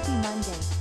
Happy Monday.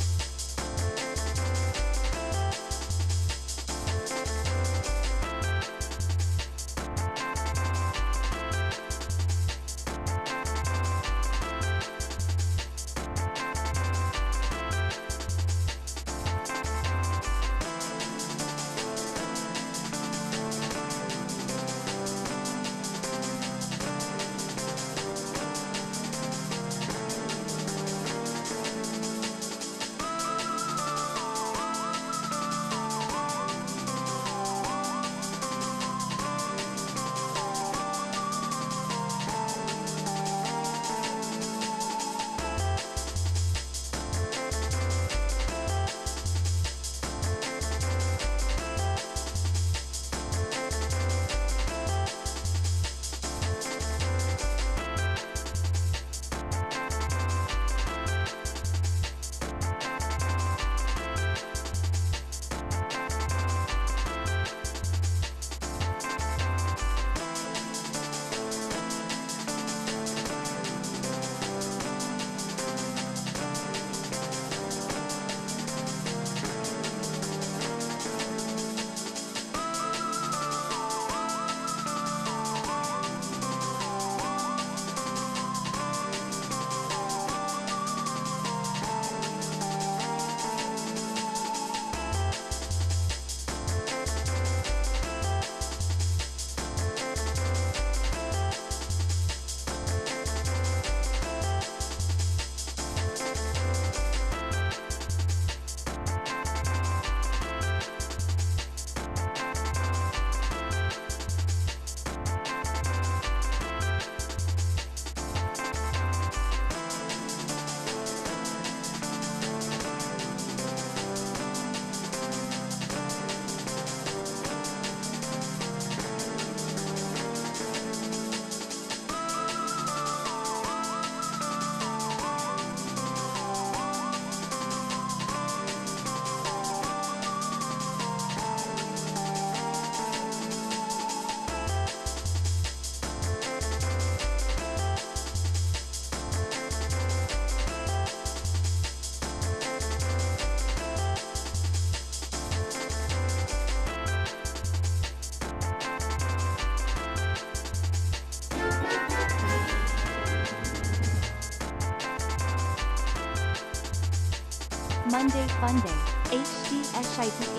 Monday Fun Day. HDSIP.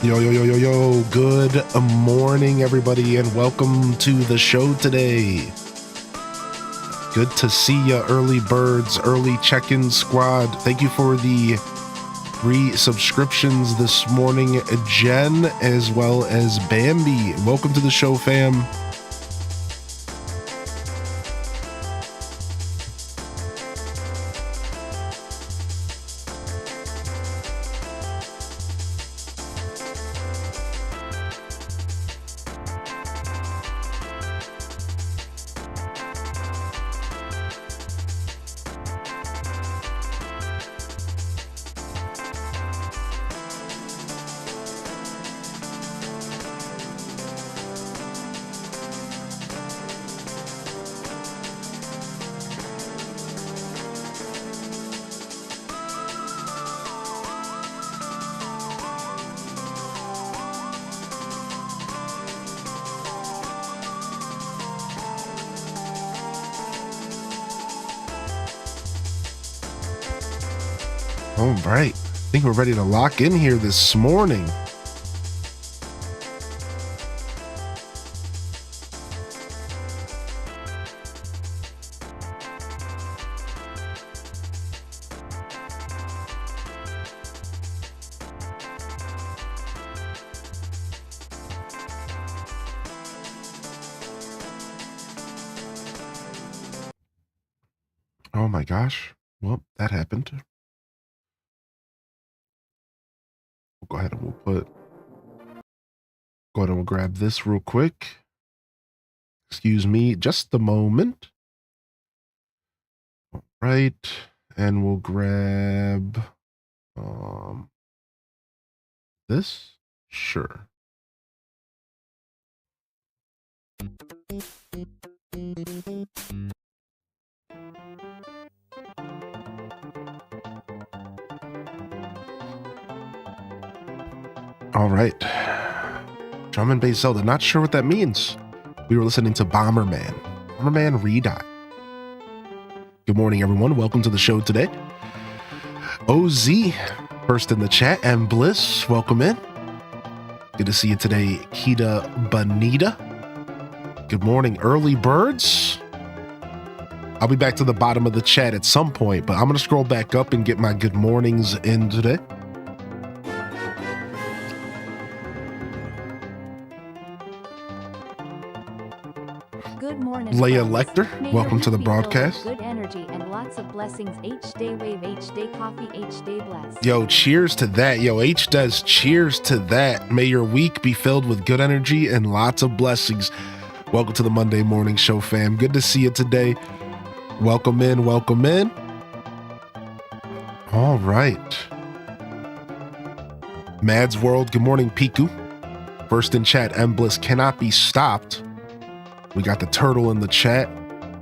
Yo, yo, yo, yo, yo. Good morning, everybody, and welcome to the show today. Good to see ya, early birds, early check-in squad. Thank you for the subscriptions this morning, Jen, as well as Bambi. Welcome to the show, fam. All right. I think we're ready to lock in here this morning. Oh my gosh. Well, that happened. We'll go ahead and we'll grab this real quick. Excuse me, just a moment. All right. And we'll grab this. Sure. All right. Drum and bass Zelda. Not sure what that means. We were listening to Bomberman. Bomberman Redye. Good morning, everyone. Welcome to the show today. OZ, first in the chat, and Bliss, welcome in. Good to see you today, Kita Bonita. Good morning, early birds. I'll be back to the bottom of the chat at some point, but I'm going to scroll back up and get my good mornings in today. Good morning, Leah friends. Lecter, May welcome your to the week be filled with broadcast. Good energy and lots of blessings. H-Day wave, H-Day coffee, H-Day bless. Yo, cheers to that. Yo, H does cheers to that. May your week be filled with good energy and lots of blessings. Welcome to the Monday Morning Show, fam. Good to see you today. Welcome in, welcome in. All right. Mad's World, good morning, Piku. First in chat, Embliss cannot be stopped. We got the turtle in the chat.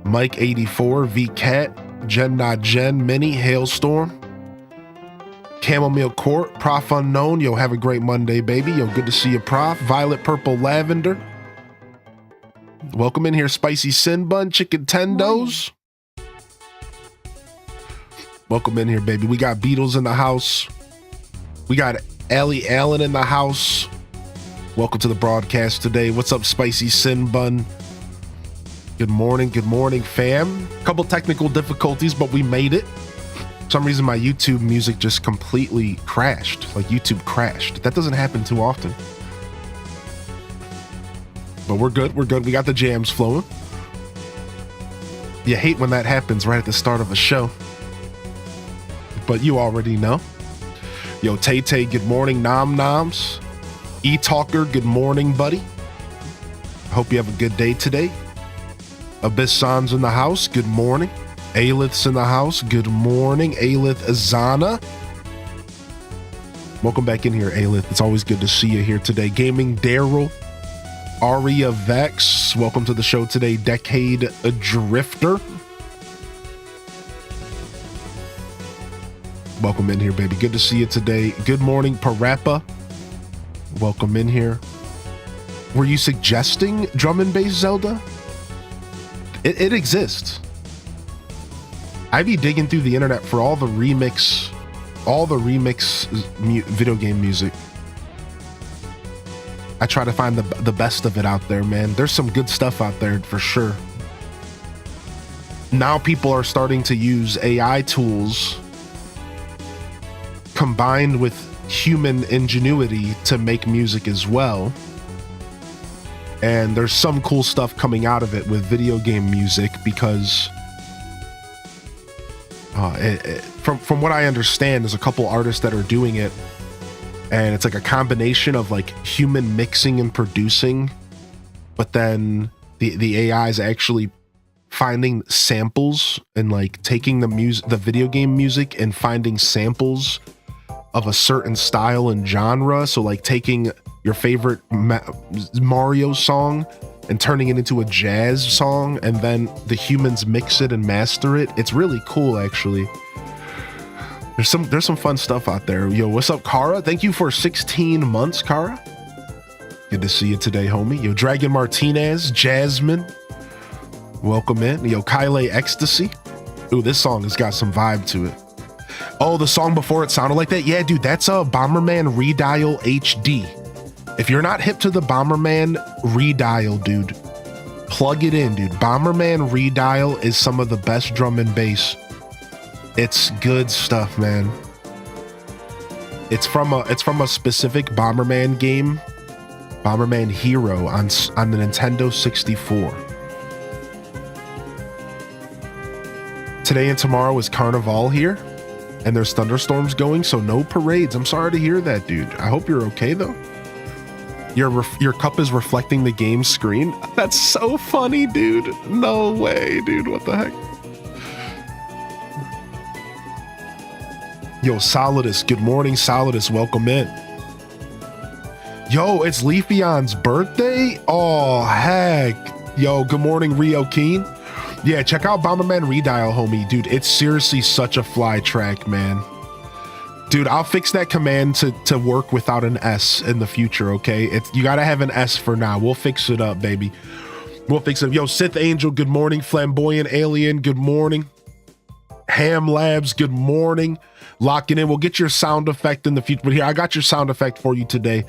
Mike84, VCat, Jen Not Jen, Mini, Hailstorm. Chamomile Court, Prof Unknown. Yo, have a great Monday, baby. Yo, good to see you, Prof. Violet Purple Lavender. Welcome in here, Spicy Sin Bun, Chicken Tendos. Welcome in here, baby. We got Beatles in the house. We got Allie Allen in the house. Welcome to the broadcast today. What's up, Spicy Sin Bun? Good morning, fam. Couple technical difficulties, but we made it. For some reason, my YouTube music just completely crashed. Like YouTube crashed. That doesn't happen too often. But we're good. We got the jams flowing. You hate when that happens right at the start of a show. But you already know. Yo, Tay-Tay, good morning, Nom Noms. E-Talker, good morning, buddy. Hope you have a good day today. Abyss San's in the house, good morning. Alith's in the house, good morning. Alith Azana. Welcome back in here, Alith. It's always good to see you here today. Gaming Daryl. Aria Vex, welcome to the show today. Decade Drifter. Welcome in here, baby. Good to see you today. Good morning, Parappa. Welcome in here. Were you suggesting drum and bass Zelda? It exists. I be digging through the internet for all the remix video game music. I try to find the best of it out there, man. There's some good stuff out there for sure. Now people are starting to use AI tools combined with human ingenuity to make music as well. And there's some cool stuff coming out of it with video game music because from what I understand, there's a couple artists that are doing it, and it's like a combination of like human mixing and producing, but then the AI is actually finding samples and like taking the video game music and finding samples of a certain style and genre. So like taking your favorite Mario song and turning it into a jazz song, and then the humans mix it and master it. It's really cool, actually. There's some fun stuff out there. Yo, what's up, Kara? Thank you for 16 months, Kara. Good to see you today, homie. Yo, Dragon Martinez, Jasmine, welcome in. Yo, Kyle Ecstasy. Ooh, this song has got some vibe to it. Oh, the song before it sounded like that? Yeah, dude, that's a Bomberman Redial HD. If you're not hip to the Bomberman Redial, dude, plug it in, dude. Bomberman Redial is some of the best drum and bass. It's good stuff, man. It's from a specific Bomberman game, Bomberman Hero on the Nintendo 64. Today and tomorrow is Carnival here, and there's thunderstorms going, so no parades. I'm sorry to hear that, dude. I hope you're okay though. Your cup is reflecting the game screen. That's so funny, dude. No way, dude. What the heck? Yo, Solidus. Good morning, Solidus. Welcome in. Yo, it's Leafeon's birthday? Oh, heck. Yo, good morning, Rio Keen. Yeah, check out Bomberman Redial, homie. Dude, it's seriously such a fly track, man. Dude, I'll fix that command to work without an S in the future, okay? You gotta have an S for now. We'll fix it up, baby. We'll fix it up. Yo, Sith Angel, good morning. Flamboyant Alien, good morning. Ham Labs, good morning. Locking in. We'll get your sound effect in the future. But here, I got your sound effect for you today.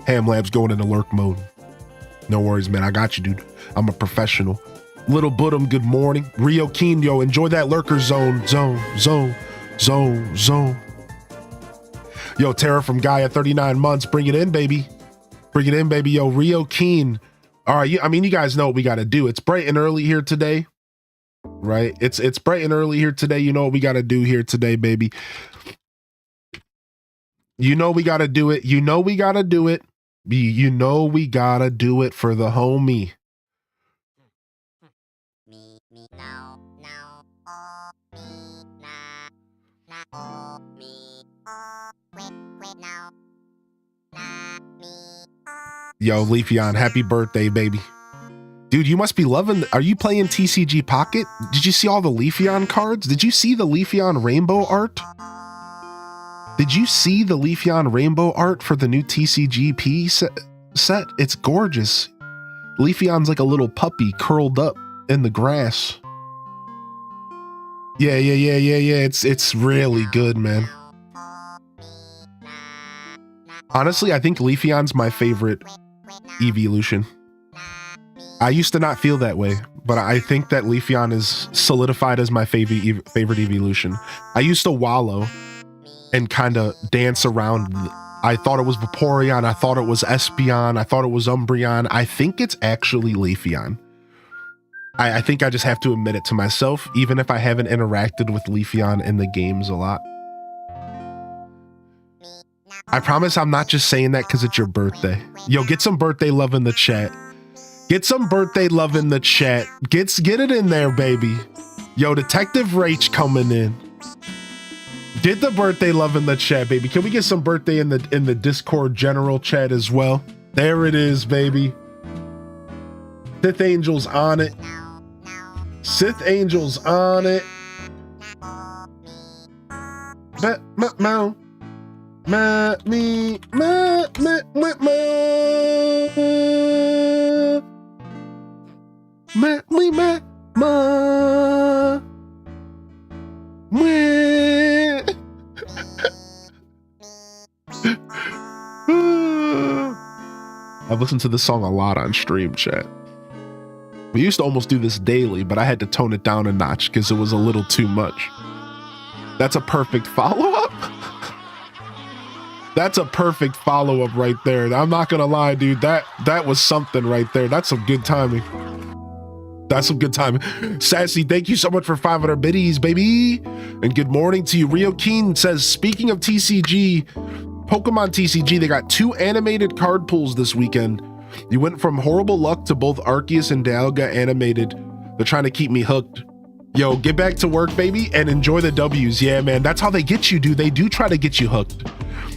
Ham Labs going into lurk mode. No worries, man. I got you, dude. I'm a professional. Little Budum, good morning. Rio Keen, yo, enjoy that lurker zone. Yo, Tara from Gaia, 39 months. Bring it in, baby. Bring it in, baby. Yo, Rio Keen. All right, I mean, you guys know what we got to do. It's bright and early here today, right? It's bright and early here today. You know what we got to do here today, baby. You know we got to do it. You know we got to do it. You know we got to do it for the homie. Yo, Leafeon, happy birthday, baby. Dude, you must be loving... Are you playing TCG Pocket? Did you see all the Leafeon cards? Did you see the Leafeon rainbow art? Did you see the Leafeon rainbow art for the new TCGP set? It's gorgeous. Leafeon's like a little puppy curled up in the grass. Yeah. It's really good, man. Honestly, I think Leafeon's my favorite evolution. I used to not feel that way, but I think that Leafeon is solidified as my favorite evolution. I used to wallow and kind of dance around. I thought it was Vaporeon, I thought it was Espeon, I thought it was Umbreon. I think it's actually Leafeon. I think I just have to admit it to myself, even if I haven't interacted with Leafeon in the games a lot. I promise I'm not just saying that because it's your birthday. Yo, get some birthday love in the chat. Get some birthday love in the chat. Get it in there, baby. Yo, Detective Rach coming in. Get the birthday love in the chat, baby. Can we get some birthday in the Discord general chat as well? There it is, baby. Sith Angel's on it. Sith Angel's on it. I've listened to this song a lot on stream, chat. We used to almost do this daily, but I had to tone it down a notch because it was a little too much. That's a perfect follow-up. That's a perfect follow-up right there. I'm not gonna lie, dude. That was something right there. That's some good timing. That's some good timing. Sassy, thank you so much for 500 biddies, baby. And good morning to you. Rio Keen says, speaking of TCG, Pokemon TCG, they got 2 animated card pulls this weekend. You went from horrible luck to both Arceus and Dialga animated. They're trying to keep me hooked. Yo, get back to work, baby, and enjoy the W's. Yeah, man, that's how they get you, dude. They do try to get you hooked.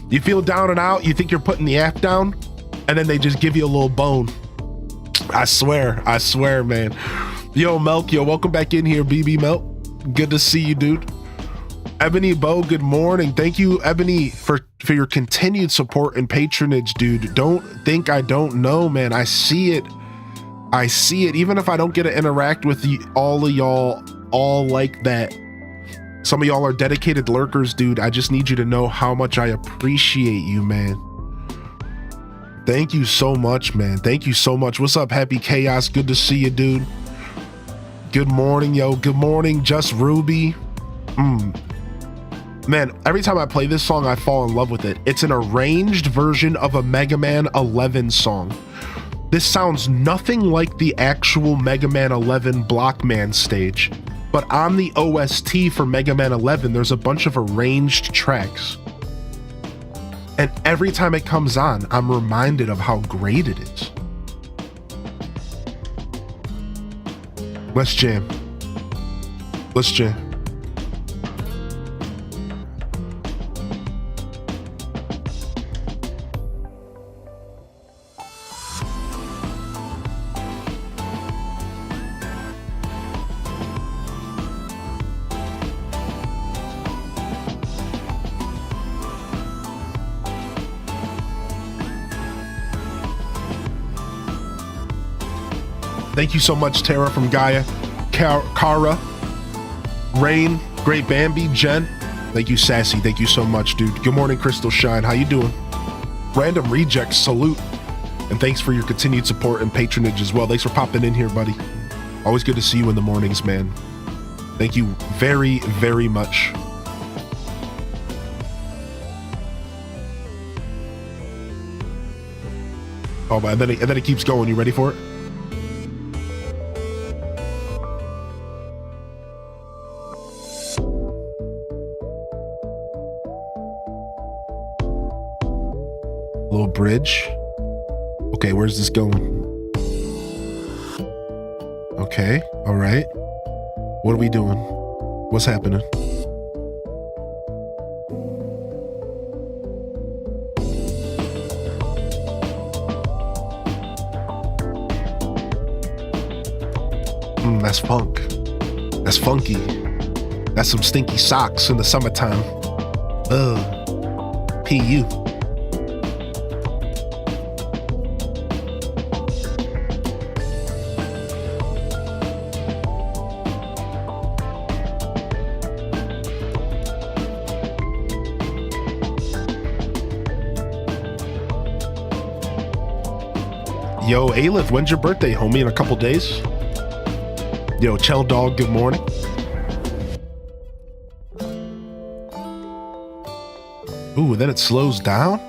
You feel down and out, you think you're putting the app down, and then they just give you a little bone. I swear, man. Yo, Melk, yo, welcome back in here, BB Melk. Good to see you, dude. Ebony Bo, good morning. Thank you, Ebony, for your continued support and patronage, dude. Don't think I don't know, man. I see it. I see it. Even if I don't get to interact with all of y'all all like that. Some of y'all are dedicated lurkers, dude. I just need you to know how much I appreciate you, man. Thank you so much, man. Thank you so much. What's up, Happy Chaos? Good to see you, dude. Good morning, yo. Good morning, Just Ruby. Man, every time I play this song, I fall in love with it. It's an arranged version of a Mega Man 11 song. This sounds nothing like the actual Mega Man 11 Blockman stage, but on the OST for Mega Man 11, there's a bunch of arranged tracks. And every time it comes on, I'm reminded of how great it is. Let's jam. Let's jam. Thank you so much, Tara from Gaia, Kara, Rain, Great Bambi, Jen. Thank you, Sassy. Thank you so much, dude. Good morning, Crystal Shine. How you doing? Random Rejects, salute. And thanks for your continued support and patronage as well. Thanks for popping in here, buddy. Always good to see you in the mornings, man. Thank you very, very much. Oh, and then it keeps going. You ready for it? Little bridge. Okay, where's this going? Okay, all right. What are we doing? What's happening? That's funk. That's funky. That's some stinky socks in the summertime. PU. Yo, Aelith, when's your birthday, homie? In a couple days? Yo, Chell Dog, good morning. Ooh, then it slows down.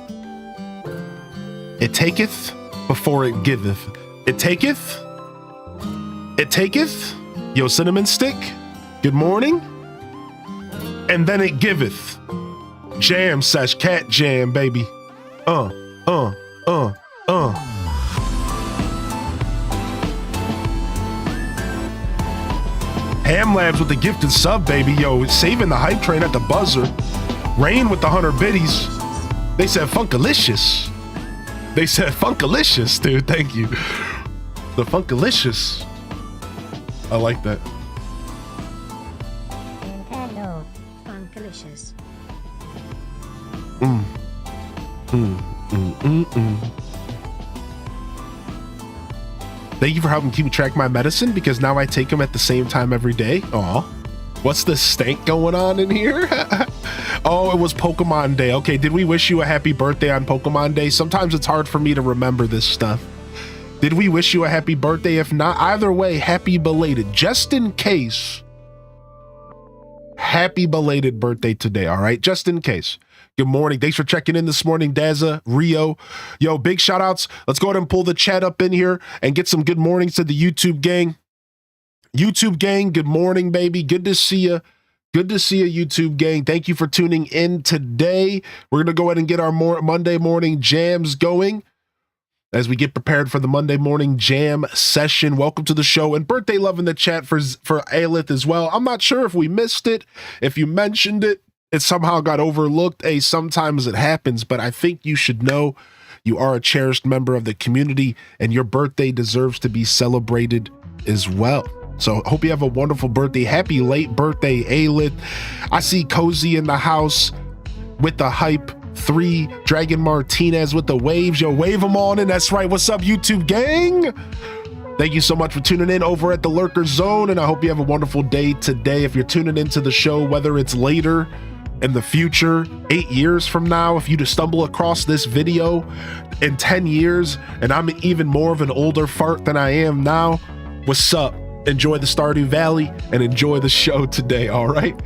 It taketh before it giveth. It taketh. It taketh. Yo, Cinnamon Stick, good morning. And then it giveth. Jam sesh, cat jam, baby. Ham Labs with the gifted sub, baby. Yo, saving the hype train at the buzzer. Rain with the 100 biddies. They said Funkalicious. They said Funkalicious, dude. Thank you. The Funkalicious. I like that. Hello, Funkalicious. Thank you for helping keep track of my medicine, because now I take them at the same time every day. Aw. What's the stank going on in here? Oh, it was Pokemon Day. Okay, did we wish you a happy birthday on Pokemon Day? Sometimes it's hard for me to remember this stuff. Did we wish you a happy birthday? If not, either way, happy belated. Just in case. Happy belated birthday today, all right? Just in case. Good morning. Thanks for checking in this morning, Daza, Rio. Yo, big shout outs. Let's go ahead and pull the chat up in here and get some good mornings to the YouTube gang. YouTube gang, good morning, baby. Good to see you. Good to see you, YouTube gang. Thank you for tuning in today. We're going to go ahead and get our Monday morning jams going as we get prepared for the Monday morning jam session. Welcome to the show, and birthday love in the chat for Aelith as well. I'm not sure if we missed it, if you mentioned it. It somehow got overlooked. Hey, sometimes it happens, but I think you should know you are a cherished member of the community and your birthday deserves to be celebrated as well. So hope you have a wonderful birthday. Happy late birthday, Aelith. I see Cozy in the house with the hype. 3, Dragon Martinez with the waves. Yo, wave them on in. That's right. What's up, YouTube gang? Thank you so much for tuning in over at the Lurker Zone, and I hope you have a wonderful day today. If you're tuning into the show, whether it's later in the future, 8 years from now, if you just stumble across this video in 10 years and I'm even more of an older fart than I am now, what's up? Enjoy the Stardew Valley and enjoy the show today, all right?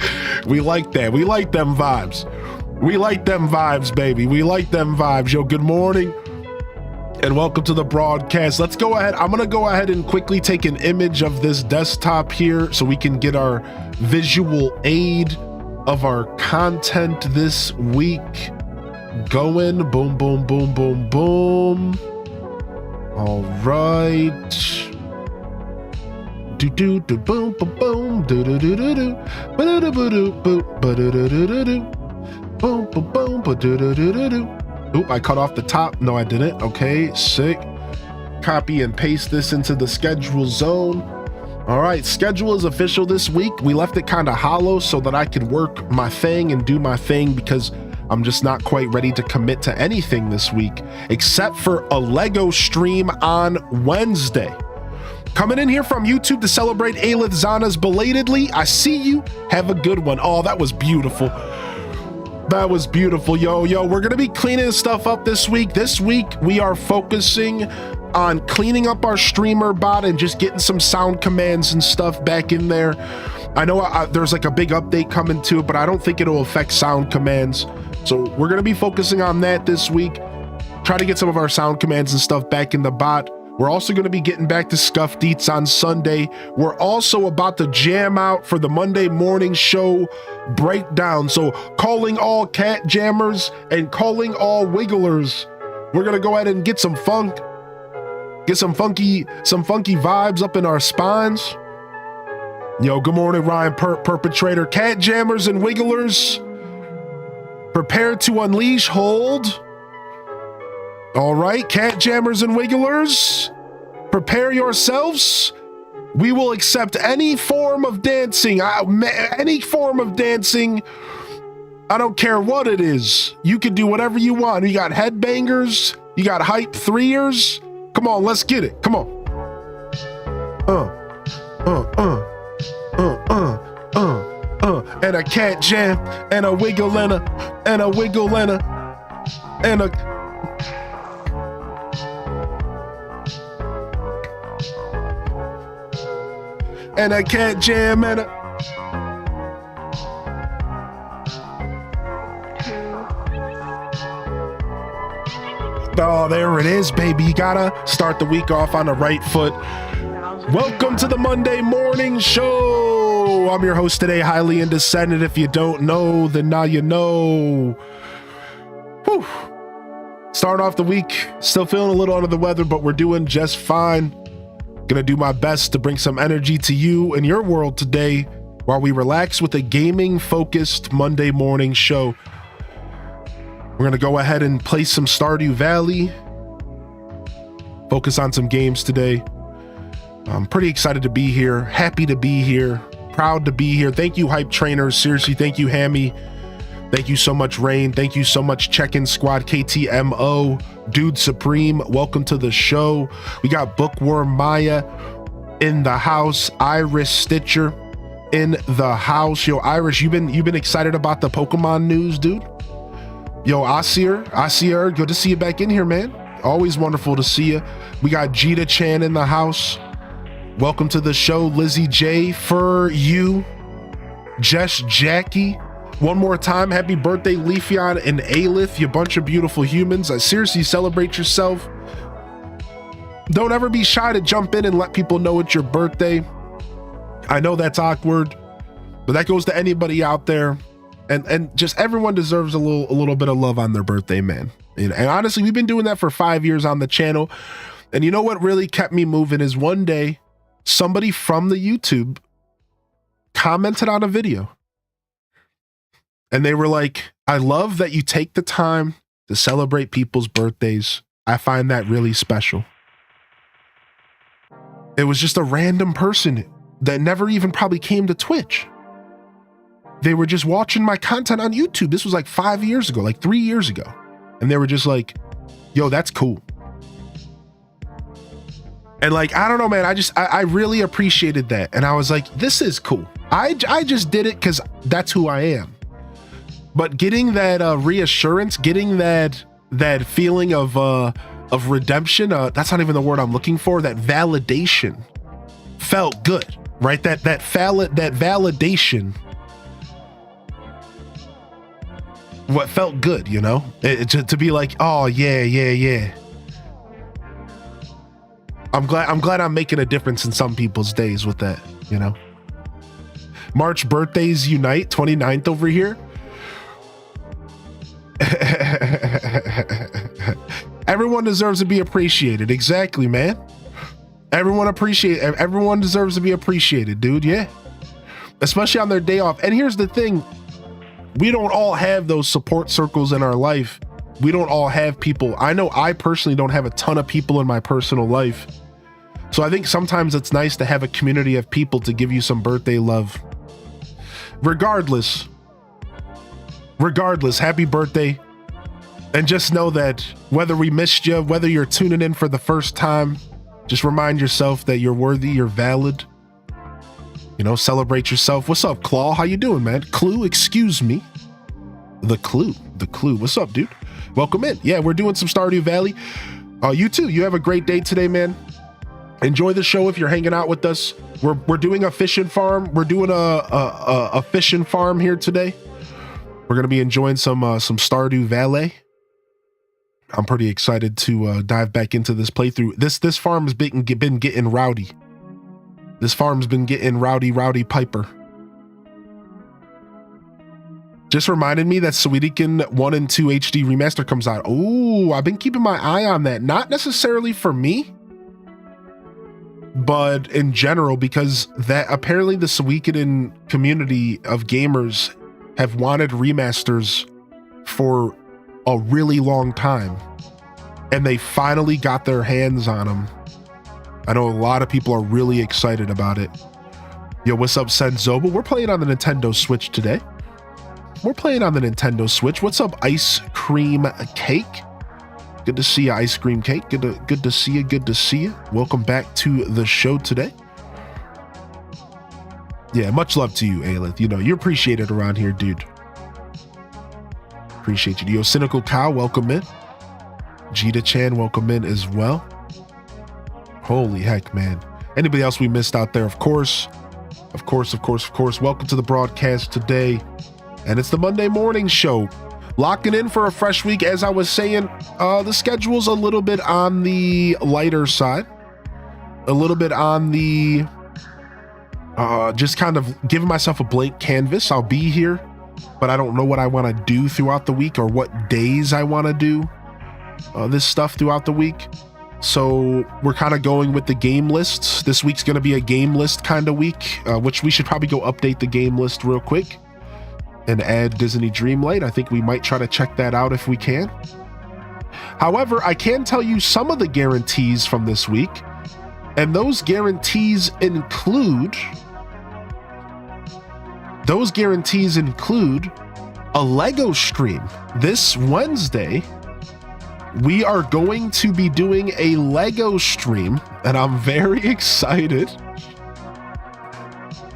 We like that. We like them vibes. We like them vibes, baby. We like them vibes. Yo, good morning and welcome to the broadcast. Let's go ahead. I'm gonna go ahead and quickly take an image of this desktop here so we can get our visual aid of our content this week going. Boom, boom, boom, boom, boom. All right. Do do do boom boom boom do do do do do ba do do do boom ba do do do do do boom boom boom ba do do do do do. Oop, I cut off the top. No, I didn't. Okay, sick. Copy and paste this into the schedule zone. All right, schedule is official this week. We left it kind of hollow so that I could work my thing and do my thing because I'm just not quite ready to commit to anything this week, except for a Lego stream on Wednesday. Coming in here from YouTube to celebrate Aelith Zana's belatedly. I see you. Have a good one. Oh, that was beautiful. That was beautiful. Yo, we're going to be cleaning stuff up this week. This week, we are focusing on cleaning up our streamer bot and just getting some sound commands and stuff back in there. I know there's like a big update coming to it, but I don't think it'll affect sound commands. So we're going to be focusing on that this week. Try to get some of our sound commands and stuff back in the bot. We're also going to be getting back to Scuff Deets on Sunday. We're also about to jam out for the Monday morning show breakdown. So calling all cat jammers and calling all wigglers. We're going to go ahead and get some funk, get some funky vibes up in our spines. Yo, good morning, Ryan Perpetrator. Cat jammers and wigglers, prepare to unleash hold. All right, cat jammers and wigglers, prepare yourselves. We will accept any form of dancing, any form of dancing. I don't care what it is. You can do whatever you want. You got headbangers, you got hype threeers. Come on, let's get it. Come on. And a cat jam, and a wiggle and a wiggle and a and I can't jam and oh, there it is, baby. You gotta start the week off on the right foot. Welcome to the Monday morning show. I'm your host today, Highly Indescendant. If you don't know, then now you know. Whew. Starting off the week, still feeling a little under the weather, but we're doing just fine. Gonna do my best to bring some energy to you and your world today while we relax with a gaming focused Monday morning show. We're gonna go ahead and play some Stardew Valley, focus on some games today. I'm pretty excited to be here, happy to be here, proud to be here. Thank you, hype trainers. Seriously, thank you, Hammy. Thank you so much, Rain. Thank you so much, Check-In Squad, KTMO, Dude Supreme. Welcome to the show. We got Bookworm Maya in the house. Iris Stitcher in the house. Yo, Iris, you've been excited about the Pokemon news, dude? Yo, Asir, good to see you back in here, man. Always wonderful to see you. We got Jita Chan in the house. Welcome to the show, Lizzie J. For you, Jess Jackie. One more time, happy birthday, Leafeon and Aelith, you bunch of beautiful humans. I seriously celebrate yourself. Don't ever be shy to jump in and let people know it's your birthday. I know that's awkward, but that goes to anybody out there. And just everyone deserves a little bit of love on their birthday, man. And honestly, we've been doing that for 5 years on the channel. And you know what really kept me moving is one day, somebody from the YouTube commented on a video. And they were like, I love that you take the time to celebrate people's birthdays. I find that really special. It was just a random person that never even probably came to Twitch. They were just watching my content on YouTube. This was like 5 years ago, like 3 years ago. And they were just like, yo, that's cool. And like, I don't know, man, I really appreciated that. And I was like, this is cool. I just did it because that's who I am. But getting that reassurance, getting that feeling of redemption, that's not even the word I'm looking for, that validation felt good, right? That validation, what felt good, you know, to be like, oh yeah. I'm glad I'm making a difference in some people's days with that, you know. March birthdays unite, 29th over here. Everyone deserves to be appreciated. Exactly, man. Everyone deserves to be appreciated, dude. Yeah. Especially on their day off. And here's the thing. We don't all have those support circles in our life. We don't all have people. I know I personally don't have a ton of people in my personal life. So I think sometimes it's nice to have a community of people to give you some birthday love. Regardless, happy birthday. And just know that whether we missed you, whether you're tuning in for the first time, just remind yourself that you're worthy, you're valid. You know, celebrate yourself. What's up, Claw? How you doing, man? Clue, excuse me. The Clue. What's up, dude? Welcome in. Yeah, we're doing some Stardew Valley. You too. You have a great day today, man. Enjoy the show if you're hanging out with us. We're doing a fishing farm. We're doing a fishing farm here today. We're gonna be enjoying some Stardew Valley. I'm pretty excited to dive back into this playthrough. This farm has been getting rowdy. This farm's been getting rowdy Piper. Just reminded me that Suikoden 1 and 2 HD remaster comes out. Oh, I've been keeping my eye on that. Not necessarily for me, but in general, because that apparently the Suikoden community of gamers have wanted remasters for a really long time, and they finally got their hands on them. I know a lot of people are really excited about it. Yo, what's up, Senzoba? We're playing on the Nintendo Switch today. What's up, Ice Cream Cake? Good to see you, Ice Cream Cake. Good to see you. Welcome back to the show today. Yeah, much love to you, Aelith. You know, you're appreciated around here, dude. Appreciate you. Yo, Cynical Cow, welcome in. Jita Chan, welcome in as well. Holy heck, man. Anybody else we missed out there? Of course. Welcome to the broadcast today. And it's the Monday morning show. Locking in for a fresh week. As I was saying, the schedule's a little bit on the lighter side. A little bit on the just kind of giving myself a blank canvas. I'll be here, but I don't know what I want to do throughout the week or what days I want to do this stuff throughout the week. So we're kind of going with the game lists. This week's going to be a game list kind of week, which we should probably go update the game list real quick and add Disney Dreamlight. I think we might try to check that out if we can. However, I can tell you some of the guarantees from this week, and those guarantees include a Lego stream. This Wednesday, we are going to be doing a Lego stream, and I'm very excited.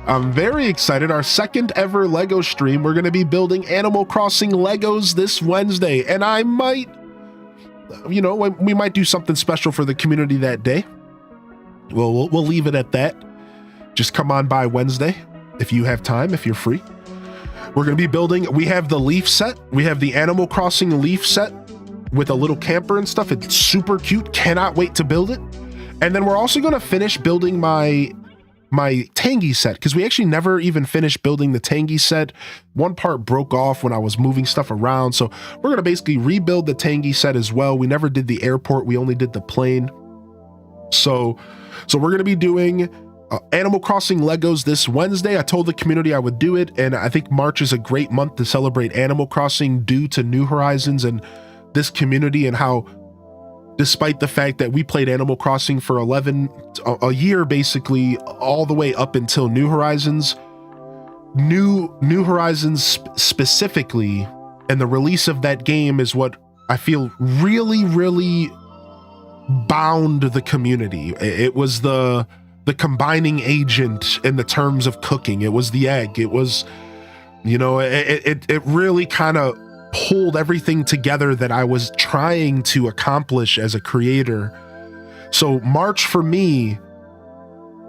Our second ever Lego stream. We're going to be building Animal Crossing Legos this Wednesday, and I might, we might do something special for the community that day. We'll leave it at that. Just come on by Wednesday if you have time, if you're free. We're going to be building, we have the leaf set. We have the Animal Crossing leaf set with a little camper and stuff. It's super cute. Cannot wait to build it. And then we're also going to finish building my Tangy set, because we actually never even finished building the Tangy set. One part broke off when I was moving stuff around. So we're going to basically rebuild the Tangy set as well. We never did the airport. We only did the plane. So we're going to be doing Animal Crossing Legos this Wednesday. I told the community I would do it, and I think March is a great month to celebrate Animal Crossing due to New Horizons and this community, and how despite the fact that we played Animal Crossing for a year basically, all the way up until New Horizons, New Horizons specifically, and the release of that game is what I feel really bound the community. It was the combining agent in the terms of cooking. It was the egg. It was, it really kind of pulled everything together that I was trying to accomplish as a creator. So March for me,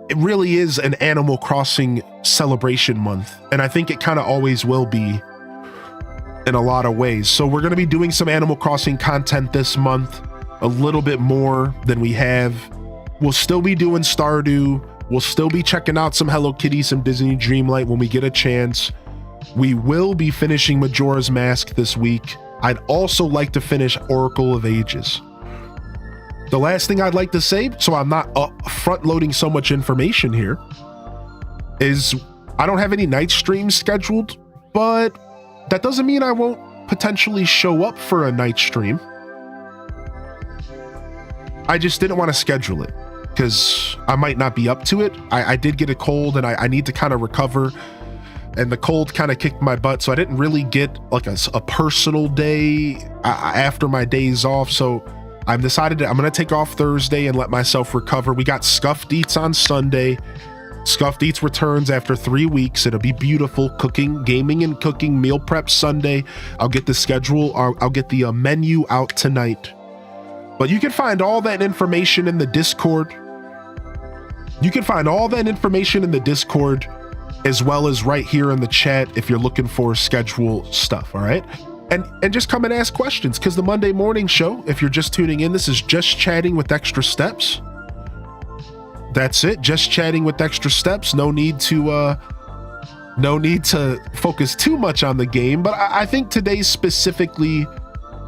it really is an Animal Crossing celebration month. And I think it kind of always will be in a lot of ways. So we're going to be doing some Animal Crossing content this month, a little bit more than we have. We'll still be doing Stardew. We'll still be checking out some Hello Kitty, some Disney Dreamlight when we get a chance. We will be finishing Majora's Mask this week. I'd also like to finish Oracle of Ages. The last thing I'd like to say, so I'm not front loading so much information here, is I don't have any night streams scheduled, but that doesn't mean I won't potentially show up for a night stream. I just didn't want to schedule it because I might not be up to it. I did get a cold and I need to kind of recover, and the cold kind of kicked my butt, so I didn't really get like a personal day after my days off. So I've decided that I'm going to take off Thursday and let myself recover. We got Scuffed Eats on Sunday. Scuffed Eats returns after 3 weeks. It'll be beautiful. Cooking, gaming and cooking, meal prep Sunday. I'll get the schedule. I'll get the menu out tonight. But you can find all that information in the Discord. You can find all that information in the Discord as well as right here in the chat if you're looking for schedule stuff, all right? And just come and ask questions, because the Monday morning show, if you're just tuning in, this is Just Chatting with Extra Steps. That's it, Just Chatting with Extra Steps. No need to focus too much on the game, but I think today specifically,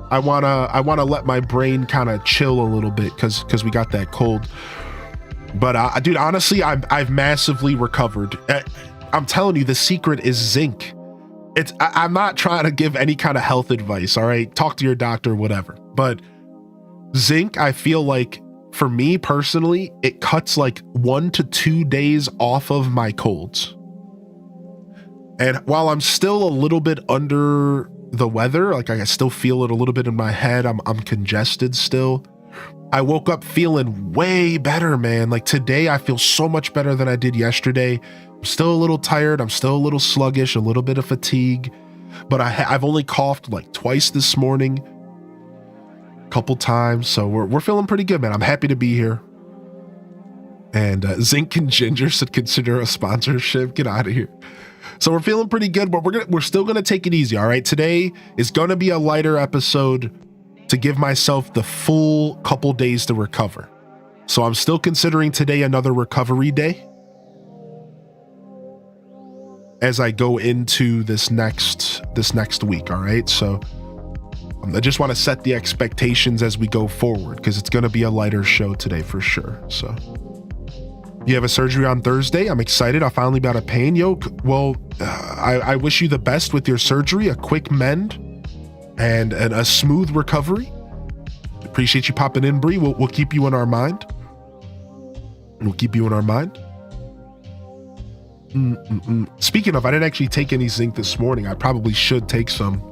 I wanna let my brain kind of chill a little bit because we got that cold. But dude, honestly, I've massively recovered. I'm telling you, the secret is zinc. I'm not trying to give any kind of health advice, all right? Talk to your doctor, whatever. But zinc, I feel like, for me personally, it cuts like 1 to 2 days off of my colds. And while I'm still a little bit under the weather, like I still feel it a little bit in my head, I'm congested still, I woke up feeling way better, man. Like today, I feel so much better than I did yesterday. I'm still a little tired. I'm still a little sluggish, a little bit of fatigue, but I've only coughed like twice this morning, a couple times. So we're feeling pretty good, man. I'm happy to be here. And Zinc and Ginger said, consider a sponsorship. Get out of here. So we're feeling pretty good, but we're still going to take it easy. All right. Today is going to be a lighter episode to give myself the full couple days to recover. So I'm still considering today another recovery day as I go into this next week. All right. So I just want to set the expectations as we go forward, because it's going to be a lighter show today for sure. So you have a surgery on Thursday. I'm excited. I finally got a pain. Well, I wish you the best with your surgery, a quick mend and a smooth recovery. Appreciate you popping in, Bree. We'll keep you in our mind. We'll keep you in our mind. Speaking of, I didn't actually take any zinc this morning. I probably should take some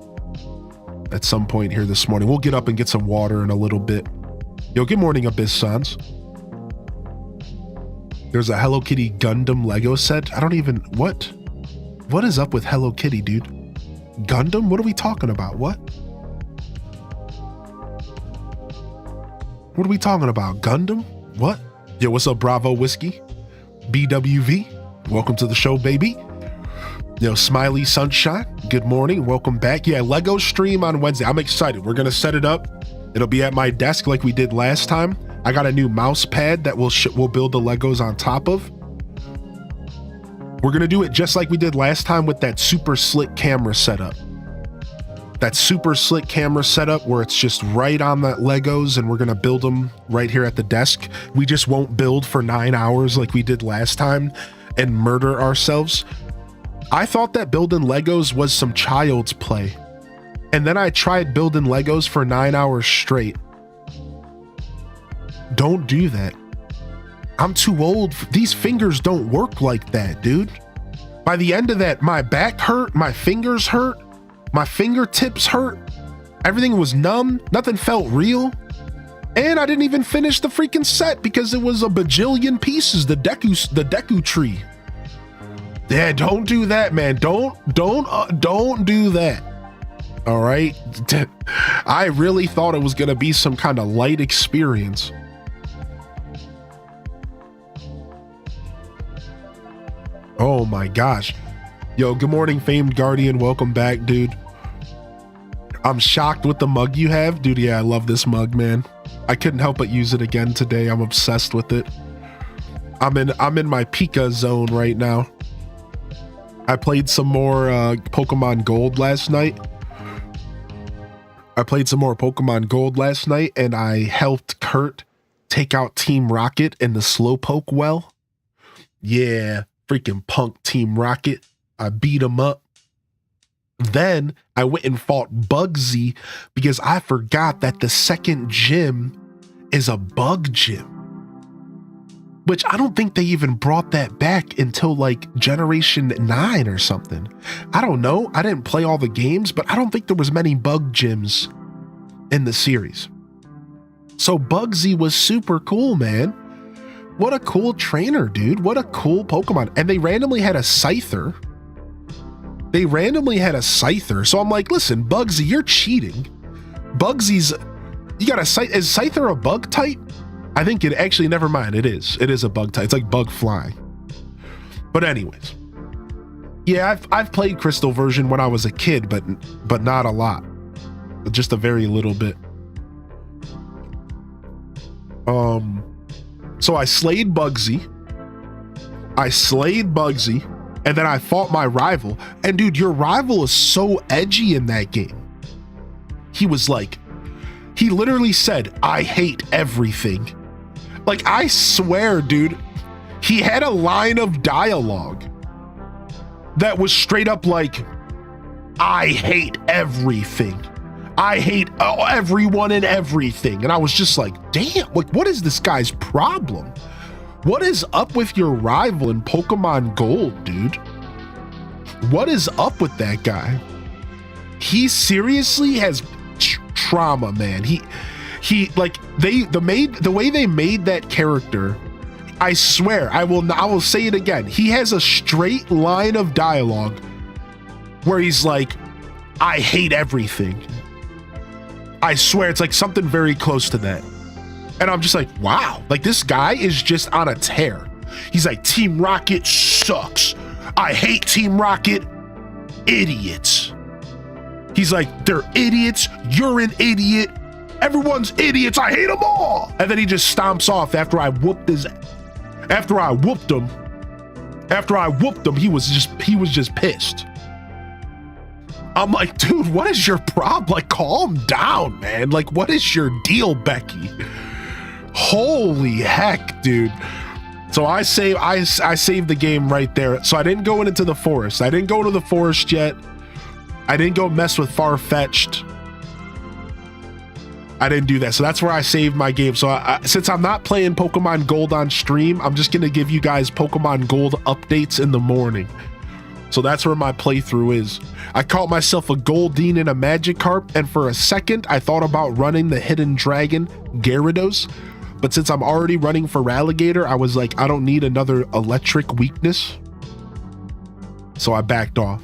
at some point here this morning. We'll get up and get some water in a little bit. Good morning, Abyss Sans. There's a Hello Kitty Gundam Lego set. I don't even, what is up with Hello Kitty, dude? Gundam? What are we talking about? What are we talking about? Gundam? What? Yo, what's up, Bravo Whiskey? BWV? Welcome to the show, baby. Smiley Sunshine, good morning. Welcome back. Yeah, Lego stream on Wednesday. I'm excited. We're going to set it up. It'll be at my desk like we did last time. I got a new mouse pad that we'll build the Legos on top of. We're going to do it just like we did last time with that super slick camera setup. That super slick camera setup where it's just right on the Legos, and we're going to build them right here at the desk. We just won't build for 9 hours like we did last time and murder ourselves. I thought that building Legos was some child's play. And then I tried building Legos for 9 hours straight. Don't do that. I'm too old. These fingers don't work like that, dude. By the end of that, my back hurt, my fingers hurt, my fingertips hurt. Everything was numb. Nothing felt real. And I didn't even finish the freaking set because it was a bajillion pieces, the Deku tree. Yeah, don't do that, man. Don't do that. All right. I really thought it was going to be some kind of light experience. Oh my gosh. Yo, good morning, famed Guardian. Welcome back, dude. I'm shocked with the mug you have. Dude, yeah, I love this mug, man. I couldn't help but use it again today. I'm obsessed with it. I'm in my Pika zone right now. I played some more Pokemon Gold last night. And I helped Kurt take out Team Rocket in the Slowpoke well. Yeah, freaking punk Team Rocket. I beat him up. Then I went and fought Bugsy because I forgot that the second gym is a bug gym. Which I don't think they even brought that back until like Generation 9 or something. I don't know. I didn't play all the games, but I don't think there was many bug gyms in the series. So Bugsy was super cool, man. What a cool trainer, dude. What a cool Pokemon. And they randomly had a Scyther. So I'm like, listen, Bugsy, you're cheating. Bugsy's, you got a Scyther. Is Scyther a bug type? I think it actually, never mind. It is a bug type. It's like bug fly. But anyways, yeah, I've played Crystal version when I was a kid, but not a lot, just a very little bit. So I slayed Bugsy, and then I fought my rival. And dude, your rival is so edgy in that game. He literally said, "I hate everything." Like, I swear, dude, he had a line of dialogue that was straight up like, "I hate everything. I hate everyone and everything." And I was just like, damn, like, what is this guy's problem? What is up with your rival in Pokemon Gold, dude? What is up with that guy? He seriously has trauma, man. The way they made that character, I swear, I will say it again. He has a straight line of dialogue where he's like, "I hate everything." I swear it's like something very close to that. And I'm just like, wow, like this guy is just on a tear. He's like, "Team Rocket sucks. I hate Team Rocket. Idiots." He's like, "They're idiots. You're an idiot. Everyone's idiots. I hate them all." And then he just stomps off after I whooped him, he was just pissed. I'm like, dude, what is your problem? Like, calm down, man. Like, what is your deal, Becky? Holy heck, dude. So I saved the game right there. So I didn't go into the forest. I didn't go to the forest yet. I didn't go mess with Farfetch'd. I didn't do that. So that's where I saved my game. So since I'm not playing Pokemon Gold on stream, I'm just going to give you guys Pokemon Gold updates in the morning. So that's where my playthrough is. I caught myself a Goldeen and a Magikarp, and for a second, I thought about running the Hidden Dragon Gyarados. But since I'm already running for Ralligator, I was like, I don't need another electric weakness. So I backed off.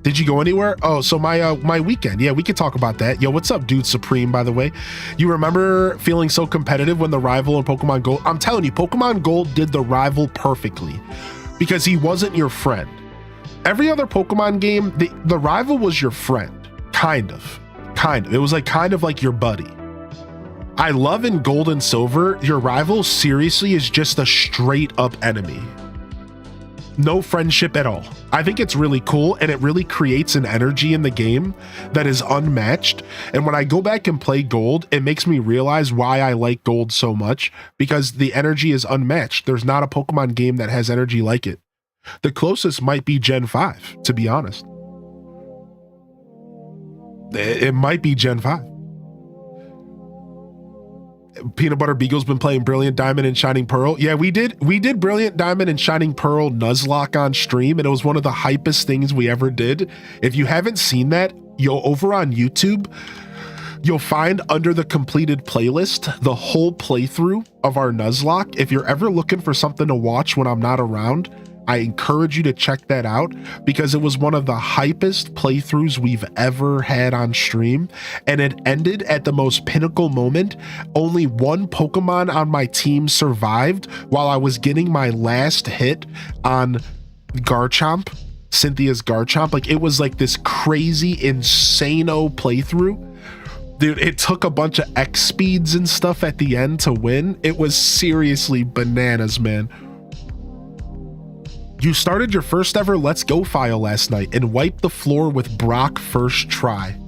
Did you go anywhere? Oh, so my weekend. Yeah, we could talk about that. Yo, what's up, Dude Supreme, by the way? You remember feeling so competitive when the rival in Pokemon Gold? I'm telling you, Pokemon Gold did the rival perfectly because he wasn't your friend. Every other Pokemon game, the rival was your friend. Kind of. It was like kind of like your buddy. I love in Gold and Silver, your rival seriously is just a straight up enemy. No friendship at all. I think it's really cool, and it really creates an energy in the game that is unmatched. And when I go back and play Gold, it makes me realize why I like Gold so much, because the energy is unmatched. There's not a Pokemon game that has energy like it. The closest might be Gen 5, to be honest. It might be Gen 5. Peanut Butter Beagle's been playing Brilliant Diamond and Shining Pearl. Yeah, we did Brilliant Diamond and Shining Pearl Nuzlocke on stream, and it was one of the hypest things we ever did. If you haven't seen that, over on YouTube, you'll find under the completed playlist the whole playthrough of our Nuzlocke. If you're ever looking for something to watch when I'm not around, I encourage you to check that out because it was one of the hypest playthroughs we've ever had on stream. And it ended at the most pinnacle moment. Only one Pokemon on my team survived while I was getting my last hit on Garchomp, Cynthia's Garchomp. Like, it was like this crazy, insano playthrough. Dude, it took a bunch of X speeds and stuff at the end to win. It was seriously bananas, man. You started your first ever Let's Go file last night and wiped the floor with Brock first try.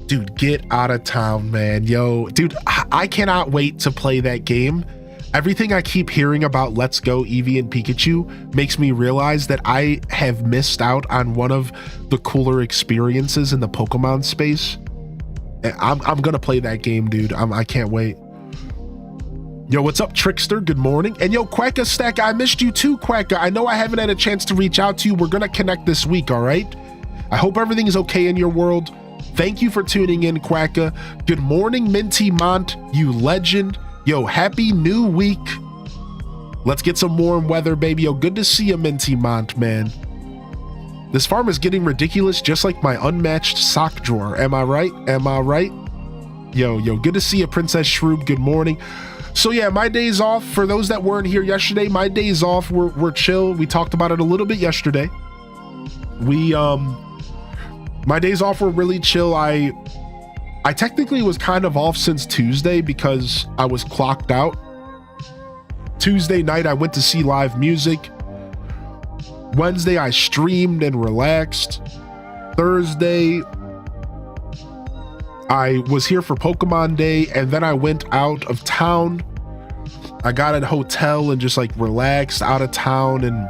Dude, get out of town, man. Yo, dude, I cannot wait to play that game. Everything I keep hearing about Let's Go Eevee and Pikachu makes me realize that I have missed out on one of the cooler experiences in the Pokemon space. I'm gonna play that game, dude. I can't wait. Yo, what's up, Trickster? Good morning. And yo, Quacka Stack, I missed you too, Quacka. I know I haven't had a chance to reach out to you. We're gonna connect this week, all right? I hope everything is okay in your world. Thank you for tuning in, Quacka. Good morning, Minty Mont, you legend. Yo, happy new week. Let's get some warm weather, baby. Yo, good to see you, Minty Mont, man. This farm is getting ridiculous, just like my unmatched sock drawer. Am I right? Am I right? Yo, good to see you, Princess Shroob. Good morning. So yeah, my days off, for those that weren't here yesterday, my days off were chill. We talked about it a little bit yesterday. My days off were really chill. I technically was kind of off since Tuesday because I was clocked out. Tuesday night, I went to see live music. Wednesday, I streamed and relaxed. Thursday, I was here for Pokemon Day, and then I went out of town. I got a hotel and just like relaxed out of town, and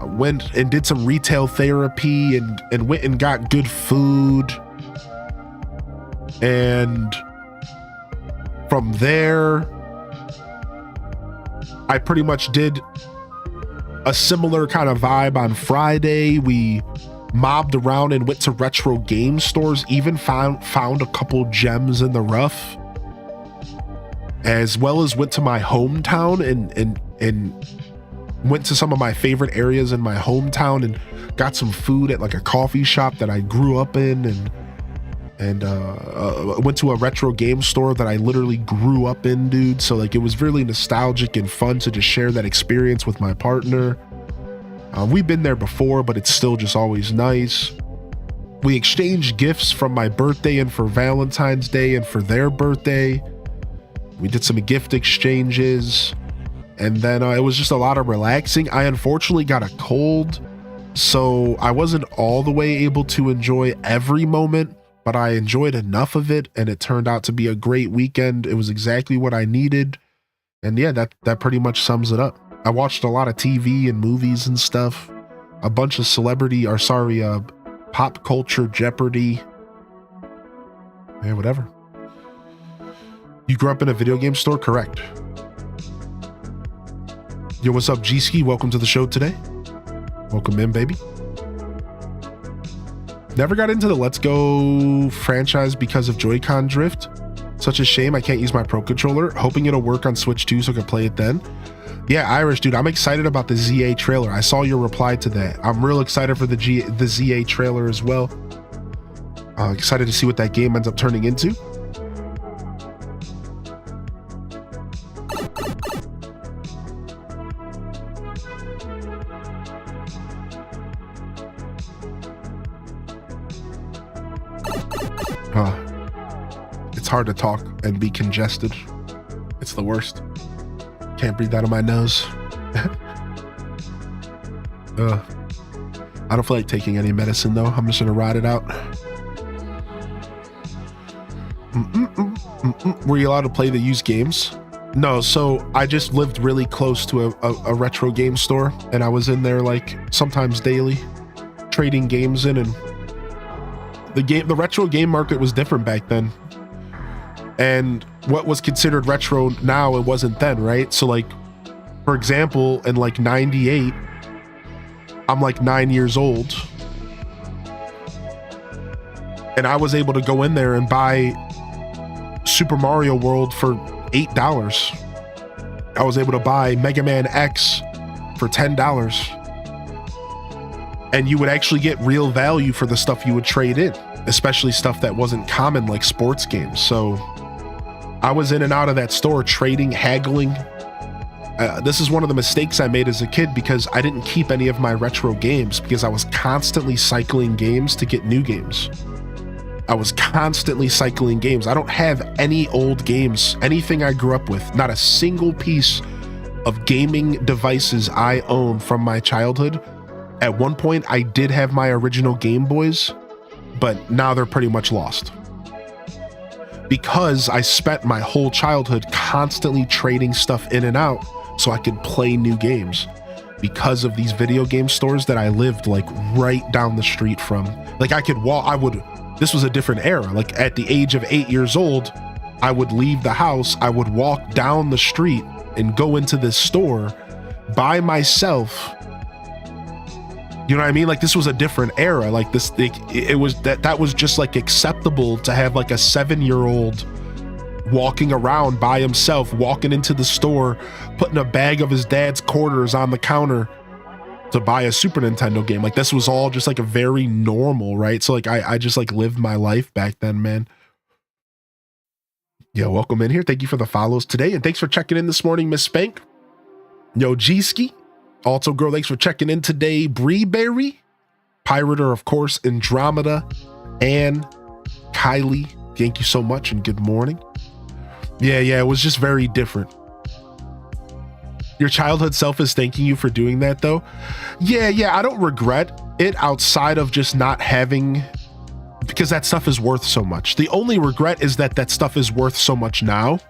I went and did some retail therapy and went and got good food. And from there, I pretty much did a similar kind of vibe on Friday. We mobbed around and went to retro game stores, even found a couple gems in the rough, as well as went to my hometown and went to some of my favorite areas in my hometown and got some food at like a coffee shop that I grew up in, and went to a retro game store that I literally grew up in, dude. So like, it was really nostalgic and fun to just share that experience with my partner. We've been there before, but it's still just always nice. We exchanged gifts from my birthday and for Valentine's Day and for their birthday. We did some gift exchanges, and then it was just a lot of relaxing. I unfortunately got a cold, so I wasn't all the way able to enjoy every moment, but I enjoyed enough of it, and it turned out to be a great weekend. It was exactly what I needed, and yeah, that pretty much sums it up. I watched a lot of TV and movies and stuff, a bunch of pop culture Jeopardy. Yeah, whatever. You grew up in a video game store? Correct. Yo, what's up, G-Ski? Welcome to the show today. Welcome in, baby. Never got into the Let's Go franchise because of Joy-Con drift. Such a shame I can't use my Pro Controller. Hoping it'll work on Switch too so I can play it then. Yeah, Irish, dude, I'm excited about the ZA trailer. I saw your reply to that. I'm real excited for the ZA trailer as well. Excited to see what that game ends up turning into. It's hard to talk and be congested. It's the worst. Can't breathe out of my nose. I don't feel like taking any medicine though. I'm just gonna ride it out. Were you allowed to play the used games? No, so I just lived really close to a retro game store, and I was in there like sometimes daily, trading games in, and the retro game market was different back then. And what was considered retro now, it wasn't then, right? So like, for example, in like 98, I'm like 9 years old. And I was able to go in there and buy Super Mario World for $8. I was able to buy Mega Man X for $10. And you would actually get real value for the stuff you would trade in, especially stuff that wasn't common like sports games. So I was in and out of that store trading, haggling. This is one of the mistakes I made as a kid because I didn't keep any of my retro games because I was constantly cycling games to get new games. I was constantly cycling games. I don't have any old games, anything I grew up with, not a single piece of gaming devices I own from my childhood. At one point, I did have my original Game Boys, but now they're pretty much lost. Because I spent my whole childhood constantly trading stuff in and out so I could play new games. Because of these video game stores that I lived like right down the street from. Like I could walk, this was a different era. Like at the age of 8 years old, I would leave the house, I would walk down the street and go into this store by myself. You know what I mean? Like this was a different era. Like this, it was that was just like acceptable to have like a 7-year-old walking around by himself, walking into the store, putting a bag of his dad's quarters on the counter to buy a Super Nintendo game. Like this was all just like a very normal, right? So like I just like lived my life back then, man. Yo, welcome in here. Thank you for the follows today. And thanks for checking in this morning, Miss Spank. Yo, G-Ski. Also, girl, thanks for checking in today. Breeberry, Pirater, of course, Andromeda, and Kylie. Thank you so much and good morning. Yeah, it was just very different. Your childhood self is thanking you for doing that, though. Yeah, I don't regret it outside of just not having, because that stuff is worth so much. The only regret is that stuff is worth so much now.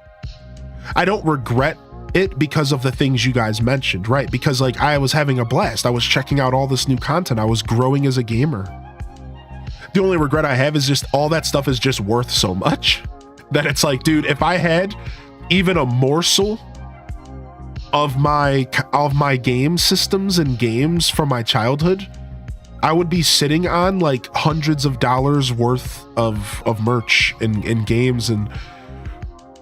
I don't regret it because of the things you guys mentioned, right? Because like I was having a blast. I was checking out all this new content. I was growing as a gamer. The only regret I have is just all that stuff is just worth so much that it's like, dude, if I had even a morsel of my game systems and games from my childhood, I would be sitting on like hundreds of dollars worth of merch and games. And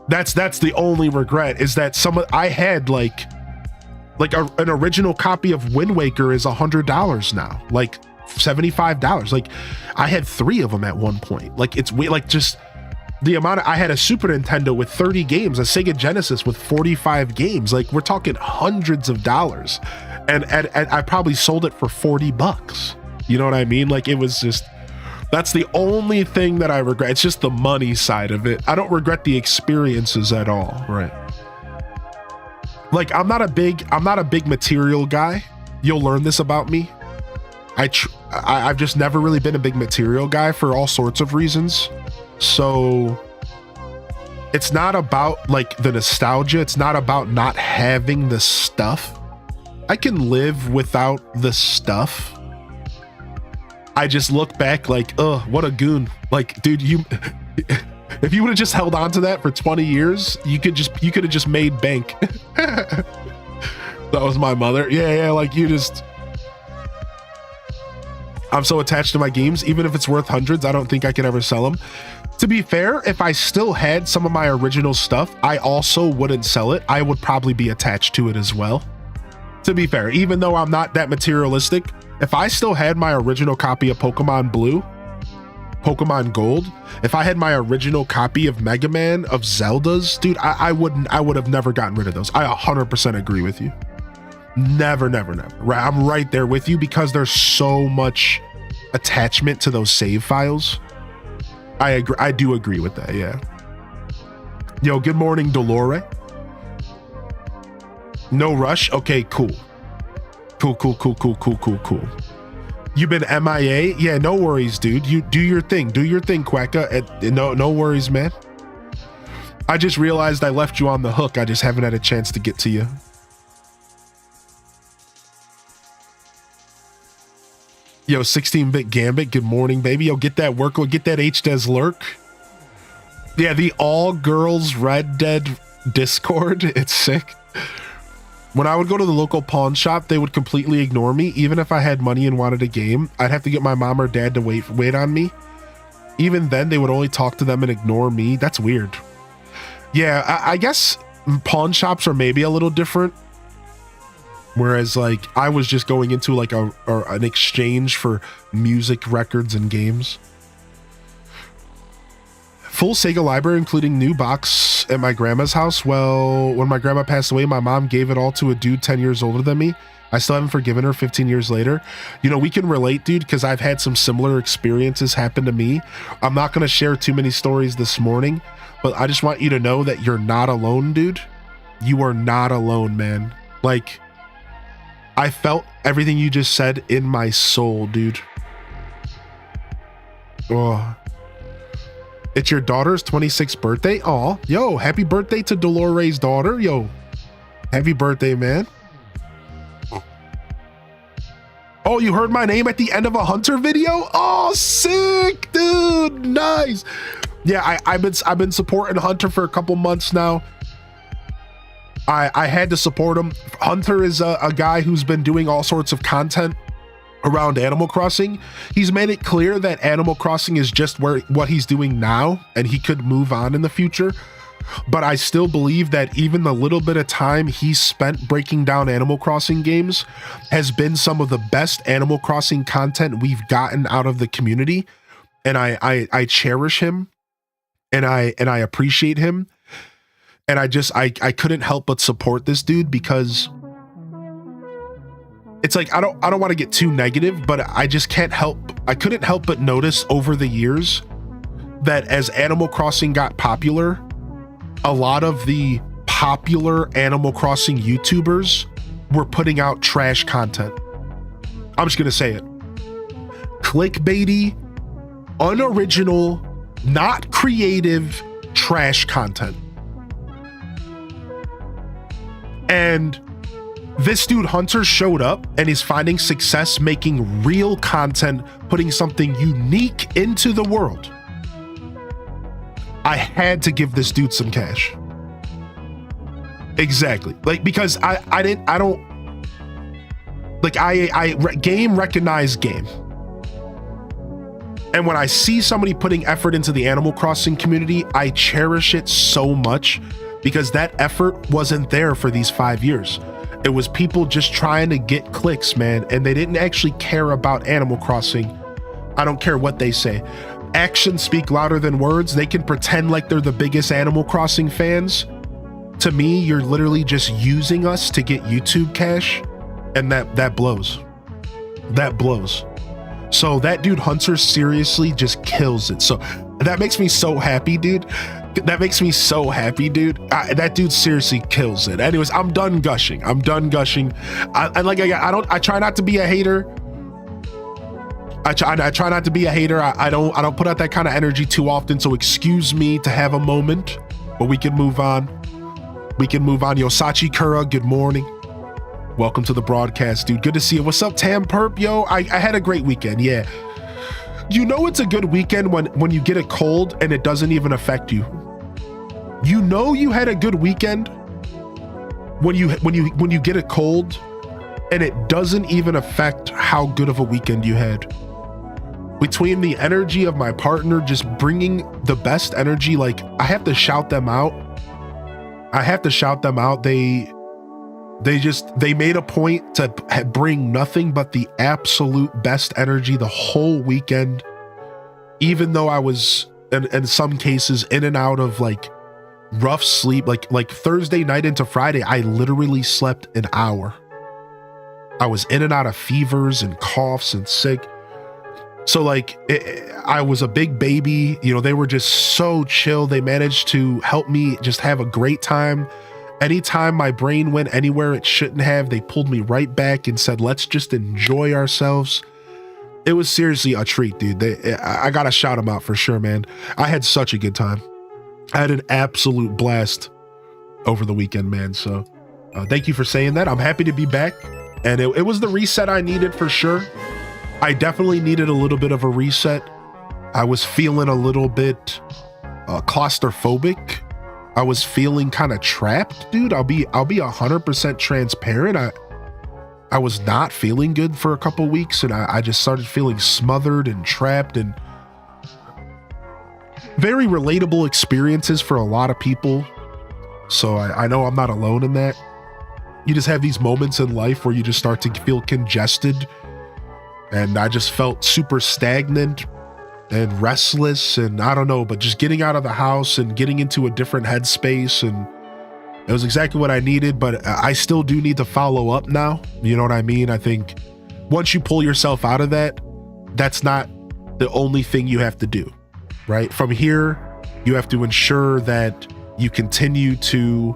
that's the only regret, is that I had like an original copy of Wind Waker is $100 now, like $75. Like I had 3 of them at one point. Like it's like just the amount I had a Super Nintendo with 30 games, a Sega Genesis with 45 games. Like we're talking hundreds of dollars, and I probably sold it for $40. You know what I mean? Like it was just, that's the only thing that I regret. It's just the money side of it. I don't regret the experiences at all. Right. Like I'm not a big material guy. You'll learn this about me. I've just never really been a big material guy for all sorts of reasons. So it's not about like the nostalgia. It's not about not having the stuff. I can live without the stuff. I just look back like, what a goon. Like, dude, if you would have just held on to that for 20 years, you could have just made bank. That was my mother. Yeah, like I'm so attached to my games. Even if it's worth hundreds, I don't think I could ever sell them. To be fair, if I still had some of my original stuff, I also wouldn't sell it. I would probably be attached to it as well. To be fair, even though I'm not that materialistic, if I still had my original copy of Pokemon Blue, Pokemon Gold, if I had my original copy of Mega Man, of Zeldas, dude, I would have never gotten rid of those. I 100% agree with you. Never. Right, I'm right there with you because there's so much attachment to those save files. I agree. I do agree with that. Yeah. Yo, good morning, Dolore. No rush. Okay, cool. Cool. You've been MIA? Yeah, no worries, dude. You do your thing. Do your thing, Quacka. No worries, man. I just realized I left you on the hook. I just haven't had a chance to get to you. Yo, 16-bit Gambit, good morning, baby. Yo, get that work. Get that HDes lurk. Yeah, the all girls Red Dead Discord. It's sick. When I would go to the local pawn shop, they would completely ignore me. Even if I had money and wanted a game, I'd have to get my mom or dad to wait on me. Even then, they would only talk to them and ignore me. That's weird. Yeah, I guess pawn shops are maybe a little different. Whereas, like, I was just going into like an exchange for music, records, and games. Full Sega library, including new box at my grandma's house. Well, when my grandma passed away, my mom gave it all to a dude 10 years older than me. I still haven't forgiven her 15 years later. You know, we can relate, dude, because I've had some similar experiences happen to me. I'm not going to share too many stories this morning, but I just want you to know that you're not alone, dude. You are not alone, man. Like, I felt everything you just said in my soul, dude. Oh. It's your daughter's 26th birthday? Aw, yo, happy birthday to Dolores' daughter. Yo, happy birthday, man. Oh, you heard my name at the end of a Hunter video? Oh, sick, dude. Nice. Yeah, I've been supporting Hunter for a couple months now. I had to support him. Hunter is a guy who's been doing all sorts of content around Animal Crossing. He's made it clear that Animal Crossing is just what he's doing now, and he could move on in the future. But I still believe that even the little bit of time he's spent breaking down Animal Crossing games has been some of the best Animal Crossing content we've gotten out of the community. And I cherish him, and I appreciate him. And I couldn't help but support this dude, because it's like, I don't want to get too negative, but I couldn't help but notice over the years that as Animal Crossing got popular, a lot of the popular Animal Crossing YouTubers were putting out trash content. I'm just going to say it. Clickbaity, unoriginal, not creative, trash content. And this dude Hunter showed up and is finding success making real content, putting something unique into the world. I had to give this dude some cash. Exactly. Like, because game recognize game. And when I see somebody putting effort into the Animal Crossing community, I cherish it so much, because that effort wasn't there for these 5 years. It was people just trying to get clicks, man, and they didn't actually care about Animal Crossing. I don't care what they say. Actions speak louder than words. They can pretend like they're the biggest Animal Crossing fans. To me, you're literally just using us to get YouTube cash, and that blows. That blows. So that dude Hunter seriously just kills it. So that makes me so happy, dude. That makes me so happy, dude. That dude seriously kills it. Anyways, I'm done gushing. I try not to be a hater. I try not to be a hater. I don't put out that kind of energy too often. So excuse me to have a moment, but we can move on. Yosachi Kura, good morning. Welcome to the broadcast, dude. Good to see you. What's up, Tam Perp? Yo, I had a great weekend. Yeah. You know it's a good weekend when you get a cold and it doesn't even affect you. You know you had a good weekend when you get a cold and it doesn't even affect how good of a weekend you had. Between the energy of my partner just bringing the best energy, like, I have to shout them out. They made a point to bring nothing but the absolute best energy the whole weekend, even though I was in some cases in and out of like rough sleep. Like Thursday night into Friday, I literally slept an hour. I was in and out of fevers and coughs and sick. So like I was a big baby, you know. They were just so chill. They managed to help me just have a great time. Anytime my brain went anywhere it shouldn't have, they pulled me right back and said, let's just enjoy ourselves. It was seriously a treat, dude. I gotta shout them out for sure, man. I had such a good time. I had an absolute blast over the weekend, man. So thank you for saying that. I'm happy to be back. And it was the reset I needed for sure. I definitely needed a little bit of a reset. I was feeling a little bit claustrophobic. I was feeling kind of trapped, dude. I'll be 100% transparent. I was not feeling good for a couple weeks, and I just started feeling smothered and trapped, and very relatable experiences for a lot of people. So I know I'm not alone in that. You just have these moments in life where you just start to feel congested, and I just felt super stagnant and restless, and I don't know, but just getting out of the house and getting into a different headspace, and it was exactly what I needed. But I still do need to follow up now. You know what I mean? I think once you pull yourself out of that, that's not the only thing you have to do, right? From here, you have to ensure that you continue to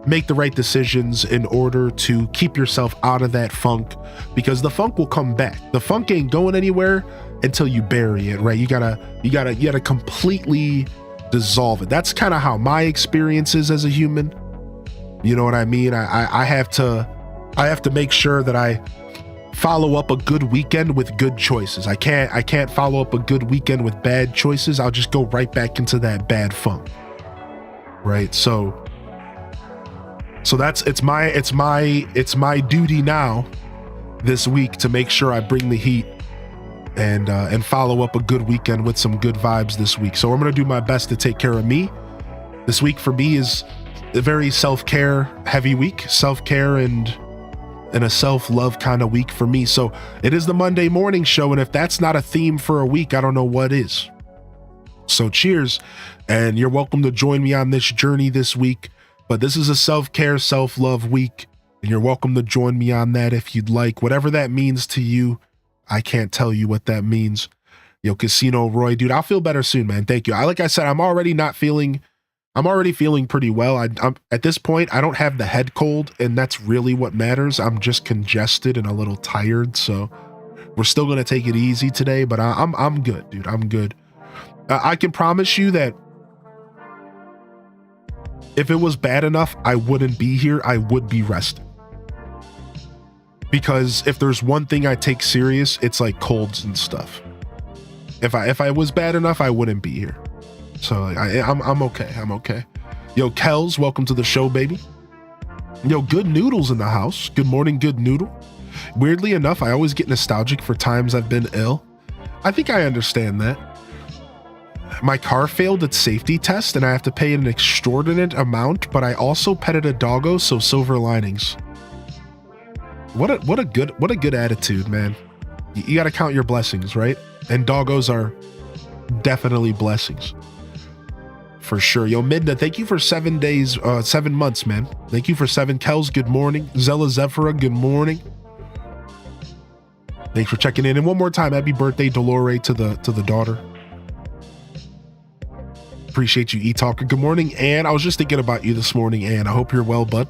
make the right decisions in order to keep yourself out of that funk, because the funk will come back. The funk ain't going anywhere until you bury it, right? You gotta completely dissolve it. That's kind of how my experience is as a human. You know what I mean? I have to make sure that I follow up a good weekend with good choices. I can't follow up a good weekend with bad choices. I'll just go right back into that bad funk. Right? So that's it's my duty now this week to make sure I bring the heat and follow up a good weekend with some good vibes this week. So I'm going to do my best to take care of me. This week for me is a very self-care heavy week, self-care and a self-love kind of week for me. So it is the Monday morning show, and if that's not a theme for a week, I don't know what is. So cheers, and you're welcome to join me on this journey this week. But this is a self-care, self-love week, and you're welcome to join me on that if you'd like. Whatever that means to you, I can't tell you what that means. Yo, Casino Roy, dude, I'll feel better soon, man. Thank you. Like I said, I'm already feeling pretty well. I'm at this point, I don't have the head cold, and that's really what matters. I'm just congested and a little tired, so we're still gonna take it easy today. But I'm good, dude. I'm good. I can promise you that if it was bad enough, I wouldn't be here. I would be resting. Because if there's one thing I take serious, it's like colds and stuff. If I was bad enough, I wouldn't be here. So I'm okay. I'm okay. Yo, Kels, welcome to the show, baby. Yo, Good Noodle's in the house. Good morning, Good Noodle. Weirdly enough, I always get nostalgic for times I've been ill. I think I understand that. My car failed its safety test and I have to pay an extraordinary amount, but I also petted a doggo, so silver linings. What a good attitude, man. You got to count your blessings, right? And doggos are definitely blessings. For sure. Yo, Midna, thank you for 7 days, 7 months, man. Thank you for 7. Kels, good morning. Zella Zephira, good morning. Thanks for checking in. And one more time, happy birthday, Dolore, to the daughter. Appreciate you, E-Talker. Good morning, Ann. I was just thinking about you this morning, Ann. I hope you're well, bud.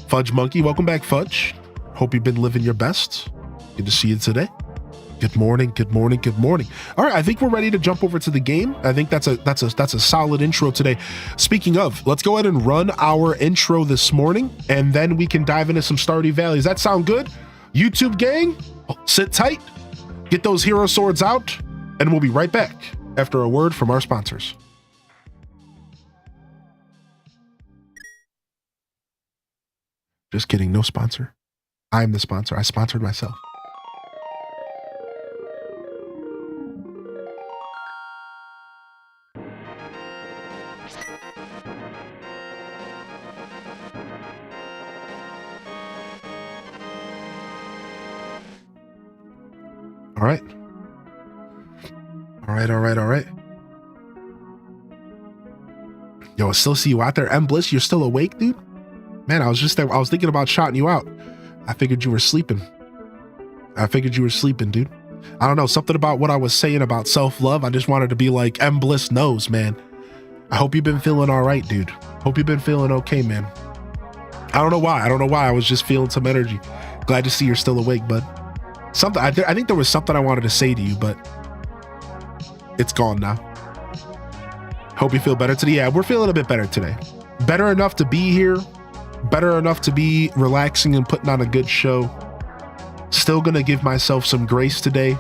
Fudge Monkey, welcome back, Fudge. Hope you've been living your best. Good to see you today. Good morning, good morning, good morning. All right, I think we're ready to jump over to the game. I think that's a solid intro today. Speaking of, let's go ahead and run our intro this morning, and then we can dive into some Stardew Valley. Does that sound good? YouTube gang, sit tight, get those hero swords out, and we'll be right back after a word from our sponsors. Just kidding, no sponsor. I'm the sponsor. I sponsored myself. All right. All right. Yo, I still see you out there. M Bliss, you're still awake, dude? Man, I was thinking about shouting you out. I figured you were sleeping. Dude. I don't know, something about what I was saying about self-love. I just wanted to be like, M Bliss knows, man. I hope you've been feeling all right, dude. Hope you've been feeling okay, man. I don't know why. I was just feeling some energy. Glad to see you're still awake, bud. I think there was something I wanted to say to you, but it's gone now. Hope you feel better today. Yeah, we're feeling a bit better today. Better enough to be here. Better enough to be relaxing and putting on a good show. Still gonna give myself some grace today.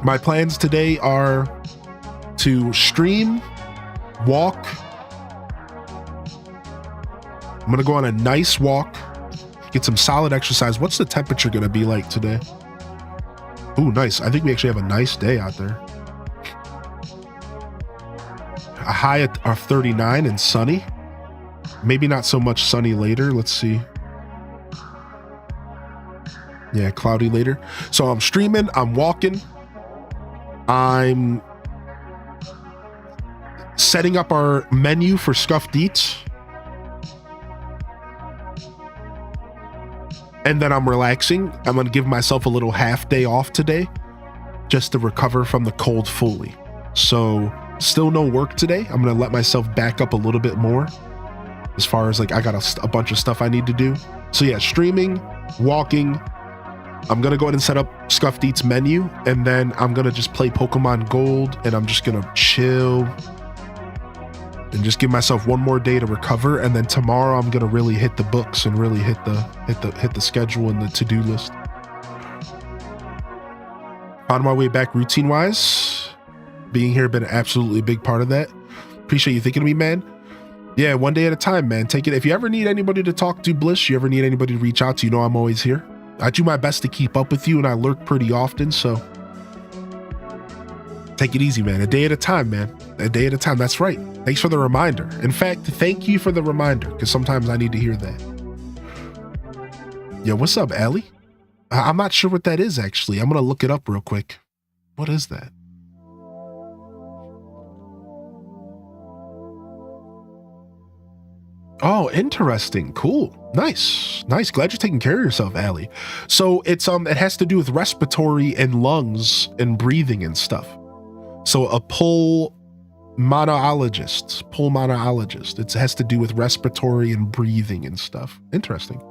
My plans today are to stream walk. I'm going to go on a nice walk, get some solid exercise. What's the temperature going to be like today? Ooh, nice. I think we actually have a nice day out there. A high of 39 and sunny. Maybe not so much sunny later. Let's see. Yeah, cloudy later. So I'm streaming, I'm walking, I'm setting up our menu for Scuffed Eats, and then I'm relaxing. I'm going to give myself a little half day off today just to recover from the cold fully. So still no work today. I'm going to let myself back up a little bit more as far as like I got a bunch of stuff I need to do. So yeah, streaming, walking. I'm going to go ahead and set up Scuffed Eats menu, and then I'm going to just play Pokemon Gold, and I'm just going to chill and just give myself one more day to recover. And then tomorrow I'm going to really hit the books and really hit the schedule and the to-do list. On my way back routine wise, being here been an absolutely big part of that. Appreciate you thinking of me, man. Yeah, one day at a time, man. Take it. If you ever need anybody to talk to, Bliss, you ever need anybody to reach out to, you know I'm always here. I do my best to keep up with you, and I lurk pretty often, so take it easy, man. A day at a time, man. A day at a time. That's right. Thanks for the reminder. In fact, thank you for the reminder, because sometimes I need to hear that. Yo, what's up, Allie? I'm not sure what that is, actually. I'm going to look it up real quick. What is that? Oh, interesting. Cool. Nice. Nice. Glad you're taking care of yourself, Allie. So it has to do with respiratory and lungs and breathing and stuff. So a pulmonologist. It has to do with respiratory and breathing and stuff. Interesting.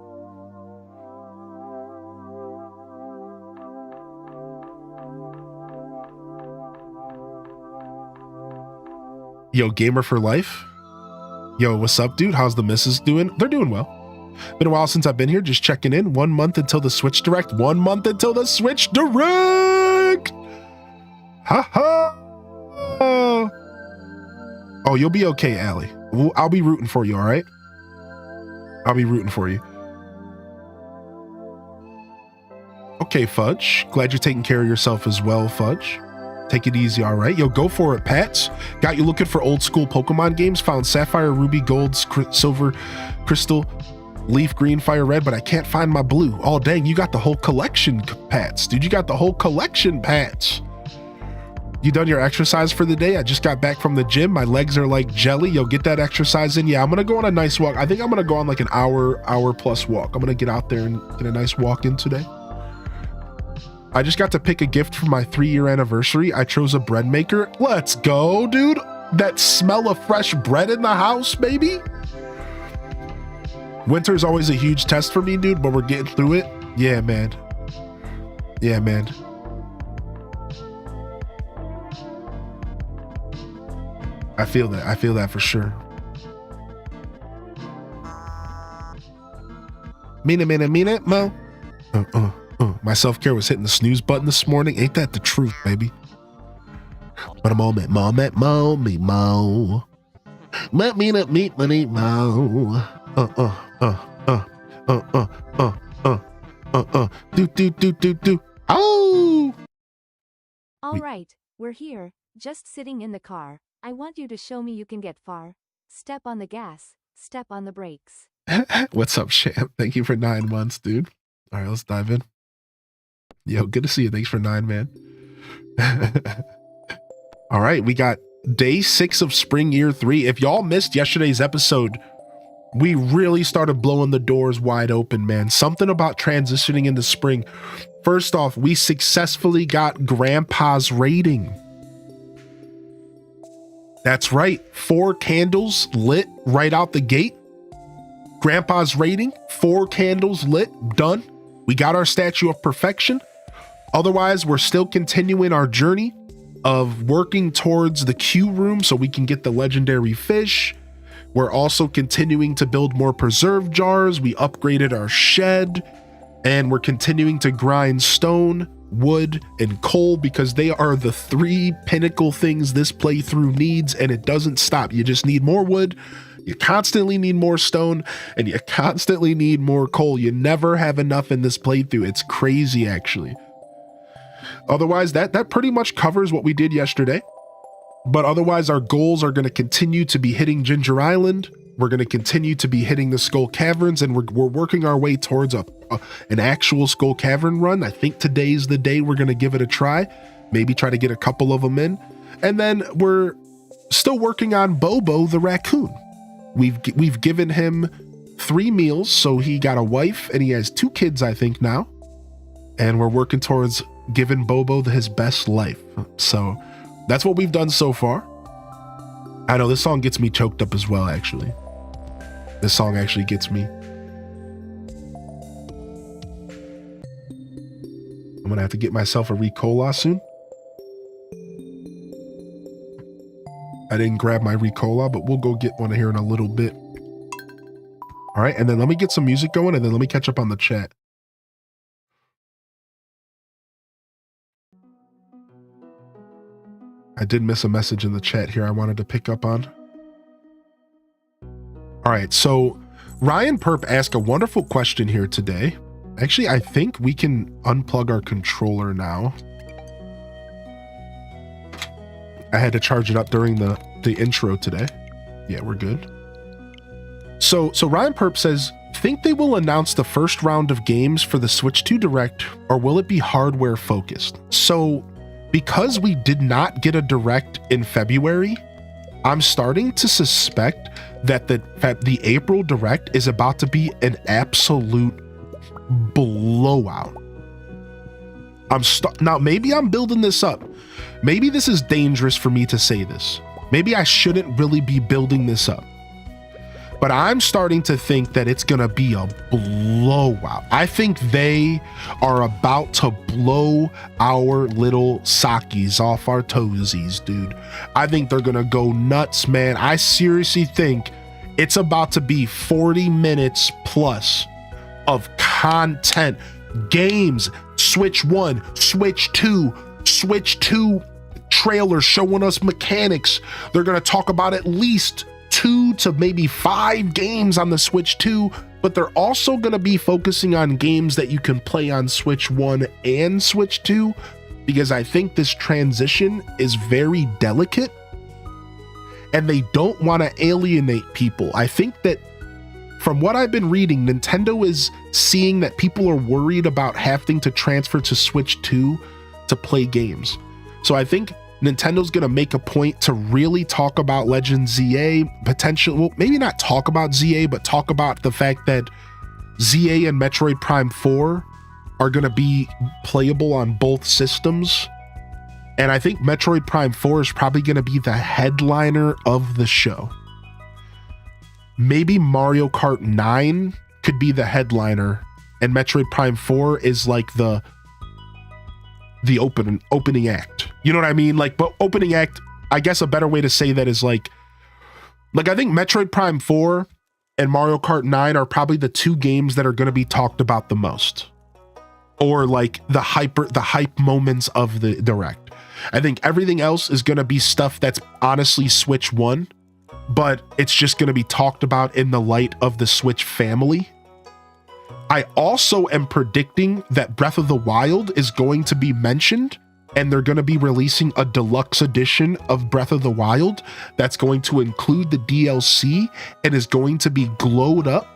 Yo, Gamer for Life. Yo, what's up, dude? How's the missus doing? They're doing well. Been a while since I've been here, just checking in. 1 month until the Switch Direct. 1 month until the Switch Direct! Ha ha! Oh, you'll be okay, Allie. I'll be rooting for you, all right? I'll be rooting for you. Okay, Fudge. Glad you're taking care of yourself as well, Fudge. Take it easy, all right? Yo, go for it, Pats. Got you looking for old school Pokemon games. Found Sapphire, Ruby, Gold, Silver, Crystal, Leaf, Green, Fire, Red, but I can't find my blue. Oh, dang, you got the whole collection, Pats. Dude, you got the whole collection, Pats. You done your exercise for the day? I just got back from the gym. My legs are like jelly. Yo, get that exercise in. Yeah, I'm going to go on a nice walk. I think I'm going to go on like an hour plus walk. I'm going to get out there and get a nice walk in today. I just got to pick a gift for my 3-year anniversary. I chose a bread maker. Let's go, dude. That smell of fresh bread in the house, baby. Winter is always a huge test for me, dude, but we're getting through it. Yeah, man. Yeah, man. I feel that. I feel that for sure. Mean it, Mo. My self-care was hitting the snooze button this morning. Ain't that the truth, baby? But a moment, mo. Let me not meet money, mo. Do. Oh! All right, we're here, just sitting in the car. I want you to show me you can get far. Step on the gas, step on the brakes. What's up, champ? Thank you for 9 months, dude. All right, let's dive in. Yo, good to see you. Thanks for 9, man. All right, we got day 6 of spring year 3. If y'all missed yesterday's episode, we really started blowing the doors wide open, man. Something about transitioning into spring. First off, we successfully got Grandpa's rating. That's right. 4 candles lit right out the gate. Grandpa's rating, 4 candles lit, done. We got our statue of perfection. Otherwise, we're still continuing our journey of working towards the queue room so we can get the legendary fish. We're also continuing to build more preserve jars. We upgraded our shed, and we're continuing to grind stone wood, and coal, because they are the 3 pinnacle things this playthrough needs, and it doesn't stop. You just need more wood, you constantly need more stone, and you constantly need more coal. You never have enough in this playthrough. It's crazy, actually. Otherwise, that pretty much covers what we did yesterday. But otherwise, our goals are going to continue to be hitting Ginger Island. We're going to continue to be hitting the Skull Caverns, and we're working our way towards an actual Skull Cavern run. I think today's the day we're going to give it a try. Maybe try to get a couple of them in. And then we're still working on Bobo the raccoon. We've given him 3 meals, so he got a wife, and he has 2 kids, I think, now. And we're working towards giving Bobo his best life. So that's what we've done so far. I know this song gets me choked up as well, actually. This song actually gets me. I'm gonna have to get myself a Ricola soon. I didn't grab my Ricola, but we'll go get one here in a little bit. All right, and then let me get some music going, and then let me catch up on the chat. I did miss a message in the chat here I wanted to pick up on. All right, so Ryan Perp asked a wonderful question here today. Actually, I think we can unplug our controller now. I had to charge it up during the intro today. Yeah, we're good. So Ryan Perp says, think they will announce the first round of games for the Switch 2 Direct, or will it be hardware focused? So because we did not get a Direct in February, I'm starting to suspect that the April Direct is about to be an absolute blowout. Now, maybe I'm building this up. Maybe this is dangerous for me to say this. Maybe I shouldn't really be building this up. But I'm starting to think that it's going to be a blowout. I think they are about to blow our little sockies off our toesies, dude. I think they're going to go nuts, man. I seriously think it's about to be 40 minutes plus of content. Games, Switch 1, Switch 2, Switch 2 trailer showing us mechanics. They're going to talk about at least 2 to maybe 5 games on the Switch 2, but they're also going to be focusing on games that you can play on Switch 1 and Switch 2, because I think this transition is very delicate and they don't want to alienate people. I think that from what I've been reading, Nintendo is seeing that people are worried about having to transfer to Switch 2 to play games. So I think Nintendo's going to make a point to really talk about Legend ZA, well, maybe not talk about ZA, but talk about the fact that ZA and Metroid Prime 4 are going to be playable on both systems. And I think Metroid Prime 4 is probably going to be the headliner of the show. Maybe Mario Kart 9 could be the headliner, and Metroid Prime 4 is like the opening act. You know what I mean? Like, but opening act, I guess a better way to say that is like I think Metroid Prime 4 and Mario Kart 9 are probably the 2 games that are going to be talked about the most, or like the hype moments of the Direct. I think everything else is going to be stuff that's honestly Switch 1, but it's just going to be talked about in the light of the Switch family. I also am predicting that Breath of the Wild is going to be mentioned, and they're going to be releasing a deluxe edition of Breath of the Wild that's going to include the DLC and is going to be glowed up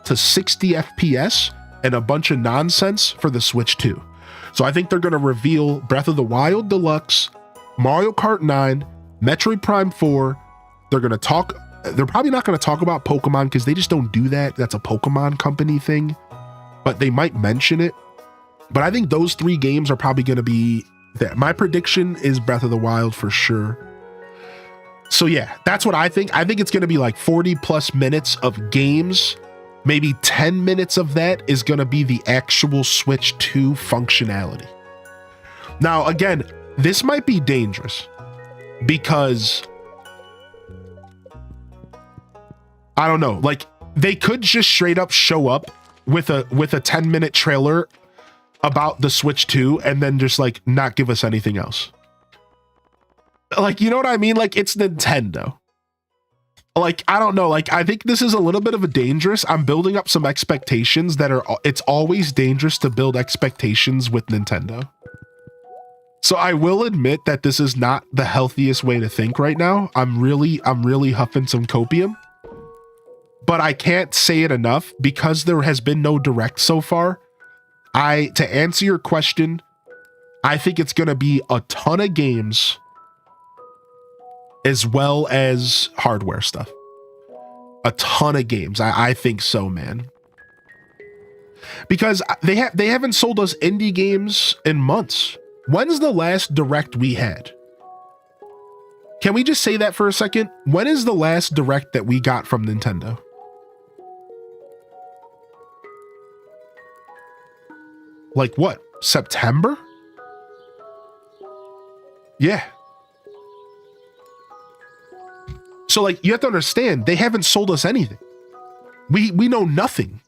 to 60 FPS and a bunch of nonsense for the Switch 2. So I think they're going to reveal Breath of the Wild Deluxe, Mario Kart 9, Metroid Prime 4. They're probably not going to talk about Pokemon because they just don't do that. That's a Pokemon company thing, but they might mention it. But I think those 3 games are probably going to be there. My prediction is Breath of the Wild for sure. So yeah, that's what I think. I think it's going to be like 40 plus minutes of games. Maybe 10 minutes of that is going to be the actual Switch 2 functionality. Now, again, this might be dangerous because I don't know, like they could just straight up show up with a 10-minute trailer about the Switch 2 and then just like not give us anything else. Like, you know what I mean? Like, it's Nintendo. Like, I don't know. Like, I think this is a little bit of a dangerous. I'm building up some expectations that are, it's always dangerous to build expectations with Nintendo. So I will admit that this is not the healthiest way to think right now. I'm really huffing some copium. But I can't say it enough because there has been no direct so far. To answer your question, I think it's going to be a ton of games as well as hardware stuff. A ton of games. I think so, man. Because they haven't sold us indie games in months. When's the last direct we had? Can we just say that for a second? When is the last direct that we got from Nintendo? Like what? September? Yeah. So like, you have to understand, they haven't sold us anything. We know nothing.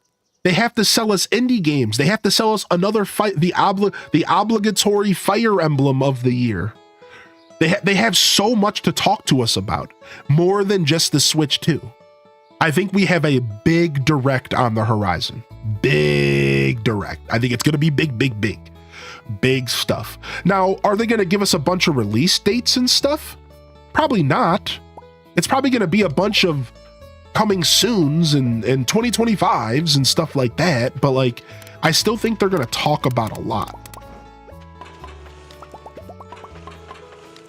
They have to sell us indie games. They have to sell us another fight, the obligatory Fire Emblem of the year. They have so much to talk to us about, more than just the Switch 2. I think we have a big direct on the horizon. Big direct. I think it's going to be big stuff. Now, are they going to give us a bunch of release dates and stuff? Probably not. It's probably going to be a bunch of coming soons and 2025s and stuff like that. But like, I still think they're going to talk about a lot.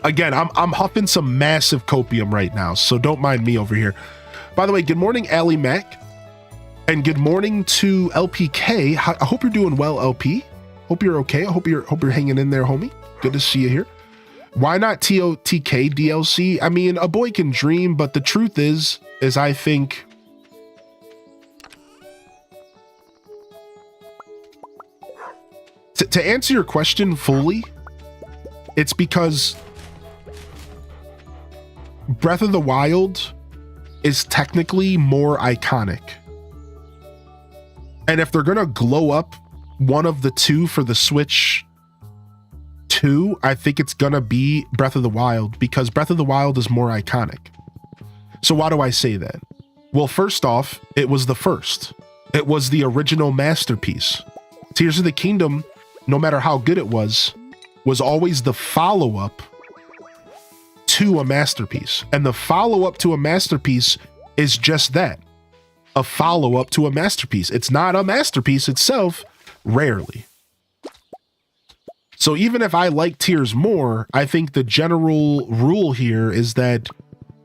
Again, I'm huffing some massive copium right now, so don't mind me over here. By the way, good morning, Allie Mac. And good morning to LPK. I hope you're doing well, LP. Hope you're okay. I hope you're hanging in there, homie. Good to see you here. Why not TOTK DLC? I mean, a boy can dream, but the truth is I think to answer your question fully, it's because Breath of the Wild is technically more iconic. And if they're going to glow up one of the two for the Switch 2, I think it's going to be Breath of the Wild, because Breath of the Wild is more iconic. So why do I say that? Well, first off, it was the first. It was the original masterpiece. Tears of the Kingdom, no matter how good it was always the follow-up to a masterpiece. And the follow-up to a masterpiece is just that. A follow-up to a masterpiece. It's not a masterpiece itself, rarely. So even if I like Tears more, I think the general rule here is that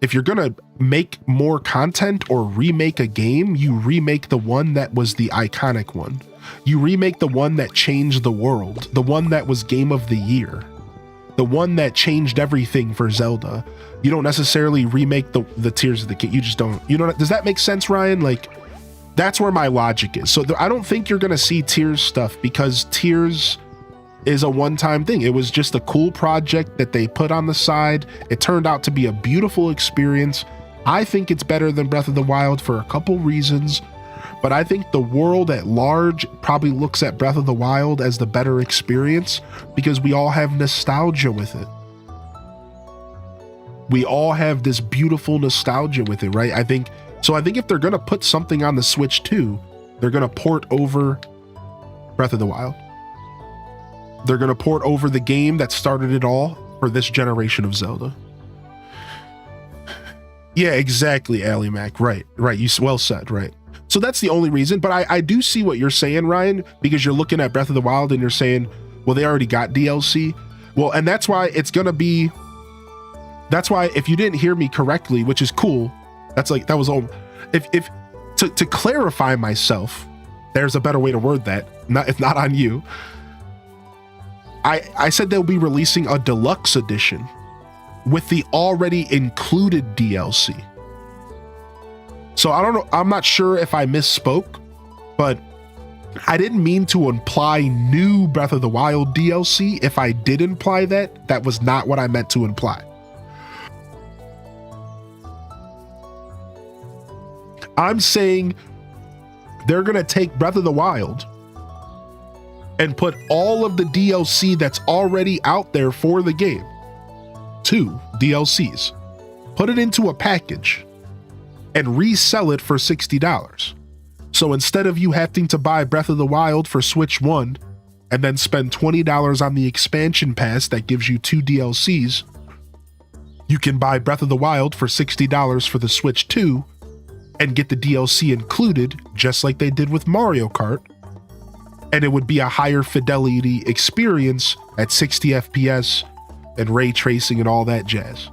if you're gonna make more content or remake a game, you remake the one that was the iconic one. You remake the one that changed the world, the one that was Game of the Year, the one that changed everything for Zelda. You don't necessarily remake the Tears of the Kingdom. You just don't. You know, does that make sense, Ryan? Like, that's where my logic is. So I don't think you're gonna see Tears stuff, because Tears is a one-time thing. It was just a cool project that they put on the side. It turned out to be a beautiful experience. I think it's better than Breath of the Wild for a couple reasons, but I think the world at large probably looks at Breath of the Wild as the better experience because we all have nostalgia with it. We all have this beautiful nostalgia with it, right? I think if they're going to put something on the Switch 2, they're going to port over Breath of the Wild. They're going to port over the game that started it all for this generation of Zelda. Yeah, exactly, Allie Mac. Right. You well said, right. So that's the only reason. But I do see what you're saying, Ryan, because you're looking at Breath of the Wild and you're saying, well, they already got DLC. Well, and that's why it's going to be, that's why if you didn't hear me correctly, which is cool, that's like, that was all, to clarify myself, there's a better way to word that, if not on you. I said they'll be releasing a deluxe edition with the already included DLC. So I don't know, I'm not sure if I misspoke, but I didn't mean to imply new Breath of the Wild DLC. If I did imply that, that was not what I meant to imply. I'm saying they're going to take Breath of the Wild and put all of the DLC that's already out there for the game, 2 DLCs, put it into a package and resell it for $60. So instead of you having to buy Breath of the Wild for Switch 1 and then spend $20 on the expansion pass that gives you 2 DLCs, you can buy Breath of the Wild for $60 for the Switch 2 and get the DLC included, just like they did with Mario Kart. And it would be a higher fidelity experience at 60 FPS and ray tracing and all that jazz.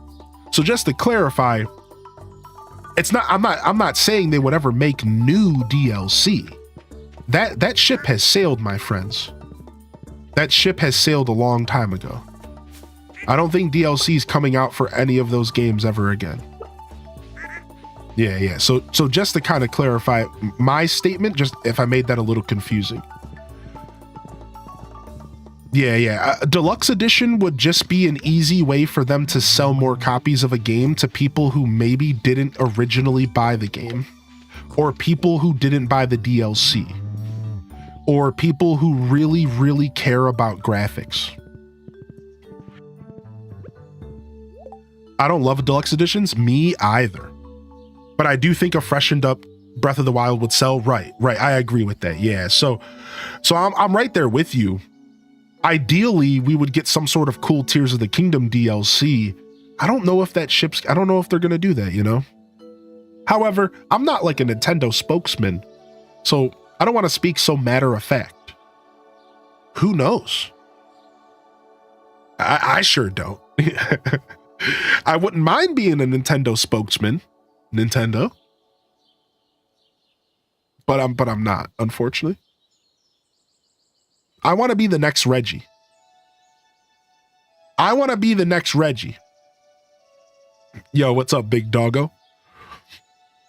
So just to clarify, I'm not saying they would ever make new DLC. That ship has sailed, my friends. That ship has sailed a long time ago. I don't think DLC is coming out for any of those games ever again. Yeah. So just to kind of clarify my statement, just if I made that a little confusing. Yeah. Deluxe edition would just be an easy way for them to sell more copies of a game to people who maybe didn't originally buy the game, or people who didn't buy the DLC, or people who really, really care about graphics. I don't love deluxe editions, me either. But I do think a freshened up Breath of the Wild would sell. Right. I agree with that. Yeah. So I'm right there with you. Ideally, we would get some sort of cool Tears of the Kingdom DLC. I don't know if they're going to do that, you know? However, I'm not like a Nintendo spokesman, so I don't want to speak so matter of fact. Who knows? I sure don't. I wouldn't mind being a Nintendo spokesman, Nintendo. But I'm not, unfortunately. I want to be the next Reggie. Yo, what's up, big doggo?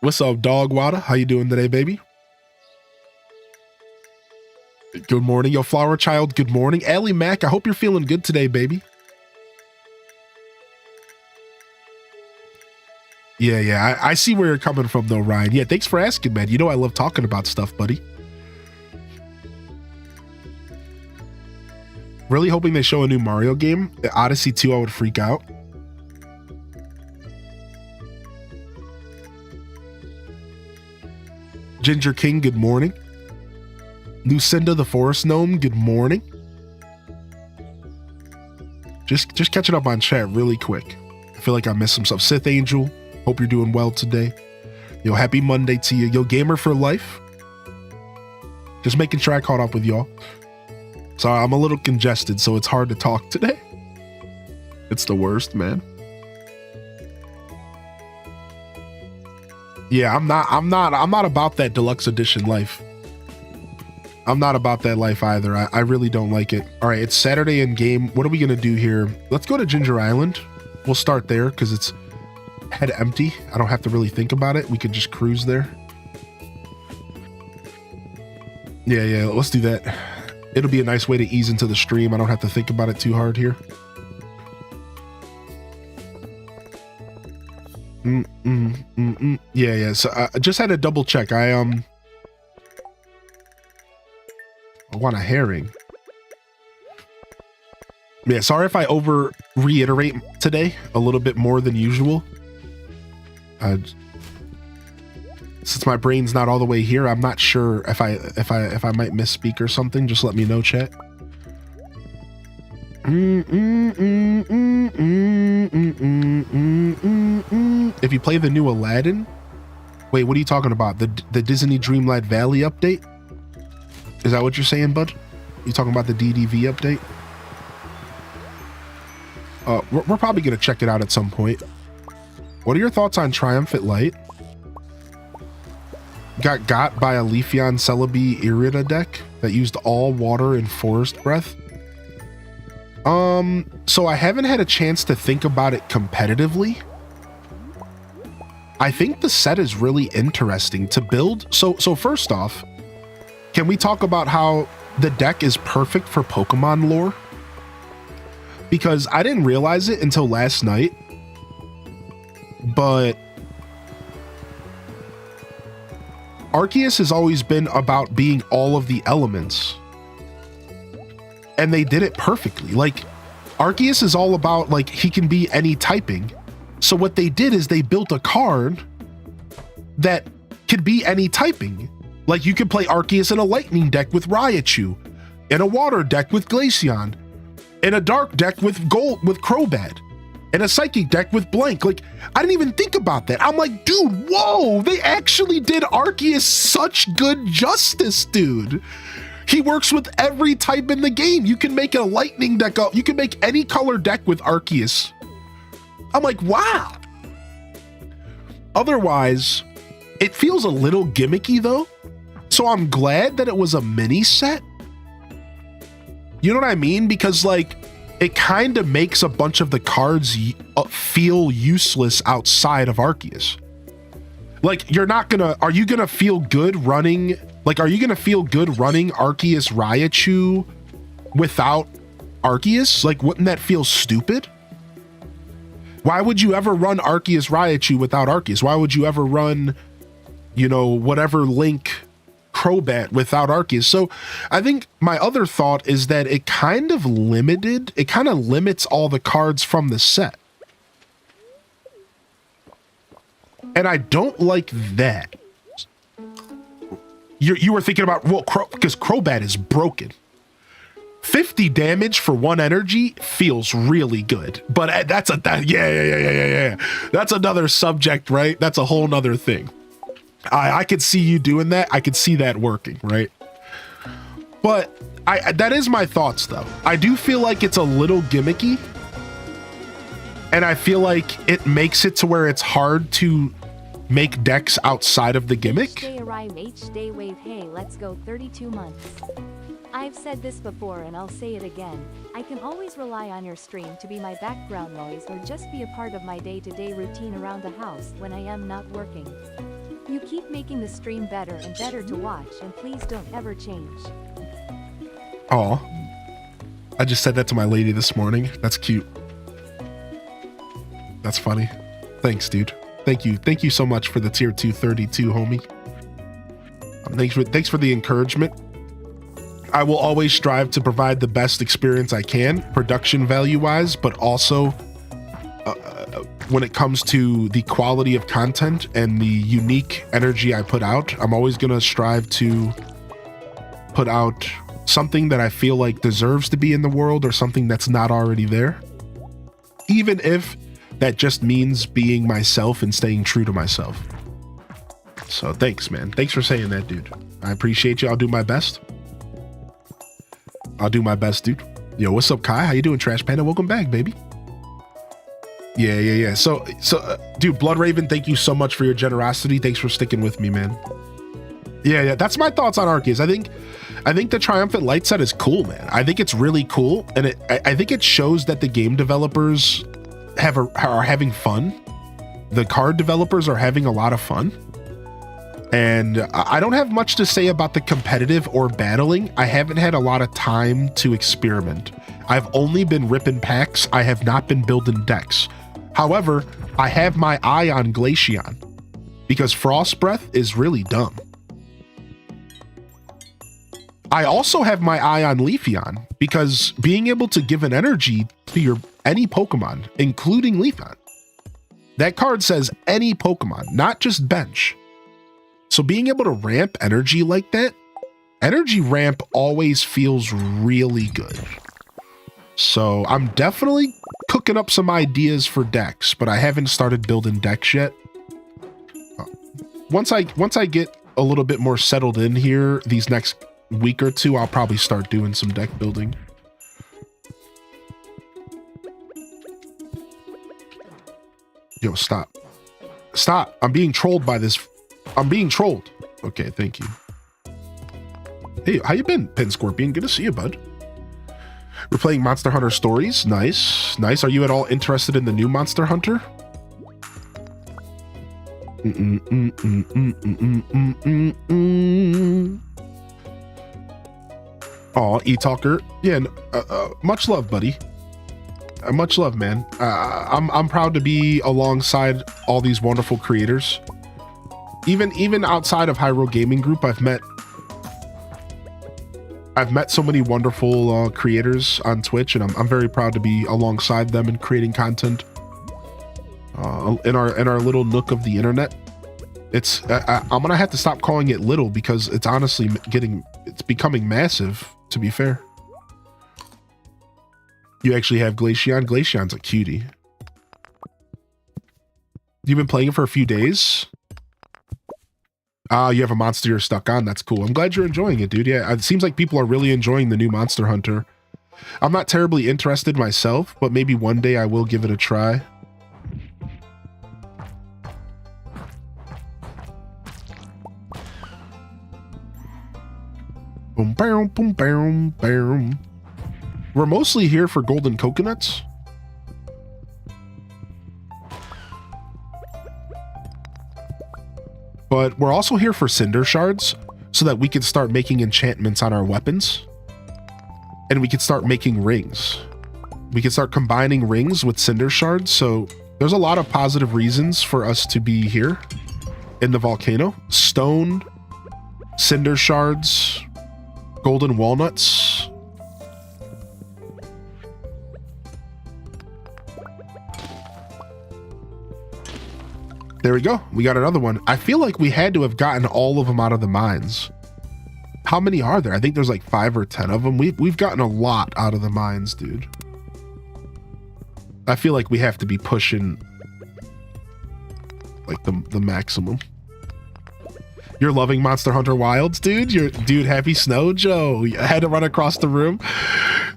What's up, dog water? How you doing today, baby? Good morning, yo, flower child. Good morning. Allie Mac, I hope you're feeling good today, baby. Yeah. I see where you're coming from, though, Ryan. Yeah, thanks for asking, man. You know I love talking about stuff, buddy. Really hoping they show a new Mario game. Odyssey 2, I would freak out. Ginger King, good morning. Lucinda the Forest Gnome, good morning. Just catching up on chat really quick. I feel like I missed some stuff. Sith Angel, hope you're doing well today. Yo, happy Monday to you. Yo, Gamer for Life. Just making sure I caught up with y'all. Sorry, I'm a little congested, so it's hard to talk today. It's the worst, man. Yeah, I'm not about that deluxe edition life. I'm not about that life either. I really don't like it. All right, it's Saturday in game. What are we gonna do here? Let's go to Ginger Island. We'll start there because it's head empty. I don't have to really think about it. We could just cruise there. Yeah, let's do that. It'll be a nice way to ease into the stream. I don't have to think about it too hard here. Yeah. So I just had to double check. I want a herring. Yeah, sorry if I over reiterate today a little bit more than usual. Since my brain's not all the way here, I'm not sure if I might misspeak or something. Just let me know, chat. If you play the new Aladdin, wait, what are you talking about? The Disney Dreamlight Valley update? Is that what you're saying, bud? You talking about the DDV update? We're probably gonna check it out at some point. What are your thoughts on Triumphant Light? Got by a Leafeon Celebi Irida deck that used all water and forest breath. So I haven't had a chance to think about it competitively. I think the set is really interesting to build. So first off, can we talk about how the deck is perfect for Pokemon lore? Because I didn't realize it until last night, but Arceus has always been about being all of the elements. and they did it perfectly. Like, Arceus is all about, like, he can be any typing. So what they did is they built a card that could be any typing. Like, you could play Arceus in a lightning deck with Raichu, in a water deck with Glaceon, in a dark deck with Crobat, in a psychic deck with Blank. Like, I didn't even think about that. I'm like, dude, whoa, they actually did Arceus such good justice, dude. He works with every type in the game. You can make a lightning deck up. You can make any color deck with Arceus. I'm like, wow. Otherwise, it feels a little gimmicky though. So I'm glad that it was a mini set. You know what I mean? Because like, it kind of makes a bunch of the cards feel useless outside of Arceus. Like, are you gonna feel good running Arceus Raichu without Arceus? Like, wouldn't that feel stupid? Why would you ever run Arceus Raichu without Arceus? Why would you ever run, you know, whatever Link Crobat without Arceus? So I think my other thought is that it kind of limits all the cards from the set. And I don't like that. You were thinking about, well, because Crobat is broken. 50 damage for 1 energy feels really good, but yeah. That's another subject, right? That's a whole nother thing. I could see you doing that. I could see that working, right? But that is my thoughts, though. I do feel like it's a little gimmicky, and I feel like it makes it to where it's hard to make decks outside of the gimmick. H-Day arrive, H-Day wave, hey, let's go 32 months. I've said this before and I'll say it again. I can always rely on your stream to be my background noise or just be a part of my day-to-day routine around the house when I am not working. You keep making the stream better and better to watch, and please don't ever change. Aw. I just said that to my lady this morning. That's cute. That's funny. Thanks, dude. Thank you so much for the tier 232, homie. Thanks for the encouragement. I will always strive to provide the best experience I can, production value wise, but also when it comes to the quality of content and the unique energy I put out. I'm always going to strive to put out something that I feel like deserves to be in the world or something that's not already there. Even if that just means being myself and staying true to myself. So thanks, man. Thanks for saying that, dude. I appreciate you. I'll do my best. Dude. Yo, what's up, Kai? How you doing, Trash Panda? Welcome back, baby. Yeah. So, dude, Blood Raven, thank you so much for your generosity. Thanks for sticking with me, man. Yeah. That's my thoughts on Arceus. I think the Triumphant Light set is cool, man. I think it's really cool, and I think it shows that the game developers are having fun. The card developers are having a lot of fun. And I don't have much to say about the competitive or battling. I haven't had a lot of time to experiment. I've only been ripping packs. I have not been building decks. However, I have my eye on Glaceon because Frost Breath is really dumb. I also have my eye on Leafeon because being able to give an energy to any Pokemon, including Leafeon. That card says any Pokemon, not just bench. So being able to ramp energy like that, energy ramp always feels really good. So I'm definitely cooking up some ideas for decks, but I haven't started building decks yet. Once I get a little bit more settled in here, these next week or two, I'll probably start doing some deck building. Yo, stop. I'm being trolled by this. I'm being trolled. Okay, thank you. Hey, how you been, Pin Scorpion? Good to see you, bud. We're playing Monster Hunter Stories. Nice. Are you at all interested in the new Monster Hunter? Aw, E-Talker. Yeah, much love, buddy. Much love, man. I'm proud to be alongside all these wonderful creators. Even outside of Hyrule Gaming Group, I've met I've met so many wonderful creators on Twitch, and I'm very proud to be alongside them in creating content in our little nook of the internet. It's I'm gonna have to stop calling it little because it's honestly it's becoming massive, to be fair. You actually have Glaceon. Glaceon's a cutie. You've been playing it for a few days. You have a monster you're stuck on. That's cool. I'm glad you're enjoying it, dude. Yeah, it seems like people are really enjoying the new Monster Hunter. I'm not terribly interested myself, but maybe one day I will give it a try. Boom, boom, boom, boom, boom. We're mostly here for golden coconuts. But we're also here for cinder shards so that we can start making enchantments on our weapons. And we can start making rings. We can start combining rings with cinder shards. So there's a lot of positive reasons for us to be here in the volcano. Stone, cinder shards, golden walnuts. There we go. We got another one. I feel like we had to have gotten all of them out of the mines. How many are there? I think there's like 5 or 10 of them. We've gotten a lot out of the mines, dude. I feel like we have to be pushing like the maximum. You're loving Monster Hunter Wilds, dude? Dude, happy snow, Joe. I had to run across the room.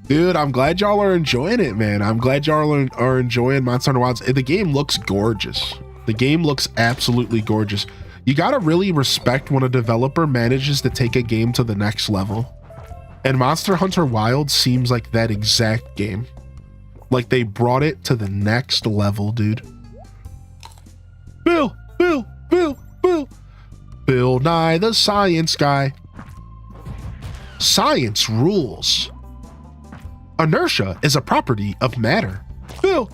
Dude, I'm glad y'all are enjoying it, man. I'm glad y'all are enjoying Monster Hunter Wilds. The game looks gorgeous. The game looks absolutely gorgeous. You gotta really respect when a developer manages to take a game to the next level. And Monster Hunter Wilds seems like that exact game. Like they brought it to the next level, dude. Bill Nye the Science Guy. Science rules. Inertia is a property of matter. Bill.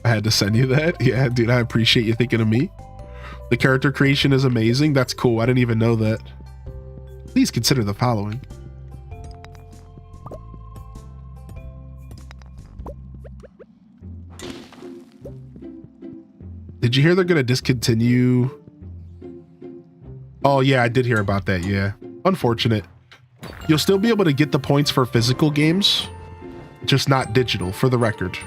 I had to send you that. Yeah, dude, I appreciate you thinking of me. The character creation is amazing. That's cool. I didn't even know that. Please consider the following. Did you hear they're going to discontinue? Oh, yeah, I did hear about that. Yeah. Unfortunate. You'll still be able to get the points for physical games, just not digital, for the record.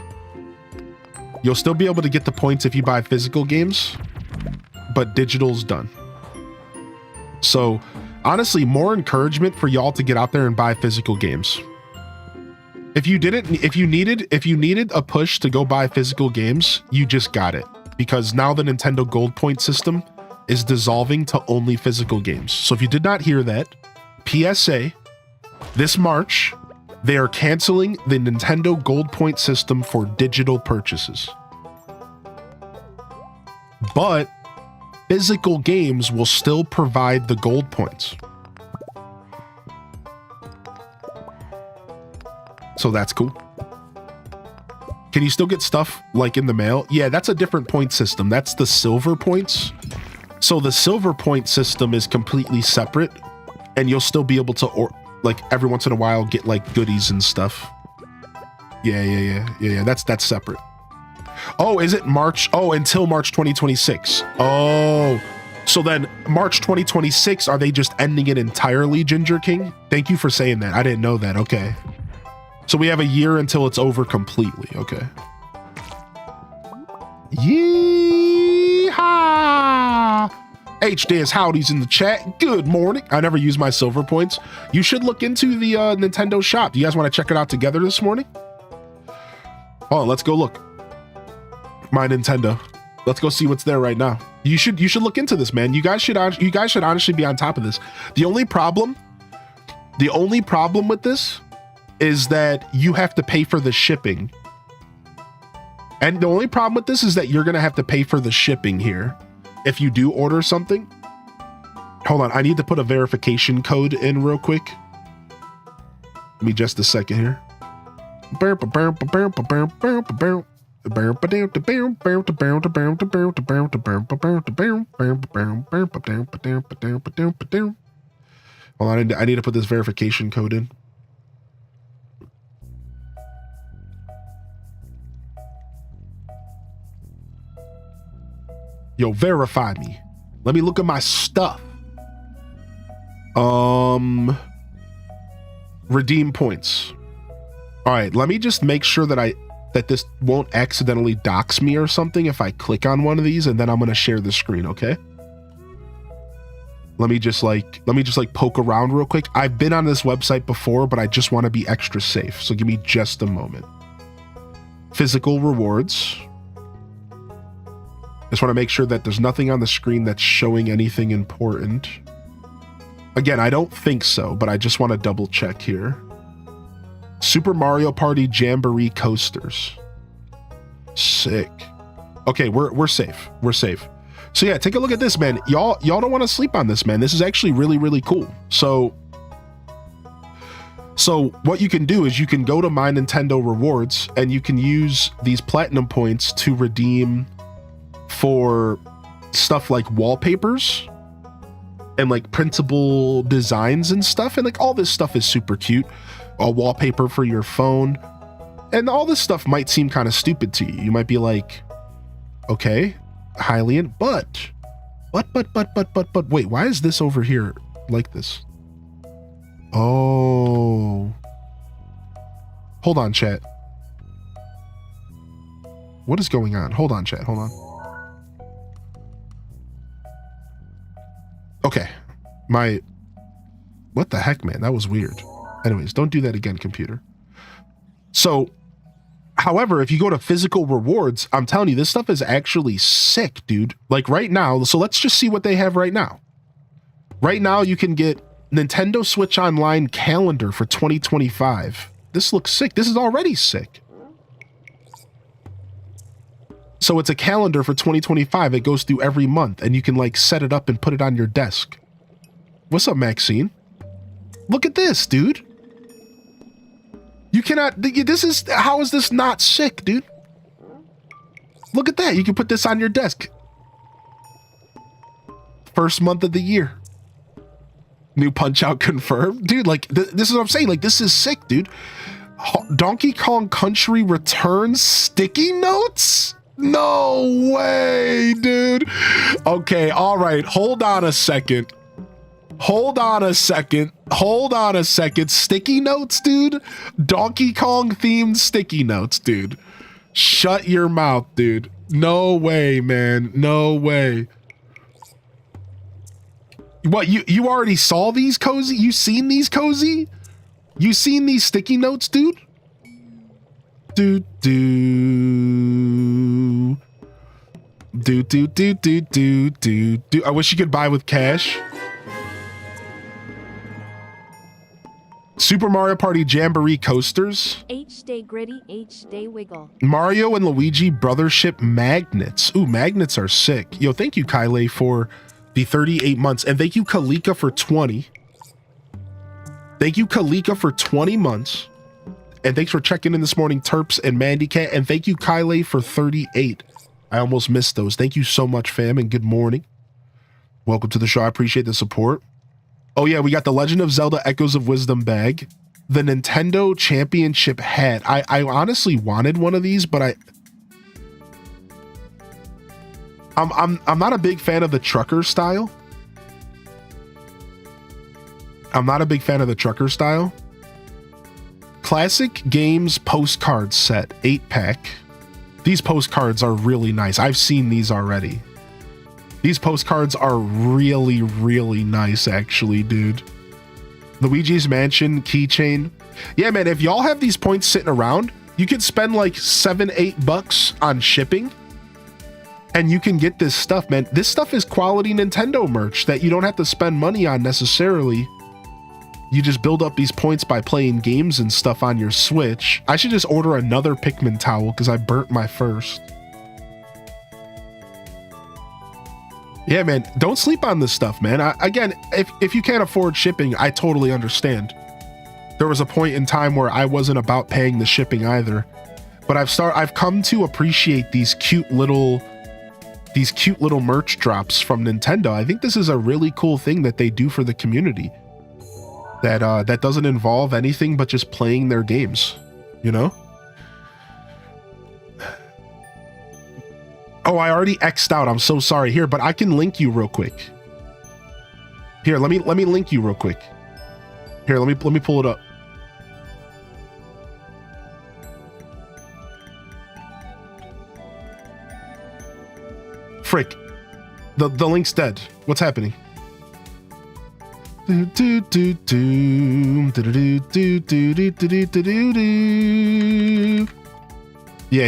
You'll still be able to get the points if you buy physical games, but digital's done. So, honestly, more encouragement for y'all to get out there and buy physical games. If you needed a push to go buy physical games, you just got it. Because now the Nintendo Gold Point system is dissolving to only physical games. So if you did not hear that, PSA, this March, they are canceling the Nintendo Gold Point system for digital purchases. But physical games will still provide the gold points. So that's cool. Can you still get stuff like in the mail? Yeah, that's a different point system. That's the silver points. So the silver point system is completely separate, and you'll still be able to, like every once in a while, get like goodies and stuff. Yeah. That's separate. Oh, is it March? Oh, until March 2026. Oh, so then March 2026, are they just ending it entirely, Ginger King? Thank you for saying that. I didn't know that. Okay. So we have a year until it's over completely. Okay. Yeehaw! HDS Howdy's in the chat. Good morning. I never use my silver points. You should look into the Nintendo shop. Do you guys want to check it out together this morning? Oh, let's go look. My Nintendo. Let's go see what's there right now. You should look into this, man. You guys should honestly be on top of this. The only problem with this is that you have to pay for the shipping. And the only problem with this is that you're going to have to pay for the shipping here if you do order something. Hold on, I need to put a verification code in real quick. Give me just a second here. Hold on, I need to put this verification code in. Yo, verify me. Let me look at my stuff. Redeem points. All right, let me just make sure that this won't accidentally dox me or something if I click on one of these, and then I'm gonna share the screen, okay? Let me just poke around real quick. I've been on this website before, but I just want to be extra safe. So give me just a moment. Physical rewards. Just want to make sure that there's nothing on the screen that's showing anything important. Again, I don't think so, but I just want to double check here. Super Mario Party Jamboree coasters. Sick. Okay, we're safe. We're safe. So yeah, take a look at this, man. Y'all don't want to sleep on this, man. This is actually really, really cool. So what you can do is you can go to My Nintendo Rewards and you can use these platinum points to redeem for stuff like wallpapers and like printable designs and stuff. And like all this stuff is super cute. A wallpaper for your phone. And all this stuff might seem kind of stupid to you. You might be like, okay, Hylian, but wait, why is this over here like this? Oh, hold on, chat. What is going on? Hold on, chat. Hold on. Okay. What the heck, man? That was weird. Anyways, don't do that again, computer. So, however, if you go to physical rewards, I'm telling you, this stuff is actually sick, dude. Like right now, so let's just see what they have right now. Right now, you can get Nintendo Switch Online calendar for 2025. This looks sick. This is already sick. So it's a calendar for 2025. It goes through every month, and you can like set it up and put it on your desk. What's up, Maxine? Look at this, dude. You cannot, how is this not sick, dude? Look at that. You can put this on your desk. First month of the year. New Punch Out confirmed. Dude, like, this is what I'm saying. Like, this is sick, dude. Donkey Kong Country Returns sticky notes? No way, dude. Okay, all right. Hold on a second. Sticky notes, dude. Donkey Kong themed sticky notes, dude. Shut your mouth, dude. No way, man. No way. What, you already saw these, Cozy? You seen these, Cozy? You seen these sticky notes, dude? Do. I wish you could buy with cash. Super Mario Party Jamboree coasters. H-Day Gritty, H-Day Wiggle. Mario and Luigi Brothership magnets. Ooh, magnets are sick. Yo, thank you, Kyle, for the 38 months. And thank you, Kalika, for 20. Thank you, Kalika, for 20 months. And thanks for checking in this morning, Terps and Mandy Cat. And thank you, Kyle, for 38. I almost missed those. Thank you so much, fam, and good morning. Welcome to the show. I appreciate the support. Oh yeah, we got the Legend of Zelda Echoes of Wisdom bag, the Nintendo Championship hat. I honestly wanted one of these, but I'm not a big fan of the trucker style. Classic Games postcard set, 8-pack. These postcards are really nice. I've seen these already. These postcards are really, really nice, actually, dude. Luigi's Mansion keychain. Yeah, man, if y'all have these points sitting around, you could spend like $7-8 on shipping, and you can get this stuff, man. This stuff is quality Nintendo merch that you don't have to spend money on necessarily. You just build up these points by playing games and stuff on your Switch. I should just order another Pikmin towel because I burnt my first. Yeah, man, don't sleep on this stuff, man. Again, if you can't afford shipping, I totally understand. There was a point in time where I wasn't about paying the shipping either. But I've come to appreciate these cute little merch drops from Nintendo. I think this is a really cool thing that they do for the community. That doesn't involve anything but just playing their games, you know? Oh, I already X'd out. I'm so sorry. Here, but I can link you real quick. Here, let me link you real quick. Here, let me pull it up. Frick. The link's dead. What's happening? Yeah,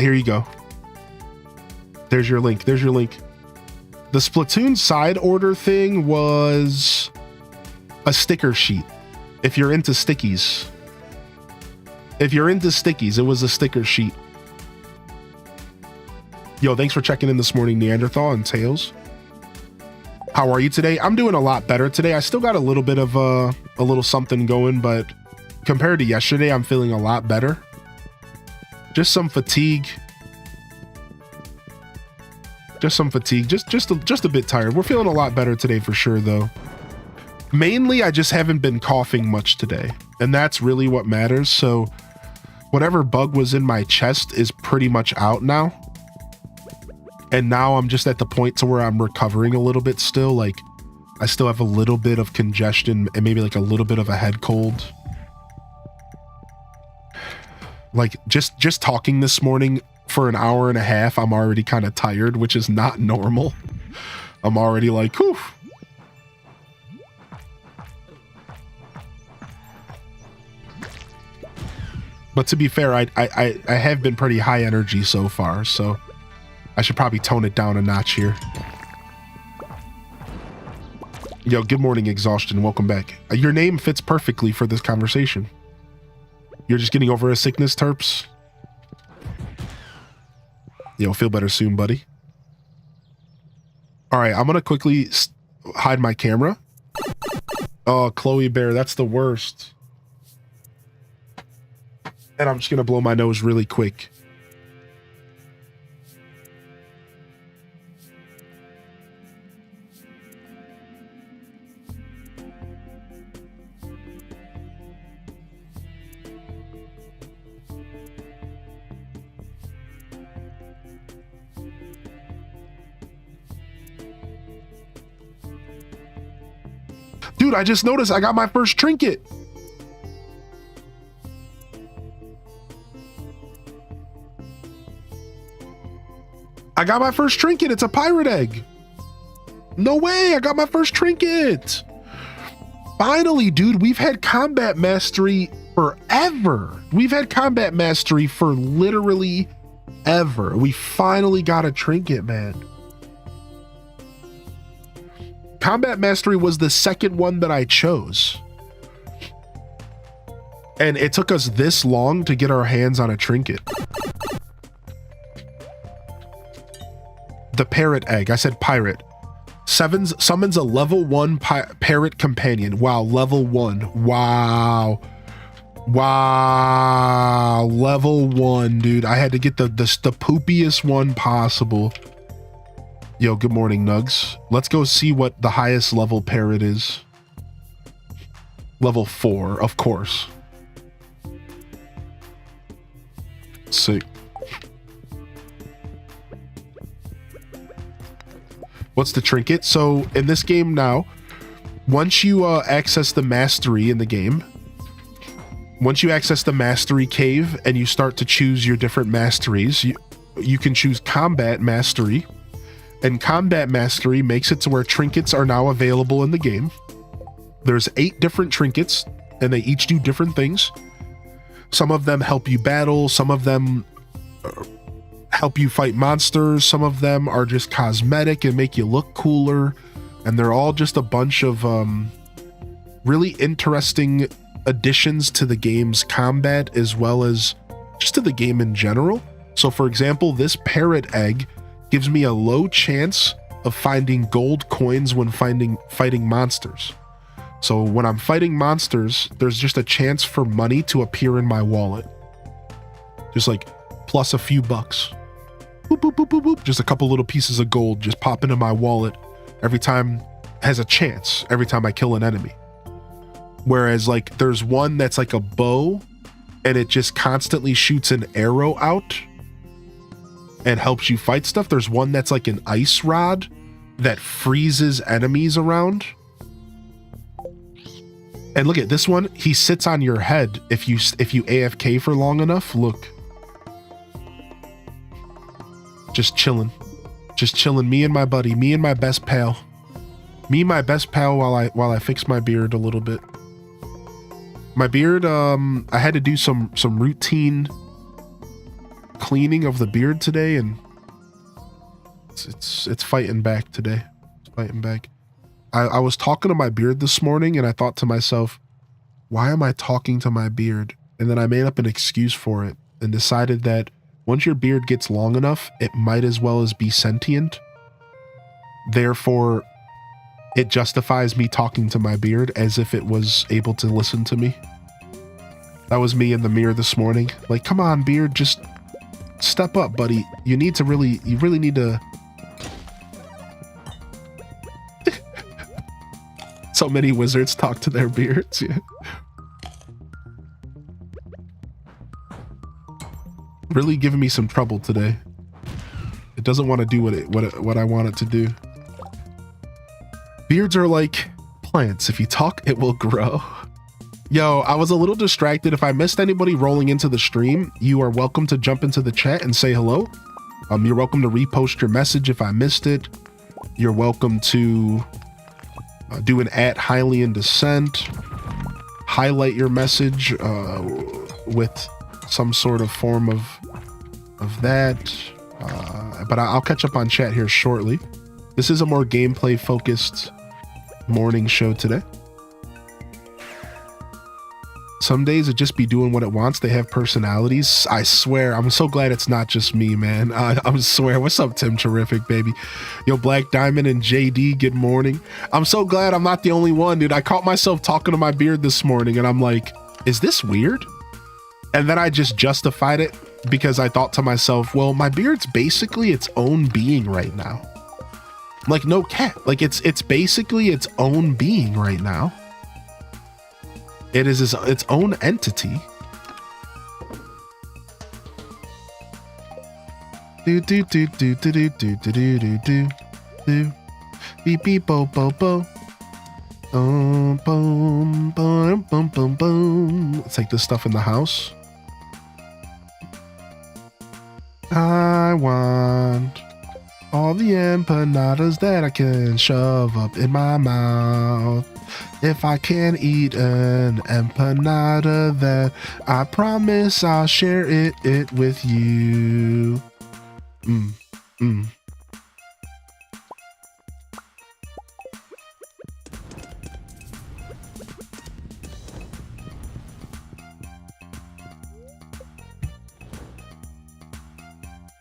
here you go. There's your link. There's your link. The Splatoon side order thing was a sticker sheet. If you're into stickies. If you're into stickies, it was a sticker sheet. Yo, thanks for checking in this morning, Neanderthal and Tails. How are you today? I'm doing a lot better today. I still got a little bit of a little something going, but compared to yesterday, I'm feeling a lot better. Just some fatigue. Just some fatigue. Just a bit tired. We're feeling a lot better today for sure, though. Mainly, I just haven't been coughing much today, and that's really what matters. So whatever bug was in my chest is pretty much out now. And now I'm just at the point to where I'm recovering a little bit still. Like, I still have a little bit of congestion and maybe like a little bit of a head cold. Like, just talking this morning for an hour and a half, I'm already kind of tired, which is not normal. I'm already like, whew. But to be fair, I have been pretty high energy so far, so I should probably tone it down a notch here. Yo, good morning, Exhaustion. Welcome back. Your name fits perfectly for this conversation. You're just getting over a sickness, Terps? Yo, feel better soon, buddy. All right, I'm going to quickly hide my camera. Oh, Chloe Bear, that's the worst. And I'm just going to blow my nose really quick. Dude, I just noticed I got my first trinket. I got my first trinket. It's a pirate egg. No way. I got my first trinket. Finally, dude, we've had combat mastery forever. We've had combat mastery for literally ever. We finally got a trinket, man. Combat Mastery was the second one that I chose. And it took us this long to get our hands on a trinket. The parrot egg. I said pirate. Summons a level 1 parrot companion. Wow, level 1. Wow. Wow. Level 1, dude. I had to get the poopiest one possible. Yo, good morning, Nugs. Let's go see what the highest level parrot is. Level 4, of course. Sick. What's the trinket? So in this game now, once you access the mastery in the game, once you access the mastery cave and you start to choose your different masteries, you can choose combat mastery. And combat mastery makes it to where trinkets are now available in the game. There's 8 different trinkets, and they each do different things. Some of them help you battle, some of them help you fight monsters, some of them are just cosmetic and make you look cooler, and they're all just a bunch of really interesting additions to the game's combat as well as just to the game in general. So for example, this parrot egg gives me a low chance of finding gold coins when fighting monsters. So when I'm fighting monsters, there's just a chance for money to appear in my wallet. Just like plus a few bucks. Boop, boop, boop, boop, boop. Just a couple little pieces of gold just pop into my wallet every time, has a chance every time I kill an enemy. Whereas like there's one that's like a bow and it just constantly shoots an arrow out and helps you fight stuff. There's one that's like an ice rod that freezes enemies around. And look at this one. He sits on your head if you AFK for long enough. Look. Just chilling. Just chilling. Me and my buddy. Me and my best pal. Me and my best pal while I fix my beard a little bit. My beard, I had to do some routine cleaning of the beard today, and it's fighting back today. It's fighting back. I was talking to my beard this morning, and I thought to myself, why am I talking to my beard? And then I made up an excuse for it and decided that once your beard gets long enough, it might as well as be sentient. Therefore, it justifies me talking to my beard as if it was able to listen to me. That was me in the mirror this morning. Like, come on, beard, just step up, buddy. You really need to... So many wizards talk to their beards, yeah. Really giving me some trouble today. It doesn't want to do what I want it to do. Beards are like plants. If you talk, it will grow. Yo, I was a little distracted. If I missed anybody rolling into the stream, you are welcome to jump into the chat and say hello. You're welcome to repost your message if I missed it. You're welcome to do an @Hylian Descent. Highlight your message with some sort of form of that. But I'll catch up on chat here shortly. This is a more gameplay focused morning show today. Some days it just be doing what it wants. They have personalities. I swear, I'm so glad it's not just me, man. I swear. What's up, Tim? Terrific, baby. Yo, Black Diamond and JD, good morning. I'm so glad I'm not the only one, dude. I caught myself talking to my beard this morning and I'm like, is this weird? And then I just justified it because I thought to myself, well, my beard's basically its own being right now. Like, no cat. Like, it's basically its own being right now. It is its own entity. Do do do do do do do do do do do. Beep beep bo bo bo. Boom boom boom boom boom boom. Let's take this stuff in the house. I want all the empanadas that I can shove up in my mouth. If I can eat an empanada, then I promise I'll share it with you.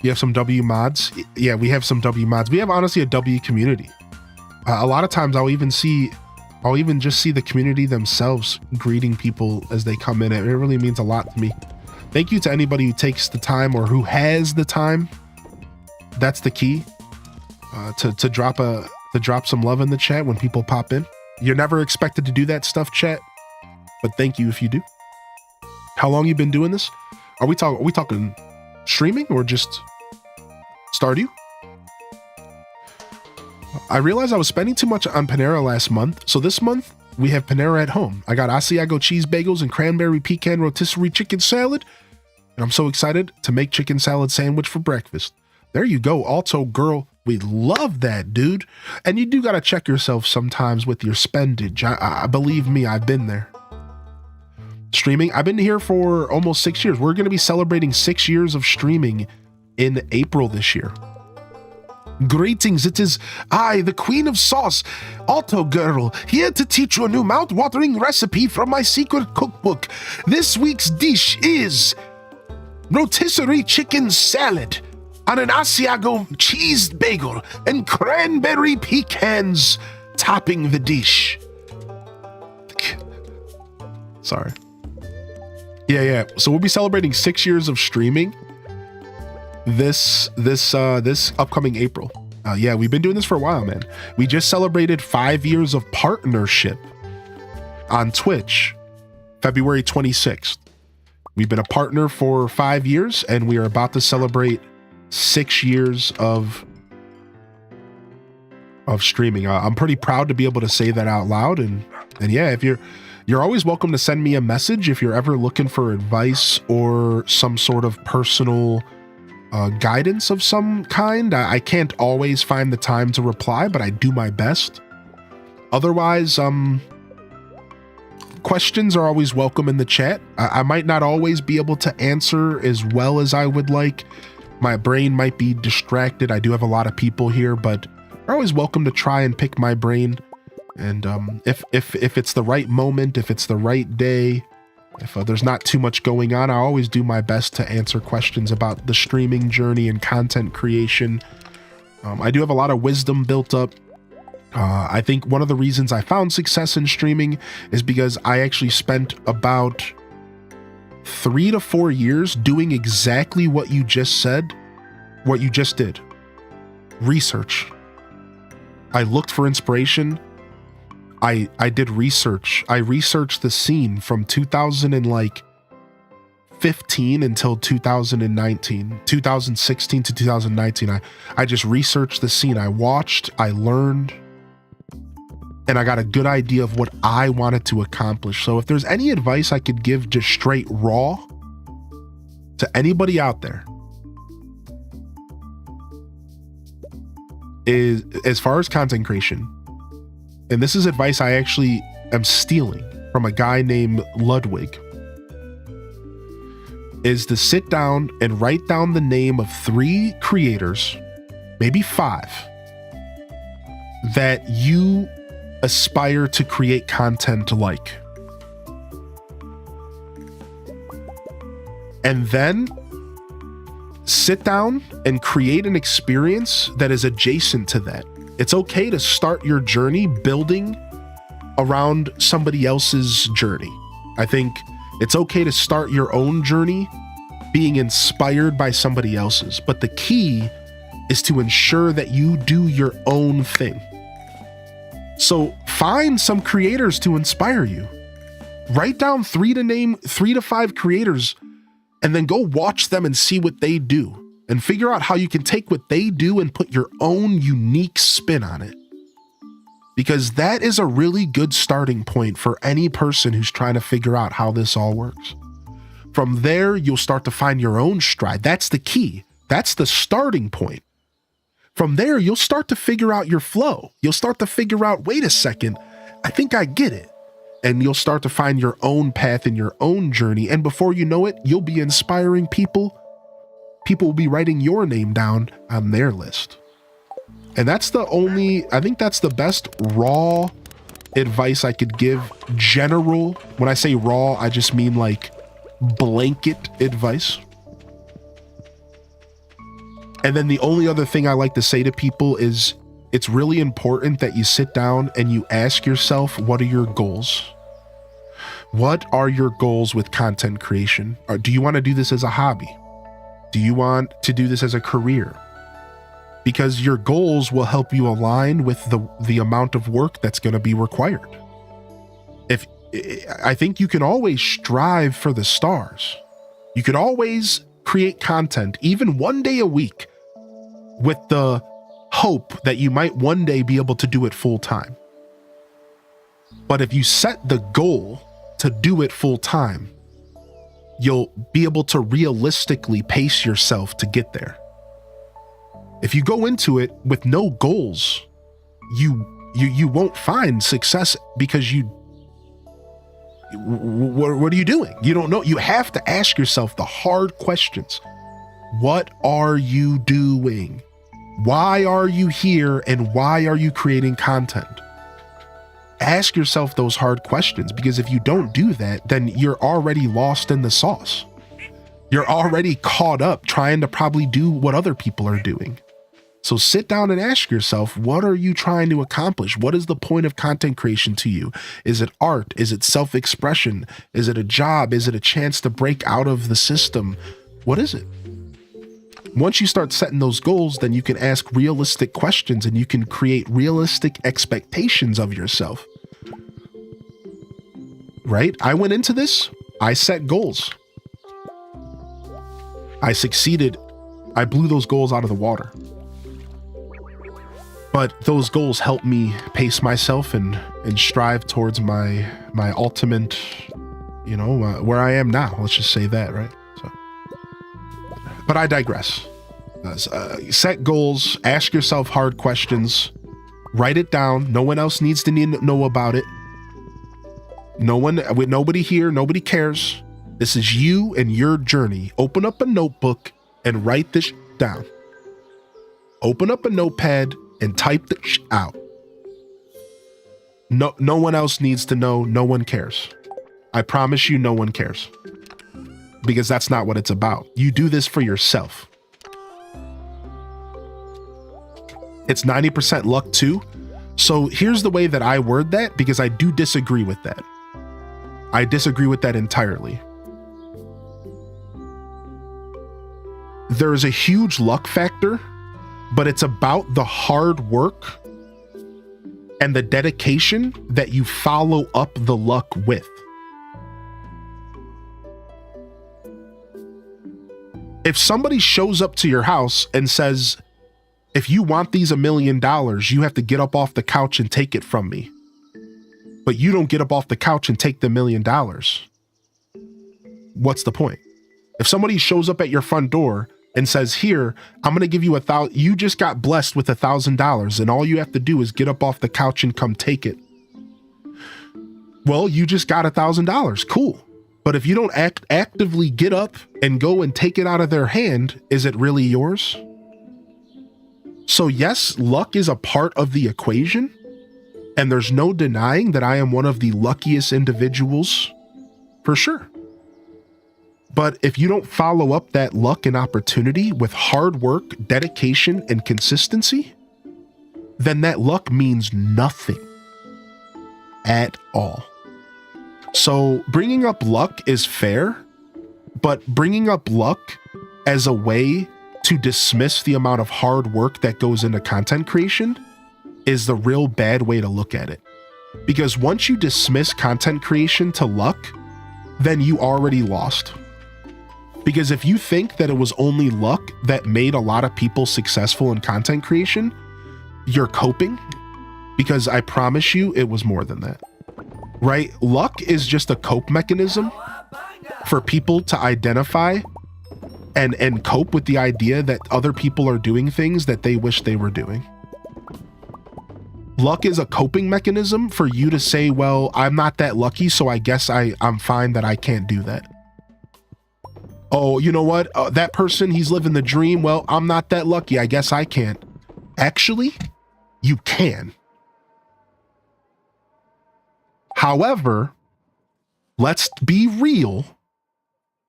You have some W mods? Yeah, we have some W mods. We have honestly a W community. A lot of times I'll even just see the community themselves greeting people as they come in. It really means a lot to me. Thank you to anybody who takes the time or who has the time. That's the key. To drop some love in the chat when people pop in. You're never expected to do that stuff, chat, but thank you if you do. How long you been doing this? Are we talking streaming or just Stardew? I realized I was spending too much on Panera last month, so this month we have Panera at home. I got Asiago cheese bagels and cranberry pecan rotisserie chicken salad, and I'm so excited to make chicken salad sandwich for breakfast. There you go, Alto girl. We love that, dude. And you do gotta check yourself sometimes with your spendage. I believe me, I've been there. Streaming, I've been here for almost 6 years. We're gonna be celebrating 6 years of streaming in April this year. Greetings, it is I, the Queen of Sauce, Alto Girl, here to teach you a new mouth-watering recipe from my secret cookbook. This week's dish is rotisserie chicken salad on an Asiago cheese bagel and cranberry pecans topping the dish. Sorry. Yeah. So we'll be celebrating 6 years of streaming this upcoming April. Yeah, we've been doing this for a while, man. We just celebrated 5 years of partnership on Twitch, February 26th. We've been a partner for 5 years, and we are about to celebrate 6 years of streaming. I'm pretty proud to be able to say that out loud. And yeah, if you're always welcome to send me a message if you're ever looking for advice or some sort of personal guidance of some kind. I can't always find the time to reply, but I do my best. Otherwise, questions are always welcome in the chat. I might not always be able to answer as well as I would like. My brain might be distracted. I do have a lot of people here, but you're always welcome to try and pick my brain. And if it's the right moment, if it's the right day, if there's not too much going on, I always do my best to answer questions about the streaming journey and content creation. I do have a lot of wisdom built up. I think one of the reasons I found success in streaming is because I actually spent about 3 to 4 years doing exactly what you just said, what you just did. Research. I looked for inspiration. I did research. I researched the scene from 2015 until 2019, 2016 to 2019. I just researched the scene. I watched, I learned, and I got a good idea of what I wanted to accomplish. So if there's any advice I could give just straight raw to anybody out there, is as far as content creation, and this is advice I actually am stealing from a guy named Ludwig, is to sit down and write down the name of 3 creators, maybe 5, that you aspire to create content like. And then sit down and create an experience that is adjacent to that. It's okay to start your journey building around somebody else's journey. I think it's okay to start your own journey being inspired by somebody else's, but the key is to ensure that you do your own thing. So find some creators to inspire you. Write down 3 to 5 creators, and then go watch them and see what they do, and figure out how you can take what they do and put your own unique spin on it. Because that is a really good starting point for any person who's trying to figure out how this all works. From there, you'll start to find your own stride. That's the key. That's the starting point. From there, you'll start to figure out your flow. You'll start to figure out, wait a second, I think I get it. And you'll start to find your own path in your own journey. And before you know it, you'll be inspiring people. People will be writing your name down on their list. And I think that's the best raw advice I could give. General, when I say raw, I just mean like blanket advice. And then the only other thing I like to say to people is it's really important that you sit down and you ask yourself, what are your goals? What are your goals with content creation? Or do you want to do this as a hobby? Do you want to do this as a career? Because your goals will help you align with the amount of work that's going to be required. I think you can always strive for the stars. You could always create content, even one day a week, with the hope that you might one day be able to do it full time. But if you set the goal to do it full time, you'll be able to realistically pace yourself to get there. If you go into it with no goals, you won't find success, because what are you doing? You don't know. You have to ask yourself the hard questions. What are you doing? Why are you here, and why are you creating content? Ask yourself those hard questions, because if you don't do that, then you're already lost in the sauce. You're already caught up trying to probably do what other people are doing. So sit down and ask yourself, what are you trying to accomplish? What is the point of content creation to you? Is it art? Is it self-expression? Is it a job? Is it a chance to break out of the system? What is it? Once you start setting those goals, then you can ask realistic questions and you can create realistic expectations of yourself. Right? I went into this, I set goals. I succeeded. I blew those goals out of the water. But those goals help me pace myself and strive towards my ultimate, where I am now. Let's just say that, right? So, but I digress. Set goals, ask yourself hard questions, write it down. No one else needs to know about it. Nobody here, nobody cares. This is you and your journey. Open up a notebook and write this down. Open up a notepad and type this out. No one else needs to know. No one cares. I promise you, no one cares. Because that's not what it's about. You do this for yourself. It's 90% luck too. So here's the way that I word that, because I do disagree with that. I disagree with that entirely. There's a huge luck factor, but it's about the hard work and the dedication that you follow up the luck with. If somebody shows up to your house and says, if you want these $1 million, you have to get up off the couch and take it from me. But you don't get up off the couch and take the $1 million. What's the point? If somebody shows up at your front door and says, here, I'm going to give you $1,000. You just got blessed with $1,000 and all you have to do is get up off the couch and come take it. Well, you just got $1,000. Cool. But if you don't actively get up and go and take it out of their hand, is it really yours? So yes, luck is a part of the equation. And there's no denying that I am one of the luckiest individuals for sure. But if you don't follow up that luck and opportunity with hard work, dedication, and consistency, then that luck means nothing at all. So bringing up luck is fair, but bringing up luck as a way to dismiss the amount of hard work that goes into content creation is the real bad way to look at it. Because once you dismiss content creation to luck, then you already lost. Because if you think that it was only luck that made a lot of people successful in content creation, you're coping, because I promise you it was more than that, right? Luck is just a cope mechanism for people to identify and cope with the idea that other people are doing things that they wish they were doing. Luck is a coping mechanism for you to say, well, I'm not that lucky, so I guess I'm fine that I can't do that. Oh, you know what? That person, he's living the dream. Well, I'm not that lucky. I guess I can't. Actually, you can. However, let's be real.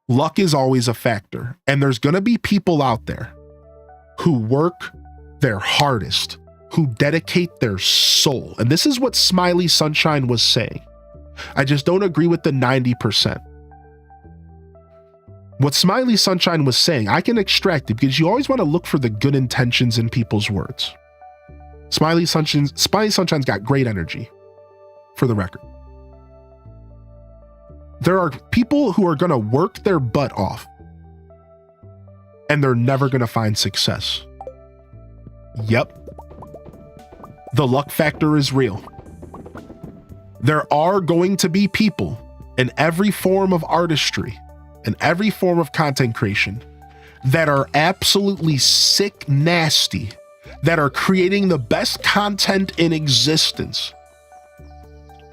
Luck is always a factor. And there's going to be people out there who work their hardest, who dedicate their soul. And this is what Smiley Sunshine was saying. I just don't agree with the 90%. What Smiley Sunshine was saying, I can extract it because you always want to look for the good intentions in people's words. Smiley Sunshine's got great energy, for the record. There are people who are going to work their butt off and they're never going to find success. Yep. The luck factor is real. There are going to be people in every form of artistry and every form of content creation that are absolutely sick nasty, that are creating the best content in existence,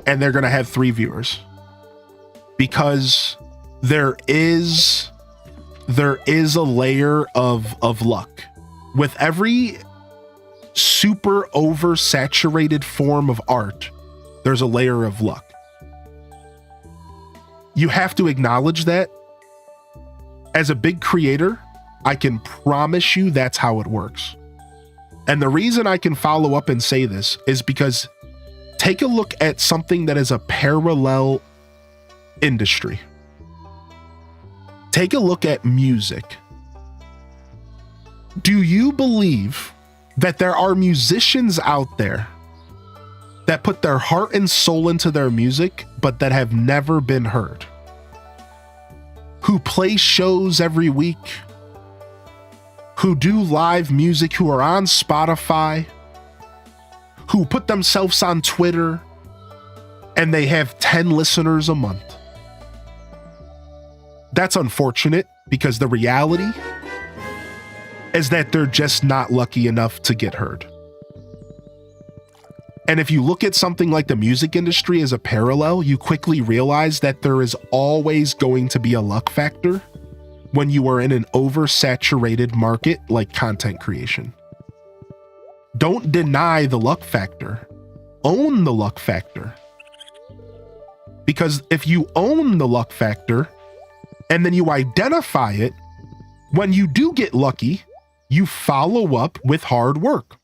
and they're going to have 3 viewers. Because there is a layer of luck. With every super oversaturated form of art, there's a layer of luck. You have to acknowledge that. As a big creator, I can promise you that's how it works. And the reason I can follow up and say this is because take a look at something that is a parallel industry. Take a look at music. Do you believe that there are musicians out there that put their heart and soul into their music, but that have never been heard? Who play shows every week, who do live music, who are on Spotify, who put themselves on Twitter, and they have 10 listeners a month. That's unfortunate because the reality is that they're just not lucky enough to get heard. And if you look at something like the music industry as a parallel, you quickly realize that there is always going to be a luck factor when you are in an oversaturated market like content creation. Don't deny the luck factor. Own the luck factor. Because if you own the luck factor and then you identify it, when you do get lucky, you follow up with hard work.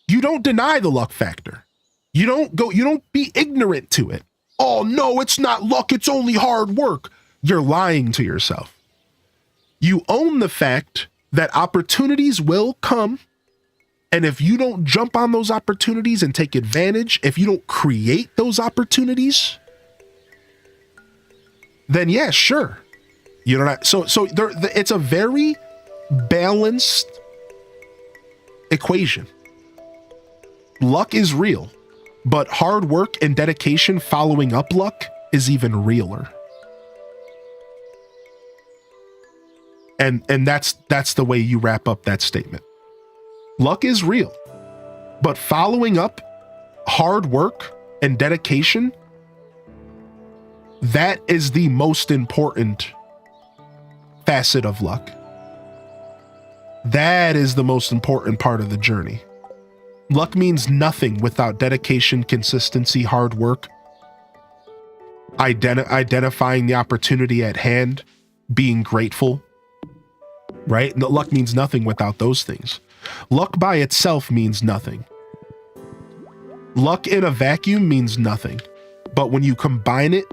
You don't deny the luck factor. You don't be ignorant to it. Oh no, it's not luck, it's only hard work. You're lying to yourself. You own the fact that opportunities will come, and if you don't jump on those opportunities and take advantage, if you don't create those opportunities, then yeah, sure. You know, it's a very balanced equation. Luck is real, but hard work and dedication following up luck is even realer. And that's the way you wrap up that statement. Luck is real, but following up hard work and dedication, that is the most important facet of luck. That is the most important part of the journey. Luck means nothing without dedication, consistency, hard work, identifying the opportunity at hand, being grateful, right? Luck means nothing without those things. Luck by itself means nothing. Luck in a vacuum means nothing. But when you combine it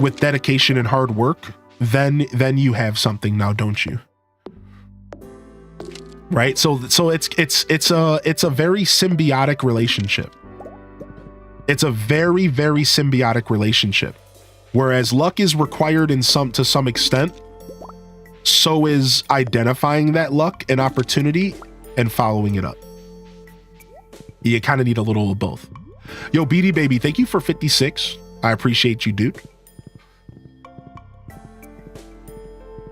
with dedication and hard work, then you have something now, don't you? Right? So it's a very symbiotic relationship. It's a very, very symbiotic relationship. Whereas luck is required to some extent, so is identifying that luck and opportunity and following it up. You kind of need a little of both. Yo, BD Baby, thank you for 56. I appreciate you, dude.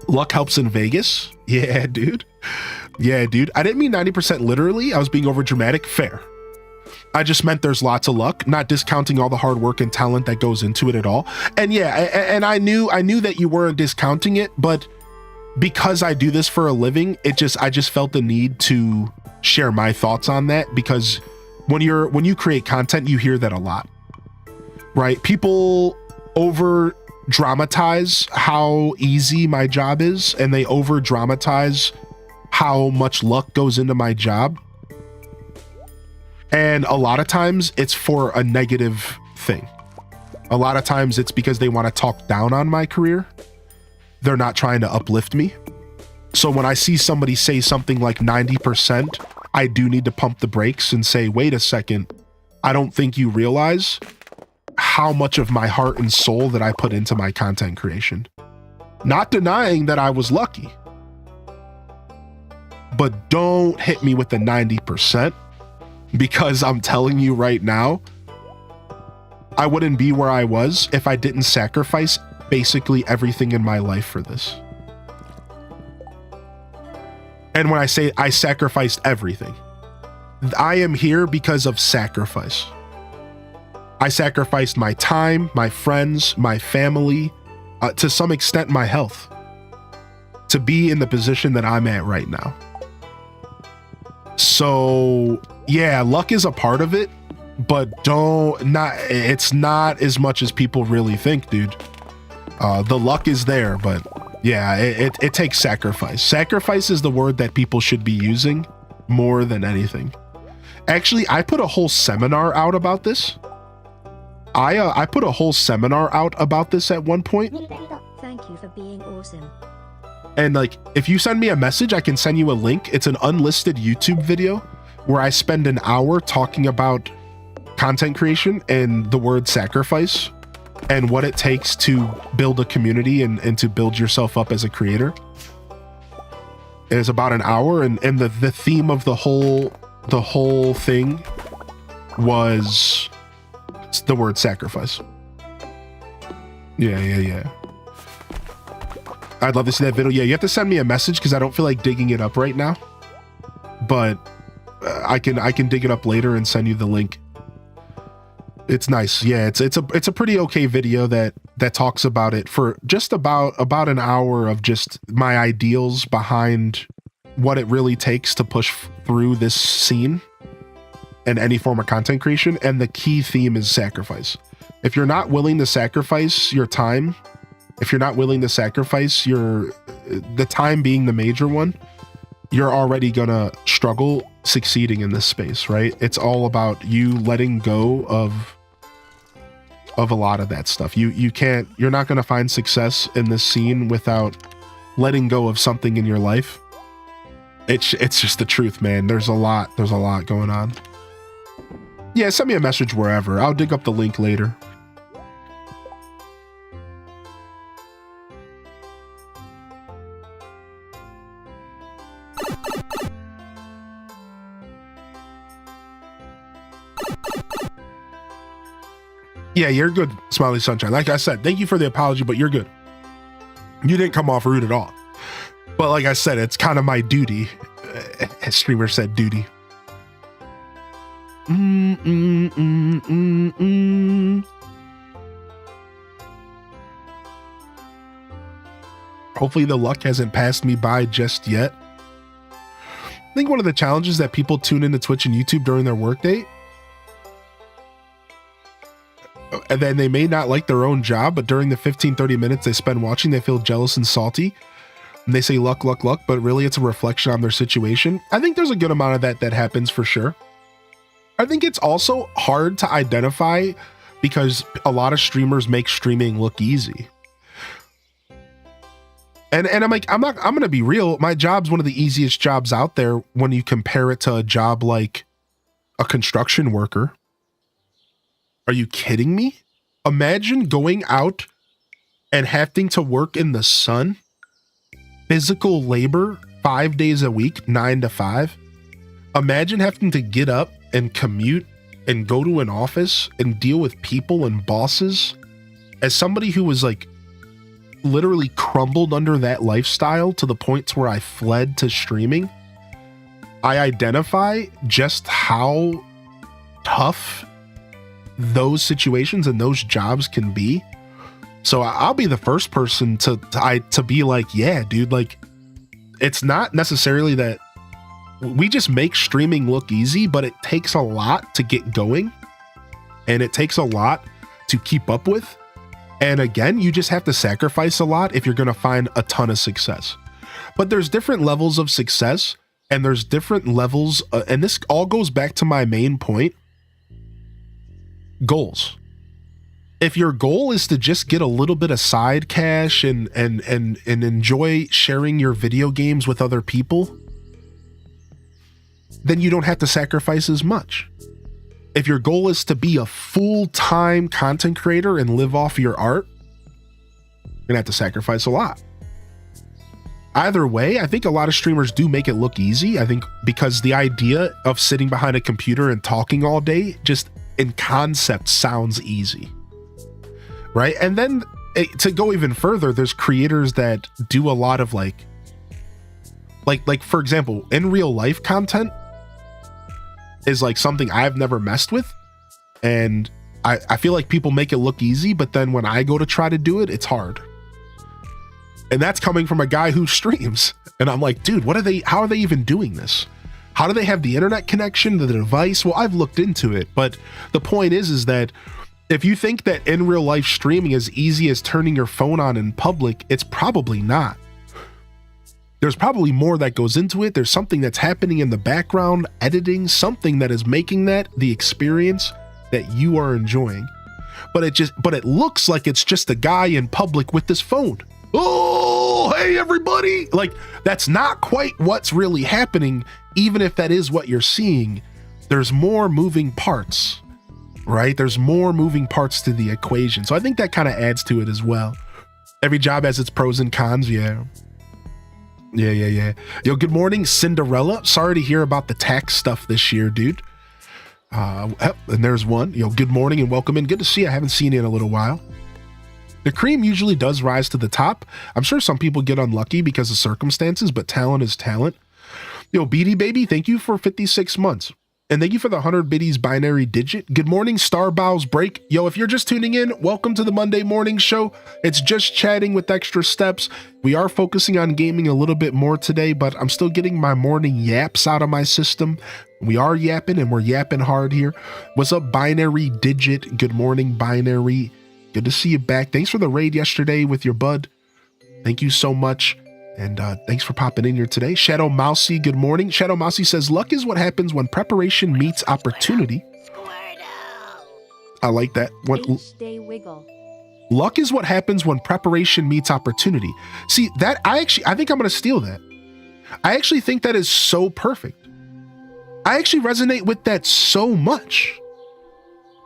Luck helps in Vegas. Yeah, dude. Yeah, dude. I didn't mean 90% literally. I was being over dramatic. Fair. I just meant there's lots of luck, not discounting all the hard work and talent that goes into it at all. And yeah, and I knew that you weren't discounting it, but because I do this for a living, I just felt the need to share my thoughts on that, because when you create content, you hear that a lot, right? People over dramatize how easy my job is, and they over dramatize how much luck goes into my job. And a lot of times it's for a negative thing. A lot of times it's because they want to talk down on my career. They're not trying to uplift me. So when I see somebody say something like 90%, I do need to pump the brakes and say, wait a second, I don't think you realize how much of my heart and soul that I put into my content creation. Not denying that I was lucky, but don't hit me with the 90%, because I'm telling you right now, I wouldn't be where I was if I didn't sacrifice basically everything in my life for this. And when I say I sacrificed everything, I am here because of sacrifice. I sacrificed my time, my friends, my family, to some extent my health, to be in the position that I'm at right now. So yeah, luck is a part of it, but it's not as much as people really think, dude. The luck is there, but yeah, it takes sacrifice. Sacrifice is the word that people should be using more than anything. Actually, I put a whole seminar out about this. I put a whole seminar out about this at one point. Thank you for being awesome. And like, if you send me a message, I can send you a link. It's an unlisted YouTube video where I spend an hour talking about content creation and the word sacrifice and what it takes to build a community and to build yourself up as a creator. It is about an hour, and the theme of the whole thing was the word sacrifice. Yeah. I'd love to see that video. Yeah, you have to send me a message because I don't feel like digging it up right now, but I can dig it up later and send you the link. It's nice. Yeah, it's a pretty okay video that talks about it for just about an hour of just my ideals behind what it really takes to push through this scene and any form of content creation. And the key theme is sacrifice. If you're not willing to sacrifice your time, if you're not willing to sacrifice the time being the major one, you're already gonna struggle succeeding in this space, right? It's all about you letting go of a lot of that stuff. You're not gonna find success in this scene without letting go of something in your life. It's just the truth, man. There's a lot going on. Yeah, send me a message wherever. I'll dig up the link later. Yeah, you're good, Smiley Sunshine. Like I said, thank you for the apology, but you're good. You didn't come off rude at all. But like I said, it's kind of my duty. Streamer said duty. Hopefully the luck hasn't passed me by just yet. I think one of the challenges that people tune into Twitch and YouTube during their workday, and then they may not like their own job, but during the 15-30 minutes they spend watching, they feel jealous and salty. And they say luck, but really it's a reflection on their situation. I think there's a good amount of that happens for sure. I think it's also hard to identify because a lot of streamers make streaming look easy. And I'm like, I'm going to be real. My job's one of the easiest jobs out there when you compare it to a job like a construction worker. Are you kidding me? Imagine going out and having to work in the sun, physical labor, 5 days a week, 9 to 5. Imagine having to get up and commute and go to an office and deal with people and bosses. As somebody who was like literally crumbled under that lifestyle to the points where I fled to streaming, I identify just how tough those situations and those jobs can be. So I'll be the first person to be like, yeah, dude, like it's not necessarily that we just make streaming look easy, but it takes a lot to get going and it takes a lot to keep up with. And again, you just have to sacrifice a lot if you're going to find a ton of success. But there's different levels of success and there's different levels. And this all goes back to my main point. Goals. If your goal is to just get a little bit of side cash and enjoy sharing your video games with other people, then you don't have to sacrifice as much. If your goal is to be a full-time content creator and live off your art, you're gonna have to sacrifice a lot. Either way, I think a lot of streamers do make it look easy. I think because the idea of sitting behind a computer and talking all day just in concept sounds easy, right? And then to go even further, there's creators that do a lot of like for example, in real life content is like something I've never messed with. And I feel like people make it look easy, but then when I go to try to do it, it's hard. And that's coming from a guy who streams. And I'm like, dude, how are they even doing this? How do they have the internet connection to the device? Well, I've looked into it, but the point is that if you think that in real life streaming is easy as turning your phone on in public, it's probably not. there's probably more that goes into it. There's something that's happening in the background, editing, something that is making that the experience that you are enjoying. But it looks like it's just a guy in public with this phone. Oh, hey everybody. Like, that's not quite what's really happening. Even if that is what you're seeing, there's more moving parts, right? There's more moving parts to the equation. So I think that kind of adds to it as well. Every job has its pros and cons. Yeah. Yo, good morning, Cinderella. Sorry to hear about the tax stuff this year, dude. And there's one. Yo, good morning and welcome in. Good to see you. I haven't seen you in a little while. The cream usually does rise to the top. I'm sure some people get unlucky because of circumstances, but talent is talent. Yo, Beady Baby, thank you for 56 months. And thank you for the 100 biddies binary digit. Good morning, Starbow's Break. Yo, if you're just tuning in, welcome to the Monday morning show. It's just chatting with extra steps. We are focusing on gaming a little bit more today, but I'm still getting my morning yaps out of my system. We are yapping and we're yapping hard here. What's up, Binary Digit? Good morning, Binary. Good to see you back. Thanks for the raid yesterday with your bud. Thank you so much. And thanks for popping in here today. Shadow Mousy, good morning. Shadow Mousy says, luck is what happens when preparation meets opportunity. I like that. Day wiggle. Luck is what happens when preparation meets opportunity. See, that I think I'm going to steal that. I actually think that is so perfect. I actually resonate with that so much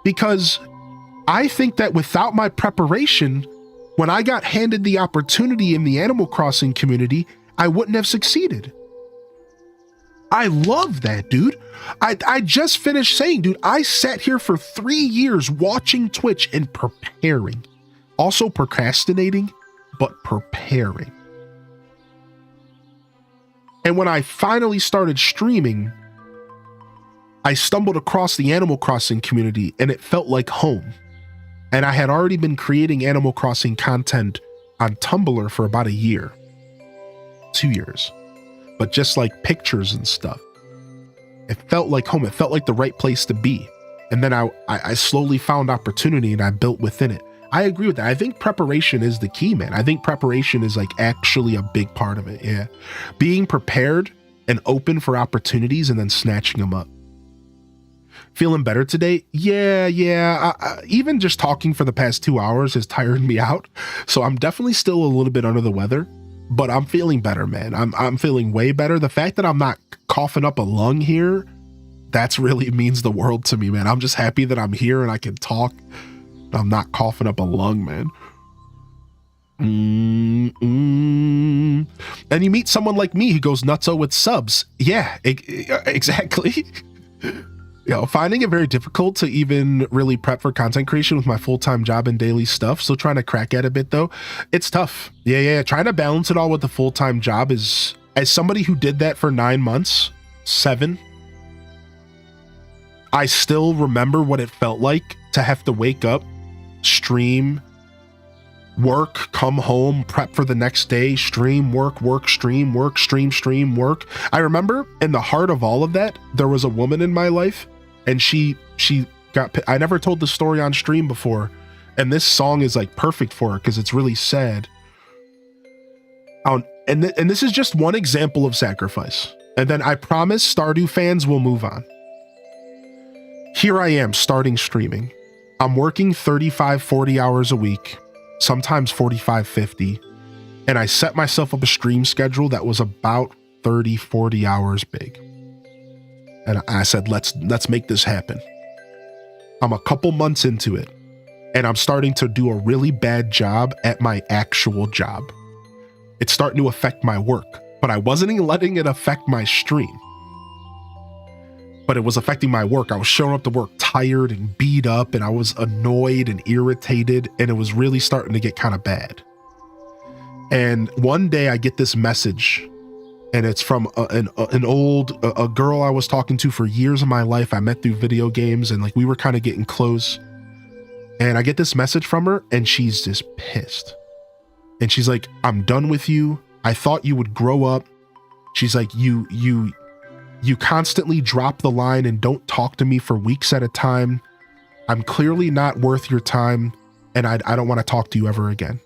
because I think that without my preparation, when I got handed the opportunity in the Animal Crossing community, I wouldn't have succeeded. I love that, dude. I just finished saying, dude, I sat here for 3 years watching Twitch and preparing. Also procrastinating, but preparing. And when I finally started streaming, I stumbled across the Animal Crossing community and it felt like home. And I had already been creating Animal Crossing content on Tumblr for about a year, 2 years, but just like pictures and stuff. It felt like home. It felt like the right place to be. And then I slowly found opportunity and I built within it. I agree with that. I think preparation is the key, man. I think preparation is like actually a big part of it. Yeah. Being prepared and open for opportunities and then snatching them up. Feeling better today? Yeah. Even just talking for the past 2 hours has tired me out. So I'm definitely still a little bit under the weather, but I'm feeling better, man. I'm feeling way better. The fact that I'm not coughing up a lung here, that's really means the world to me, man. I'm just happy that I'm here and I can talk. I'm not coughing up a lung, man. And you meet someone like me who goes nutso with subs. Yeah, exactly. Finding it very difficult to even really prep for content creation with my full-time job and daily stuff. Still trying to crack at a bit though. It's tough. Yeah. Trying to balance it all with the full-time job is, as somebody who did that for 9 months, 7, I still remember what it felt like to have to wake up, stream, work, come home, prep for the next day, stream, work, stream, work, stream, work. I remember in the heart of all of that, there was a woman in my life and she got, I never told the story on stream before. And this song is like perfect for her because it's really sad. And this is just one example of sacrifice. And then I promise Stardew fans will move on. Here I am starting streaming. I'm working 35, 40 hours a week, sometimes 45, 50. And I set myself up a stream schedule that was about 30, 40 hours big. And I said, let's make this happen. I'm a couple months into it and I'm starting to do a really bad job at my actual job. It's starting to affect my work, but I wasn't even letting it affect my stream. But it was affecting my work. I was showing up to work tired and beat up and I was annoyed and irritated and it was really starting to get kind of bad. And one day I get this message and it's from a girl I was talking to for years of my life. I met through video games and like we were kind of getting close. And I get this message from her and she's just pissed. And she's like, I'm done with you. I thought you would grow up. She's like, you constantly drop the line and don't talk to me for weeks at a time. I'm clearly not worth your time and I don't want to talk to you ever again.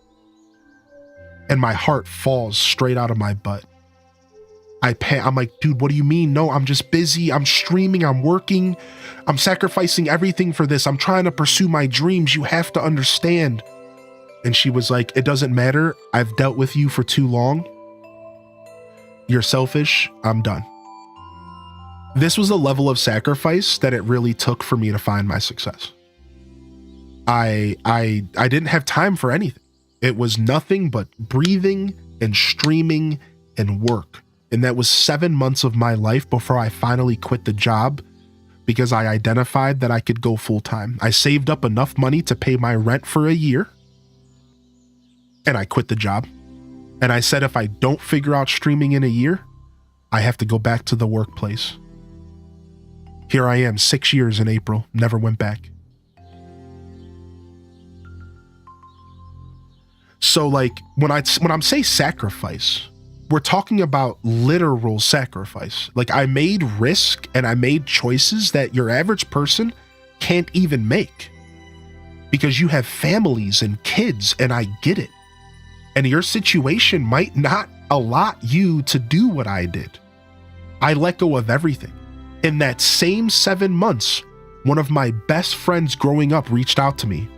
And my heart falls straight out of my butt. I'm like, dude, what do you mean? No, I'm just busy. I'm streaming. I'm working. I'm sacrificing everything for this. I'm trying to pursue my dreams. You have to understand. And she was like, it doesn't matter. I've dealt with you for too long. You're selfish. I'm done. This was a level of sacrifice that it really took for me to find my success. I didn't have time for anything. It was nothing but breathing and streaming and work. And that was 7 months of my life before I finally quit the job because I identified that I could go full time. I saved up enough money to pay my rent for a year and I quit the job. And I said, if I don't figure out streaming in a year, I have to go back to the workplace. Here I am, 6 years in April, never went back. So like when I'm saying sacrifice, we're talking about literal sacrifice. Like I made risk and I made choices that your average person can't even make because you have families and kids, and I get it. And your situation might not allot you to do what I did. I let go of everything. In that same 7 months, one of my best friends growing up reached out to me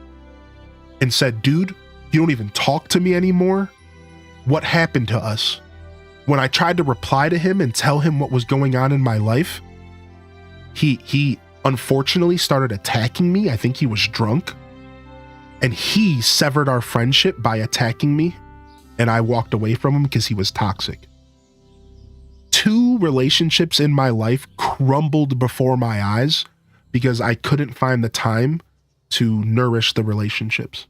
and said, dude, you don't even talk to me anymore. What happened to us? When I tried to reply to him and tell him what was going on in my life, he unfortunately started attacking me. I think he was drunk. And he severed our friendship by attacking me. And I walked away from him because he was toxic. 2 relationships in my life crumbled before my eyes because I couldn't find the time to nourish the relationships.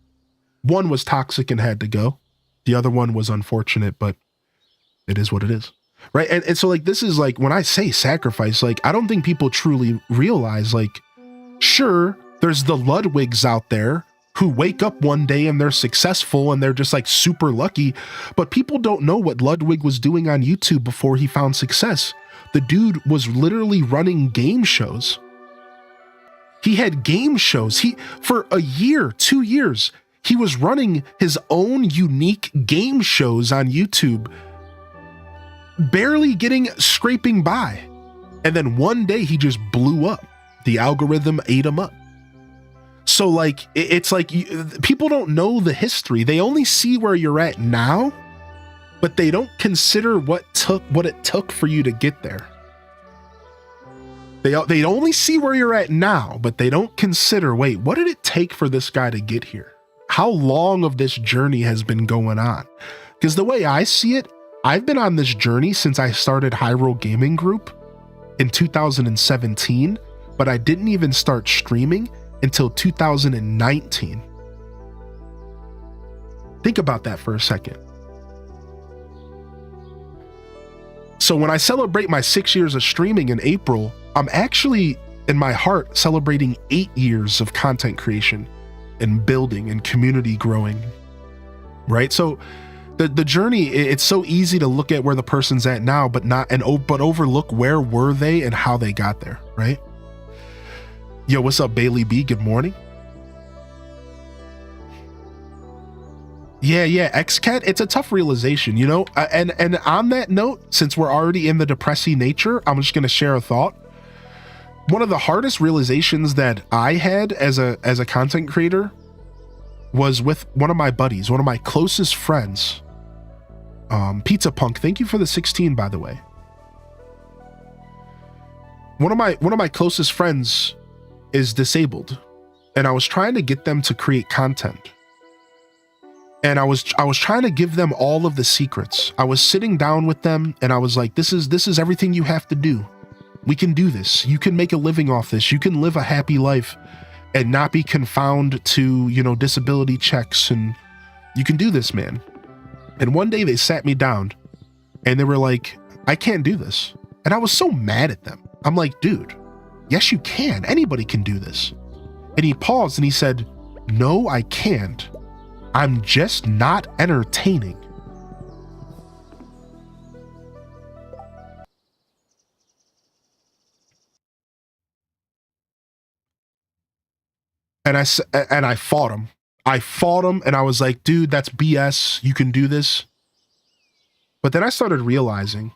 One was toxic and had to go. The other one was unfortunate, but it is what it is. Right. And so like, this is like, when I say sacrifice, like, I don't think people truly realize, like, sure, there's the Ludwigs out there who wake up one day and they're successful and they're just like super lucky, but people don't know what Ludwig was doing on YouTube before he found success. The dude was literally running game shows. He had game shows. For a year, 2 years, he was running his own unique game shows on YouTube, barely scraping by. And then one day he just blew up. The algorithm ate him up. So like, it's like people don't know the history. They only see where you're at now, but they don't consider what it took for you to get there. They only see where you're at now, but they don't consider, wait, what did it take for this guy to get here? How long of this journey has been going on? Because the way I see it, I've been on this journey since I started Hyrule Gaming Group in 2017, but I didn't even start streaming until 2019. Think about that for a second. So when I celebrate my 6 years of streaming in April, I'm actually, in my heart, celebrating 8 years of content creation and building and community growing, right? So the journey, it's so easy to look at where the person's at now, but overlook where were they and how they got there, right? Yo, what's up, Bailey B? Good morning. Yeah, XCat, it's a tough realization, you know? And on that note, since we're already in the depressing nature, I'm just gonna share a thought. One of the hardest realizations that I had as a content creator was with one of my buddies, one of my closest friends, Pizza Punk. Thank you for the 16, by the way. One of my closest friends is disabled, and I was trying to get them to create content. And I was trying to give them all of the secrets. I was sitting down with them and I was like, this is everything you have to do. We can do this. You can make a living off this. You can live a happy life and not be confined to, disability checks, and you can do this, man. And one day they sat me down and they were like, I can't do this. And I was so mad at them. I'm like, dude, yes, you can. Anybody can do this. And he paused and he said, no, I can't. I'm just not entertaining. And I fought him. I fought him and I was like, dude, that's BS. You can do this. But then I started realizing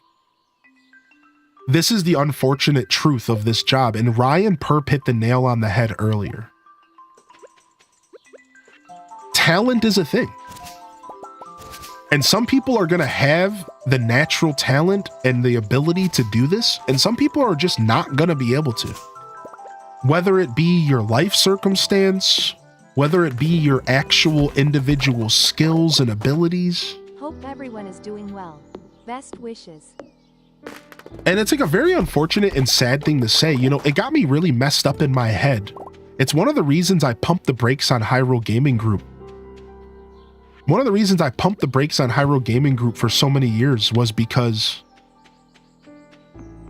this is the unfortunate truth of this job, and Ryan Perp hit the nail on the head earlier. Talent is a thing. And some people are going to have the natural talent and the ability to do this, and some people are just not going to be able to. Whether it be your life circumstance, whether it be your actual individual skills and abilities. Hope everyone is doing well. Best wishes. And it's like a very unfortunate and sad thing to say. You know, it got me really messed up in my head. It's one of the reasons I pumped the brakes on Hyrule Gaming Group. One of the reasons I pumped the brakes on Hyrule Gaming Group for so many years was because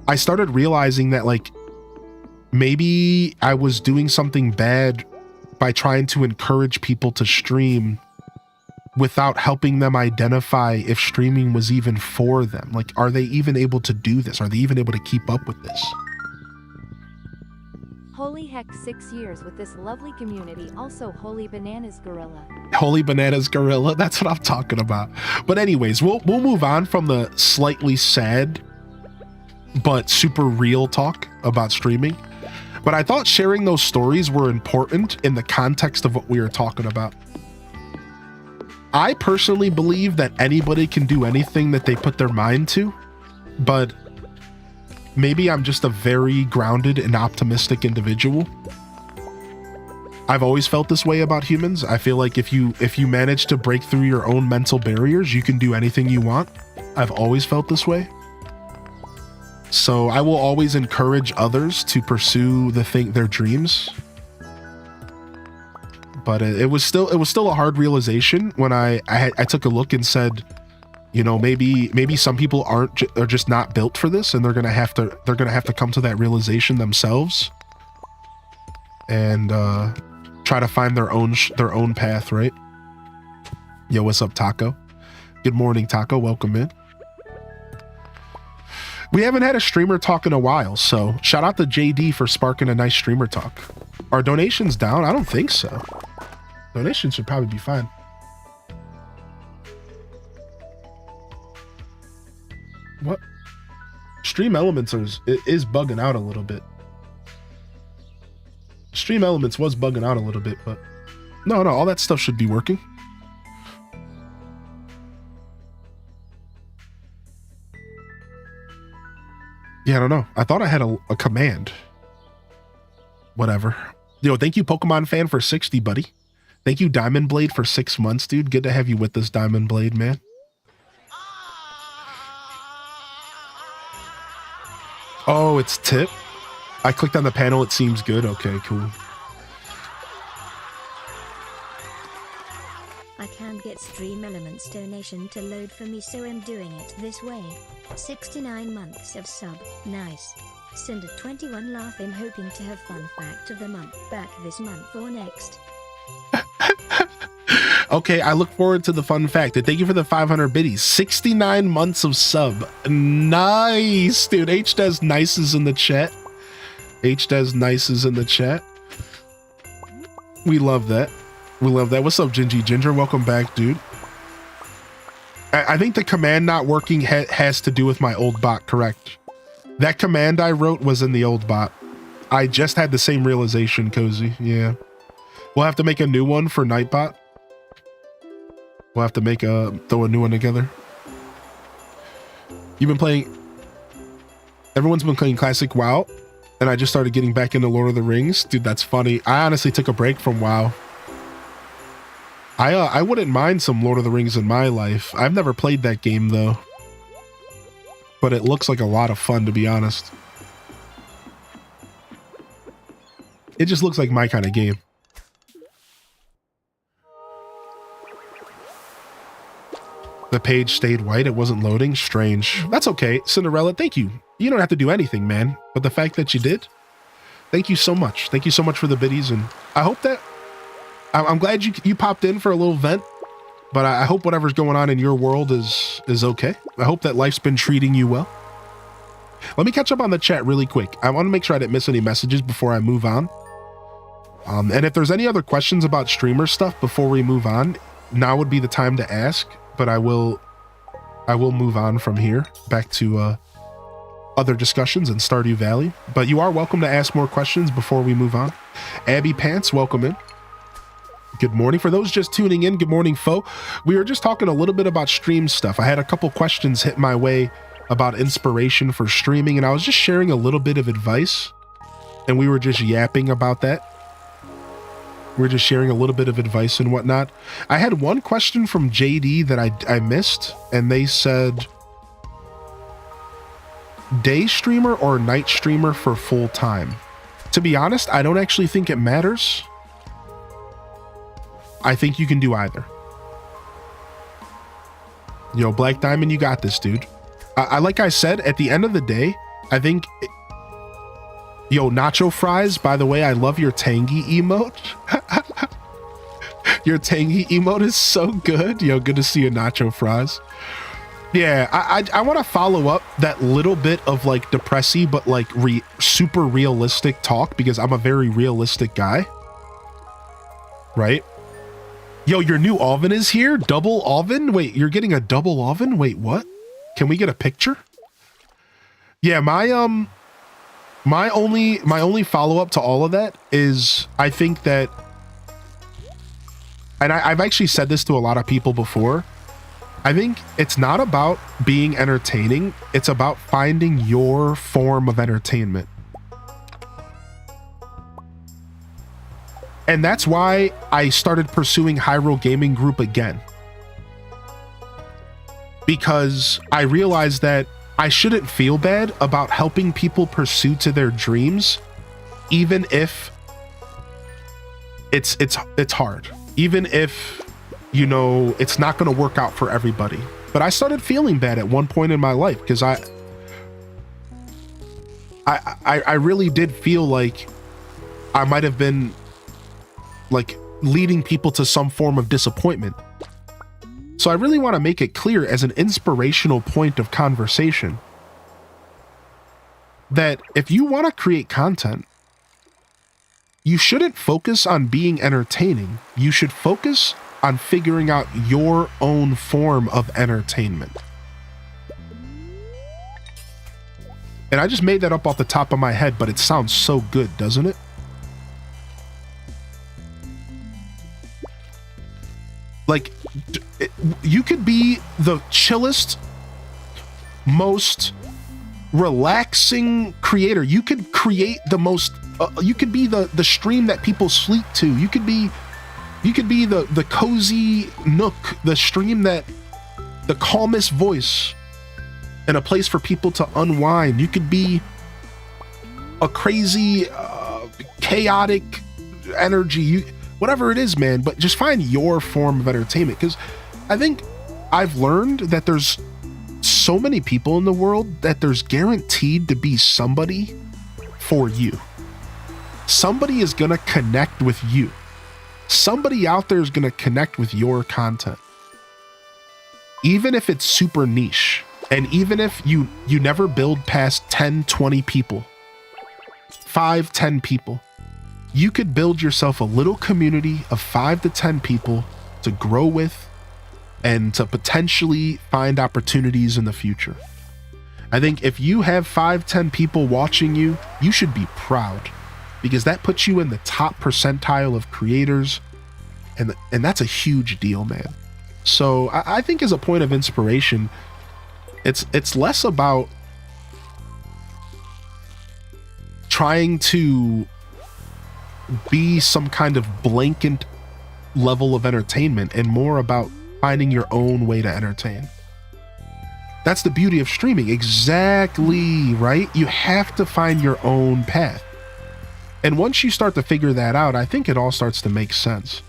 I started realizing that, like, maybe I was doing something bad by trying to encourage people to stream without helping them identify if streaming was even for them. Like, are they even able to do this? Are they even able to keep up with this? Holy heck, 6 years with this lovely community. Also, Holy Bananas Gorilla. Holy Bananas Gorilla, that's what I'm talking about. But anyways, we'll move on from the slightly sad but super real talk about streaming. But I thought sharing those stories were important in the context of what we were talking about. I personally believe that anybody can do anything that they put their mind to, but maybe I'm just a very grounded and optimistic individual. I've always felt this way about humans. I feel like if you manage to break through your own mental barriers, you can do anything you want. I've always felt this way. So I will always encourage others to pursue their dreams. But it was still a hard realization when I took a look and said, you know, maybe some people are just not built for this, and they're gonna have to come to that realization themselves and try to find their own path, right? Yo, what's up, Taco? Good morning, Taco. Welcome in. We haven't had a streamer talk in a while, so shout out to JD for sparking a nice streamer talk. Are donations down? I don't think so. Donations should probably be fine. What? Stream Elements is bugging out a little bit. Stream Elements was bugging out a little bit, but no, all that stuff should be working. Yeah, I don't know. I thought I had a command. Whatever. Yo, thank you, Pokemon fan, for 60, buddy. Thank you, Diamond Blade, for 6 months, dude. Good to have you with us, Diamond Blade, man. Oh, it's Tip. I clicked on the panel. It seems good. Okay, cool. I can't get Stream Elements donation to load for me, so I'm doing it this way. 69 months of sub. Nice. Cinder 21 laughing, hoping to have fun fact of the month back this month or next. Okay, I look forward to the fun fact. And thank you for the 500 biddies. 69 months of sub. Nice, dude. H does nices in the chat. H does nices in the chat. We love that. We love that. What's up, Gingy Ginger? Welcome back, dude. I think the command not working has to do with my old bot, correct? That command I wrote was in the old bot. I just had the same realization, Cozy. Yeah. We'll have to make a new one for Nightbot. We'll have to throw a new one together. Everyone's been playing Classic WoW, and I just started getting back into Lord of the Rings. Dude, that's funny. I honestly took a break from WoW. I wouldn't mind some Lord of the Rings in my life. I've never played that game though, but it looks like a lot of fun, to be honest. It just looks like my kind of game. The page stayed white. It wasn't loading. Strange. That's okay. Cinderella, thank you. You don't have to do anything, man. But the fact that you did, thank you so much. Thank you so much for the biddies. And I hope that I'm glad you popped in for a little vent, but I hope whatever's going on in your world is okay. I hope that life's been treating you well. Let me catch up on the chat really quick. I want to make sure I didn't miss any messages before I move on. And if there's any other questions about streamer stuff before we move on, now would be the time to ask, but I will move on from here back to other discussions in Stardew Valley, but you are welcome to ask more questions before we move on. Abby Pants, welcome in. Good morning. For those just tuning in, good morning, foe. We were just talking a little bit about stream stuff. I had a couple questions hit my way about inspiration for streaming, and I was just sharing a little bit of advice, and we were just yapping about that. We're just sharing a little bit of advice and whatnot. I had one question from JD that I missed, and they said, day streamer or night streamer for full time? To be honest, I don't actually think it matters. I think you can do either. Yo, Black Diamond, you got this, dude. I like I said, at the end of the day, I think... Yo, Nacho Fries, by the way, I love your tangy emote. Your tangy emote is so good. Yo, good to see you, Nacho Fries. Yeah, I want to follow up that little bit of like depressy, but like super realistic talk, because I'm a very realistic guy. Right? Yo, your new oven is here? Double oven? Wait, you're getting a double oven? Wait, what? Can we get a picture? Yeah, my only follow-up to all of that is I think that, and I've actually said this to a lot of people before, I think it's not about being entertaining, it's about finding your form of entertainment. And that's why I started pursuing Hyrule Gaming Group again. Because I realized that I shouldn't feel bad about helping people pursue to their dreams, even if it's hard. Even if, you know, it's not going to work out for everybody. But I started feeling bad at one point in my life because I really did feel like I might have been like leading people to some form of disappointment. So I really want to make it clear as an inspirational point of conversation that if you want to create content, you shouldn't focus on being entertaining. You should focus on figuring out your own form of entertainment. And I just made that up off the top of my head, but it sounds so good, doesn't it? Like, you could be the chillest, most relaxing creator. You could create the most, you could be the stream that people sleep to. You could be the cozy nook, the stream that, the calmest voice and a place for people to unwind. You could be a crazy, chaotic energy. Whatever it is, man, but just find your form of entertainment. Because I think I've learned that there's so many people in the world that there's guaranteed to be somebody for you. Somebody is going to connect with you. Somebody out there is going to connect with your content. Even if it's super niche, and even if you never build past 10, 20 people, 5, 10 people, you could build yourself a little community of 5 to 10 people to grow with and to potentially find opportunities in the future. I think if you have 5, 10 people watching you, you should be proud, because that puts you in the top percentile of creators, and that's a huge deal, man. So I think as a point of inspiration, it's less about trying to be some kind of blanket level of entertainment and more about finding your own way to entertain. That's the beauty of streaming. Exactly, right? You have to find your own path. And once you start to figure that out, I think it all starts to make sense.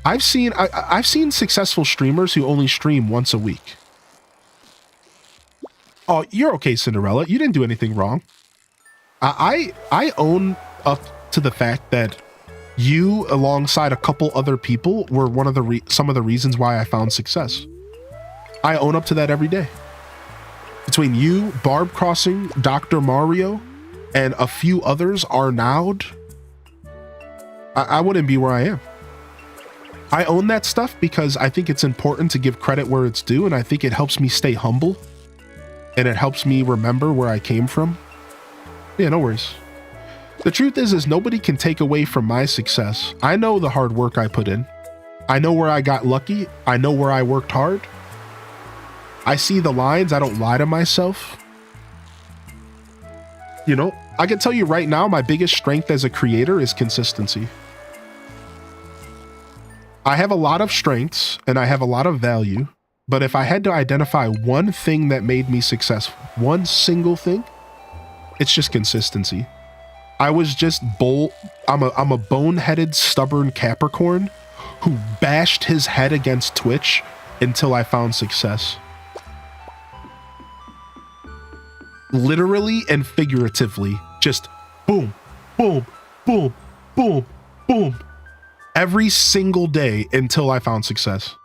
I've seen successful streamers who only stream once a week. Oh, you're okay, Cinderella. You didn't do anything wrong. I own up to the fact that you, alongside a couple other people, were one of some of the reasons why I found success. I own up to that every day. Between you, Barb Crossing, Dr. Mario, and a few others, Arnaud, I wouldn't be where I am. I own that stuff because I think it's important to give credit where it's due, and I think it helps me stay humble and it helps me remember where I came from. Yeah, no worries. The truth is nobody can take away from my success. I know the hard work I put in. I know where I got lucky. I know where I worked hard. I see the lines. I don't lie to myself. You know, I can tell you right now, my biggest strength as a creator is consistency. I have a lot of strengths and I have a lot of value, but if I had to identify one thing that made me successful, one single thing, it's just consistency. I was just I'm a boneheaded, stubborn Capricorn who bashed his head against Twitch until I found success. Literally and figuratively, just boom, boom, boom, boom, boom, every single day until I found success.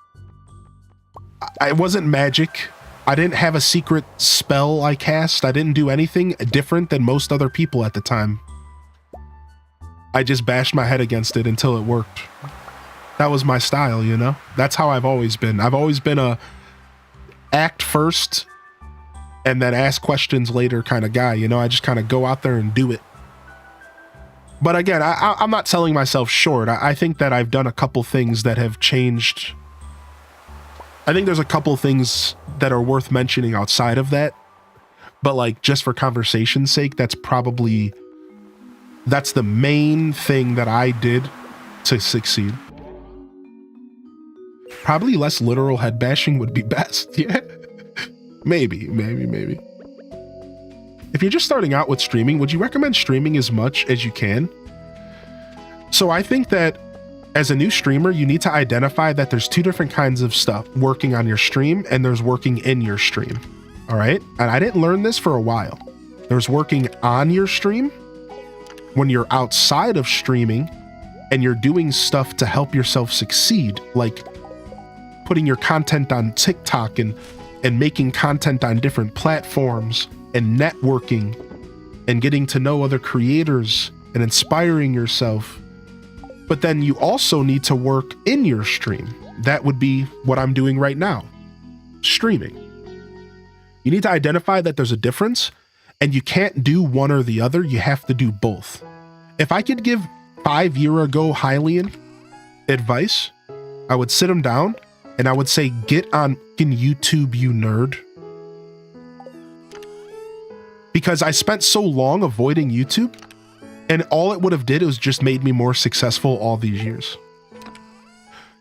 I wasn't magic. I didn't have a secret spell I cast. I didn't do anything different than most other people at the time. I just bashed my head against it until it worked. That was my style, you know? That's how I've always been. I've always been a act first and then ask questions later kind of guy, you know? I just kind of go out there and do it. But again, I'm not selling myself short. I think that I've done a couple things that have changed. I think there's a couple things that are worth mentioning outside of that. But like, just for conversation's sake, that's the main thing that I did to succeed. Probably less literal head bashing would be best. Yeah. Maybe. If you're just starting out with streaming, would you recommend streaming as much as you can? So I think that as a new streamer, you need to identify that there's two different kinds of stuff working on your stream and there's working in your stream. All right. And I didn't learn this for a while. There's working on your stream when you're outside of streaming and you're doing stuff to help yourself succeed, like putting your content on TikTok and making content on different platforms and networking and getting to know other creators and inspiring yourself. But then you also need to work in your stream. That would be what I'm doing right now, streaming. You need to identify that there's a difference and you can't do one or the other. You have to do both. If I could give 5 year ago Hylian advice, I would sit him down and I would say, get on YouTube, you nerd. Because I spent so long avoiding YouTube and all it would have did was just made me more successful all these years.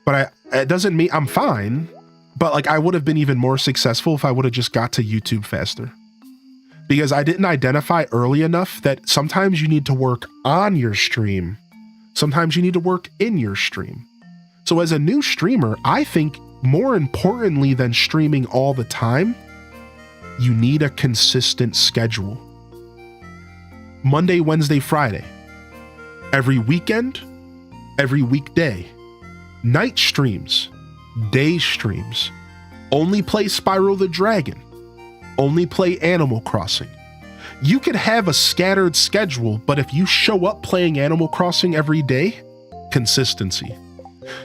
But it doesn't mean I'm fine, but like I would have been even more successful if I would have just got to YouTube faster. Because I didn't identify early enough that sometimes you need to work on your stream. Sometimes you need to work in your stream. So as a new streamer, I think more importantly than streaming all the time, you need a consistent schedule. Monday, Wednesday, Friday. Every weekend, every weekday. Night streams, day streams. Only play Spyro the Dragon. Only play Animal Crossing. You could have a scattered schedule, but if you show up playing Animal Crossing every day, consistency.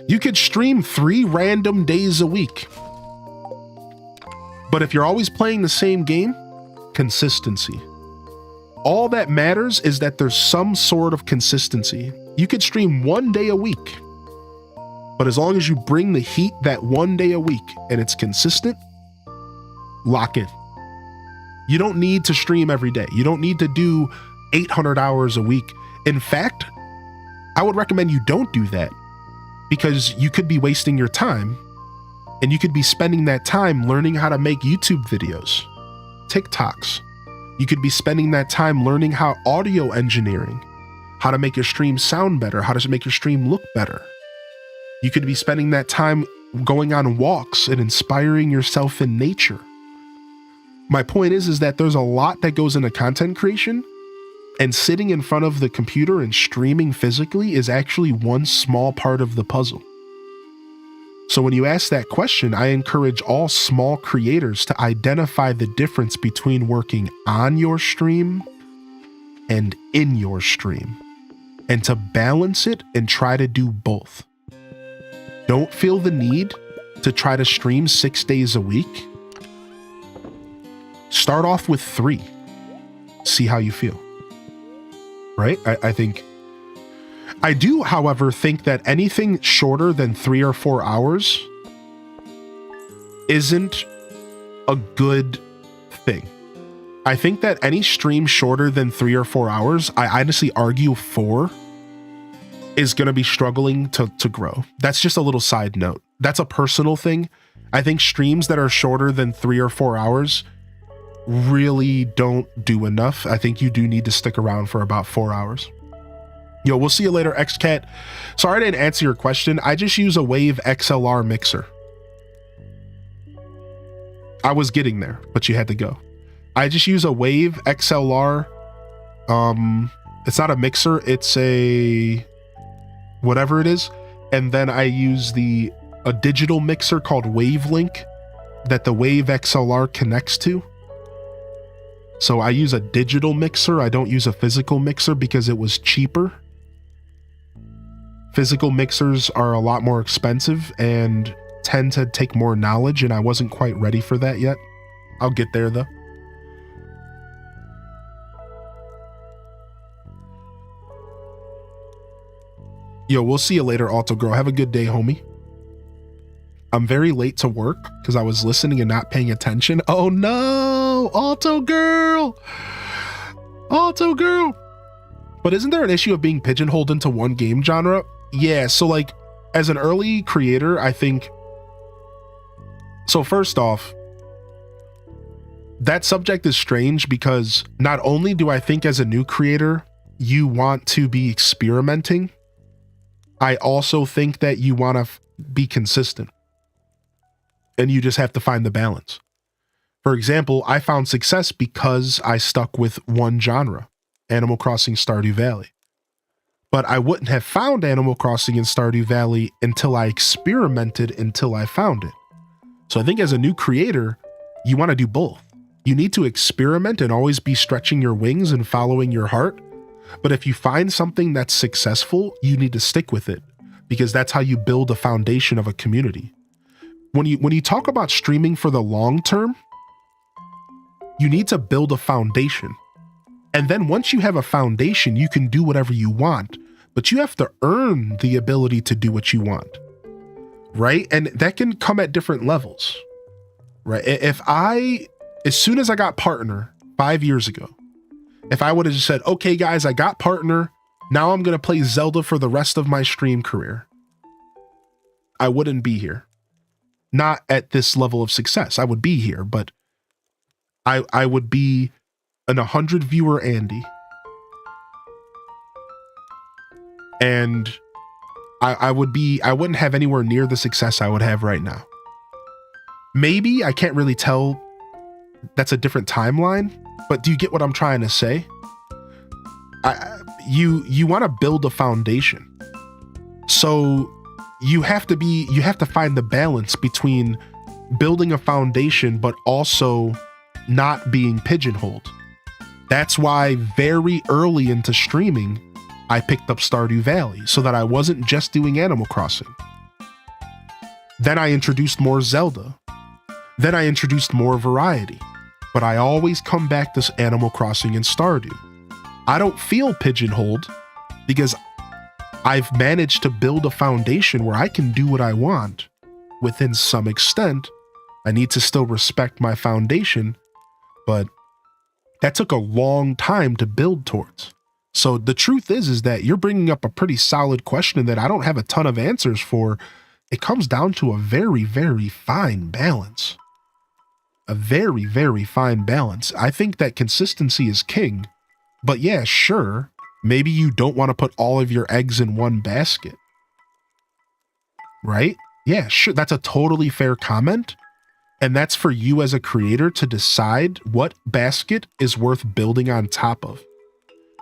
You could stream 3 random days a week. But if you're always playing the same game, consistency. All that matters is that there's some sort of consistency. You could stream 1 day a week, but as long as you bring the heat that 1 day a week and it's consistent, lock in. You don't need to stream every day. You don't need to do 800 hours a week. In fact, I would recommend you don't do that because you could be wasting your time and you could be spending that time learning how to make YouTube videos, TikToks. You could be spending that time learning how audio engineering, how to make your stream sound better, how to make your stream look better. You could be spending that time going on walks and inspiring yourself in nature. My point is that there's a lot that goes into content creation, and sitting in front of the computer and streaming physically is actually one small part of the puzzle. So when you ask that question, I encourage all small creators to identify the difference between working on your stream and in your stream, and to balance it and try to do both. Don't feel the need to try to stream 6 days a week. Start off with 3. See how you feel. Right? I think... I do, however, think that anything shorter than 3 or 4 hours isn't a good thing. I think that any stream shorter than 3 or 4 hours, I honestly argue 4, is going to be struggling to grow. That's just a little side note. That's a personal thing. I think streams that are shorter than 3 or 4 hours really don't do enough. I think you do need to stick around for about 4 hours. Yo, we'll see you later, XCat. Sorry I didn't answer your question. I just use a Wave XLR mixer. I was getting there, but you had to go. I just use a Wave XLR. It's not a mixer, it's a whatever it is. And then I use a digital mixer called Wavelink that the Wave XLR connects to. So I use a digital mixer. I don't use a physical mixer because it was cheaper. Physical mixers are a lot more expensive and tend to take more knowledge, and I wasn't quite ready for that yet. I'll get there though. Yo, we'll see you later, Alto Girl. Have a good day, homie. I'm very late to work because I was listening and not paying attention. Oh no, Alto Girl. Alto Girl. But isn't there an issue of being pigeonholed into one game genre? Yeah, so like as an early creator, I think... So first off, that subject is strange because not only do I think as a new creator, you want to be experimenting, I also think that you want to be consistent. And you just have to find the balance. For example, I found success because I stuck with one genre, Animal Crossing Stardew Valley. But I wouldn't have found Animal Crossing in Stardew Valley until I experimented until I found it. So I think as a new creator, you want to do both. You need to experiment and always be stretching your wings and following your heart. But if you find something that's successful, you need to stick with it because that's how you build a foundation of a community. When you talk about streaming for the long term, you need to build a foundation. And then once you have a foundation, you can do whatever you want, but you have to earn the ability to do what you want, right? And that can come at different levels, right? As soon as I got Partner 5 years ago, if I would have just said, okay, guys, I got Partner, now I'm going to play Zelda for the rest of my stream career, I wouldn't be here. Not at this level of success. I would be here, but I would be an 100 viewer Andy. And I wouldn't have anywhere near the success I would have right now. Maybe, I can't really tell, that's a different timeline, but do you get what I'm trying to say? You want to build a foundation. So you have to find the balance between building a foundation, but also not being pigeonholed. That's why very early into streaming, I picked up Stardew Valley so that I wasn't just doing Animal Crossing. Then I introduced more Zelda. Then I introduced more variety. But I always come back to Animal Crossing and Stardew. I don't feel pigeonholed because I've managed to build a foundation where I can do what I want within some extent. I need to still respect my foundation, but that took a long time to build towards. So the truth is that you're bringing up a pretty solid question that I don't have a ton of answers for. It comes down to a very, very fine balance. A very, very fine balance. I think that consistency is king. But yeah, sure, maybe you don't want to put all of your eggs in one basket. Right? Yeah, sure. That's a totally fair comment. And that's for you as a creator to decide what basket is worth building on top of.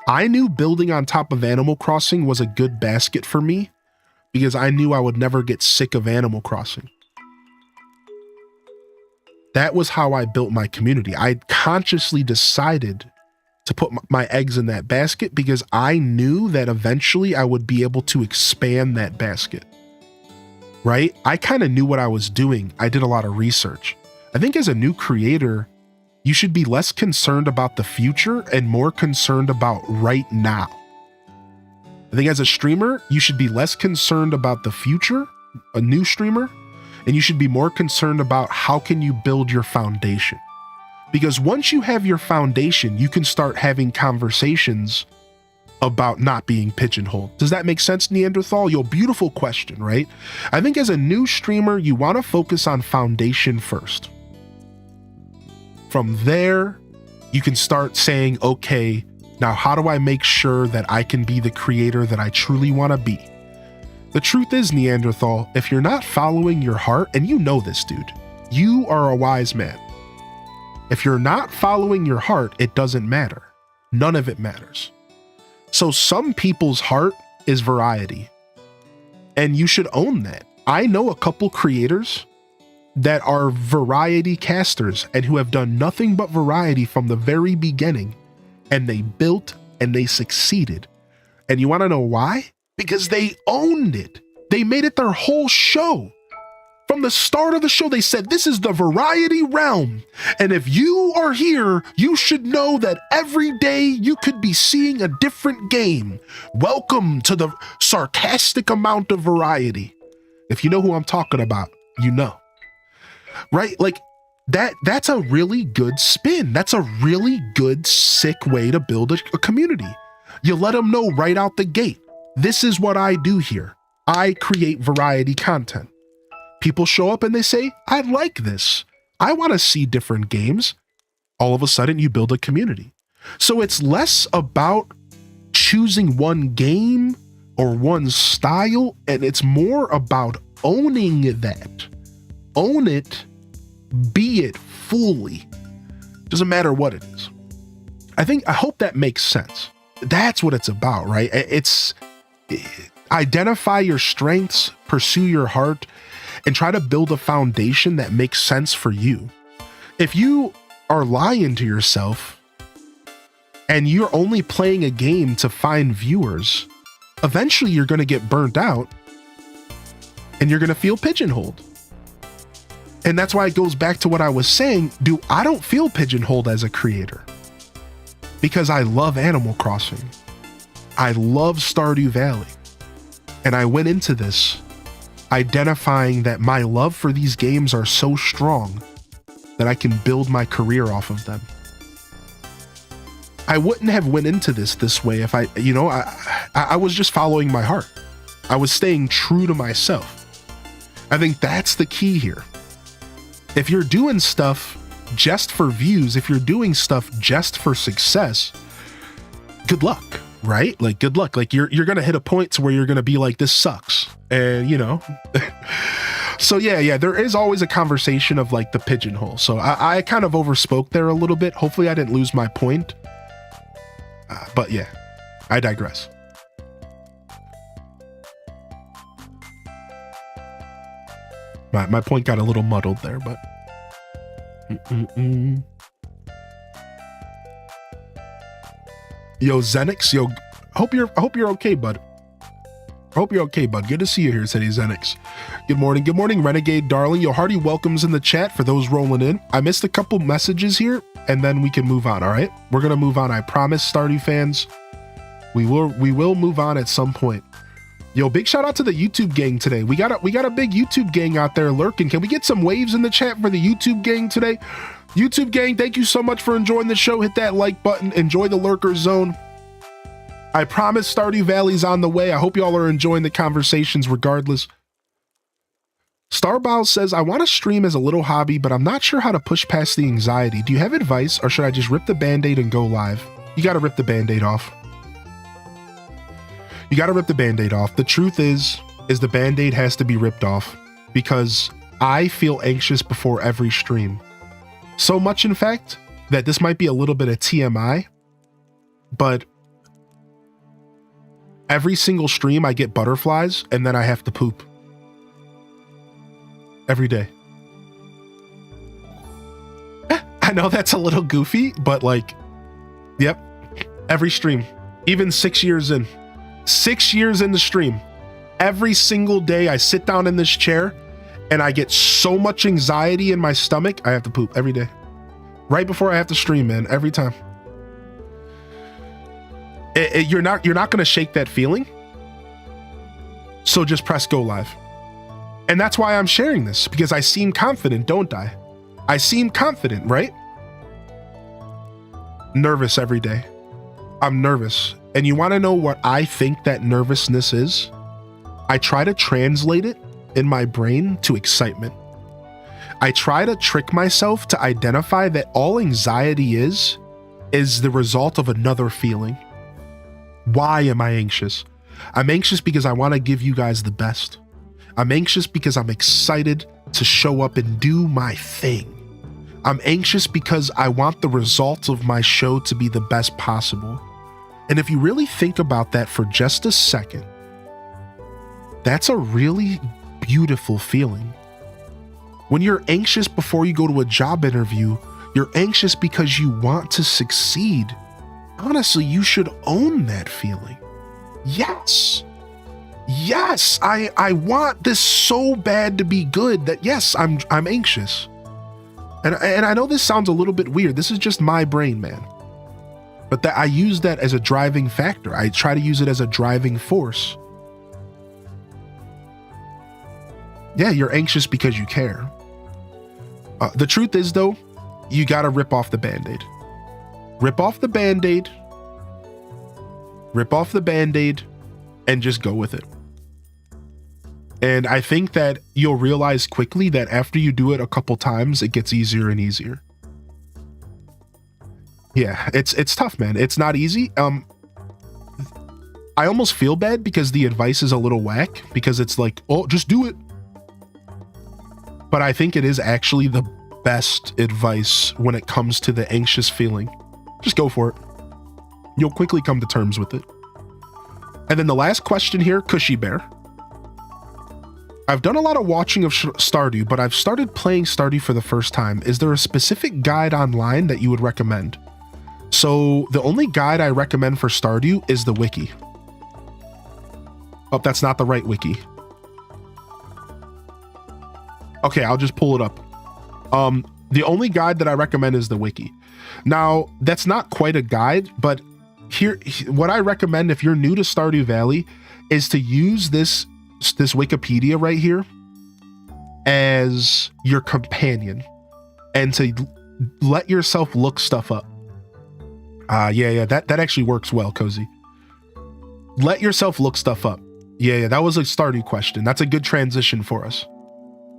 I knew building on top of Animal Crossing was a good basket for me because I knew I would never get sick of Animal Crossing. That was how I built my community. I consciously decided to put my eggs in that basket because I knew that eventually I would be able to expand that basket. Right? I kind of knew what I was doing. I did a lot of research. I think as a new creator, you should be less concerned about the future and more concerned about right now. I think as a streamer, you should be less concerned about the future, a new streamer, and you should be more concerned about how can you build your foundation. Because once you have your foundation, you can start having conversations about not being pigeonholed. Does that make sense, Neanderthal? Yo, beautiful question, right? I think as a new streamer, you want to focus on foundation first. From there, you can start saying, okay, now how do I make sure that I can be the creator that I truly want to be? The truth is, Neanderthal, if you're not following your heart, and you know this, dude, you are a wise man. If you're not following your heart, it doesn't matter. None of it matters. So some people's heart is variety, and you should own that. I know a couple creators that are variety casters and who have done nothing but variety from the very beginning, and they built and they succeeded. And you want to know why? Because they owned it. They made it their whole show. From the start of the show, they said, this is the variety realm. And if you are here, you should know that every day you could be seeing a different game. Welcome to the sarcastic amount of variety. If you know who I'm talking about, you know. Right? Like that's a really good spin. That's a really good, sick way to build a community. You let them know right out the gate. This is what I do here. I create variety content. People show up and they say, I like this. I want to see different games. All of a sudden you build a community. So it's less about choosing one game or one style, and it's more about owning that. Own it, be it fully. Doesn't matter what it is. I hope that makes sense. That's what it's about, right? It's identify your strengths, pursue your heart, and try to build a foundation that makes sense for you. If you are lying to yourself and you're only playing a game to find viewers, eventually you're going to get burnt out and you're going to feel pigeonholed. And that's why it goes back to what I was saying. I don't feel pigeonholed as a creator because I love Animal Crossing. I love Stardew Valley. And I went into this identifying that my love for these games are so strong that I can build my career off of them. I wouldn't have went into this way if I was just following my heart. I was staying true to myself. I think that's the key here. If you're doing stuff just for views, if you're doing stuff just for success, good luck, right? Like, good luck. Like you're going to hit a point to where you're going to be like, this sucks. And so yeah, there is always a conversation of like the pigeonhole. So I kind of overspoke there a little bit. Hopefully I didn't lose my point. But yeah, I digress. My point got a little muddled there, but Yo, Zenix, yo, hope you're okay, bud. Hope you're okay, bud. Good to see you here, said Zenix. Good morning, Renegade Darling. Yo, hearty welcomes in the chat for those rolling in. I missed a couple messages here, and then we can move on, all right? We're gonna move on, I promise, Stardew fans. We will move on at some point. Yo, big shout out to the YouTube gang today. We got a big YouTube gang out there lurking. Can we get some waves in the chat for the YouTube gang today? YouTube gang, thank you so much for enjoying the show. Hit that like button. Enjoy the lurker zone. I promise Stardew Valley's on the way. I hope y'all are enjoying the conversations regardless. Starbow says, I want to stream as a little hobby, but I'm not sure how to push past the anxiety. Do you have advice, or should I just rip the band-aid and go live? You got to rip the band-aid off. You got to rip the band-aid off. The truth is the band-aid has to be ripped off because I feel anxious before every stream. So much, in fact, that this might be a little bit of TMI, but every single stream I get butterflies and then I have to poop. Every day. I know that's a little goofy, but like, yep, every stream, even 6 years in. 6 years in the stream, every single day I sit down in this chair and I get so much anxiety in my stomach, I have to poop every day. Right before I have to stream, man, every time. You're not going to shake that feeling. So just press go live. And that's why I'm sharing this, because I seem confident, don't I? I seem confident, right? Nervous every day. I'm nervous. And you want to know what I think that nervousness is? I try to translate it in my brain to excitement. I try to trick myself to identify that all anxiety is the result of another feeling. Why am I anxious? I'm anxious because I want to give you guys the best. I'm anxious because I'm excited to show up and do my thing. I'm anxious because I want the results of my show to be the best possible. And if you really think about that for just a second, that's a really beautiful feeling. When you're anxious before you go to a job interview, you're anxious because you want to succeed. Honestly, you should own that feeling. Yes. Yes, I want this so bad to be good that yes, I'm anxious. And I know this sounds a little bit weird. This is just my brain, man. But that I use that as a driving factor. I try to use it as a driving force. Yeah, you're anxious because you care. The truth is, though, you got to rip off the Band-Aid. Rip off the Band-Aid. Rip off the Band-Aid and just go with it. And I think that you'll realize quickly that after you do it a couple times, it gets easier and easier. Yeah, it's tough, man. It's not easy. I almost feel bad because the advice is a little whack, because it's like, oh, just do it. But I think it is actually the best advice when it comes to the anxious feeling. Just go for it. You'll quickly come to terms with it. And then the last question here, Cushy Bear. I've done a lot of watching of Stardew, but I've started playing Stardew for the first time. Is there a specific guide online that you would recommend? So the only guide I recommend for Stardew is the wiki. Oh, that's not the right wiki. Okay, I'll just pull it up. The only guide that I recommend is the wiki. Now, that's not quite a guide, but here, what I recommend if you're new to Stardew Valley is to use this Wikipedia right here as your companion and to let yourself look stuff up. Yeah, that actually works well, Cozy. Let yourself look stuff up. Yeah, that was a Stardew question. That's a good transition for us.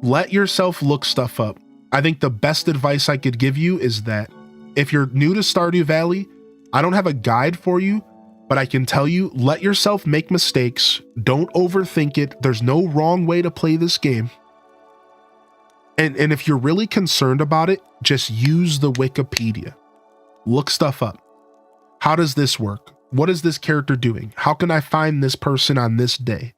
Let yourself look stuff up. I think the best advice I could give you is that if you're new to Stardew Valley, I don't have a guide for you, but I can tell you, let yourself make mistakes. Don't overthink it. There's no wrong way to play this game. And if you're really concerned about it, just use the Wikipedia. Look stuff up. How does this work? What is this character doing? How can I find this person on this day?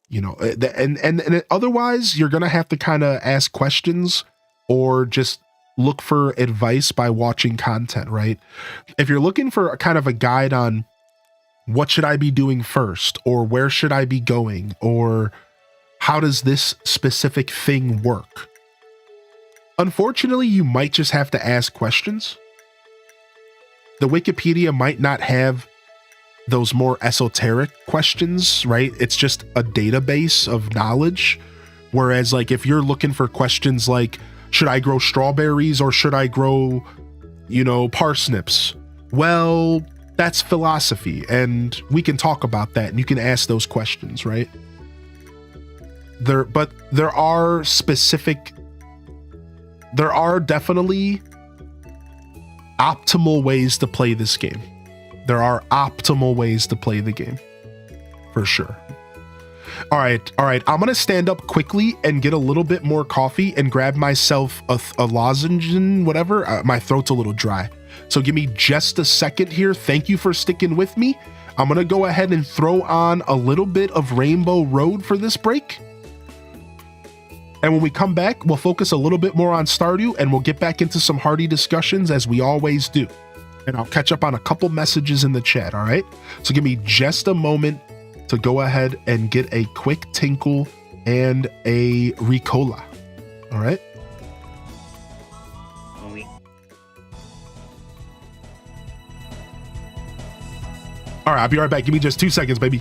You know, and otherwise you're going to have to kind of ask questions or just look for advice by watching content, right? If you're looking for a kind of a guide on what should I be doing first, or where should I be going, or how does this specific thing work? Unfortunately, you might just have to ask questions. The Wikipedia might not have those more esoteric questions, right? It's just a database of knowledge. Whereas like if you're looking for questions like, should I grow strawberries or should I grow, you know, parsnips? Well, that's philosophy and we can talk about that and you can ask those questions, right? There are definitely optimal ways to play this game. There are optimal ways to play the game, for sure. All right. I'm gonna stand up quickly and get a little bit more coffee and grab myself a lozenge and whatever. My throat's a little dry, so give me just a second here. Thank you for sticking with me. I'm gonna go ahead and throw on a little bit of Rainbow Road for this break. And when we come back, we'll focus a little bit more on Stardew and we'll get back into some hearty discussions as we always do. And I'll catch up on a couple messages in the chat, all right? So give me just a moment to go ahead and get a quick tinkle and a Ricola, all right? All right, I'll be right back. Give me just 2 seconds, baby.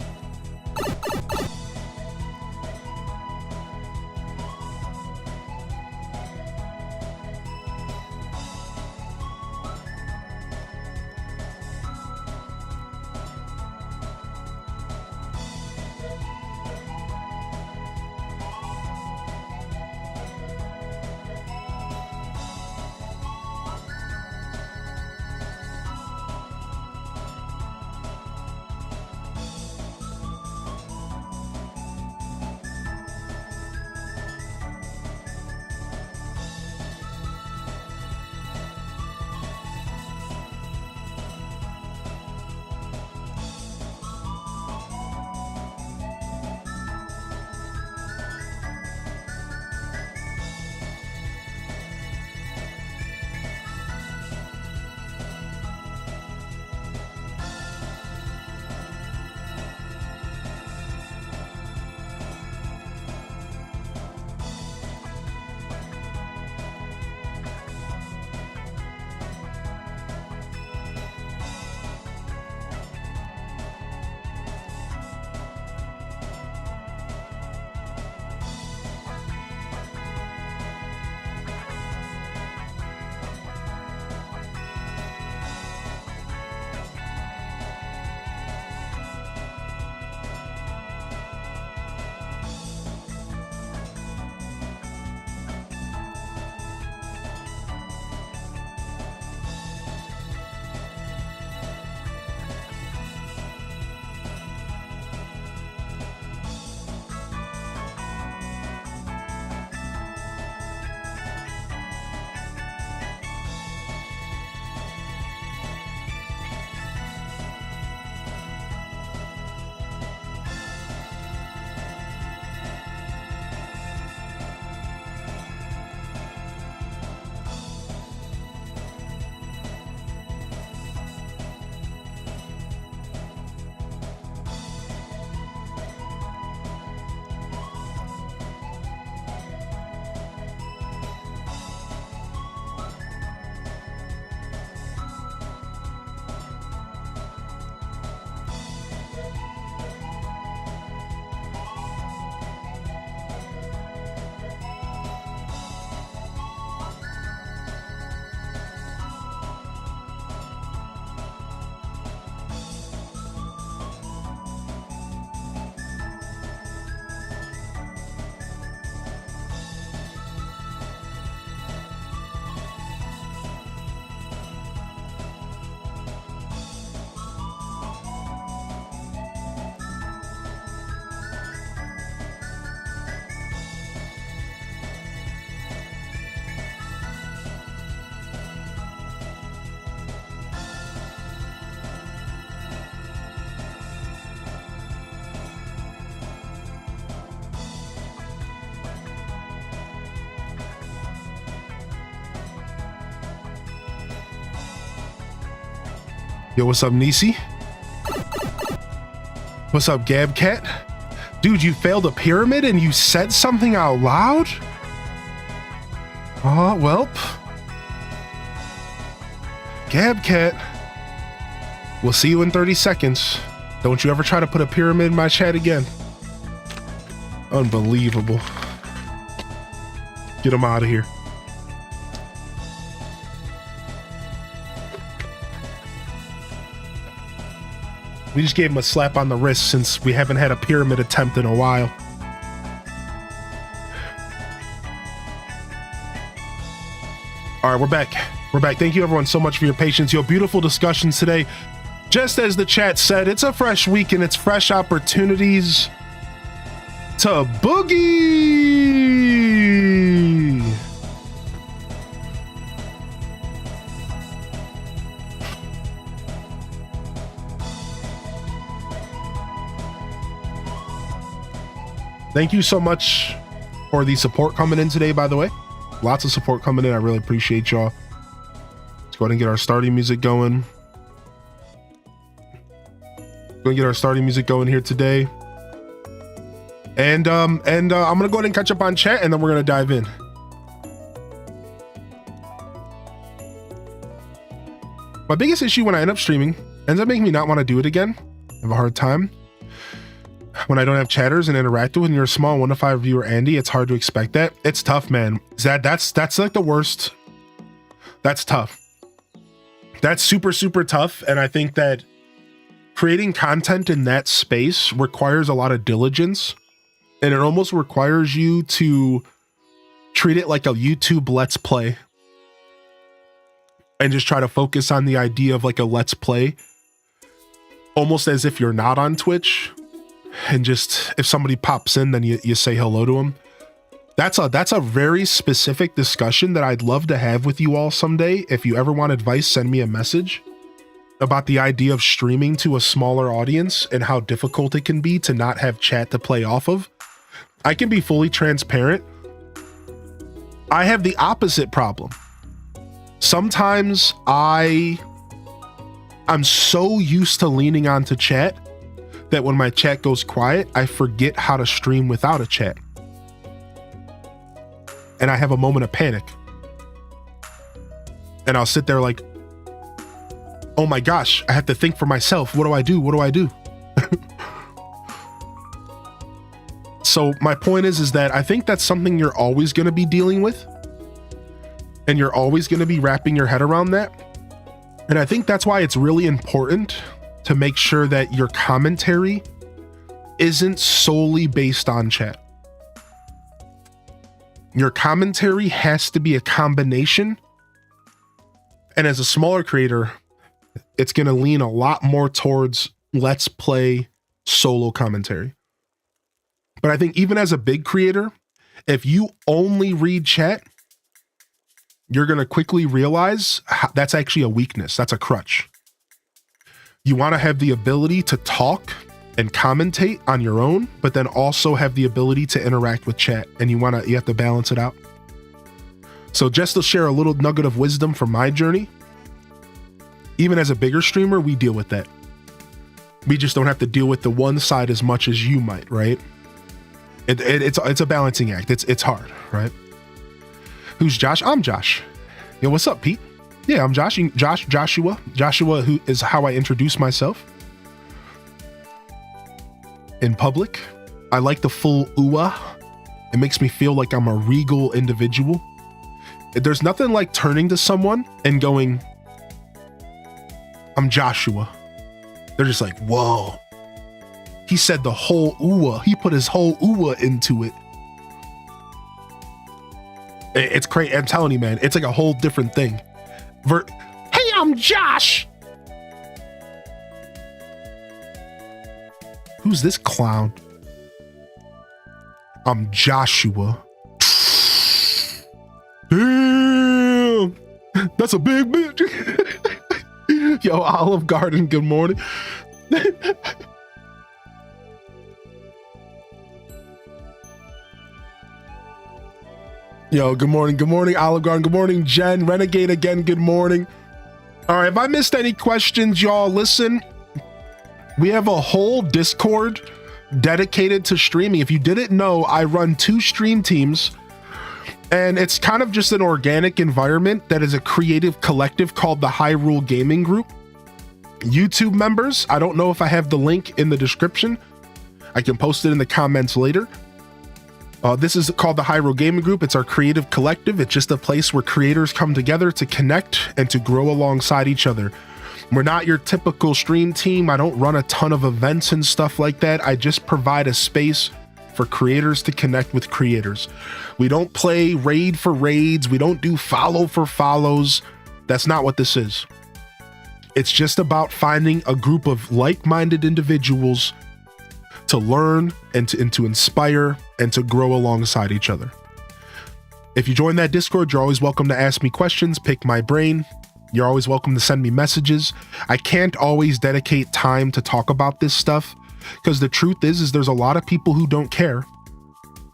Yo, what's up, Nisi? What's up, Gabcat? Dude, you failed a pyramid and you said something out loud? Oh, welp. Gabcat. We'll see you in 30 seconds. Don't you ever try to put a pyramid in my chat again. Unbelievable. Get him out of here. We just gave him a slap on the wrist since we haven't had a pyramid attempt in a while. All right, we're back. We're back. Thank you everyone so much for your patience. Yo, beautiful discussions today. Just as the chat said, it's a fresh week and it's fresh opportunities to boogie. Thank you so much for the support coming in today, by the way. Lots of support coming in. I really appreciate y'all. Let's go ahead and get our starting music going. Gonna get our starting music going here today. And I'm gonna go ahead and catch up on chat and then we're gonna dive in. My biggest issue when I end up streaming ends up making me not want to do it again. have a hard time when I don't have chatters and interactive. When you're a small 1 to 5 viewer, Andy, it's hard to expect that. It's tough, man. That's like the worst. That's tough. That's super, super tough. And I think that creating content in that space requires a lot of diligence, and it almost requires you to treat it like a YouTube Let's Play and just try to focus on the idea of like a Let's Play, almost as if you're not on Twitch, and just if somebody pops in, then you say hello to them. That's a very specific discussion that I'd love to have with you all someday. If you ever want advice, send me a message about the idea of streaming to a smaller audience and how difficult it can be to not have chat to play off of. I can be fully transparent. I have the opposite problem. Sometimes I'm so used to leaning onto chat that when my chat goes quiet, I forget how to stream without a chat. And I have a moment of panic. And I'll sit there like, oh my gosh, I have to think for myself. What do I do? What do I do? So my point is that I think that's something you're always going to be dealing with. And you're always going to be wrapping your head around that. And I think that's why it's really important to make sure that your commentary isn't solely based on chat. Your commentary has to be a combination. And as a smaller creator, it's going to lean a lot more towards Let's Play solo commentary. But I think even as a big creator, if you only read chat, you're going to quickly realize that's actually a weakness. That's a crutch. You want to have the ability to talk and commentate on your own, but then also have the ability to interact with chat, and you have to balance it out. So just to share a little nugget of wisdom from my journey, even as a bigger streamer, we deal with that. We just don't have to deal with the one side as much as you might, right? It's a balancing act. It's hard, right? Who's Josh? I'm Josh. Yo, what's up, Pete? Yeah, I'm Joshua. Joshua, who is how I introduce myself in public. I like the full ooh. It makes me feel like I'm a regal individual. There's nothing like turning to someone and going, I'm Joshua. They're just like, whoa. He said the whole ooh. He put his whole ooh into it. It's crazy. I'm telling you, man, it's like a whole different thing. Hey, I'm Josh. Who's this clown? I'm Joshua. Damn, that's a big bitch. Yo, Olive Garden, good morning. Yo, good morning, Olive Garden, good morning, Jen, Renegade again, good morning. All right, if I missed any questions, y'all, listen, we have a whole Discord dedicated to streaming. If you didn't know, I run 2 stream teams, and it's kind of just an organic environment that is a creative collective called the Hyrule Gaming Group. YouTube members, I don't know if I have the link in the description. I can post it in the comments later. This is called the Hyrule Gaming Group. It's our creative collective. It's just a place where creators come together to connect and to grow alongside each other. We're not your typical stream team. I don't run a ton of events and stuff like that. I just provide a space for creators to connect with creators. We don't play raid for raids. We don't do follow for follows. That's not what this is. It's just about finding a group of like-minded individuals to learn and to inspire and to grow alongside each other. If you join that Discord, you're always welcome to ask me questions, pick my brain. You're always welcome to send me messages. I can't always dedicate time to talk about this stuff because the truth is there's a lot of people who don't care.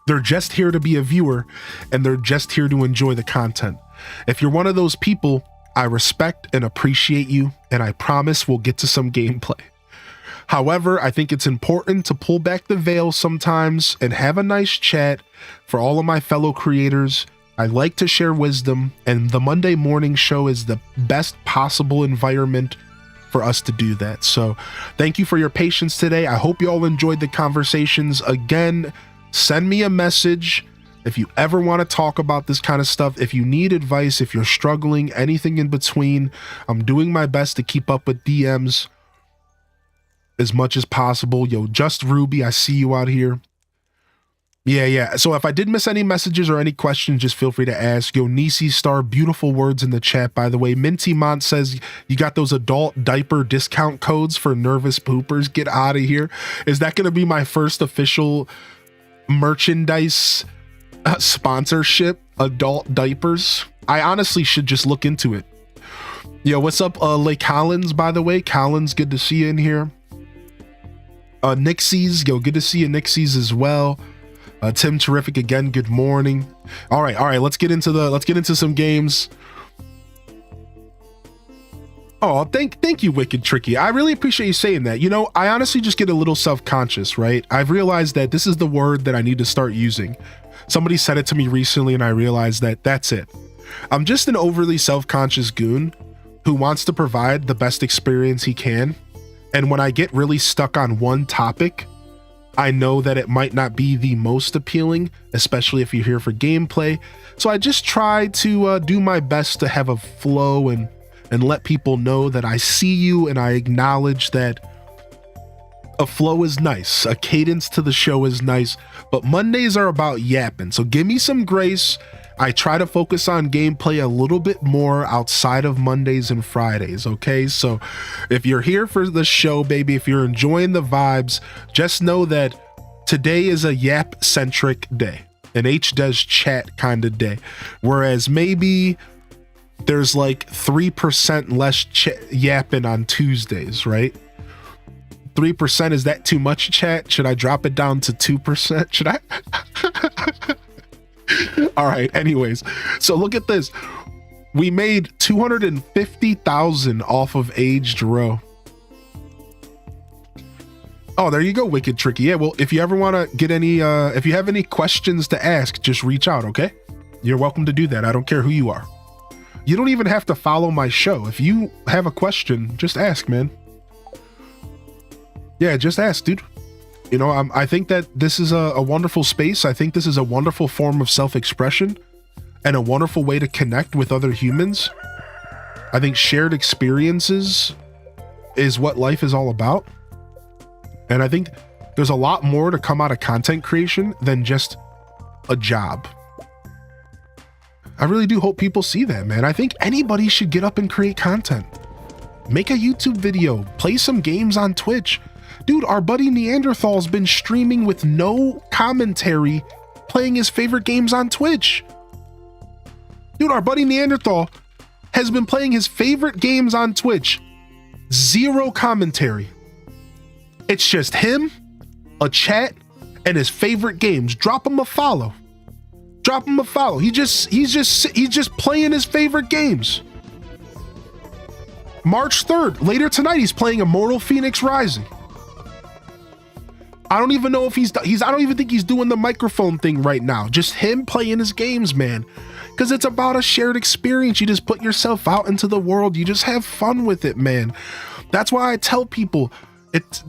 They're just here to be a viewer and they're just here to enjoy the content. If you're one of those people, I respect and appreciate you, and I promise we'll get to some gameplay. However, I think it's important to pull back the veil sometimes and have a nice chat for all of my fellow creators. I like to share wisdom, and the Monday morning show is the best possible environment for us to do that. So thank you for your patience today. I hope you all enjoyed the conversations. Again, send me a message if you ever want to talk about this kind of stuff. If you need advice, if you're struggling, anything in between, I'm doing my best to keep up with DMs as much as possible. Yo, Just Ruby, I see you out here. Yeah. So if I did miss any messages or any questions, just feel free to ask. Yo, Nisi Star, beautiful words in the chat, by the way. Minty Mont says you got those adult diaper discount codes for nervous poopers. Get out of here. Is that going to be my first official merchandise sponsorship? Adult diapers? I honestly should just look into it. Yo, what's up, Lake Collins, by the way? Collins, good to see you in here. Nixies, yo, good to see you, Nixies, as well. Tim, terrific again. Good morning. All right. Let's get into some games. Oh, thank you, Wicked Tricky. I really appreciate you saying that. You know, I honestly just get a little self-conscious, right? I've realized that this is the word that I need to start using. Somebody said it to me recently, and I realized that that's it. I'm just an overly self-conscious goon who wants to provide the best experience he can. And when I get really stuck on one topic, I know that it might not be the most appealing, especially if you're here for gameplay. So I just try to do my best to have a flow and let people know that I see you and I acknowledge that a flow is nice. A cadence to the show is nice, but Mondays are about yapping. So give me some grace. I try to focus on gameplay a little bit more outside of Mondays and Fridays, okay? So if you're here for the show, baby, if you're enjoying the vibes, just know that today is a yap-centric day, an H does chat kind of day, whereas maybe there's like 3% less yapping on Tuesdays, right? 3%, is that too much, chat? Should I drop it down to 2%? Should I? All right, anyways, so look at this. We made 250,000 off of Aged Row. Oh, there you go, Wicked Tricky. Yeah, well, if you ever want to get any, if you have any questions to ask, just reach out, okay? You're welcome to do that. I don't care who you are. You don't even have to follow my show. If you have a question, just ask, man. Yeah, just ask, dude. You know, I think that this is a wonderful space. I think this is a wonderful form of self-expression and a wonderful way to connect with other humans. I think shared experiences is what life is all about. And I think there's a lot more to come out of content creation than just a job. I really do hope people see that, man. I think anybody should get up and create content. Make a YouTube video, play some games on Twitch. Dude, our buddy Neanderthal's been streaming with no commentary, playing his favorite games on Twitch. Dude, our buddy Neanderthal has been playing his favorite games on Twitch. Zero commentary. It's just him, a chat, and his favorite games. Drop him a follow. Drop him a follow. He's just playing his favorite games. March 3rd, later tonight, he's playing Immortal Phoenix Rising. I don't even know if I don't even think he's doing the microphone thing right now. Just him playing his games, man. Because it's about a shared experience. You just put yourself out into the world. You just have fun with it, man. That's why I tell people,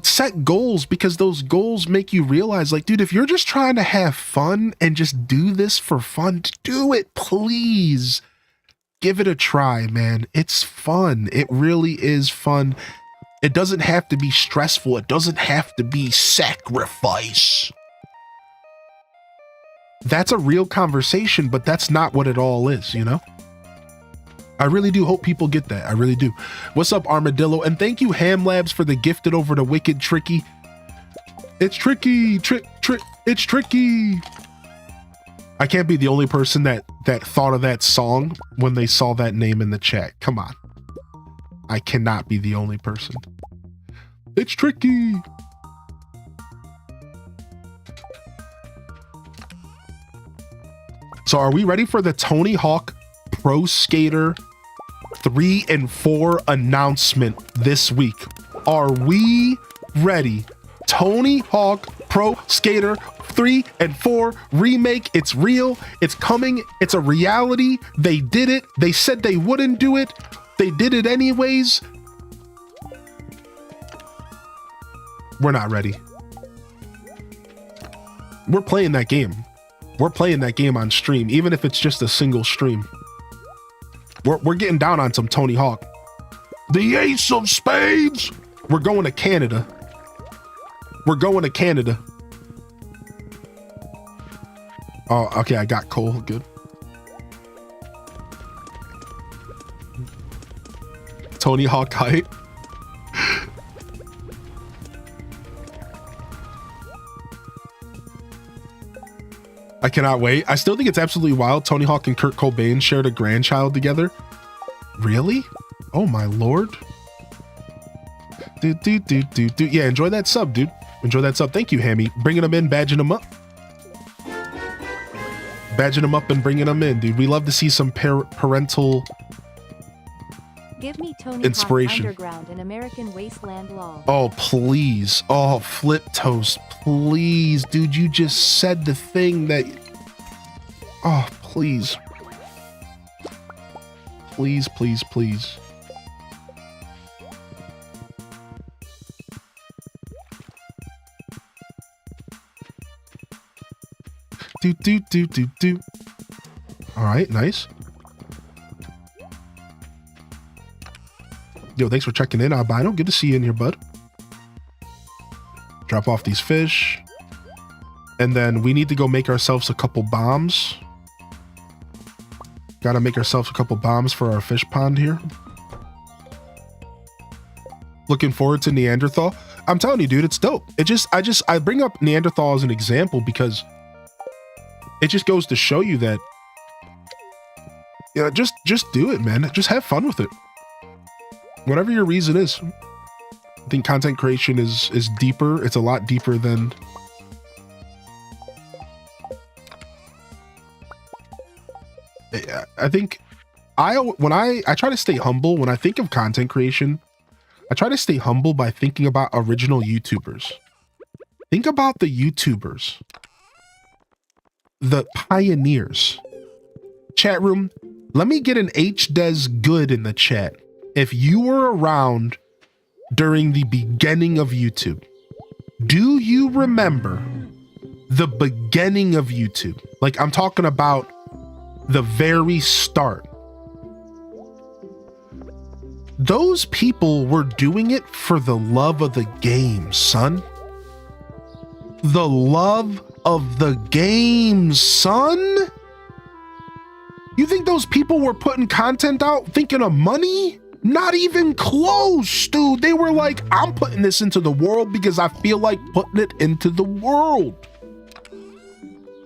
set goals, because those goals make you realize, like, dude, if you're just trying to have fun and just do this for fun, do it, please. Give it a try, man. It's fun. It really is fun. It doesn't have to be stressful. It doesn't have to be sacrifice. That's a real conversation, but that's not what it all is, you know? I really do hope people get that. I really do. What's up, Armadillo? And thank you, Ham Labs, for the gifted over to Wicked Tricky. It's tricky, it's tricky. I can't be the only person that thought of that song when they saw that name in the chat. Come on. I cannot be the only person. It's tricky. So are we ready for the Tony Hawk Pro Skater 3 and 4 announcement this week? Are we ready? Tony Hawk Pro Skater 3 and 4 remake. It's real. It's coming. It's a reality. They did it. They said they wouldn't do it. They did it anyways. We're not ready. We're playing that game. We're playing that game on stream, even if it's just a single stream. We're getting down on some Tony Hawk. The ace of spades. We're going to Canada. We're going to Canada. Oh, okay, I got coal. Good. Tony Hawk hype. I cannot wait. I still think it's absolutely wild. Tony Hawk and Kurt Cobain shared a grandchild together. Really? Oh my lord. Yeah, enjoy that sub, dude. Enjoy that sub. Thank you, Hammy. Bringing them in, badging them up. Badging them up and bringing them in, dude. We love to see some parental Give me Tony inspiration. Hawk Underground and American Wasteland Law. Oh, please. Oh, Flip Toast, please. Dude, you just said the thing that... Oh, please. Please, please, please. Do. All right, nice. Yo, thanks for checking in, Albino. Good to see you in here, bud. Drop off these fish. And then we need to go make ourselves a couple bombs. Gotta make ourselves a couple bombs for our fish pond here. Looking forward to Neanderthal. I'm telling you, dude, it's dope. I bring up Neanderthal as an example because it just goes to show you that, you know, just do it, man. Just have fun with it. Whatever your reason is. I think content creation is deeper. It's a lot deeper than... I think when I try to stay humble when I think of content creation. I try to stay humble by thinking about original YouTubers. Think about the YouTubers. The pioneers. Chat room, let me get an HDes good in the chat. If you were around during the beginning of YouTube, do you remember the beginning of YouTube? Like, I'm talking about the very start. Those people were doing it for the love of the game, son. The love of the game, son. You think those people were putting content out thinking of money? Not even close, dude. They were like, I'm putting this into the world because I feel like putting it into the world.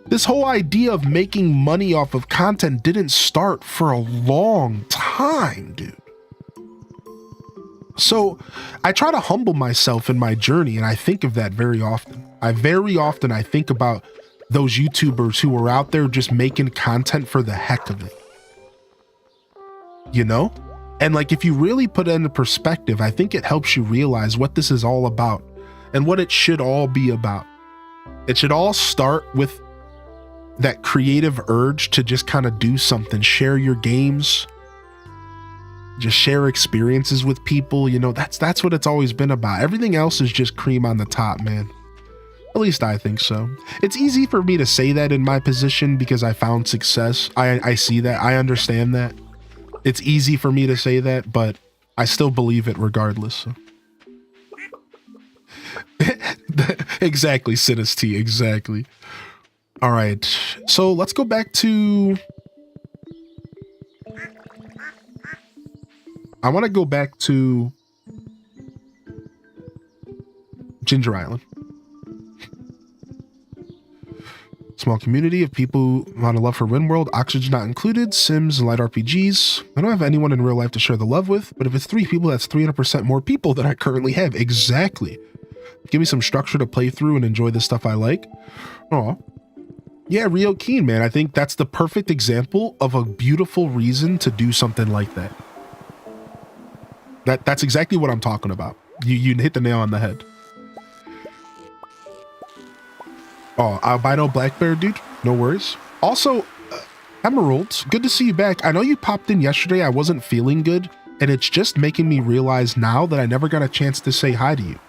This whole idea of making money off of content didn't start for a long time, dude. So I try to humble myself in my journey, and I think of that very often. I think about those YouTubers who were out there just making content for the heck of it. You know? And like, if you really put it into perspective, I think it helps you realize what this is all about and what it should all be about. It should all start with that creative urge to just kind of do something, share your games, just share experiences with people. You know, that's what it's always been about. Everything else is just cream on the top, man. At least I think so. It's easy for me to say that in my position because I found success. I see that. I understand that. It's easy for me to say that, but I still believe it regardless. So. Exactly, Sinisty, exactly. All right, so let's go back to... I want to go back to Ginger Island. Small community of people who want to love for RimWorld, Oxygen not included, Sims, and light RPGs. I don't have anyone in real life to share the love with, but if it's 3 people, that's 300% more people than I currently have. Exactly. Give me some structure to play through and enjoy the stuff I like. Aw. Yeah, Rio Keen, man. I think that's the perfect example of a beautiful reason to do something like that. That's exactly what I'm talking about. You hit the nail on the head. Oh, albino black bear, dude. No worries. Also, Emerald, good to see you back. I know you popped in yesterday. I wasn't feeling good, and it's just making me realize now that I never got a chance to say hi to you.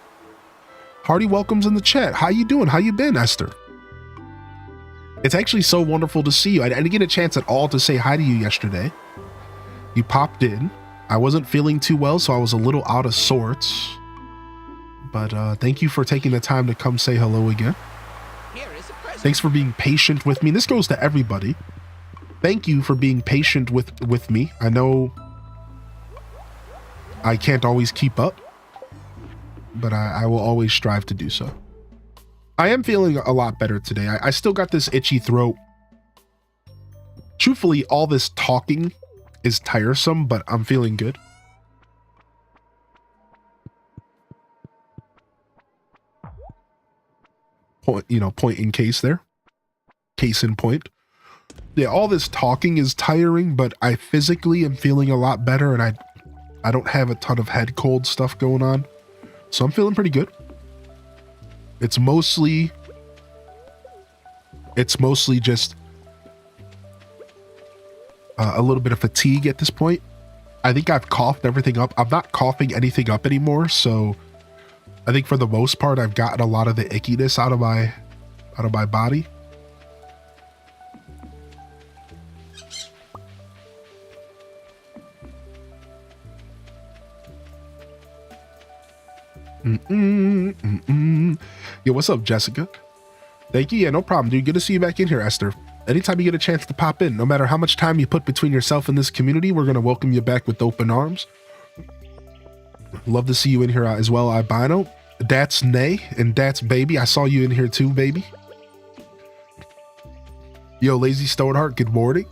Hearty welcomes in the chat. How you doing? How you been, Esther? It's actually so wonderful to see you. I didn't get a chance at all to say hi to you yesterday. You popped in. I wasn't feeling too well, so I was a little out of sorts. But thank you for taking the time to come say hello again. Thanks for being patient with me. This goes to everybody. Thank you for being patient with me. I know I can't always keep up, but I will always strive to do so. I am feeling a lot better today. I still got this itchy throat. Truthfully, all this talking is tiresome, but I'm feeling good. Point in case there. Case in point. Yeah, all this talking is tiring, but I physically am feeling a lot better, and I don't have a ton of head cold stuff going on. So I'm feeling pretty good. It's mostly just a little bit of fatigue at this point. I think I've coughed everything up. I'm not coughing anything up anymore, so I think for the most part I've gotten a lot of the ickiness out of my body. Yo, what's up, Jessica? Thank you. Yeah, no problem, dude. Good to see you back in here, Esther. Anytime you get a chance to pop in, no matter how much time you put between yourself and this community, we're going to welcome you back with open arms. Love to see you in here as well, Albino. That's Nay and that's Baby. I saw you in here too, baby. Yo, Lazy Stoneheart, good morning.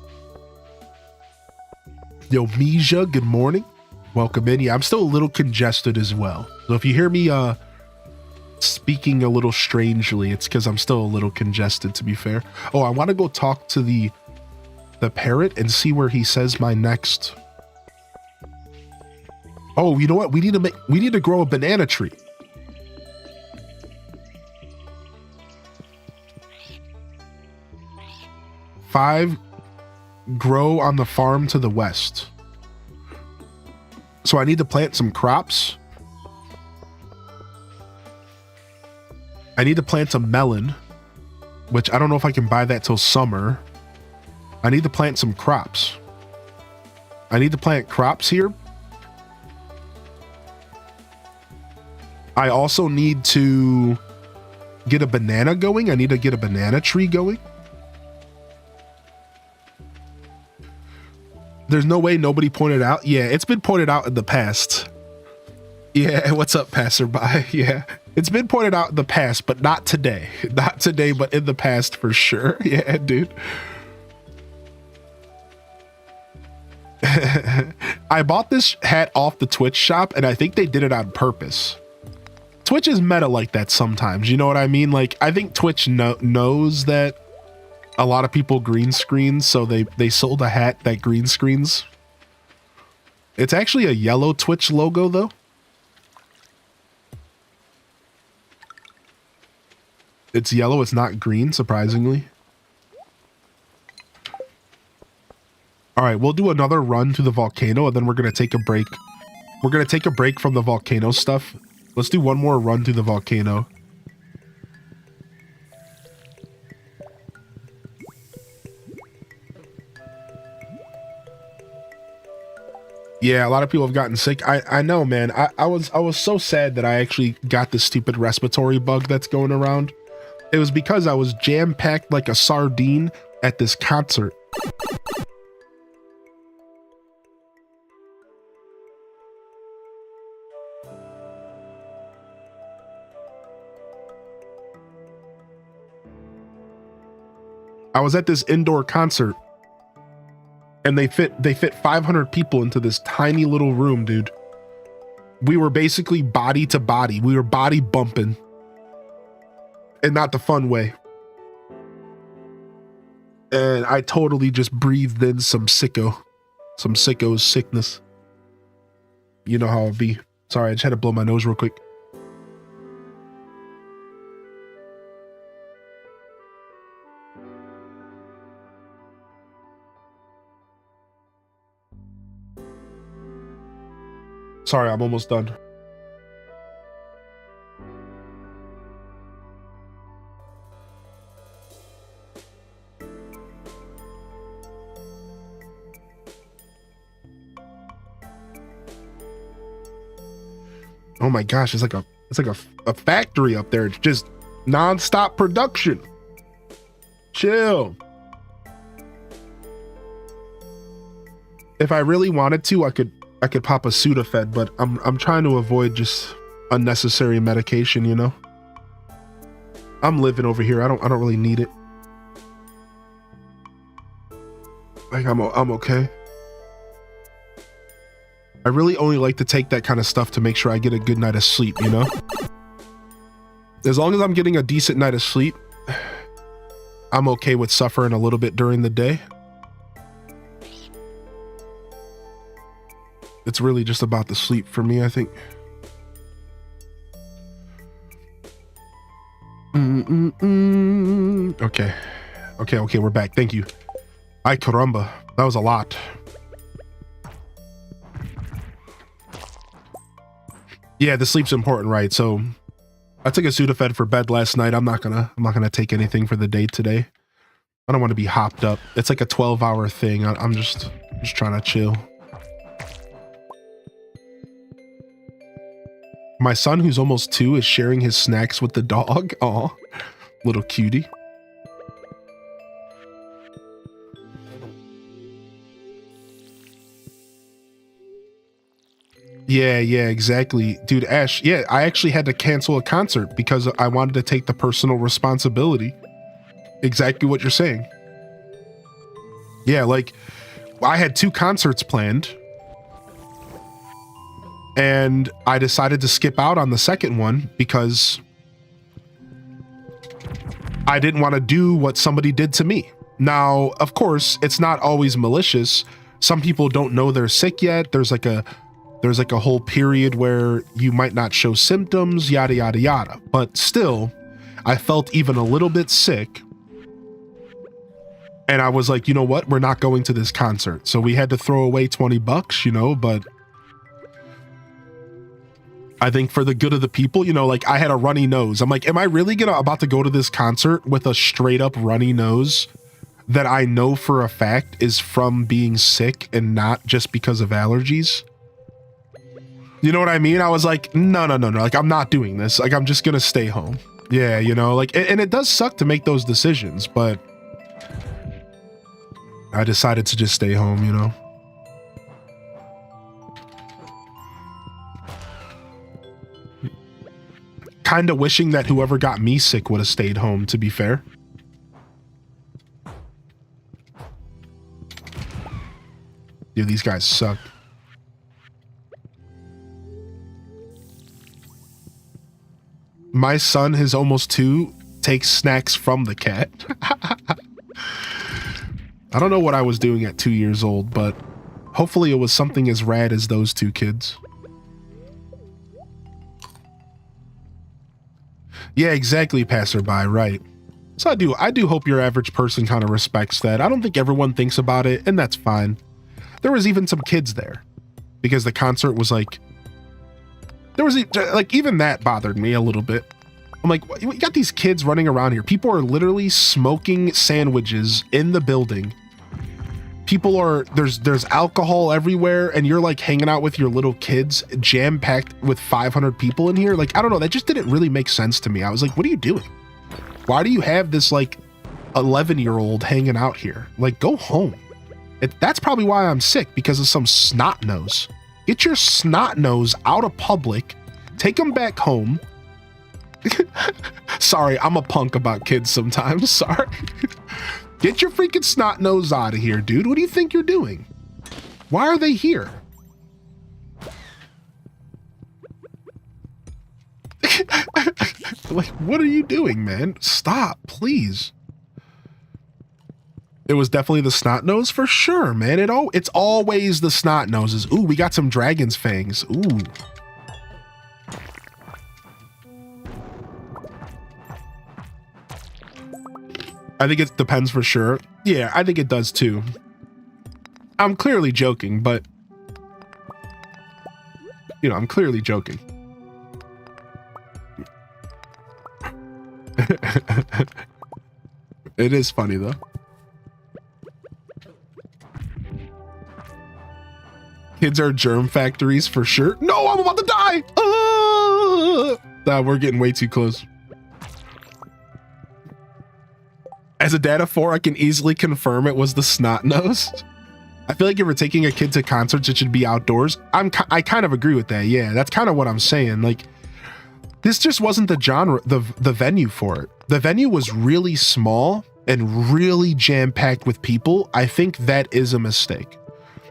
Yo, Misha, good morning. Welcome in. Yeah, I'm still a little congested as well. So if you hear me speaking a little strangely, it's because I'm still a little congested, to be fair. Oh, I want to go talk to the parrot and see where he says my next. Oh, you know what? We need to grow a banana tree. Five, grow on the farm to the west. So I need to plant some crops. I need to plant some melon, which I don't know if I can buy that till summer. I need to plant some crops. I need to plant crops here. I also need to get a banana going. I need to get a banana tree going. There's no way nobody pointed out. Yeah, it's been pointed out in the past. Yeah, what's up, passerby? Yeah, it's been pointed out in the past, but not today. Not today, but in the past for sure. Yeah, dude. I bought this hat off the Twitch shop, and I think they did it on purpose. Twitch is meta like that sometimes, you know what I mean? Like, I think Twitch knows that a lot of people green screen, so they sold a hat that green screens. It's actually a yellow Twitch logo, though. It's yellow, it's not green, surprisingly. All right, we'll do another run to the volcano, and then we're going to take a break. We're going to take a break from the volcano stuff. Let's do one more run to the volcano. Yeah, a lot of people have gotten sick. I know, man. I was so sad that I actually got this stupid respiratory bug that's going around. It was because I was jam-packed like a sardine at this concert. I was at this indoor concert, and they fit 500 people into this tiny little room, dude. We were basically body to body. We were body bumping, and not the fun way. And I totally just breathed in some sicko's sickness. You know how it be. Sorry, I just had to blow my nose real quick. Sorry, I'm almost done. Oh my gosh, it's like a factory up there. It's just non-stop production. Chill. If I really wanted to, I could pop a Sudafed, but I'm trying to avoid just unnecessary medication, you know? I'm living over here. I don't really need it. Like I'm okay. I really only like to take that kind of stuff to make sure I get a good night of sleep, you know? As long as I'm getting a decent night of sleep, I'm okay with suffering a little bit during the day. It's really just about the sleep for me, I think. Okay, we're back. Thank you. Ay caramba, that was a lot. Yeah, the sleep's important, right? So I took a Sudafed for bed last night. I'm not gonna take anything for the day today. I don't want to be hopped up. It's like a 12-hour thing. I'm just trying to chill. My son, who's almost 2, is sharing his snacks with the dog. Aw, little cutie. Yeah, exactly. Dude, Ash, yeah, I actually had to cancel a concert because I wanted to take the personal responsibility. Exactly what you're saying. Yeah, like, I had 2 concerts planned, and I decided to skip out on the second one because I didn't want to do what somebody did to me. Now, of course, it's not always malicious. Some people don't know they're sick yet. There's like a whole period where you might not show symptoms, yada, yada, yada. But still, I felt even a little bit sick. And I was like, you know what? We're not going to this concert. So we had to throw away $20, you know, but I think for the good of the people, you know, like I had a runny nose. I'm like, am I really about to go to this concert with a straight up runny nose that I know for a fact is from being sick and not just because of allergies? You know what I mean? I was like, no. Like, I'm not doing this. Like, I'm just going to stay home. Yeah, you know, like, and it does suck to make those decisions, but I decided to just stay home, you know? Kind of wishing that whoever got me sick would have stayed home, to be fair. Dude, these guys suck. My son, who's almost 2, takes snacks from the cat. I don't know what I was doing at 2 years old, but hopefully it was something as rad as those 2 kids. Yeah, exactly, passerby, right. So I do hope your average person kind of respects that. I don't think everyone thinks about it, and that's fine. There was even some kids there because the concert was like, there was like, even that bothered me a little bit. I'm like, we got these kids running around here. People are literally smoking sandwiches in the building. People are, there's alcohol everywhere, and you're like hanging out with your little kids, jam-packed with 500 people in here. Like, I don't know, that just didn't really make sense to me. I was like, what are you doing? Why do you have this like 11-year-old hanging out here? Like, go home. That's probably why I'm sick, because of some snot nose. Get your snot nose out of public, take them back home. Sorry, I'm a punk about kids sometimes. Sorry. Get your freaking snot nose out of here, dude. What do you think you're doing? Why are they here? Like, what are you doing, man? Stop, please. It was definitely the snot nose for sure, man. It's always the snot noses. Ooh, we got some dragon's fangs. Ooh. I think it depends for sure. Yeah, I think it does too. I'm clearly joking, but you know, I'm clearly joking. It is funny though. Kids are germ factories for sure. No, I'm about to die. Nah, we're getting way too close. As a dad of 4, I can easily confirm it was the snot nose. I feel like if we're taking a kid to concerts, it should be outdoors. I kind of agree with that. Yeah, that's kind of what I'm saying. Like, this just wasn't the genre, the venue for it. The venue was really small and really jam-packed with people. I think that is a mistake.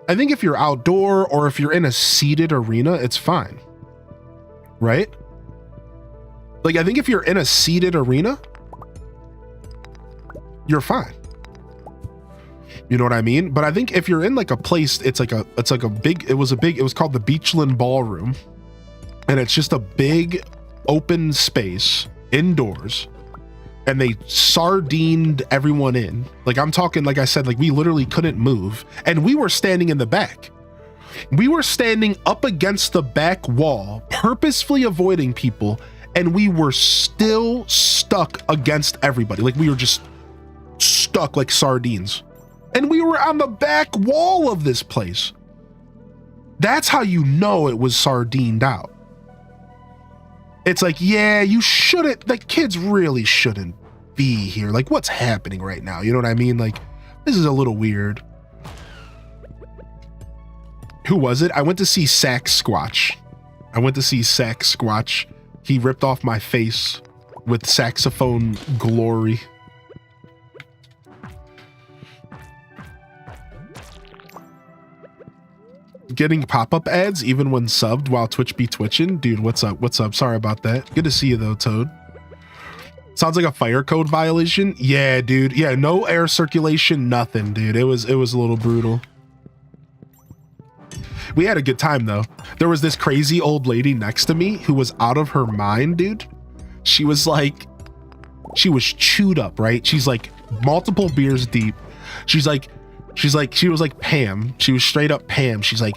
I think if you're outdoor or if you're in a seated arena, it's fine. Right? Like, I think if you're in a seated arena, you're fine. You know what I mean? But I think if you're in like a place, it was called the Beachland Ballroom. And it's just a big open space indoors. And they sardined everyone in. Like, I'm talking, like I said, like we literally couldn't move. And we were standing in the back. We were standing up against the back wall, purposefully avoiding people. And we were still stuck against everybody. Like, we were just stuck like sardines. And we were on the back wall of this place. That's how you know it was sardined out. It's like, yeah, you shouldn't, like, kids really shouldn't be here. Like, what's happening right now? You know what I mean? Like, this is a little weird. Who was it? I went to see Sax Squatch. He ripped off my face with saxophone glory. Getting pop-up ads even when subbed while Twitch be twitching. Dude, what's up? Sorry about that. Good to see you though, Toad. Sounds like a fire code violation. Yeah, dude. Yeah, no air circulation, nothing, dude. It was a little brutal. We had a good time though. There was this crazy old lady next to me who was out of her mind, dude. She was chewed up, right? She's like multiple beers deep. She was like Pam. She was straight up Pam. She's like,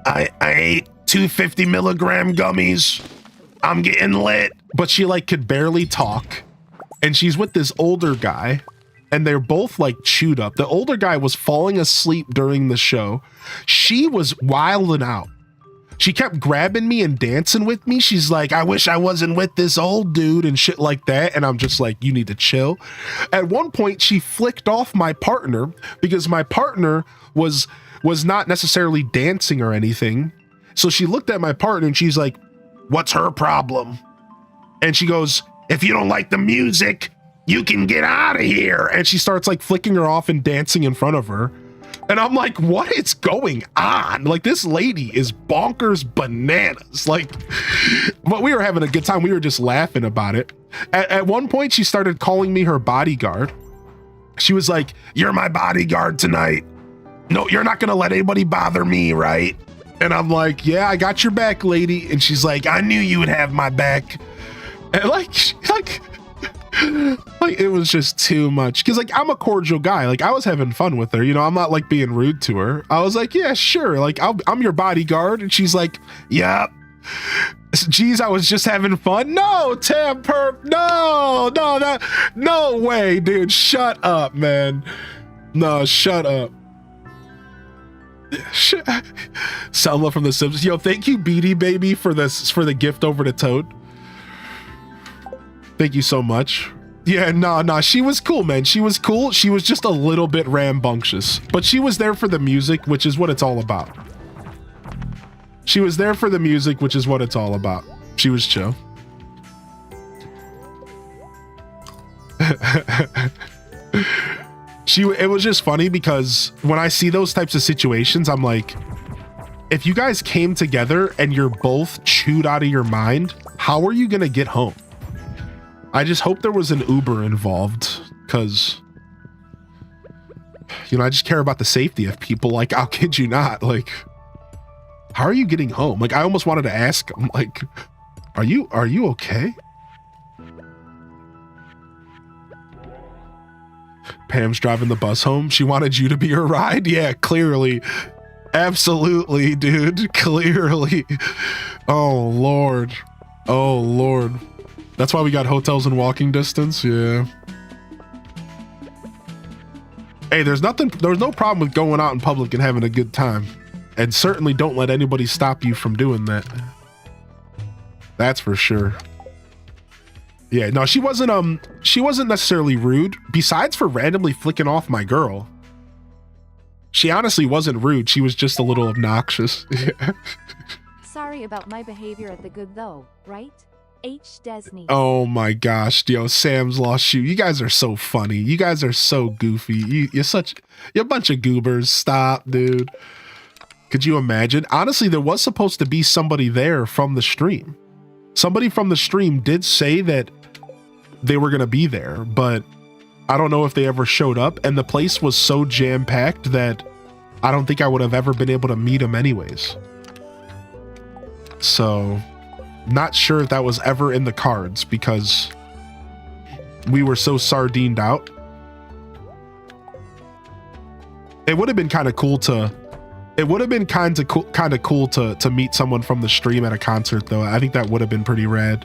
I ate 250 milligram gummies. I'm getting lit. But she like could barely talk. And she's with this older guy. And they're both like chewed up. The older guy was falling asleep during the show. She was wilding out. She kept grabbing me and dancing with me. She's like, I wish I wasn't with this old dude and shit like that. And I'm just like, you need to chill. At one point, she flicked off my partner because my partner was not necessarily dancing or anything. So she looked at my partner and she's like, what's her problem? And she goes, if you don't like the music, you can get out of here. And she starts like flicking her off and dancing in front of her. And I'm like, what is going on? Like, this lady is bonkers bananas. Like, but we were having a good time. We were just laughing about it. At one point, she started calling me her bodyguard. She was like, you're my bodyguard tonight. No, you're not going to let anybody bother me, right? And I'm like, yeah, I got your back, lady. And she's like, I knew you would have my back. And like it was just too much. Cause like, I'm a cordial guy. Like, I was having fun with her. You know, I'm not like being rude to her. I was like, yeah, sure. Like, I'm your bodyguard. And she's like, yep. Geez, I was just having fun. No, Tam Perp. No way, dude. Shut up, man. No, shut up. Selma from The Simpsons. Yo, thank you, Beady Baby, for the gift over to Toad. Thank you so much. Yeah, no, she was cool, man. She was cool. She was just a little bit rambunctious, but she was there for the music, which is what it's all about. She was there for the music, which is what it's all about. She was chill. It was just funny because when I see those types of situations, I'm like, if you guys came together and you're both chewed out of your mind, how are you going to get home? I just hope there was an Uber involved because, you know, I just care about the safety of people. Like, I'll kid you not. Like, how are you getting home? Like, I almost wanted to ask him, like, are you okay? Pam's driving the bus home. She wanted you to be her ride. Yeah, clearly. Absolutely, dude. Clearly. Oh, Lord. Oh, Lord. That's why we got hotels in walking distance. Yeah. Hey, there's no problem with going out in public and having a good time. And certainly don't let anybody stop you from doing that. That's for sure. Yeah, no, she wasn't necessarily rude, besides for randomly flicking off my girl. She honestly wasn't rude, she was just a little obnoxious. Sorry about my behavior at the good though, right? H. Desney. Oh my gosh, yo, Sam's lost you. You guys are so funny. You guys are so goofy. You're a bunch of goobers. Stop, dude. Could you imagine? Honestly, there was supposed to be somebody there from the stream. Somebody from the stream did say that they were going to be there, but I don't know if they ever showed up. And the place was so jam-packed that I don't think I would have ever been able to meet them anyways. So, not sure if that was ever in the cards because we were so sardined out. It would have been kind of cool to to meet someone from the stream at a concert though. I think that would have been pretty rad.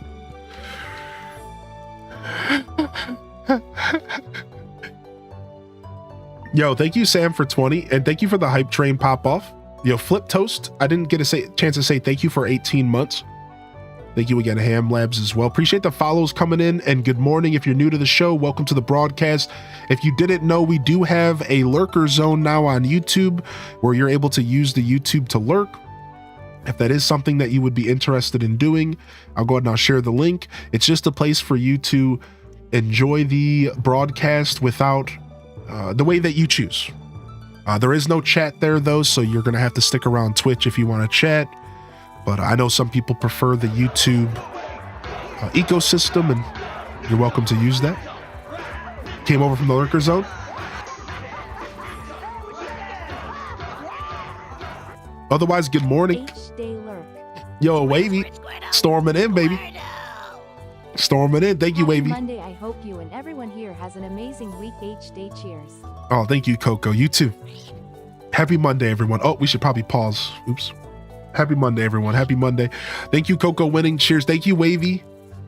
Yo, thank you Sam for 20 and thank you for the hype train pop off. Yo, Flip Toast, I didn't get a chance to say thank you for 18 months. Thank you again, Ham Labs as well. Appreciate the follows coming in and good morning. If you're new to the show, welcome to the broadcast. If you didn't know, we do have a lurker zone now on YouTube where you're able to use the YouTube to lurk. If that is something that you would be interested in doing, I'll go ahead and I'll share the link. It's just a place for you to enjoy the broadcast without the way that you choose. There is no chat there though, so you're going to have to stick around Twitch if you want to chat. But I know some people prefer the YouTube ecosystem, and you're welcome to use that. Came over from the lurker zone. Otherwise, good morning. Yo, Wavy, storming in, baby. Storming in. Thank you, Wavy. Monday, I hope you and everyone here has an amazing week. H-Day cheers. Oh, thank you, Coco. You too. Happy Monday, everyone. Oh, we should probably pause. Oops. Happy Monday, everyone. Happy Monday. Thank you, Coco winning. Cheers. Thank you, Wavy,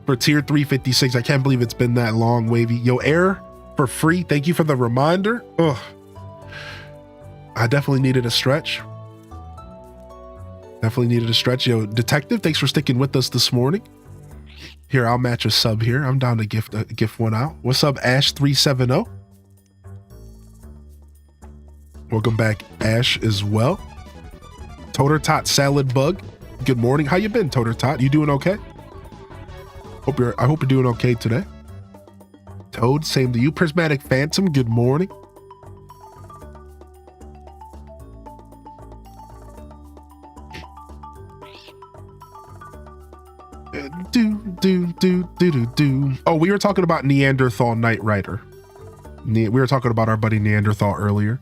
for tier 356. I can't believe it's been that long, Wavy. Yo, Air for free. Thank you for the reminder. Ugh. I definitely needed a stretch. Yo, Detective, thanks for sticking with us this morning. Here, I'll match a sub here. I'm down to gift one out. What's up, Ash370? Welcome back, Ash, as well. Toter Tot Salad Bug. Good morning. How you been, Toter Tot? You doing okay? I hope you're doing okay today. Toad, same to you. Prismatic Phantom, good morning. Oh, we were talking about Neanderthal Knight Rider. We were talking about our buddy Neanderthal earlier.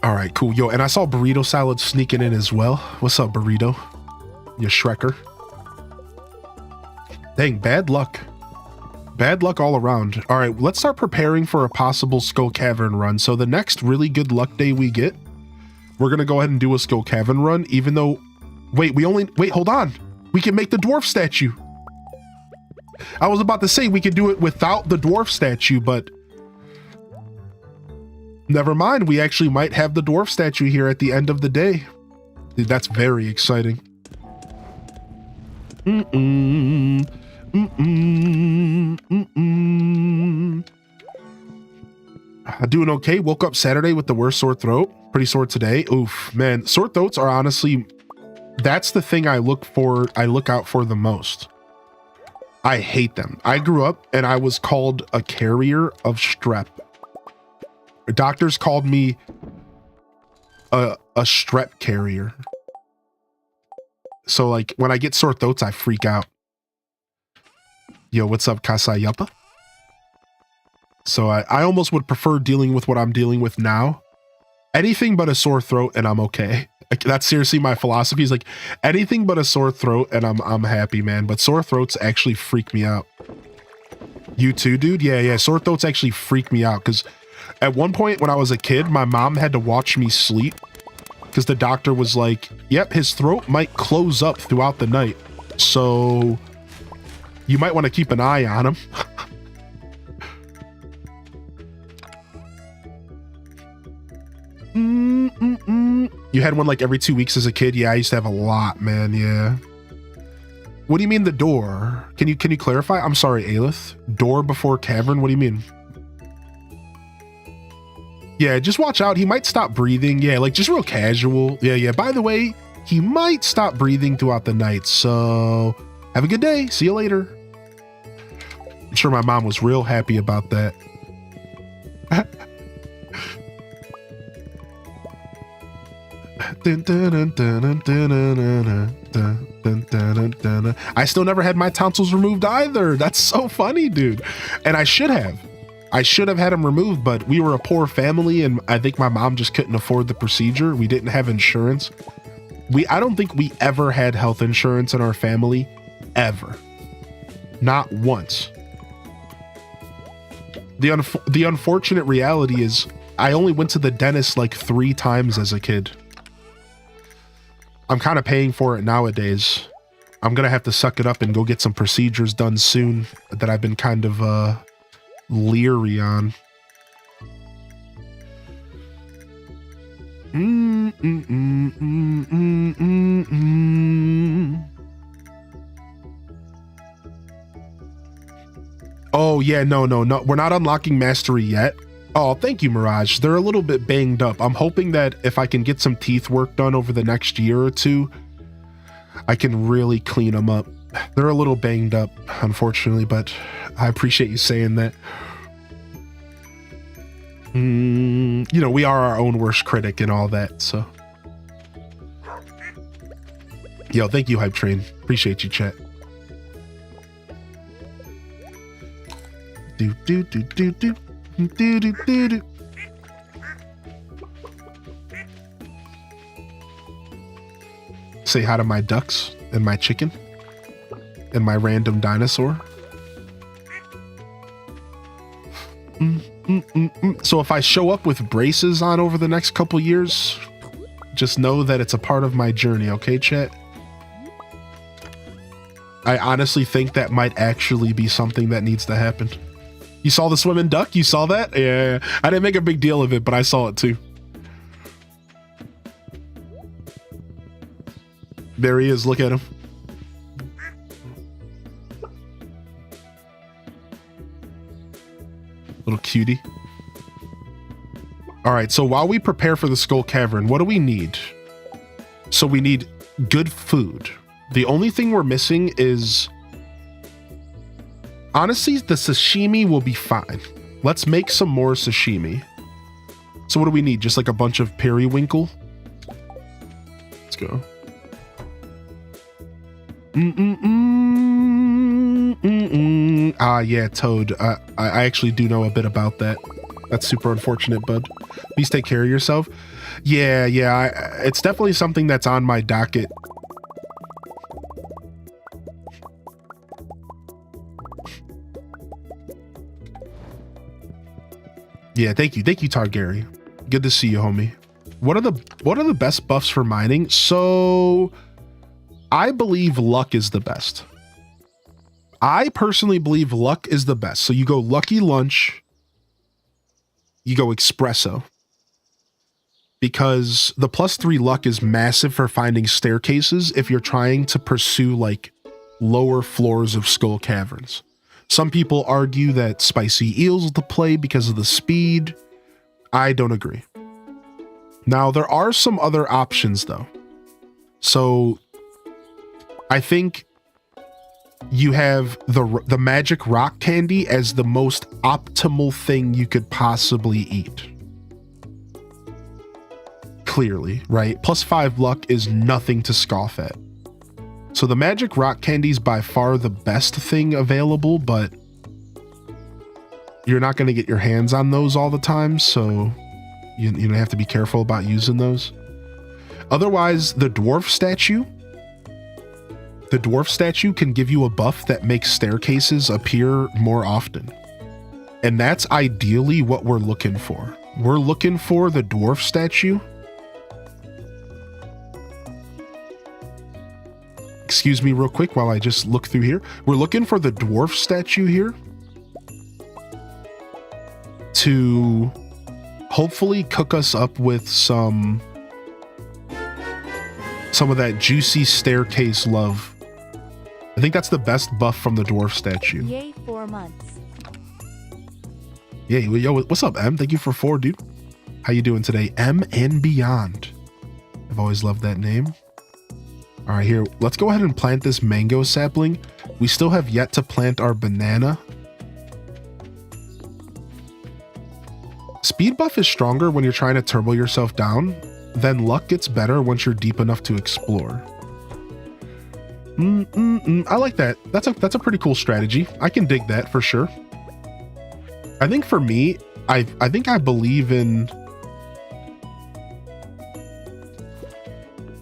All right, cool. Yo, and I saw Burrito Salad sneaking in as well. What's up, Burrito? You Shrekker. Dang, bad luck. Bad luck all around. All right, let's start preparing for a possible Skull Cavern run. So the next really good luck day we get, we're going to go ahead and do a Skull Cavern run, even though... Wait, hold on. We can make the dwarf statue. I was about to say we could do it without the dwarf statue, but... Never mind, we actually might have the dwarf statue here at the end of the day. Dude, that's very exciting. Doing okay. Woke up Saturday with the worst sore throat. Pretty sore today. Oof, man. Sore throats are honestly, that's the thing I look out for the most. I hate them. I grew up and I was called a carrier of strep. Doctors called me a strep carrier. So like when I get sore throats, I freak out. Yo, what's up, Kasayapa? So I almost would prefer dealing with what I'm dealing with now. Anything but a sore throat and I'm okay. Like, that's seriously my philosophy is like anything but a sore throat and I'm happy, man. But sore throats actually freak me out. You too, dude? Yeah. Sore throats actually freak me out because at one point when I was a kid, my mom had to watch me sleep because the doctor was like, yep, his throat might close up throughout the night. So you might want to keep an eye on him. You had one like every 2 weeks as a kid? Yeah, I used to have a lot, man. Yeah. What do you mean the door? Can you clarify? I'm sorry, Aelith. Door before cavern? What do you mean? Yeah, just watch out. He might stop breathing. Yeah, like just real casual. Yeah. By the way, he might stop breathing throughout the night. So have a good day. See you later. I'm sure my mom was real happy about that. I still never had my tonsils removed either. That's so funny, dude. And I should have had them removed, but we were a poor family and I think my mom just couldn't afford the procedure. We didn't have insurance. I don't think we ever had health insurance in our family, ever. Not once. The unfortunate reality is I only went to the dentist like 3 times as a kid. I'm kind of paying for it nowadays. I'm going to have to suck it up and go get some procedures done soon that I've been kind of leery on. Oh, yeah, no. We're not unlocking mastery yet. Oh, thank you, Mirage. They're a little bit banged up. I'm hoping that if I can get some teeth work done over the next year or two, I can really clean them up. They're a little banged up, unfortunately, but I appreciate you saying that. You know, we are our own worst critic and all that, so. Yo, thank you, Hype Train. Appreciate you, chat. Do. Say hi to my ducks and my chicken and my random dinosaur. So if I show up with braces on over the next couple years, just know that it's a part of my journey, okay, chat? I honestly think that might actually be something that needs to happen. You saw the swimming duck? You saw that? Yeah. I didn't make a big deal of it, but I saw it too. There he is. Look at him. Little cutie. All right. So while we prepare for the Skull Cavern, what do we need? So we need good food. The only thing we're missing is... Honestly, the sashimi will be fine. Let's make some more sashimi. So what do we need? Just like a bunch of periwinkle? Let's go. Ah, yeah, Toad. I actually do know a bit about that. That's super unfortunate, bud. Please take care of yourself. Yeah, it's definitely something that's on my docket. Yeah, thank you, Targaryen. Good to see you, homie. What are the best buffs for mining? So I believe luck is the best. I personally believe luck is the best. So you go lucky lunch, you go espresso. Because the +3 luck is massive for finding staircases if you're trying to pursue like lower floors of Skull Caverns. Some people argue that spicy eels is the play because of the speed. I don't agree. Now, there are some other options though. So I think you have the magic rock candy as the most optimal thing you could possibly eat. Clearly, right? +5 luck is nothing to scoff at. So the magic rock candy is by far the best thing available, but you're not going to get your hands on those all the time, so you have to be careful about using those. Otherwise, the dwarf statue can give you a buff that makes staircases appear more often. And that's ideally what we're looking for. We're looking for the dwarf statue. Excuse me real quick while I just look through here. We're looking for the dwarf statue here to hopefully cook us up with some some of that juicy staircase love. I think that's the best buff from the dwarf statue. Yay, 4 months. Yeah, yo, what's up, M? Thank you for 4, dude. How you doing today? M and Beyond. I've always loved that name. All right, here, let's go ahead and plant this mango sapling. We still have yet to plant our banana. Speed buff is stronger when you're trying to turbo yourself down. Then luck gets better once you're deep enough to explore. I like that. That's a pretty cool strategy. I can dig that for sure. I think for me, I think I believe in...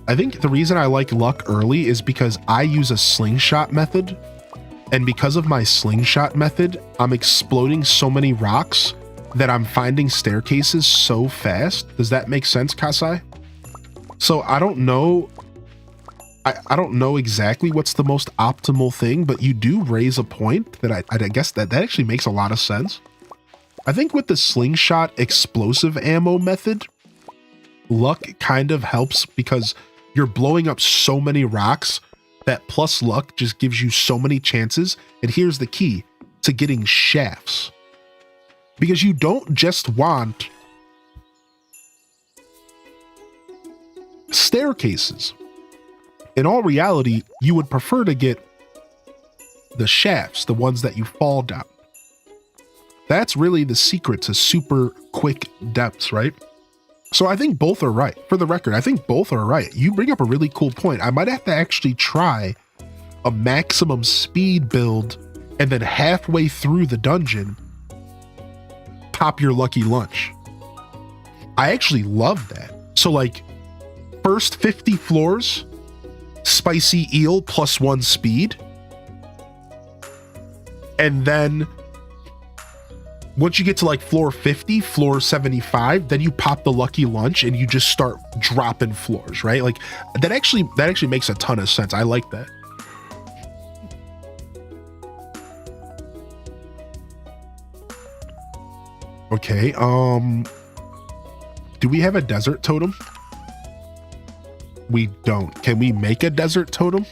I think the reason I like luck early is because I use a slingshot method. And because of my slingshot method, I'm exploding so many rocks that I'm finding staircases so fast. Does that make sense, Kasai? So I don't know. I don't know exactly what's the most optimal thing, but you do raise a point that I guess that actually makes a lot of sense. I think with the slingshot explosive ammo method, luck kind of helps because you're blowing up so many rocks that plus luck just gives you so many chances. And here's the key to getting shafts. Because you don't just want staircases. In all reality, you would prefer to get the shafts, the ones that you fall down. That's really the secret to super quick depths, right? So I think both are right. For the record, I think both are right. You bring up a really cool point. I might have to actually try a maximum speed build and then halfway through the dungeon, pop your lucky lunch. I actually love that. So like first 50 floors, spicy eel +1 speed. And then once you get to like floor 50, floor 75, then you pop the lucky lunch and you just start dropping floors, right? Like that actually makes a ton of sense. I like that. Okay, do we have a desert totem? We don't. Can we make a desert totem?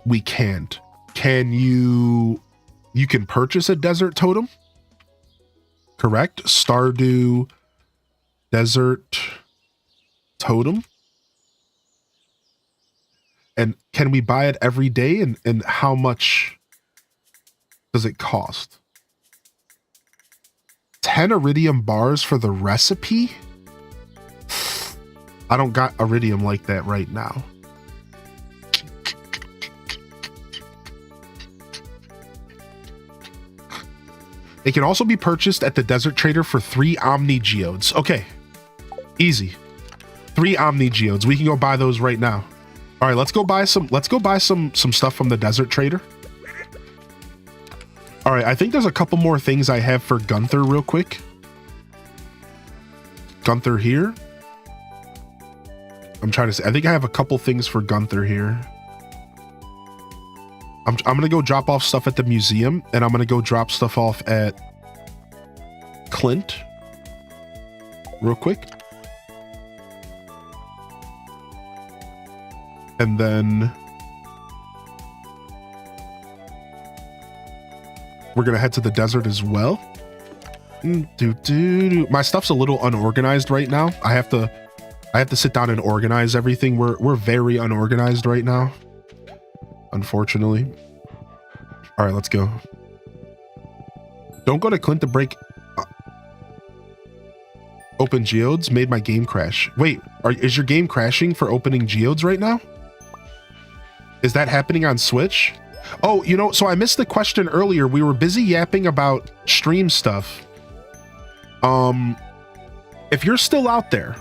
We can't. Can you can purchase a desert totem? Correct? Stardew desert totem. And can we buy it every day? And how much does it cost? 10 iridium bars for the recipe? I don't got iridium like that right now. It can also be purchased at the Desert Trader for 3 Omni Geodes. Okay, easy. 3 Omni Geodes. We can go buy those right now. All right, let's go buy some stuff from the Desert Trader. All right, I think there's a couple more things I have for Gunther real quick. Gunther here. I'm trying to say, I think I have a couple things for Gunther here. I'm going to go drop off stuff at the museum, and I'm going to go drop stuff off at Clint real quick. And then we're going to head to the desert as well. My stuff's a little unorganized right now. I have to sit down and organize everything. We're very unorganized right now, unfortunately. All right, let's go. Don't go to Clint to break open geodes. Made my game crash. Wait, is your game crashing for opening geodes right now? Is that happening on Switch? Oh, you know, so I missed the question earlier. We were busy yapping about stream stuff. If you're still out there,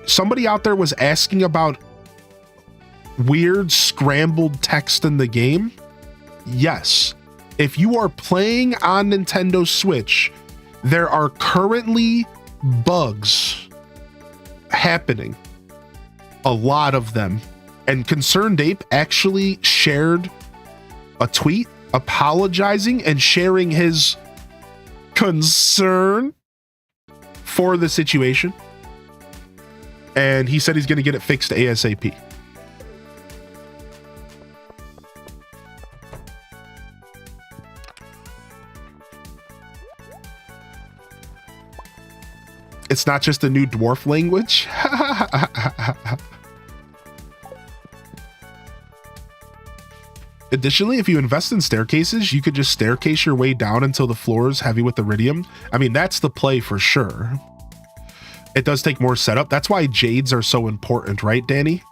somebody out there was asking about weird scrambled text in the game. Yes. If you are playing on Nintendo Switch, there are currently bugs happening. A lot of them. And Concerned Ape actually shared a tweet apologizing and sharing his concern for the situation. and he said he's going to get it fixed ASAP. It's not just a new dwarf language. Additionally, if you invest in staircases, you could just staircase your way down until the floor is heavy with iridium. I mean, that's the play for sure. It does take more setup. That's why jades are so important, right, Danny?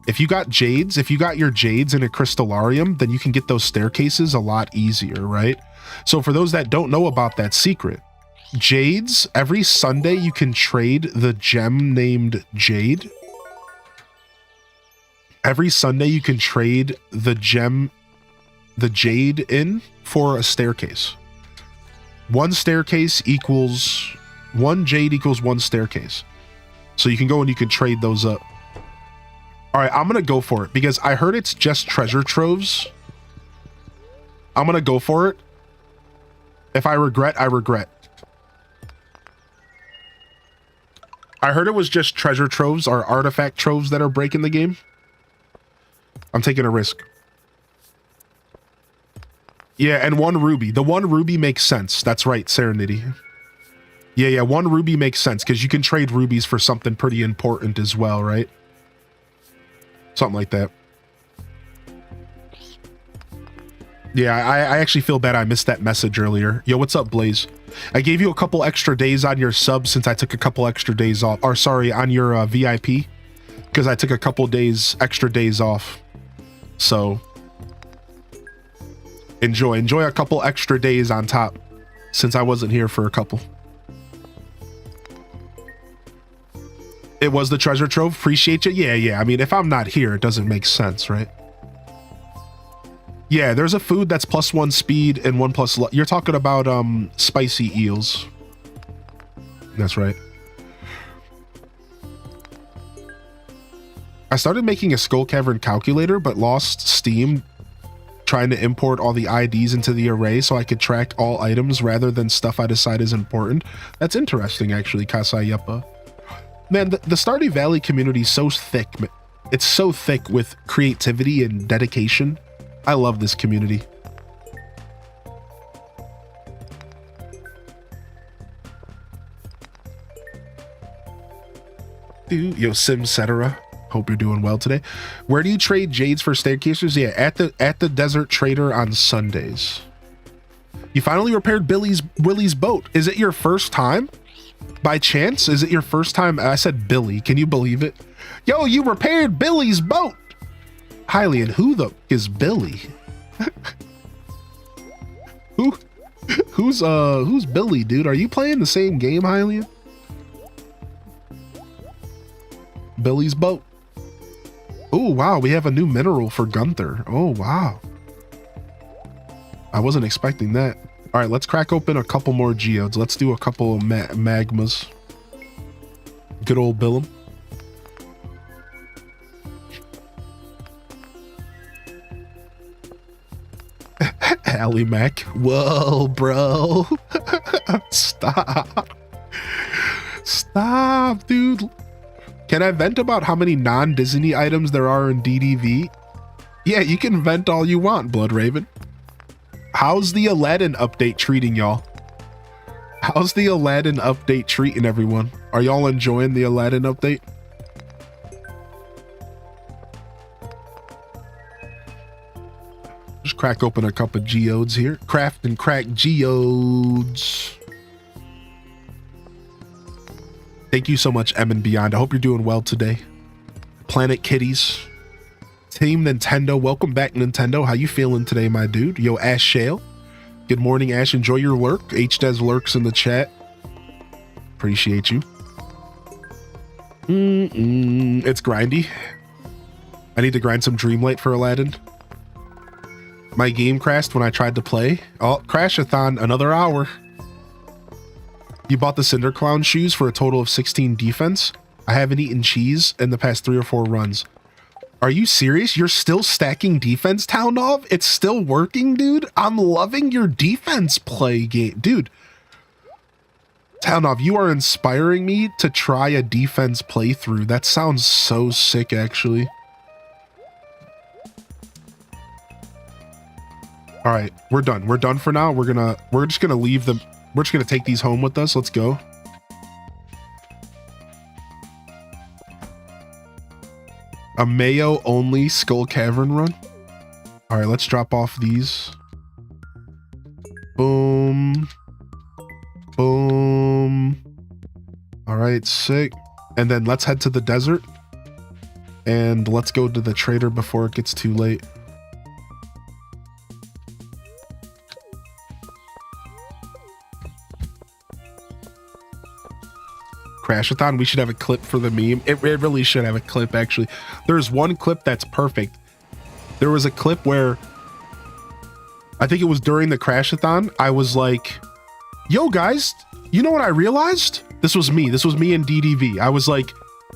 If you got jades, if you got your jades in a crystallarium, then you can get those staircases a lot easier, right? So for those that don't know about that secret, jades, every Sunday you can trade the gem named Jade. Every Sunday you can trade the gem, the Jade in for a staircase. One staircase equals, one Jade equals one staircase. So you can go and you can trade those up. All right, I'm going to go for it because I heard it's just treasure troves. I'm going to go for it. If I regret, I regret. I heard it was just treasure troves or artifact troves that are breaking the game. I'm taking a risk. Yeah, and one ruby. The one ruby makes sense. That's right, Serenity. Yeah, one ruby makes sense because you can trade rubies for something pretty important as well, right? Something like that. Yeah, I actually feel bad I missed that message earlier. Yo, what's up, Blaze? I gave you a couple extra days on your sub since I took a couple extra days off. Or sorry, on your VIP. Because I took a couple days, extra days off. So, enjoy a couple extra days on top. Since I wasn't here for a couple. It was the treasure trove. Appreciate you. Yeah. I mean, if I'm not here, it doesn't make sense, right? Yeah, there's a food that's +1 speed and 1 plus... You're talking about spicy eels. That's right. I started making a Skull Cavern calculator, but lost Steam trying to import all the IDs into the array so I could track all items rather than stuff I decide is important. That's interesting, actually, Kasayepa. Man, the Stardew Valley community is so thick. It's so thick with creativity and dedication. I love this community. Dude, yo, Simcetera. Hope you're doing well today. Where do you trade jades for staircases? Yeah, at the Desert Trader on Sundays. You finally repaired Willie's boat. Is it your first time? By chance? Is it your first time? I said Billy. Can you believe it? Yo, you repaired Billy's boat. Hylian, who the is Billy? Who's Billy, dude? Are you playing the same game, Hylian? Billy's boat. Oh wow, we have a new mineral for Gunther. Oh wow. I wasn't expecting that. All right, let's crack open a couple more geodes. Let's do a couple of magmas. Good old Billum. Ally Mac. Whoa, bro. Stop. Stop, dude. Can I vent about how many non-Disney items there are in DDV? Yeah, you can vent all you want, Blood Raven. How's the Aladdin update treating y'all? How's the Aladdin update treating everyone? Are y'all enjoying the Aladdin update? Just crack open a couple of geodes here. Craft and crack geodes. Thank you so much, M and Beyond. I hope you're doing well today. Planet Kitties. Team Nintendo. Welcome back, Nintendo. How you feeling today, my dude? Yo, Ash Shale. Good morning, Ash. Enjoy your lurk. HDes lurks in the chat. Appreciate you. It's grindy. I need to grind some Dreamlight for Aladdin. My game crashed when I tried to play. Oh, Crashathon, another hour. You bought the Cinder Clown shoes for a total of 16 defense. I haven't eaten cheese in the past 3 or 4 runs. Are you serious? You're still stacking defense, Townov? It's still working, dude? I'm loving your defense play game. Dude. Talnov, you are inspiring me to try a defense playthrough. That sounds so sick, actually. All right, we're done. We're done for now. We're just gonna leave them. We're just gonna take these home with us. Let's go. A Mayo only Skull Cavern run. All right, let's drop off these. Boom. Boom. All right, sick. And then let's head to the desert. And let's go to the trader before it gets too late. Crashathon, we should have a clip for the meme. It really should have a clip, actually. There's one clip that's perfect. There was a clip where I think it was during the Crashathon. I was like, yo guys, you know what I realized? This was me and DDV. I was like,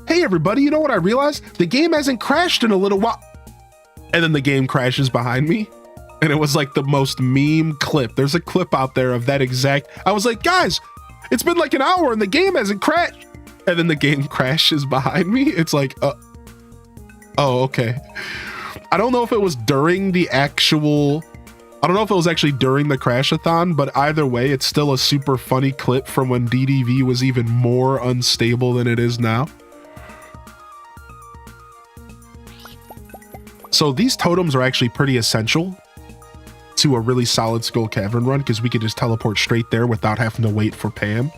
hey everybody, you know what I realized? The game hasn't crashed in a little while. And then the game crashes behind me. And it was like the most meme clip. There's a clip out there of that exact. I was like, guys, it's been like an hour and the game hasn't crashed. And then the game crashes behind me. It's like, oh, okay. I don't know if it was during the actual, I don't know if it was actually during the Crashathon, but either way, it's still a super funny clip from when DDV was even more unstable than it is now. So these totems are actually pretty essential to a really solid Skull Cavern run because we could just teleport straight there without having to wait for Pam.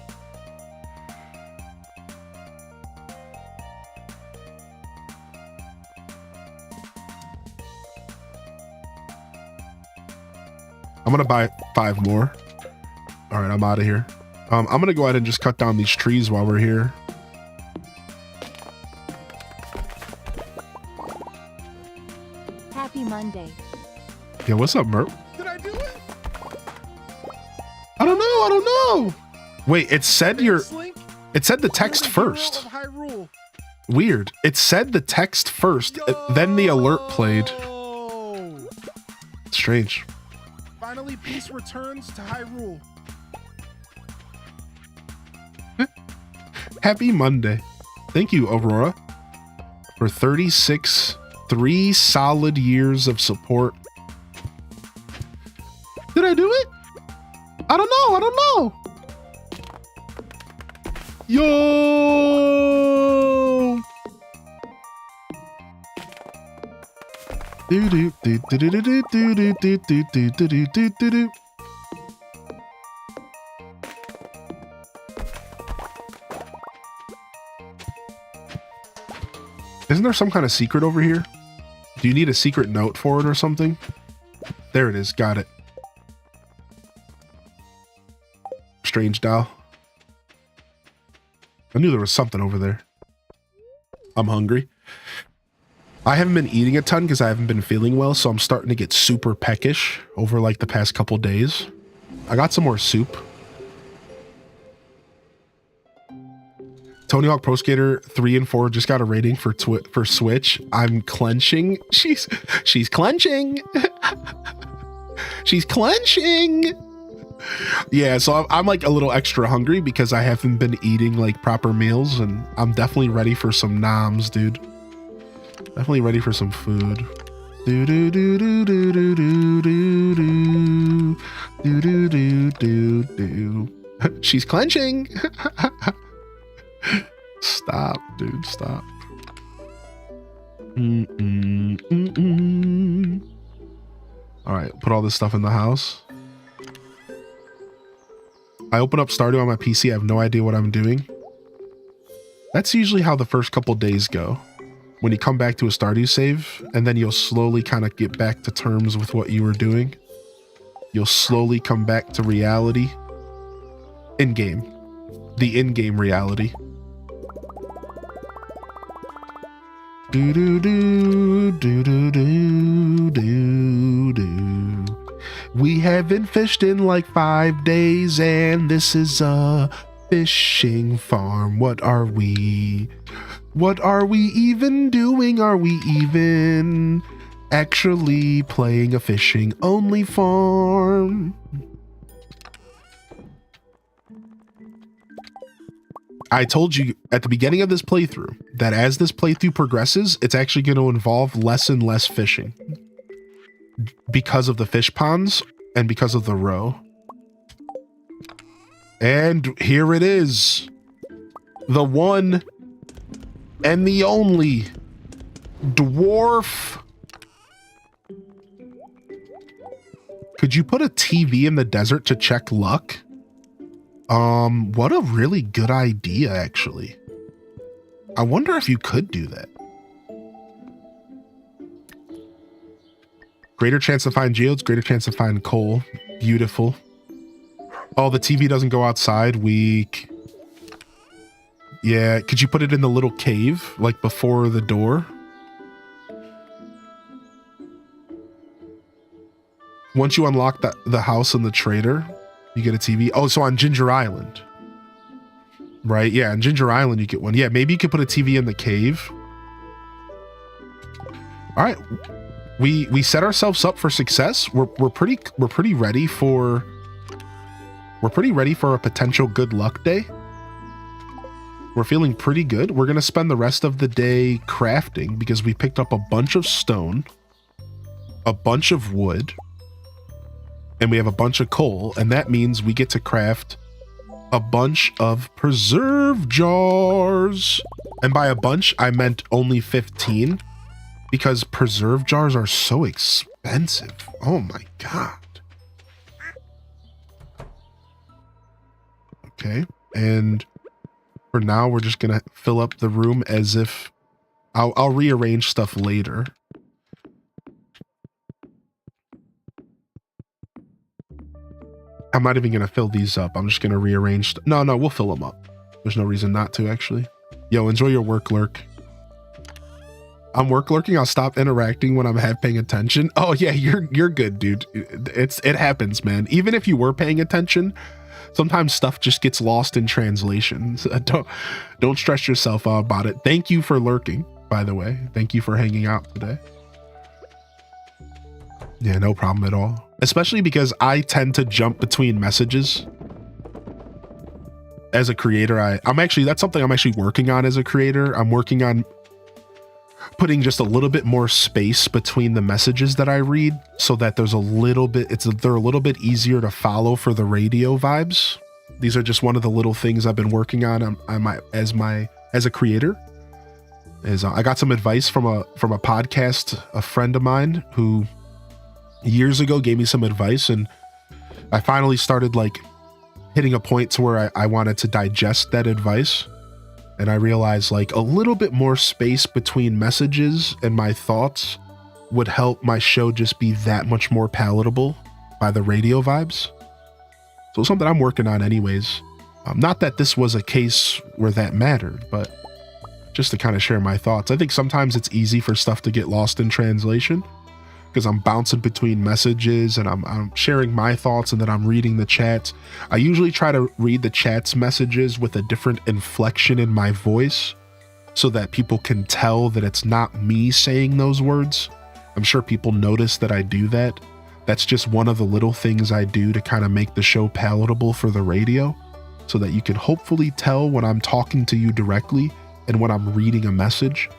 I'm gonna buy 5 more. All right, I'm out of here. I'm gonna go ahead and just cut down these trees while we're here. Happy Monday. Yeah, what's up, Merp? Did I do it? I don't know. Wait, it said it said the text first. Weird. It said the text first, then the alert played. Strange. Finally, peace returns to Hyrule. Happy Monday. Thank you, Aurora, for 3 solid years of support. Did I do it? I don't know. Yo! Isn't there some kind of secret over here? Do you need a secret note for it or something? There it is. Got it. Strange Doll. I knew there was something over there. I'm hungry. I haven't been eating a ton because I haven't been feeling well, so I'm starting to get super peckish over like the past couple days. I got some more soup. Tony Hawk Pro Skater 3 and 4 just got a rating for Switch. I'm clenching. She's clenching. She's clenching. Yeah, so I'm like a little extra hungry because I haven't been eating like proper meals, and I'm definitely ready for some noms, dude. Definitely ready for some food. Do do do do do do do do do do do do do. She's clenching. Stop, dude. Stop. All right, put all this stuff in the house. I open up Stardew on my PC. I have no idea what I'm doing. That's usually how the first couple days go. When you come back to a Stardew save, and then you'll slowly kind of get back to terms with what you were doing. You'll slowly come back to reality. In-game. The in-game reality. Do do do do do do do do. We haven't fished in like 5 days, and this is a fishing farm. What are we? What are we even doing? Are we even actually playing a fishing only farm? I told you at the beginning of this playthrough that as this playthrough progresses, it's actually going to involve less and less fishing because of the fish ponds and because of the roe. And here it is. The one and the only dwarf. Could you put a TV in the desert to check luck? What a really good idea, actually. I wonder if you could do that. Greater chance to find geodes, greater chance to find coal. Beautiful. Oh, the TV doesn't go outside. Weak. Yeah, could you put it in the little cave, like before the door? Once you unlock the house and the trader, you get a TV. Oh, so on Ginger Island. Right, yeah, on Ginger Island you get one. Yeah, maybe you could put a TV in the cave. All right, we set ourselves up for success. We're pretty ready for a potential good luck day. We're feeling pretty good. We're gonna spend the rest of the day crafting because we picked up a bunch of stone, a bunch of wood, and we have a bunch of coal, and that means we get to craft a bunch of preserve jars. And by a bunch, I meant only 15, because preserve jars are so expensive. Oh my god. Okay, and for now, we're just gonna fill up the room as if I'll rearrange stuff later. I'm not even going to fill these up. I'm just going to rearrange. No, we'll fill them up. There's no reason not to, actually. Yo, enjoy your work lurk. I'm work lurking. I'll stop interacting when I'm half paying attention. Oh, yeah, you're good, dude. It happens, man. Even if you were paying attention, sometimes stuff just gets lost in translation. So don't stress yourself out about it. Thank you for lurking, by the way. Thank you for hanging out today. Yeah, no problem at all. Especially because I tend to jump between messages. As a creator, that's something I'm actually working on as a creator. I'm working on putting just a little bit more space between the messages that I read so that they're a little bit easier to follow for the radio vibes. These are just one of the little things I've been working on as a creator. I got some advice from a podcast, a friend of mine who years ago gave me some advice, and I finally started like hitting a point to where I wanted to digest that advice. And I realized like a little bit more space between messages and my thoughts would help my show just be that much more palatable by the radio vibes. So something I'm working on anyways. Not that this was a case where that mattered, but just to kind of share my thoughts. I think sometimes it's easy for stuff to get lost in translation, because I'm bouncing between messages and I'm sharing my thoughts and then I'm reading the chats. I usually try to read the chat's messages with a different inflection in my voice so that people can tell that it's not me saying those words. I'm sure people notice that I do that. That's just one of the little things I do to kind of make the show palatable for the radio so that you can hopefully tell when I'm talking to you directly and when I'm reading a message.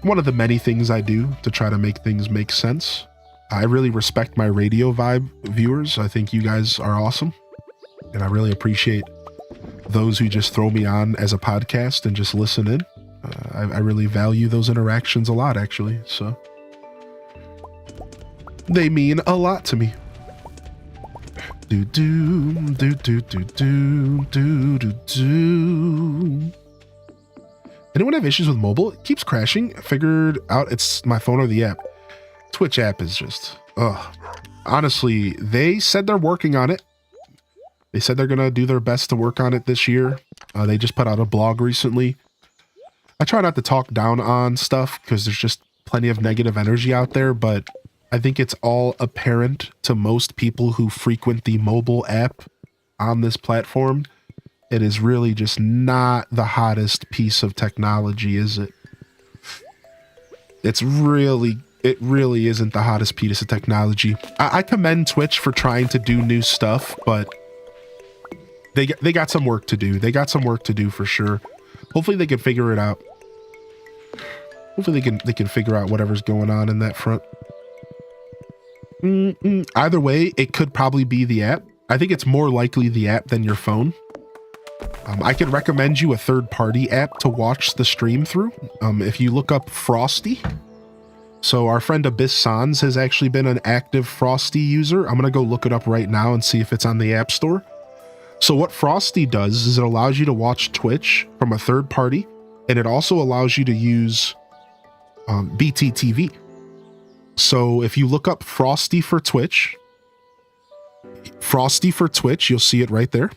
One of the many things I do to try to make things make sense. I really respect my radio vibe viewers. I think you guys are awesome. And I really appreciate those who just throw me on as a podcast and just listen in. I really value those interactions a lot, actually. So they mean a lot to me. Do do do do do do do do do. Anyone have issues with mobile? It keeps crashing. I figured out it's my phone or the app. Twitch app is just, ugh. Honestly, they said they're working on it. They said they're going to do their best to work on it this year. They just put out a blog recently. I try not to talk down on stuff because there's just plenty of negative energy out there, but I think it's all apparent to most people who frequent the mobile app on this platform. It is really just not the hottest piece of technology, is it? It really isn't the hottest piece of technology. I commend Twitch for trying to do new stuff, but they got some work to do. They got some work to do for sure. Hopefully they can figure it out. Hopefully they can figure out whatever's going on in that front. Either way, it could probably be the app. I think it's more likely the app than your phone. I can recommend you a third-party app to watch the stream through. If you look up Frosty. So our friend Abyss Sans has actually been an active Frosty user. I'm going to go look it up right now and see if it's on the App Store. So what Frosty does is it allows you to watch Twitch from a third party, and it also allows you to use BTTV. So if you look up Frosty for Twitch, you'll see it right there.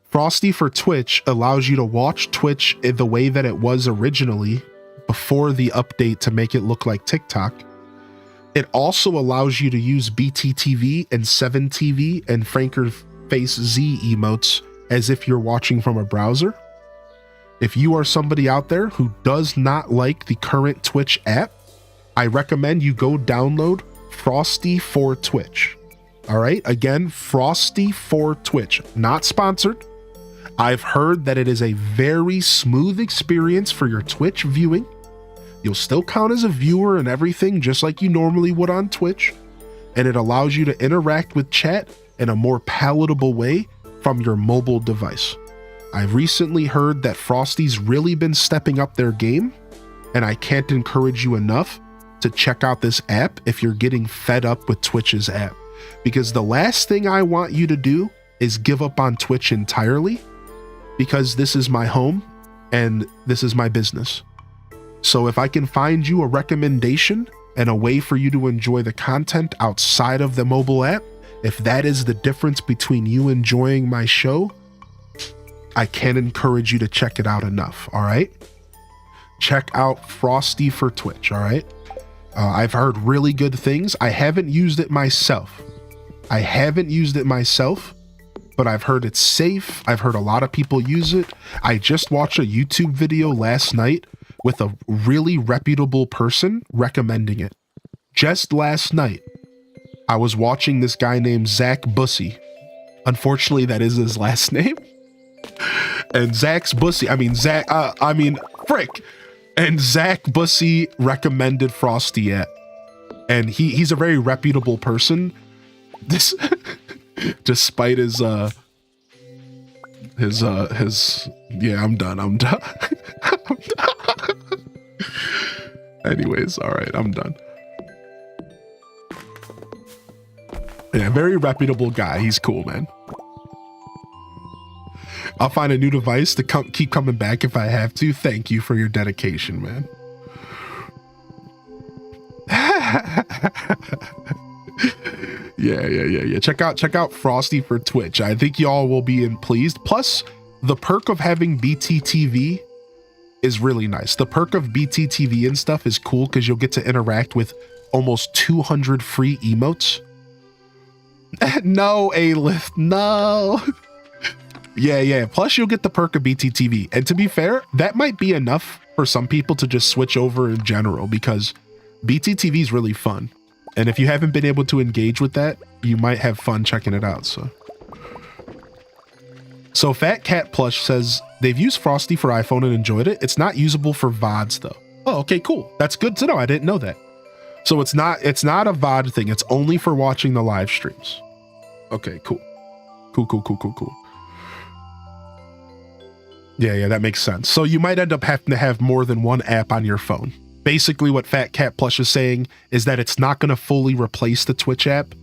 Frosty for Twitch allows you to watch Twitch in the way that it was originally before the update to make it look like TikTok. It also allows you to use BTTV and 7TV and Franker Face Z emotes as if you're watching from a browser. If you are somebody out there who does not like the current Twitch app, I recommend you go download Frosty for Twitch. All right, again, Frosty for Twitch, not sponsored. I've heard that it is a very smooth experience for your Twitch viewing. You'll still count as a viewer and everything just like you normally would on Twitch. And it allows you to interact with chat in a more palatable way from your mobile device. I've recently heard that Frosty's really been stepping up their game, and I can't encourage you enough to check out this app if you're getting fed up with Twitch's app. Because the last thing I want you to do is give up on Twitch entirely, because this is my home and this is my business. So if I can find you a recommendation and a way for you to enjoy the content outside of the mobile app, if that is the difference between you enjoying my show, I can't encourage you to check it out enough, all right? Check out Frosty for Twitch, all right? I've heard really good things. I haven't used it myself, but I've heard it's safe. I've heard a lot of people use it. I just watched a YouTube video last night with a really reputable person recommending it. Just last night, I was watching this guy named Zach Bussy. Unfortunately, that is his last name. And Zach Bussy recommended Frosty app. And he's a very reputable person. This despite his yeah, I'm done. Anyways, all right, I'm done. Yeah, very reputable guy. He's cool, man. I'll find a new device to keep coming back if I have to. Thank you for your dedication, man. Yeah. Check out Frosty for Twitch. I think y'all will be pleased. Plus, the perk of having BTTV is really nice. The perk of BTTV and stuff is cool because you'll get to interact with almost 200 free emotes. No, A-Lift, no. Yeah. Plus, you'll get the perk of BTTV. And to be fair, that might be enough for some people to just switch over in general because BTTV is really fun. And if you haven't been able to engage with that, you might have fun checking it out. So Fat Cat Plush says they've used Frosty for iPhone and enjoyed it. It's not usable for VODs though. Oh, okay, cool. That's good to know. I didn't know that. So it's not a VOD thing. It's only for watching the live streams. Okay, cool. Cool. Yeah, that makes sense. So you might end up having to have more than one app on your phone. Basically what Fat Cat Plush is saying is that it's not going to fully replace the Twitch app,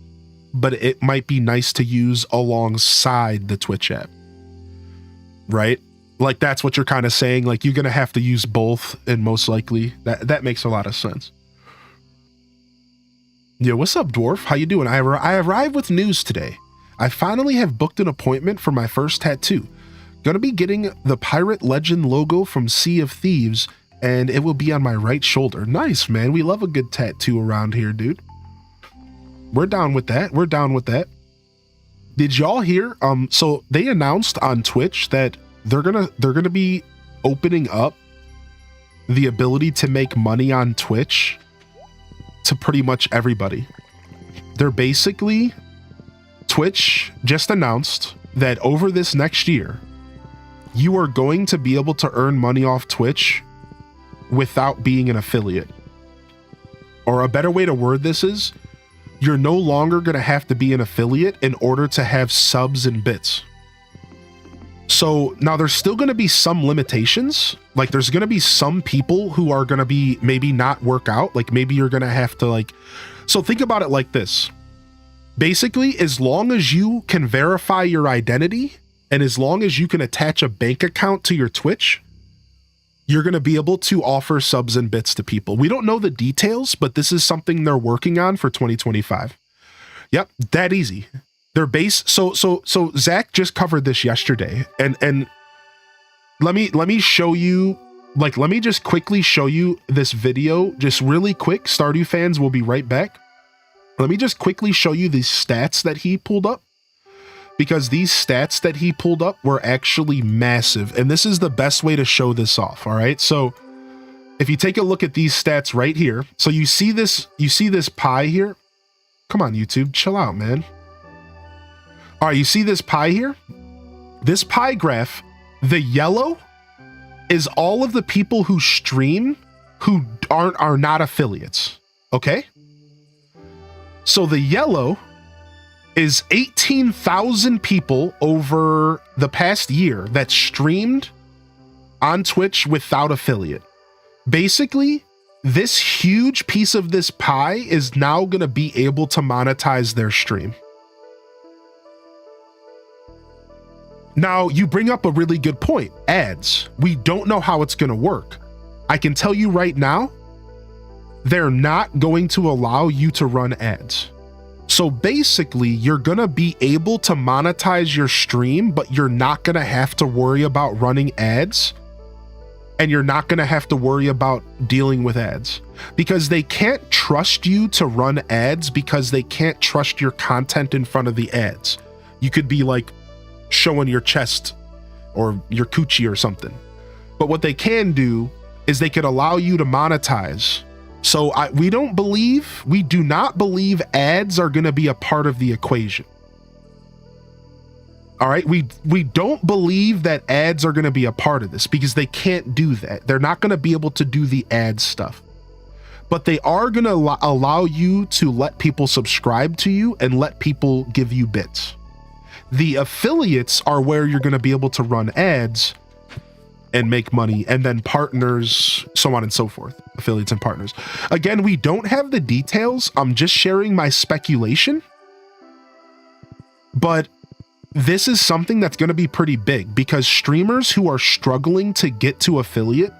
but it might be nice to use alongside the Twitch app. Right? Like that's what you're kind of saying. Like you're going to have to use both, and most likely that makes a lot of sense. Yo, what's up, Dwarf? How you doing? I arrived with news today. I finally have booked an appointment for my first tattoo. Gonna be getting the Pirate Legend logo from Sea of Thieves, and it will be on my right shoulder. Nice, man. We love a good tattoo around here, dude. We're down with that. Did y'all hear? So they announced on Twitch that they're gonna be opening up the ability to make money on Twitch to pretty much everybody. They're basically, Twitch just announced that over this next year, you are going to be able to earn money off Twitch without being an affiliate. Or a better way to word this is, you're no longer going to have to be an affiliate in order to have subs and bits. So now there's still going to be some limitations. Like there's going to be some people who are going to be maybe not work out. Like maybe you're going to have to like, so think about it like this. Basically, as long as you can verify your identity and as long as you can attach a bank account to your Twitch, you're going to be able to offer subs and bits to people. We don't know the details, but this is something they're working on for 2025. Yep, that easy. Their base. So Zach just covered this yesterday, and let me show you. Like, let me just quickly show you this video, just really quick. Stardew fans, will be right back. Let me just quickly show you these stats that he pulled up, because these stats that he pulled up were actually massive, and this is the best way to show this off. All right, so if you take a look at these stats right here, so you see this pie here. Come on, YouTube, chill out, man. All right, you see this pie here? This pie graph, the yellow is all of the people who stream who are not affiliates, okay? So the yellow is 18,000 people over the past year that streamed on Twitch without affiliate. Basically, this huge piece of this pie is now going to be able to monetize their stream. Now, you bring up a really good point. Ads. We don't know how it's going to work. I can tell you right now, they're not going to allow you to run ads. So basically, you're going to be able to monetize your stream, but you're not going to have to worry about running ads. And you're not going to have to worry about dealing with ads, because they can't trust you to run ads because they can't trust your content in front of the ads. You could be like showing your chest or your coochie or something. But what they can do is they could allow you to monetize. So we do not believe ads are going to be a part of the equation. All right, we don't believe that ads are going to be a part of this because they can't do that. They're not going to be able to do the ad stuff. But they are going to allow you to let people subscribe to you and let people give you bits. The affiliates are where you're going to be able to run ads and make money, and then partners, so on and so forth. Affiliates and partners. Again, we don't have the details. I'm just sharing my speculation. But this is something that's going to be pretty big, because streamers who are struggling to get to affiliate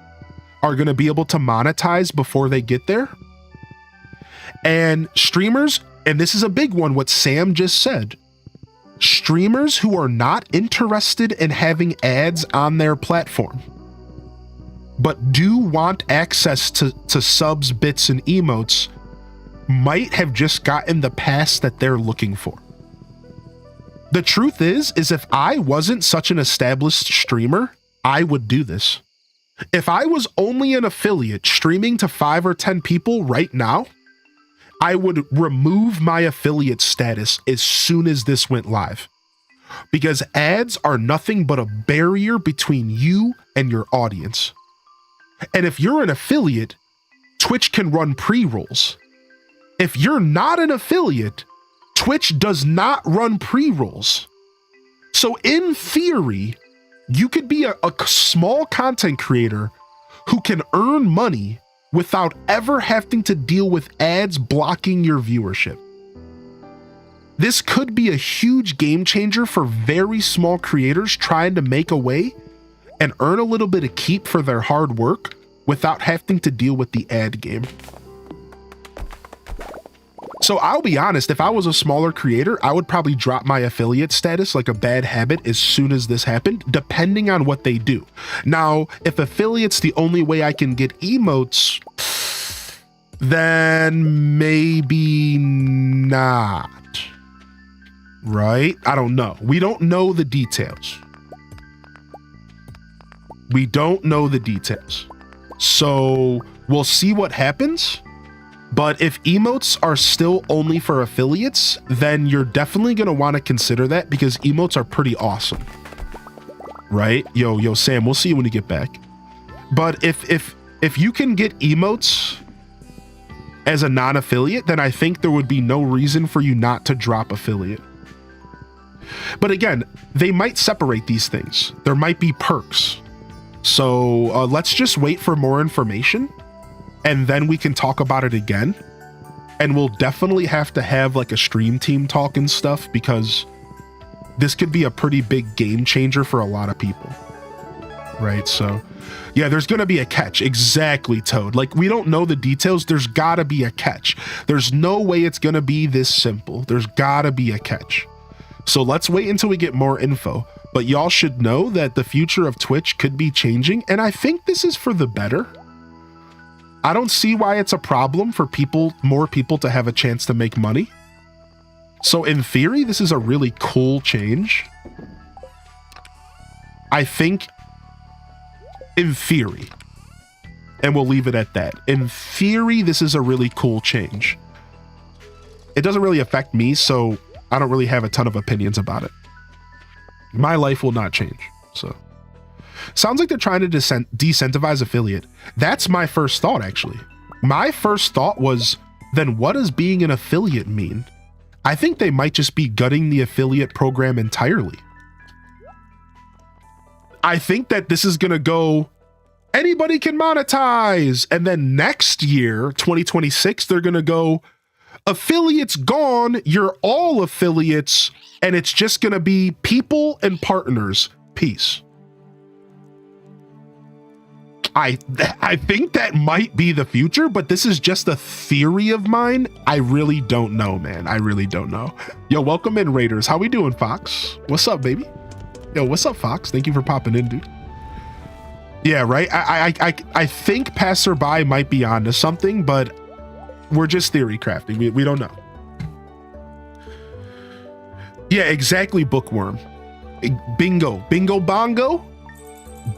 are going to be able to monetize before they get there. And streamers, and this is a big one, what Sam just said, streamers who are not interested in having ads on their platform, but do want access to subs, bits, and emotes, might have just gotten the pass that they're looking for. The truth is if I wasn't such an established streamer, I would do this. If I was only an affiliate streaming to 5 or 10 people right now, I would remove my affiliate status as soon as this went live, because ads are nothing but a barrier between you and your audience. And if you're an affiliate, Twitch can run pre-rolls. If you're not an affiliate, Twitch does not run pre-rolls. So in theory, you could be a small content creator who can earn money without ever having to deal with ads blocking your viewership. This could be a huge game changer for very small creators trying to make a way and earn a little bit of keep for their hard work without having to deal with the ad game. So I'll be honest, if I was a smaller creator, I would probably drop my affiliate status like a bad habit as soon as this happened, depending on what they do. Now, if affiliate's the only way I can get emotes, then maybe not. Right? I don't know. We don't know the details. We don't know the details. So we'll see what happens. But if emotes are still only for affiliates, then you're definitely going to want to consider that because emotes are pretty awesome. Right? Yo, Sam, we'll see you when you get back. But if you can get emotes as a non-affiliate, then I think there would be no reason for you not to drop affiliate. But again, they might separate these things. There might be perks. So let's just wait for more information and then we can talk about it again. And we'll definitely have to have like a stream team talk and stuff because this could be a pretty big game changer for a lot of people. Right? So yeah, there's going to be a catch. Exactly, Toad. Like, we don't know the details. There's got to be a catch. There's no way it's going to be this simple. There's got to be a catch. So let's wait until we get more info. But y'all should know that the future of Twitch could be changing, and I think this is for the better. I don't see why it's a problem for more people to have a chance to make money. So in theory, this is a really cool change. I think in theory, and we'll leave it at that. In theory, this is a really cool change. It doesn't really affect me, so I don't really have a ton of opinions about it. My life will not change, so. Sounds like they're trying to decentivize affiliate. That's my first thought, actually. My first thought was, then what does being an affiliate mean? I think they might just be gutting the affiliate program entirely. I think that this is going to go, anybody can monetize. And then next year, 2026, they're going to go, affiliates gone, you're all affiliates, and it's just going to be people and partners. Peace. I think that might be the future, but this is just a theory of mine. I really don't know, man. I really don't know. Yo, welcome in, Raiders. How we doing, Fox? What's up, baby? Yo, what's up, Fox? Thank you for popping in, dude. Yeah, right? I think Passerby might be onto something, but we're just theory crafting. We don't know. Yeah, exactly, Bookworm. Bingo. Bingo bongo?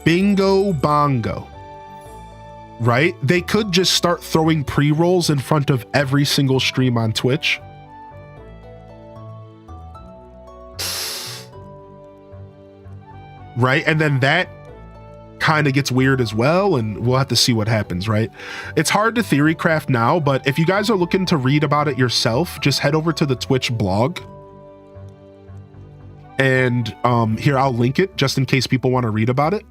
Bingo bongo. Right? They could just start throwing pre-rolls in front of every single stream on Twitch. Right? And then that kind of gets weird as well, and we'll have to see what happens, right? It's hard to theory craft now, but if you guys are looking to read about it yourself, just head over to the Twitch blog. And here, I'll link it just in case people want to read about it.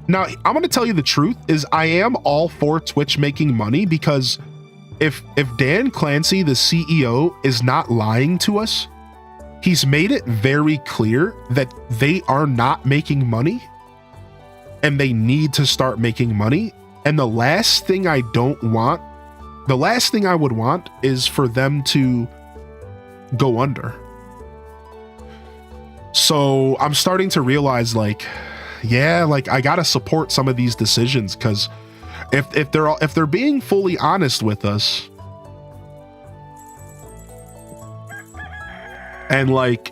Now, I'm going to tell you the truth is I am all for Twitch making money because if Dan Clancy, the CEO, is not lying to us, he's made it very clear that they are not making money and they need to start making money. And the last thing I would want is for them to go under. So I'm starting to realize, like, yeah, like I gotta support some of these decisions because if they're being fully honest with us, and like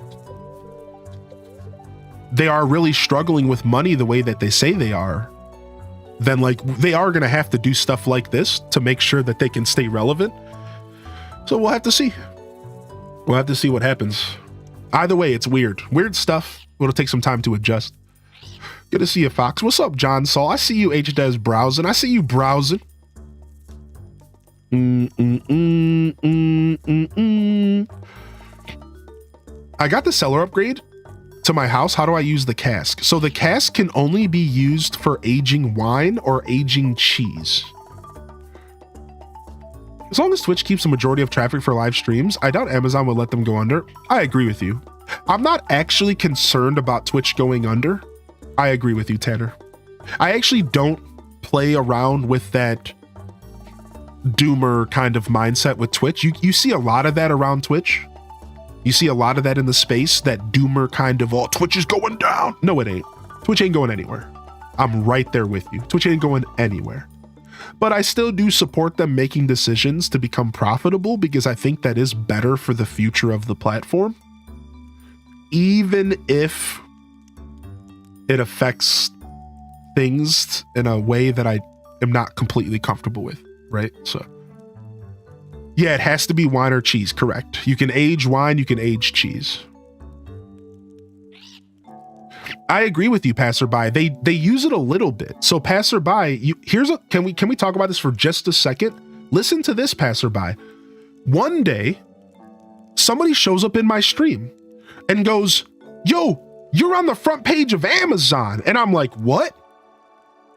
they are really struggling with money the way that they say they are, then like they are gonna have to do stuff like this to make sure that they can stay relevant. So we'll have to see. We'll have to see what happens. Either way, it's weird. Weird stuff. It'll take some time to adjust. Good to see you, Fox. What's up, John Saul? I see you, HDez, browsing. I see you browsing. I got the cellar upgrade to my house. How do I use the cask? So the cask can only be used for aging wine or aging cheese. As long as Twitch keeps the majority of traffic for live streams, I doubt Amazon will let them go under. I agree with you. I'm not actually concerned about Twitch going under. I agree with you, Tanner. I actually don't play around with that doomer kind of mindset with Twitch. You see a lot of that around Twitch. You see a lot of that in the space, that doomer kind of, oh, Twitch is going down. No, it ain't. Twitch ain't going anywhere. I'm right there with you. Twitch ain't going anywhere. But I still do support them making decisions to become profitable because I think that is better for the future of the platform. Even if it affects things in a way that I am not completely comfortable with, right? So yeah, it has to be wine or cheese, correct. You can age wine, you can age cheese. I agree with you, passerby. They use it a little bit. So passerby, can we talk about this for just a second? Listen to this, passerby. One day, somebody shows up in my stream and goes, "Yo, you're on the front page of Amazon." And I'm like, "What?"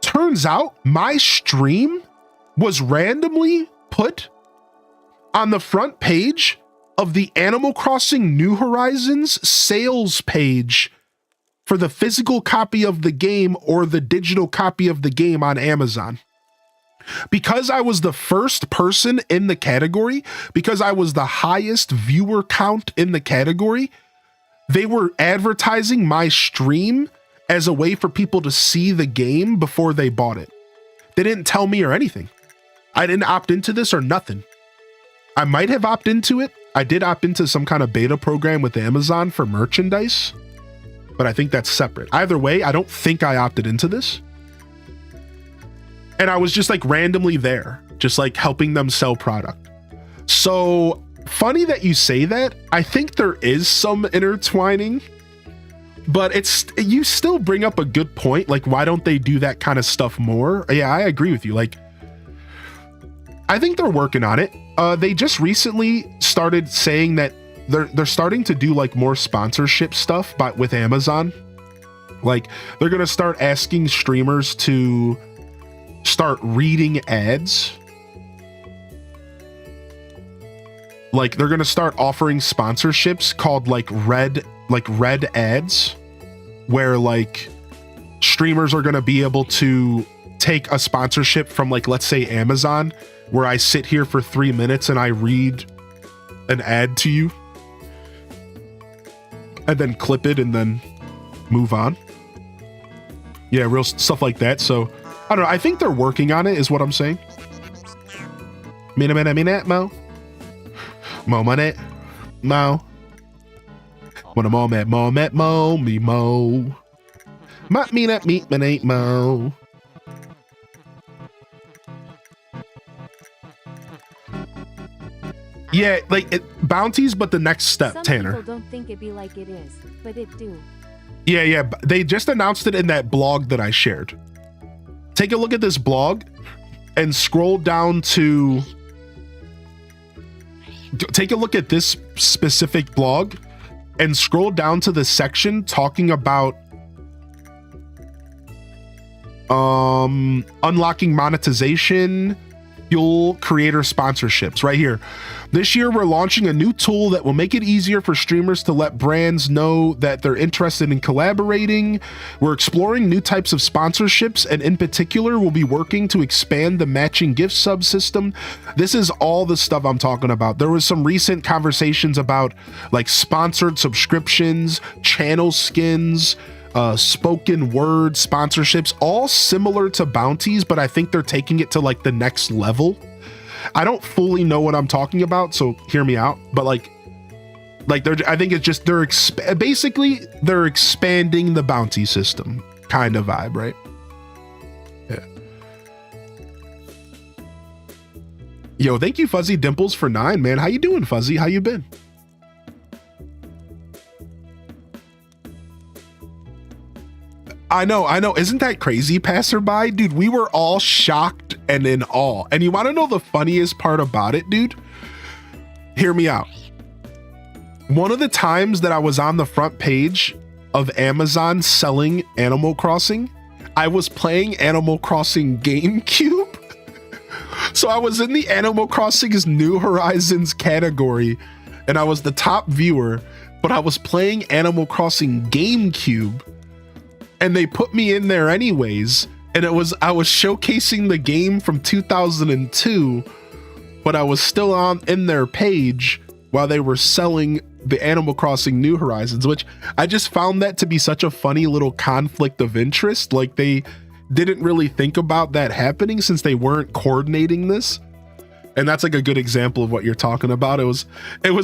Turns out my stream was randomly put on the front page of the Animal Crossing New Horizons sales page for the physical copy of the game or the digital copy of the game on Amazon. Because I was the first person in the category, because I was the highest viewer count in the category, they were advertising my stream as a way for people to see the game before they bought it. They didn't tell me or anything. I didn't opt into this or nothing. I might have opted into it. I did opt into some kind of beta program with Amazon for merchandise, but I think that's separate. Either way, I don't think I opted into this. And I was just like randomly there, just like helping them sell product. So funny that you say that. I think there is some intertwining, but you still bring up a good point. Like, why don't they do that kind of stuff more? Yeah, I agree with you. Like, I think they're working on it. They just recently started saying that they're starting to do like more sponsorship stuff, but with Amazon. Like, they're gonna start asking streamers to start reading ads. Like, they're gonna start offering sponsorships called like red ads, where like streamers are gonna be able to take a sponsorship from, like, let's say Amazon, where I sit here for 3 minutes and I read an ad to you and then clip it and then move on. Yeah, real stuff like that. So I don't know. I think they're working on it, is what I'm saying. Minute, mo. Mo, minute, mo. When I'm all met, mo, me, mo. Ma, me, not meet, minute, mo. Yeah, like bounties, but the next step, Some Tanner. people don't think it be like it is, but it do. Yeah. They just announced it in that blog that I shared. Take a look at this blog and scroll down to... Take a look at this specific blog and scroll down to the section talking about unlocking monetization, fuel creator sponsorships right here. This year, we're launching a new tool that will make it easier for streamers to let brands know that they're interested in collaborating. We're exploring new types of sponsorships, and in particular, we'll be working to expand the matching gift subsystem. This is all the stuff I'm talking about. There was some recent conversations about like sponsored subscriptions, channel skins, spoken word sponsorships, all similar to bounties, but I think they're taking it to like the next level. I don't fully know what I'm talking about, so hear me out. But like I think it's just they're expanding the bounty system kind of vibe, right? Yeah. Yo, thank you, Fuzzy Dimples, for 9, man. How you doing, Fuzzy? How you been? I know. Isn't that crazy, passerby? Dude, we were all shocked and in awe. And you want to know the funniest part about it, dude? Hear me out. One of the times that I was on the front page of Amazon selling Animal Crossing, I was playing Animal Crossing GameCube. So I was in the Animal Crossing's New Horizons category, and I was the top viewer, but I was playing Animal Crossing GameCube. And they put me in there anyways, and I was showcasing the game from 2002, but I was still in their page while they were selling the Animal Crossing New Horizons, which I just found that to be such a funny little conflict of interest. Like, they didn't really think about that happening since they weren't coordinating this. And that's like a good example of what you're talking about. It was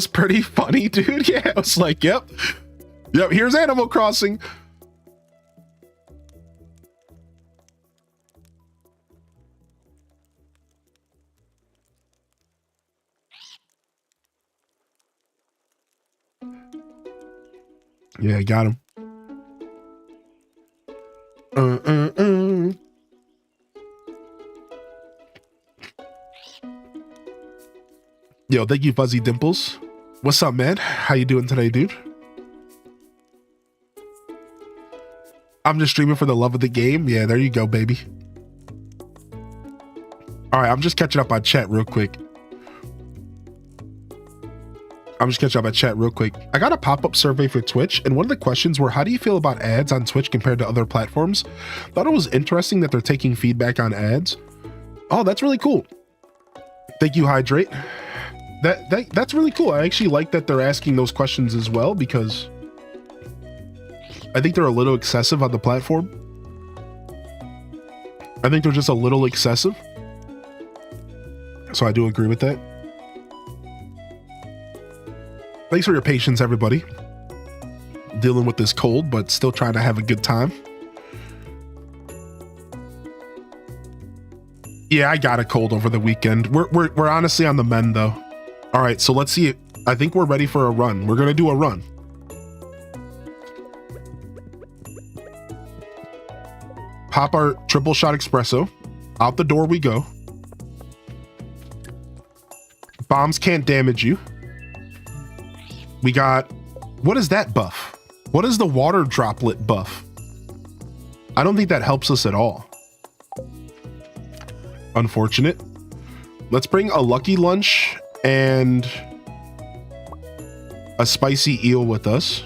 pretty funny, dude. Yeah, it was like, yep, here's Animal Crossing. Yeah, I got him. Yo, thank you, Fuzzy Dimples. What's up, man? How you doing today, dude? I'm just streaming for the love of the game. Yeah, there you go, baby. All right, I'm just catching up on chat real quick. I got a pop-up survey for Twitch, and one of the questions were, how do you feel about ads on Twitch compared to other platforms? Thought it was interesting that they're taking feedback on ads. Oh, that's really cool. Thank you, Hydrate. That's really cool. I actually like that they're asking those questions as well, because I think they're a little excessive on the platform. I think they're just a little excessive. So I do agree with that. Thanks for your patience, everybody. Dealing with this cold, but still trying to have a good time. Yeah, I got a cold over the weekend. We're honestly on the mend, though. All right, so let's see. I think we're ready for a run. We're gonna do a run. Pop our triple shot espresso. Out the door we go. Bombs can't damage you. We got, what is that buff? What is the water droplet buff? I don't think that helps us at all. Unfortunate. Let's bring a lucky lunch and a spicy eel with us.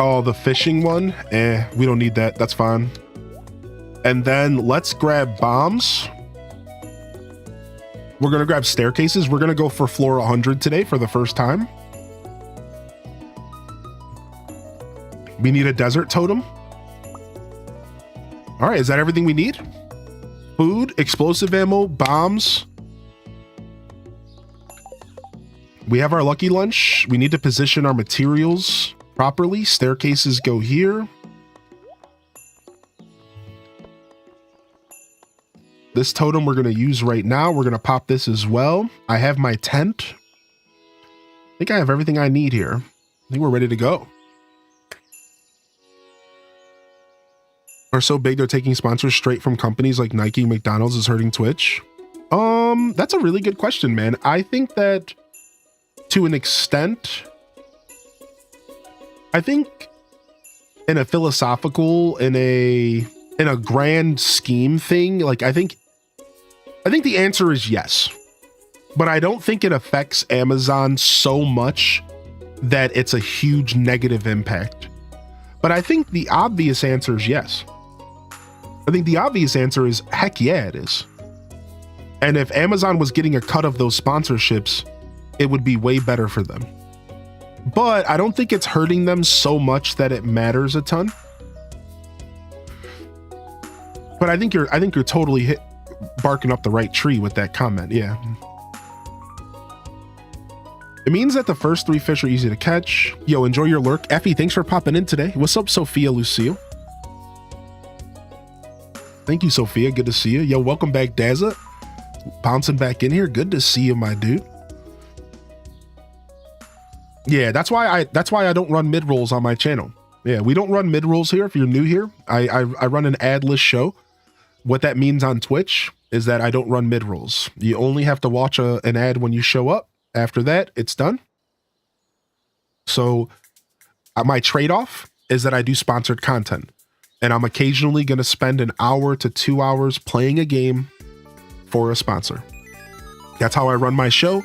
Oh, the fishing one? We don't need that. That's fine. And then let's grab bombs. We're going to grab staircases. We're going to go for floor 100 today for the first time. We need a desert totem. All right, is that everything we need? Food, explosive ammo, bombs. We have our lucky lunch. We need to position our materials properly. Staircases go here. This totem we're going to use right now. We're going to pop this as well. I have my tent. I think I have everything I need here. I think we're ready to go. Are so big they're taking sponsors straight from companies like Nike and McDonald's is hurting Twitch? That's a really good question, man. I think that to an extent, I think in a philosophical, in a grand scheme thing, like I think the answer is yes, but I don't think it affects Amazon so much that it's a huge negative impact. But I think the obvious answer is yes. I think the obvious answer is heck yeah, it is. And if Amazon was getting a cut of those sponsorships, it would be way better for them. But I don't think it's hurting them so much that it matters a ton. But I think you're totally barking up the right tree with that comment. Yeah. It means that the first 3 fish are easy to catch. Yo, enjoy your lurk. Effie, thanks for popping in today. What's up, Sophia Lucille? Thank you, Sophia. Good to see you. Yo, welcome back, Dazza. Bouncing back in here. Good to see you, my dude. Yeah, that's why I don't run mid rolls on my channel. Yeah, we don't run mid rolls here. If you're new here, I run an adless show. What that means on Twitch is that I don't run mid rolls. You only have to watch an ad when you show up. After that, it's done. So my trade-off is that I do sponsored content, and I'm occasionally going to spend an hour to 2 hours playing a game for a sponsor. That's how I run my show.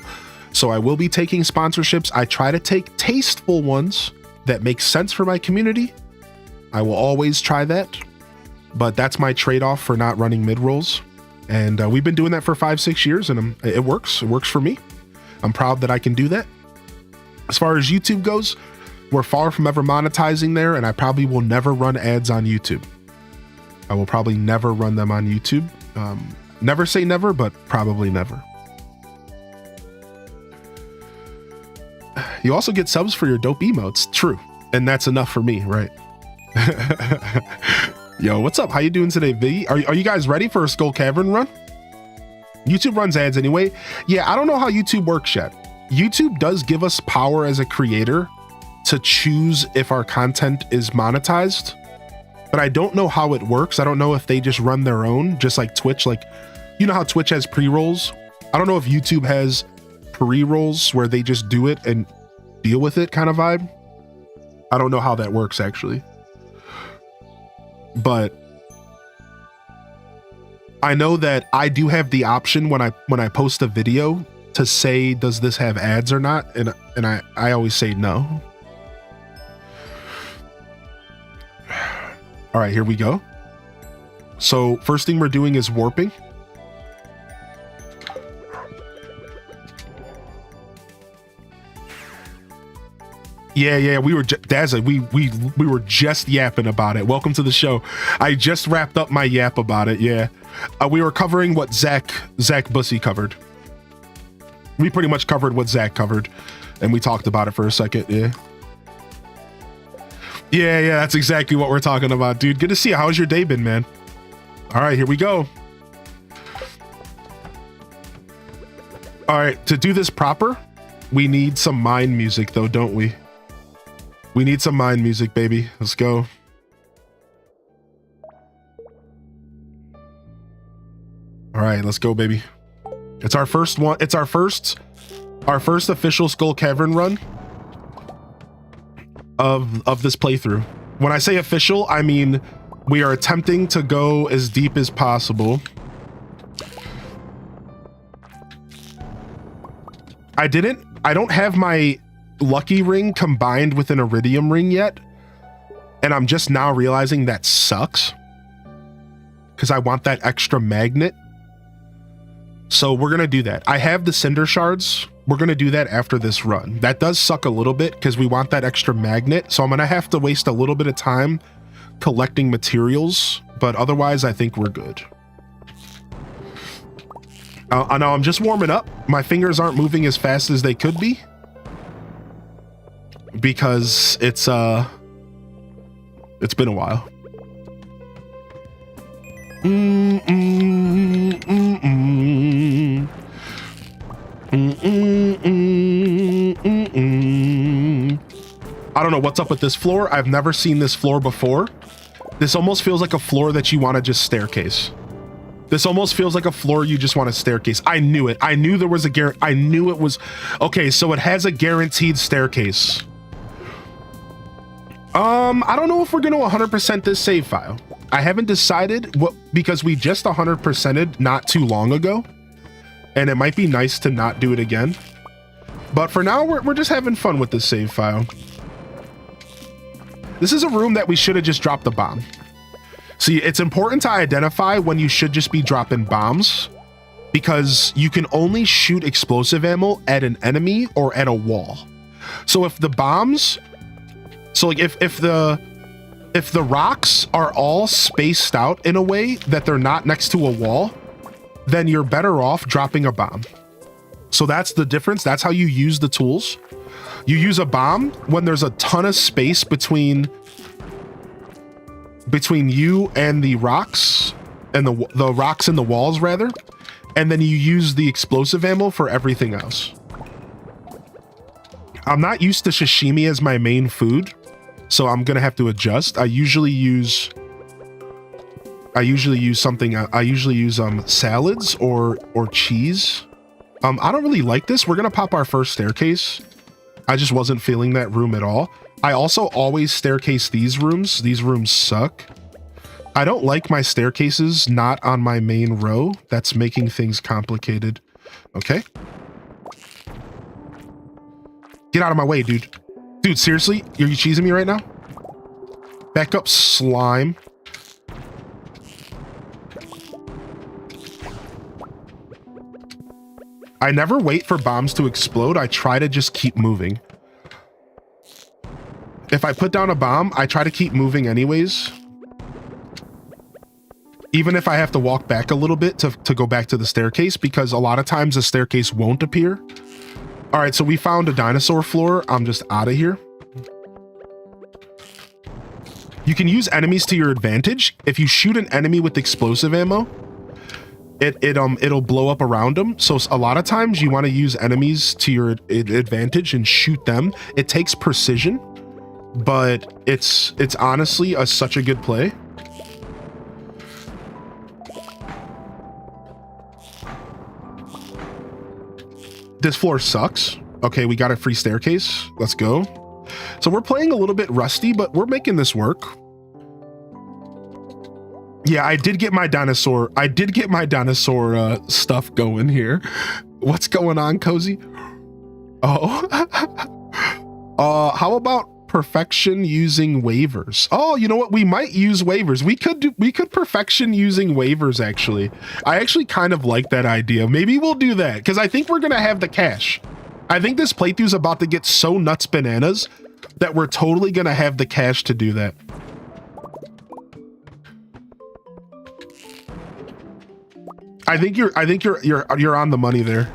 So I will be taking sponsorships. I try to take tasteful ones that make sense for my community. I will always try that, but that's my trade-off for not running mid-rolls. And we've been doing that for 5-6 years, and it works. It works for me. I'm proud that I can do that. As far as YouTube goes, we're far from ever monetizing there, and I probably will never run ads on YouTube. I will probably never run them on YouTube. Never say never, but probably never. You also get subs for your dope emotes. True. And that's enough for me, right? Yo, what's up? How you doing today, V? Are you guys ready for a Skull Cavern run? YouTube runs ads anyway. Yeah, I don't know how YouTube works yet. YouTube does give us power as a creator to choose if our content is monetized, but I don't know how it works. I don't know if they just run their own, just like Twitch. Like, you know how Twitch has pre-rolls? I don't know if YouTube has pre-rolls where they just do it and deal with it kind of vibe. I don't know how that works actually. But I know that I do have the option when I post a video to say, does this have ads or not? And I always say no. All right, here we go. So first thing we're doing is warping. Yeah, we were Dazza, we were just yapping about it. Welcome to the show. I just wrapped up my yap about it. Yeah, we were covering what Zach Bussy covered. We pretty much covered what Zach covered, and we talked about it for a second. Yeah, that's exactly what we're talking about, dude. Good to see you. How's your day been, man? All right, here we go. All right, to do this proper, we need some mine music though, don't we? We need some mine music, baby. Let's go. All right, let's go, baby. It's our first one. It's our first official Skull Cavern run of this playthrough. When I say official, I mean we are attempting to go as deep as possible. I don't have my lucky ring combined with an iridium ring yet, and I'm just now realizing that sucks because I want that extra magnet. So we're gonna do that. I have the cinder shards. We're gonna do that after this run. That does suck a little bit because we want that extra magnet, so I'm gonna have to waste a little bit of time collecting materials, but otherwise I think we're good. I know I'm just warming up. My fingers aren't moving as fast as they could be because it's been a while. I don't know what's up with this floor. I've never seen this floor before. This almost feels like a floor that you want to just staircase. This almost feels like a floor you just want to staircase. I knew it. I knew there was a I knew it was. Okay, so it has a guaranteed staircase. I don't know if we're going to 100% this save file. I haven't decided what, because we just 100%ed not too long ago, and it might be nice to not do it again. But for now, we're just having fun with this save file. This is a room that we should have just dropped the bomb. See, it's important to identify when you should just be dropping bombs, because you can only shoot explosive ammo at an enemy or at a wall. So if the bombs, so like if the rocks are all spaced out in a way that they're not next to a wall, then you're better off dropping a bomb. So that's the difference. That's how you use the tools. You use a bomb when there's a ton of space between you and the rocks, and the rocks and the walls rather, and then you use the explosive ammo for everything else. I'm not used to sashimi as my main food, so I'm gonna have to adjust. I usually use salads or cheese. I don't really like this. We're gonna pop our first staircase. I just wasn't feeling that room at all. I also always staircase these rooms. These rooms suck. I don't like my staircases not on my main row. That's making things complicated. Okay. Get out of my way, dude. Dude, seriously? Are you cheesing me right now? Back up, slime. I never wait for bombs to explode. I try to just keep moving. If I put down a bomb, I try to keep moving anyways. Even if I have to walk back a little bit to go back to the staircase, because a lot of times the staircase won't appear. All right, so we found a dinosaur floor. I'm just out of here. You can use enemies to your advantage. If you shoot an enemy with explosive ammo, it'll blow up around them. So a lot of times you want to use enemies to your advantage and shoot them. It takes precision, but it's honestly such a good play. This floor sucks. Okay, we got a free staircase. Let's go. So we're playing a little bit rusty, but we're making this work. Yeah, I did get my dinosaur stuff going here. What's going on, Cozy? Oh. How about perfection using waivers? Oh, you know what? We might use waivers. We could perfection using waivers, actually. I actually kind of like that idea. Maybe we'll do that because I think we're gonna have the cash. I think this playthrough's about to get so nuts bananas that we're totally gonna have the cash to do that. I think you're on the money there.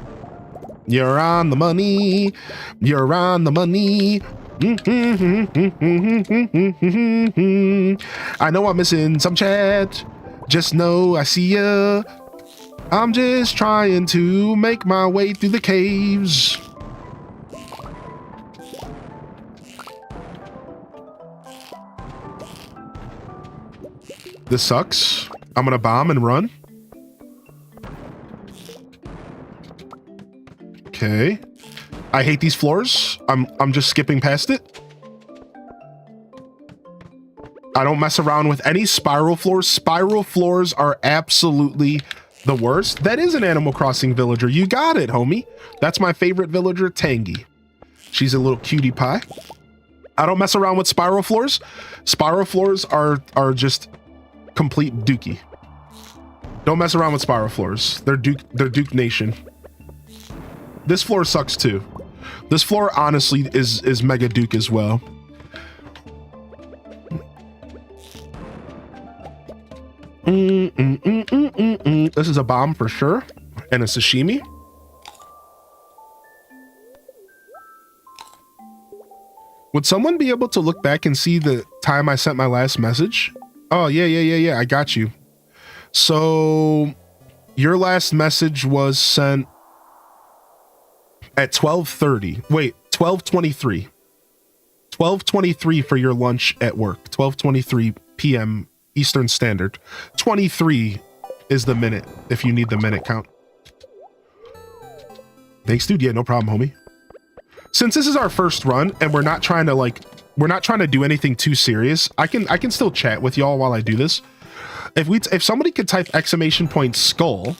You're on the money. You're on the money. I know I'm missing some chat. Just know I see ya. I'm just trying to make my way through the caves. This sucks. I'm gonna bomb and run. Okay. I hate these floors. I'm just skipping past it. I don't mess around with any spiral floors. Spiral floors are absolutely the worst. That is an Animal Crossing villager. You got it, homie. That's my favorite villager, Tangy. She's a little cutie pie. I don't mess around with spiral floors. Spiral floors are just complete dookie. Don't mess around with spiral floors. They're Duke Nation. This floor sucks too. This floor honestly is Mega Duke as well. This is a bomb for sure, and a sashimi. Would someone be able to look back and see the time I sent my last message? Oh, yeah, I got you. So your last message was sent at 12:30. Wait, 12:23. 12:23 for your lunch at work. 12:23 p.m. Eastern Standard. 23 is the minute if you need the minute count. Thanks, dude. Yeah, no problem, homie. Since this is our first run and we're not trying to do anything too serious, I can still chat with y'all while I do this. If somebody could type !skull,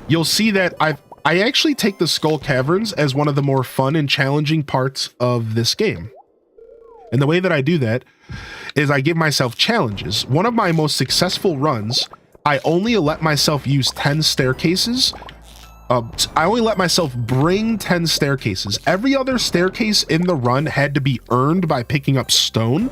you'll see that I actually take the Skull Caverns as one of the more fun and challenging parts of this game. And the way that I do that is I give myself challenges. One of my most successful runs, I only let myself use 10 staircases. I only let myself bring 10 staircases. Every other staircase in the run had to be earned by picking up stone.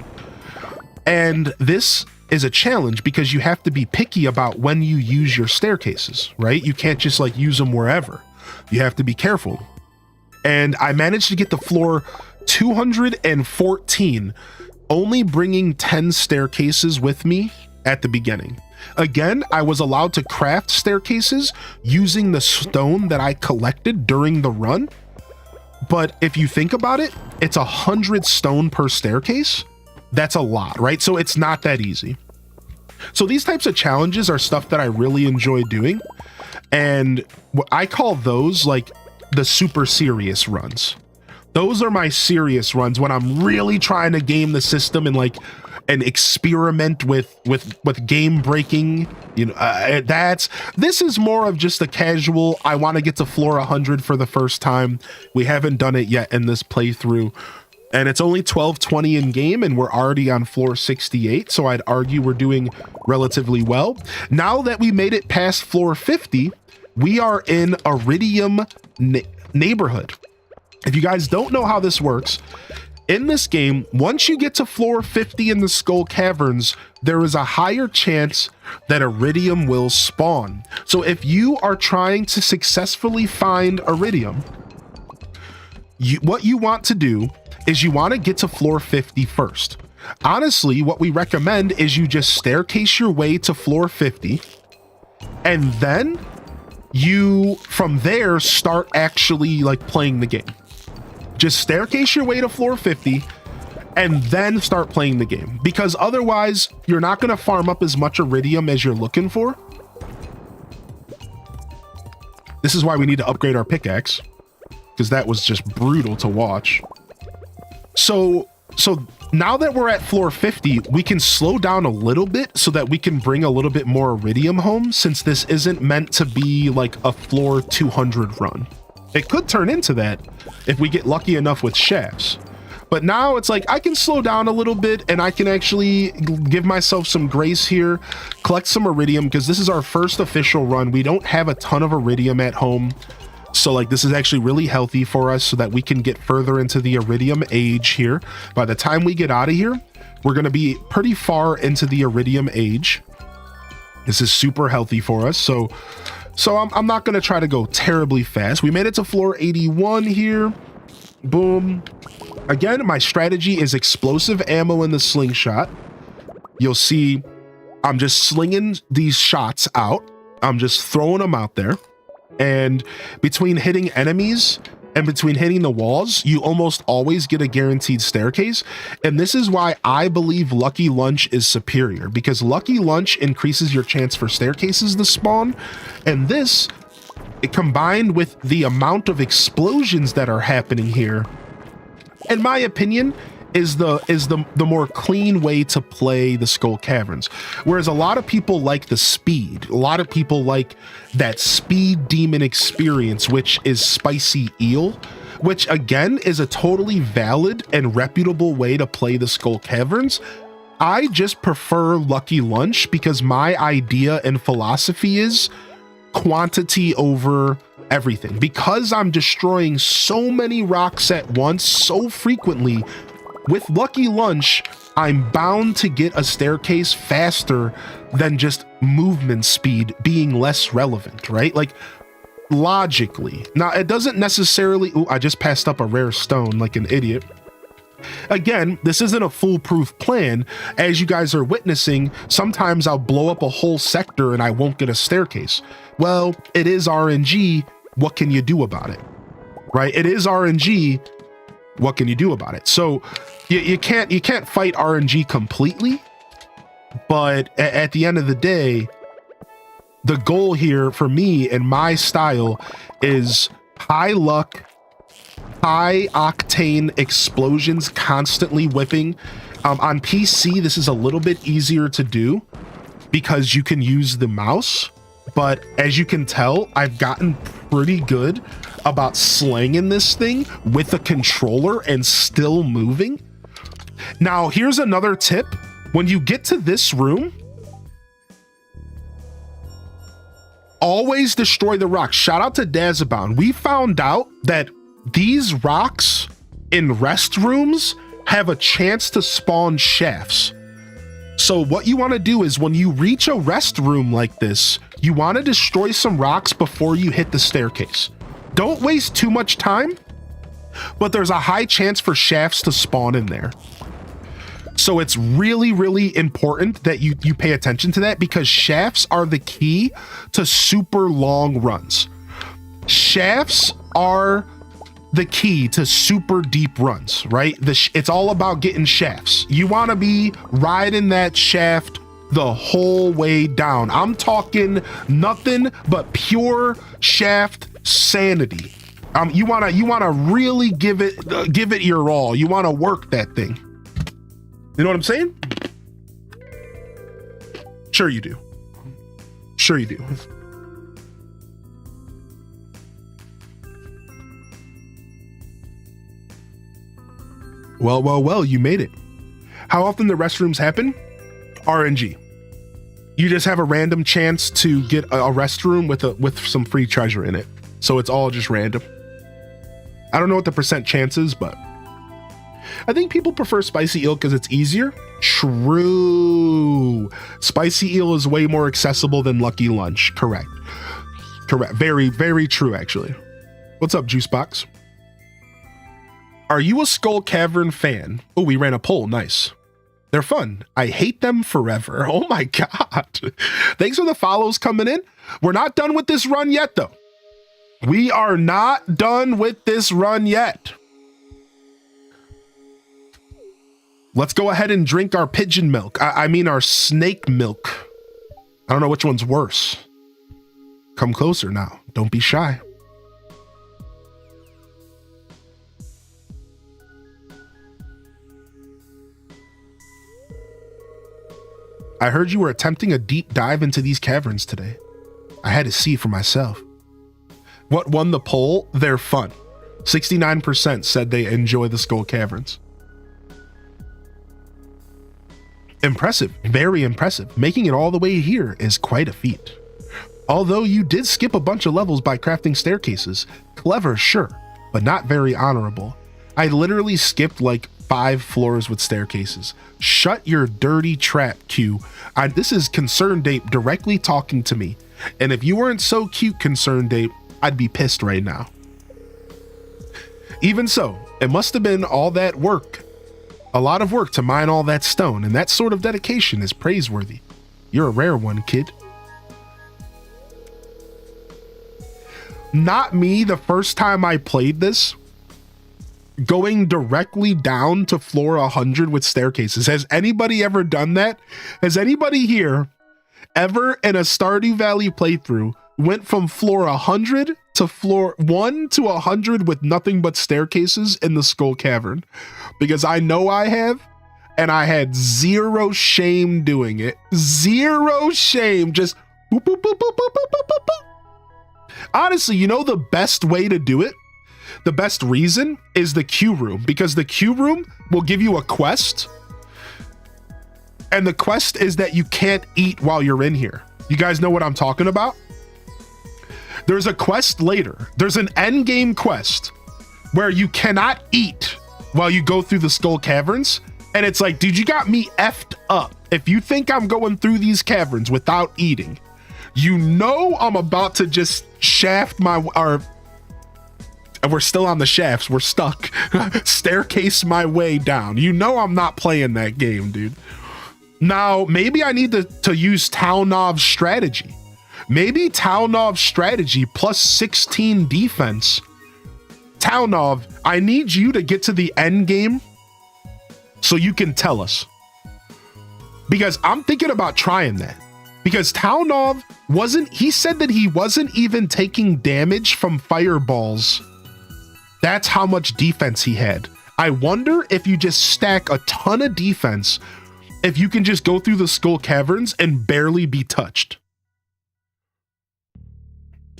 And this is a challenge because you have to be picky about when you use your staircases, right? You can't just like use them wherever. You have to be careful. And I managed to get to floor 214, only bringing 10 staircases with me at the beginning. Again, I was allowed to craft staircases using the stone that I collected during the run. But if you think about it, it's 100 stone per staircase. That's a lot, right? So it's not that easy. So these types of challenges are stuff that I really enjoy doing. And I call those like the super serious runs. Those are my serious runs when I'm really trying to game the system and like and experiment with game breaking. You know, this is more of just a casual, I want to get to floor 100 for the first time. We haven't done it yet in this playthrough. And it's only 12:20 in game and we're already on floor 68. So I'd argue we're doing relatively well. Now that we made it past floor 50, we are in Iridium neighborhood. If you guys don't know how this works, in this game, once you get to floor 50 in the Skull Caverns, there is a higher chance that Iridium will spawn. So if you are trying to successfully find Iridium, what you want to do is you want to get to floor 50 first. Honestly, what we recommend is you just staircase your way to floor 50 and then you from there start actually like playing the game. Just staircase your way to floor 50 and then start playing the game, because otherwise you're not going to farm up as much iridium as you're looking for. This is why we need to upgrade our pickaxe, because that was just brutal to watch. So now that we're at floor 50, we can slow down a little bit so that we can bring a little bit more iridium home, since this isn't meant to be like a floor 200 run. It could turn into that if we get lucky enough with shafts. But now it's like I can slow down a little bit and I can actually give myself some grace here, collect some iridium, because this is our first official run. We don't have a ton of iridium at home. So like this is actually really healthy for us so that we can get further into the iridium age here. By the time we get out of here, we're going to be pretty far into the iridium age. This is super healthy for us. So I'm not going to try to go terribly fast. We made it to floor 81 here. Boom. Again, my strategy is explosive ammo in the slingshot. You'll see I'm just slinging these shots out. I'm just throwing them out there. And between hitting enemies and between hitting the walls, you almost always get a guaranteed staircase. And this is why I believe Lucky Lunch is superior, because Lucky Lunch increases your chance for staircases to spawn. And this, it combined with the amount of explosions that are happening here, in my opinion, is the more clean way to play the Skull Caverns. Whereas a lot of people like the speed. A lot of people like that speed demon experience, which is Spicy Eel, which again is a totally valid and reputable way to play the Skull Caverns. I just prefer Lucky Lunch because my idea and philosophy is quantity over everything. Because I'm destroying so many rocks at once so frequently, with Lucky Lunch, I'm bound to get a staircase faster than just movement speed being less relevant, right? Like, logically. Now, it doesn't necessarily... Ooh, I just passed up a rare stone like an idiot. Again, this isn't a foolproof plan. As you guys are witnessing, sometimes I'll blow up a whole sector and I won't get a staircase. Well, it is RNG. What can you do about it? Right? It is RNG. What can you do about it? So you can't fight RNG completely, but at the end of the day, the goal here for me and my style is high luck, high octane explosions constantly whipping. On PC, this is a little bit easier to do because you can use the mouse, but as you can tell, I've gotten pretty good about slanging this thing with a controller and still moving. Now, here's another tip. When you get to this room, always destroy the rocks. Shout out to Dazabound. We found out that these rocks in restrooms have a chance to spawn shafts. So what you want to do is when you reach a restroom like this, you want to destroy some rocks before you hit the staircase. Don't waste too much time, but there's a high chance for shafts to spawn in there. So it's really, really important that you pay attention to that, because shafts are the key to super long runs. Shafts are the key to super deep runs, right? It's all about getting shafts. You want to be riding that shaft the whole way down. I'm talking nothing but pure shaft sanity. You want to really give it your all. You want to work that thing. You know what I'm saying? Sure you do. Sure you do. Well, you made it. How often the restrooms happen? RNG. You just have a random chance to get a restroom with some free treasure in it. So it's all just random. I don't know what the percent chance is, but I think people prefer Spicy Eel because it's easier. True. Spicy Eel is way more accessible than Lucky Lunch. Correct. Very, very true, actually. What's up, Juicebox? Are you a Skull Cavern fan? Oh, we ran a poll. Nice. They're fun. I hate them forever. Oh my God. Thanks for the follows coming in. We're not done with this run yet, though. We are not done with this run yet. Let's go ahead and drink our pigeon milk. I mean our snake milk. I don't know which one's worse. Come closer now. Don't be shy. I heard you were attempting a deep dive into these caverns today. I had to see for myself. What won the poll? They're fun. 69% said they enjoy the Skull Caverns. Impressive, very impressive. Making it all the way here is quite a feat. Although you did skip a bunch of levels by crafting staircases. Clever, sure, but not very honorable. I literally skipped like 5 floors with staircases. Shut your dirty trap, Q. This is Concerned Ape directly talking to me. And if you weren't so cute, Concerned Ape, I'd be pissed right now. Even so, it must have been all that work. A lot of work to mine all that stone, and that sort of dedication is praiseworthy. You're a rare one, kid. Not me the first time I played this. Going directly down to floor 100 with staircases. Has anybody ever done that? Has anybody here ever in a Stardew Valley playthrough went from floor 100 to floor 1 to 100 with nothing but staircases in the Skull Cavern? Because I know I have, and I had zero shame doing it. Zero shame. Just boop, boop, boop, boop, boop, boop, boop, boop, boop. Honestly, you know the best way to do it? The best reason is the queue room, because the queue room will give you a quest. And the quest is that you can't eat while you're in here. You guys know what I'm talking about? There's a quest later. There's an end game quest where you cannot eat while you go through the Skull Caverns. And it's like, dude, you got me effed up. If you think I'm going through these caverns without eating, you know I'm about to just shaft and we're still on the shafts. We're stuck. Staircase my way down. You know I'm not playing that game, dude. Now, maybe I need to use Talnov's strategy. Maybe Talnov's strategy plus 16 defense. Talnov, I need you to get to the end game so you can tell us. Because I'm thinking about trying that. Because Talnov he said that he wasn't even taking damage from fireballs. That's how much defense he had. I wonder if you just stack a ton of defense, if you can just go through the Skull Caverns and barely be touched.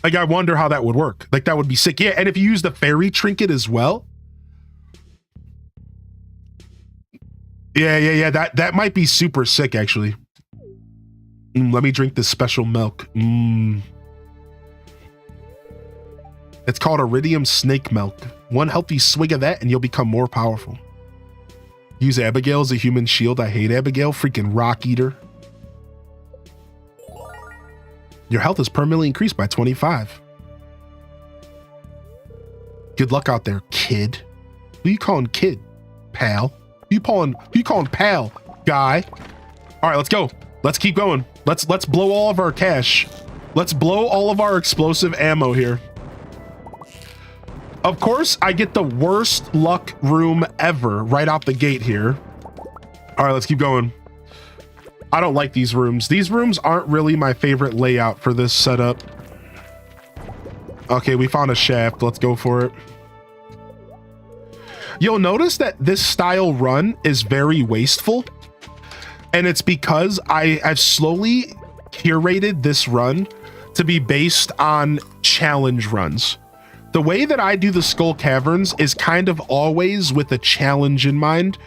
Like, I wonder how that would work. Like, that would be sick. Yeah, and if you use the fairy trinket as well. Yeah. That might be super sick, actually. Let me drink this special milk. It's called Iridium Snake Milk. One healthy swig of that and you'll become more powerful. Use Abigail as a human shield. I hate Abigail. Freaking rock eater. Your health is permanently increased by 25. Good luck out there, kid. Who you calling kid? Pal? Who you calling pal, guy? All right, let's go. Let's keep going. Let's blow all of our cash. Let's blow all of our explosive ammo here. Of course, I get the worst luck room ever right out the gate here. All right, let's keep going. I don't like these rooms. These rooms aren't really my favorite layout for this setup. Okay, we found a shaft. Let's go for it. You'll notice that this style run is very wasteful. And it's because I've slowly curated this run to be based on challenge runs. The way that I do the Skull Caverns is kind of always with a challenge in mind.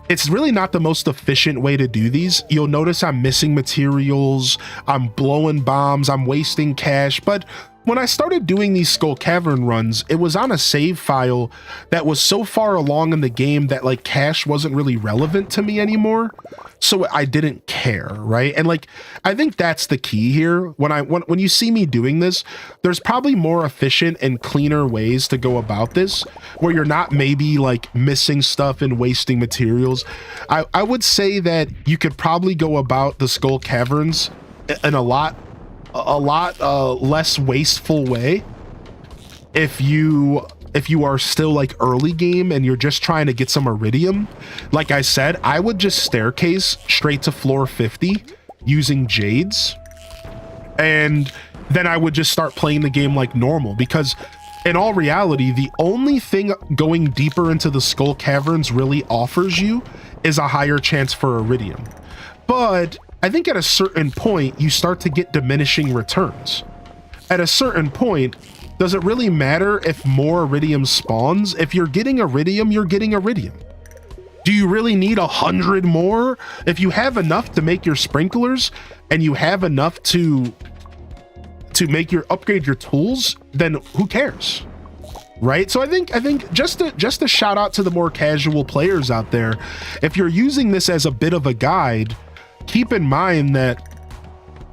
It's really not the most efficient way to do these. You'll notice I'm missing materials, I'm blowing bombs, I'm wasting cash, but when I started doing these Skull Cavern runs, it was on a save file that was so far along in the game that like cache wasn't really relevant to me anymore. So I didn't care, right? And like, I think that's the key here. When you see me doing this, there's probably more efficient and cleaner ways to go about this, where you're not maybe like missing stuff and wasting materials. I would say that you could probably go about the Skull Caverns in a lot less wasteful way if you are still like early game and you're just trying to get some iridium. Like I said, I would just staircase straight to floor 50 using jades, and then I would just start playing the game like normal, because in all reality, the only thing going deeper into the Skull Caverns really offers you is a higher chance for iridium. But I think at a certain point, you start to get diminishing returns. At a certain point, does it really matter if more iridium spawns? If you're getting iridium, you're getting iridium. Do you really need 100 more? If you have enough to make your sprinklers and you have enough to upgrade your tools, then who cares? Right? So I think just a shout out to the more casual players out there. If you're using this as a bit of a guide, keep in mind that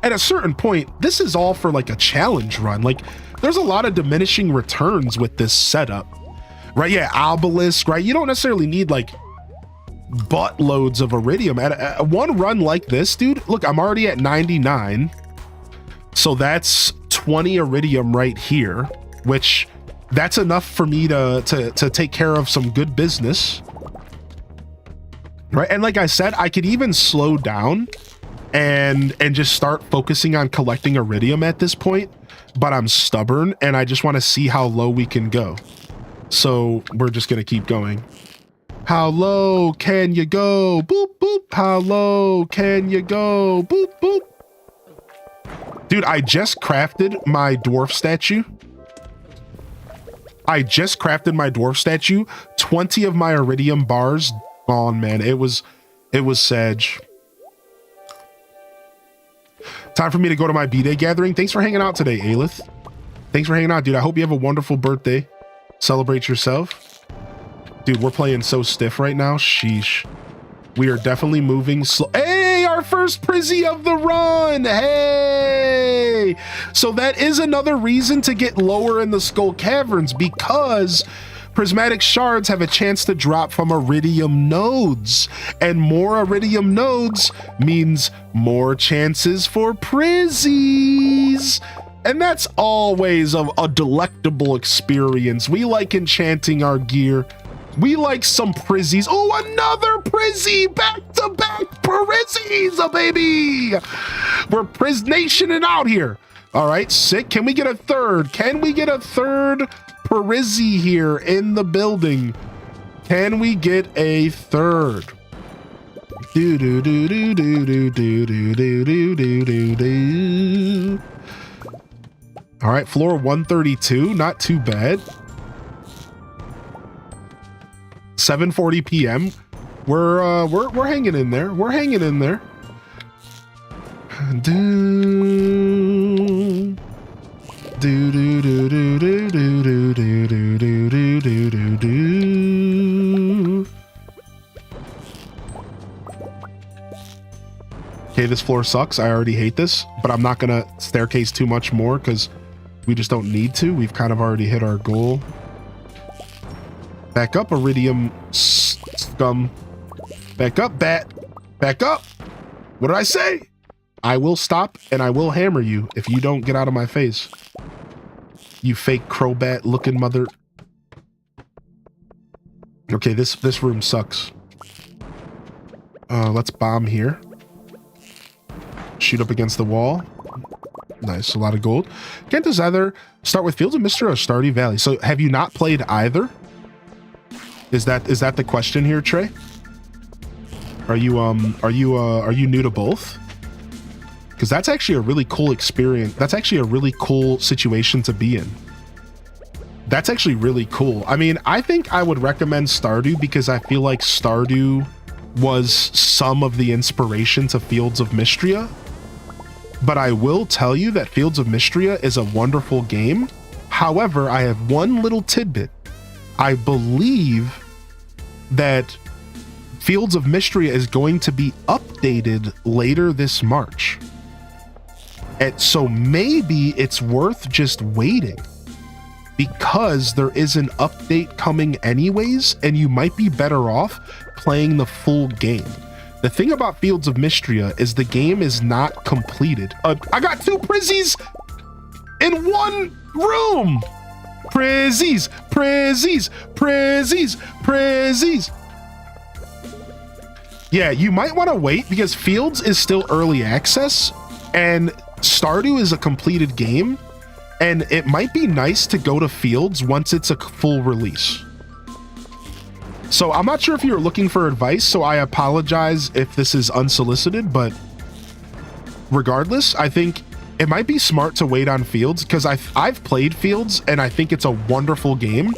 at a certain point, this is all for like a challenge run. Like, there's a lot of diminishing returns with this setup, right? Yeah, obelisk, right? You don't necessarily need like buttloads of iridium. At one run like this, dude, look, I'm already at 99. So that's 20 iridium right here, which that's enough for me to take care of some good business. Right, and like I said, I could even slow down and just start focusing on collecting iridium at this point, but I'm stubborn and I just want to see how low we can go. So we're just gonna keep going. How low can you go? Boop, boop. How low can you go? Boop, boop. Dude, I just crafted my dwarf statue. 20 of my iridium bars gone, man. It was Sedge. Time for me to go to my B-Day gathering. Thanks for hanging out today, Aelith. Thanks for hanging out, dude. I hope you have a wonderful birthday. Celebrate yourself. Dude, we're playing so stiff right now. Sheesh. We are definitely moving slow. Hey, our first Prizzy of the run. Hey. So that is another reason to get lower in the Skull Caverns, because prismatic shards have a chance to drop from iridium nodes, and more iridium nodes means more chances for prizzies. And that's always a delectable experience. We like enchanting our gear. We like some prizzies. Oh, another prizzy! Back-to-back prizzies, oh baby! We're priznationing out here. All right, sick. Can we get a third? Can we get a third Prizzy here in the building? Can we get a third? Do do do do do do do do do do do do. All right, floor 132, not too bad. 7:40 p.m. We're hanging in there. We're hanging in there. Do do do do do do do do do do do do do do. Okay, this floor sucks. I already hate this, but I'm not gonna staircase too much more because we just don't need to. We've kind of already hit our goal. Back up, iridium scum. Back up, bat. Back up. What did I say? I will stop and I will hammer you if you don't get out of my face. You fake crowbat looking mother. Okay, this room sucks. Let's bomb here. Shoot up against the wall. Nice, a lot of gold. Can't this either start with Fields of Mystery or Stardew Valley? So have you not played either? Is that the question here, Trey? Are you new to both? Because that's actually a really cool experience. That's actually a really cool situation to be in. That's actually really cool. I mean, I think I would recommend Stardew because I feel like Stardew was some of the inspiration to Fields of Mystria. but I will tell you that Fields of Mystria is a wonderful game. However, I have one little tidbit. I believe that Fields of Mystria is going to be updated later this March. And so maybe it's worth just waiting, because there is an update coming anyways, and you might be better off playing the full game. The thing about Fields of Mystria is the game is not completed. I got 2 Prizzies in one room. Prizzies, Prizzies, Prizzies, Prizzies. Yeah, you might want to wait because Fields is still early access and Stardew is a completed game, and it might be nice to go to Fields once it's a full release. So I'm not sure if you're looking for advice, so I apologize if this is unsolicited, but regardless, I think it might be smart to wait on Fields because I've played Fields and I think it's a wonderful game,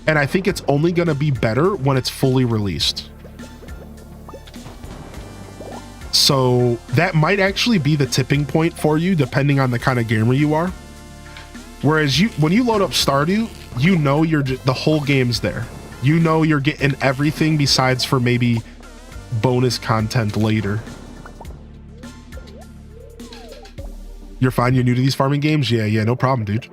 and I think it's only going to be better when it's fully released. So that might actually be the tipping point for you, depending on the kind of gamer you are. Whereas when you load up Stardew, you know the whole game's there. You know you're getting everything besides for maybe bonus content later. You're fine, you're new to these farming games? Yeah, no problem, dude.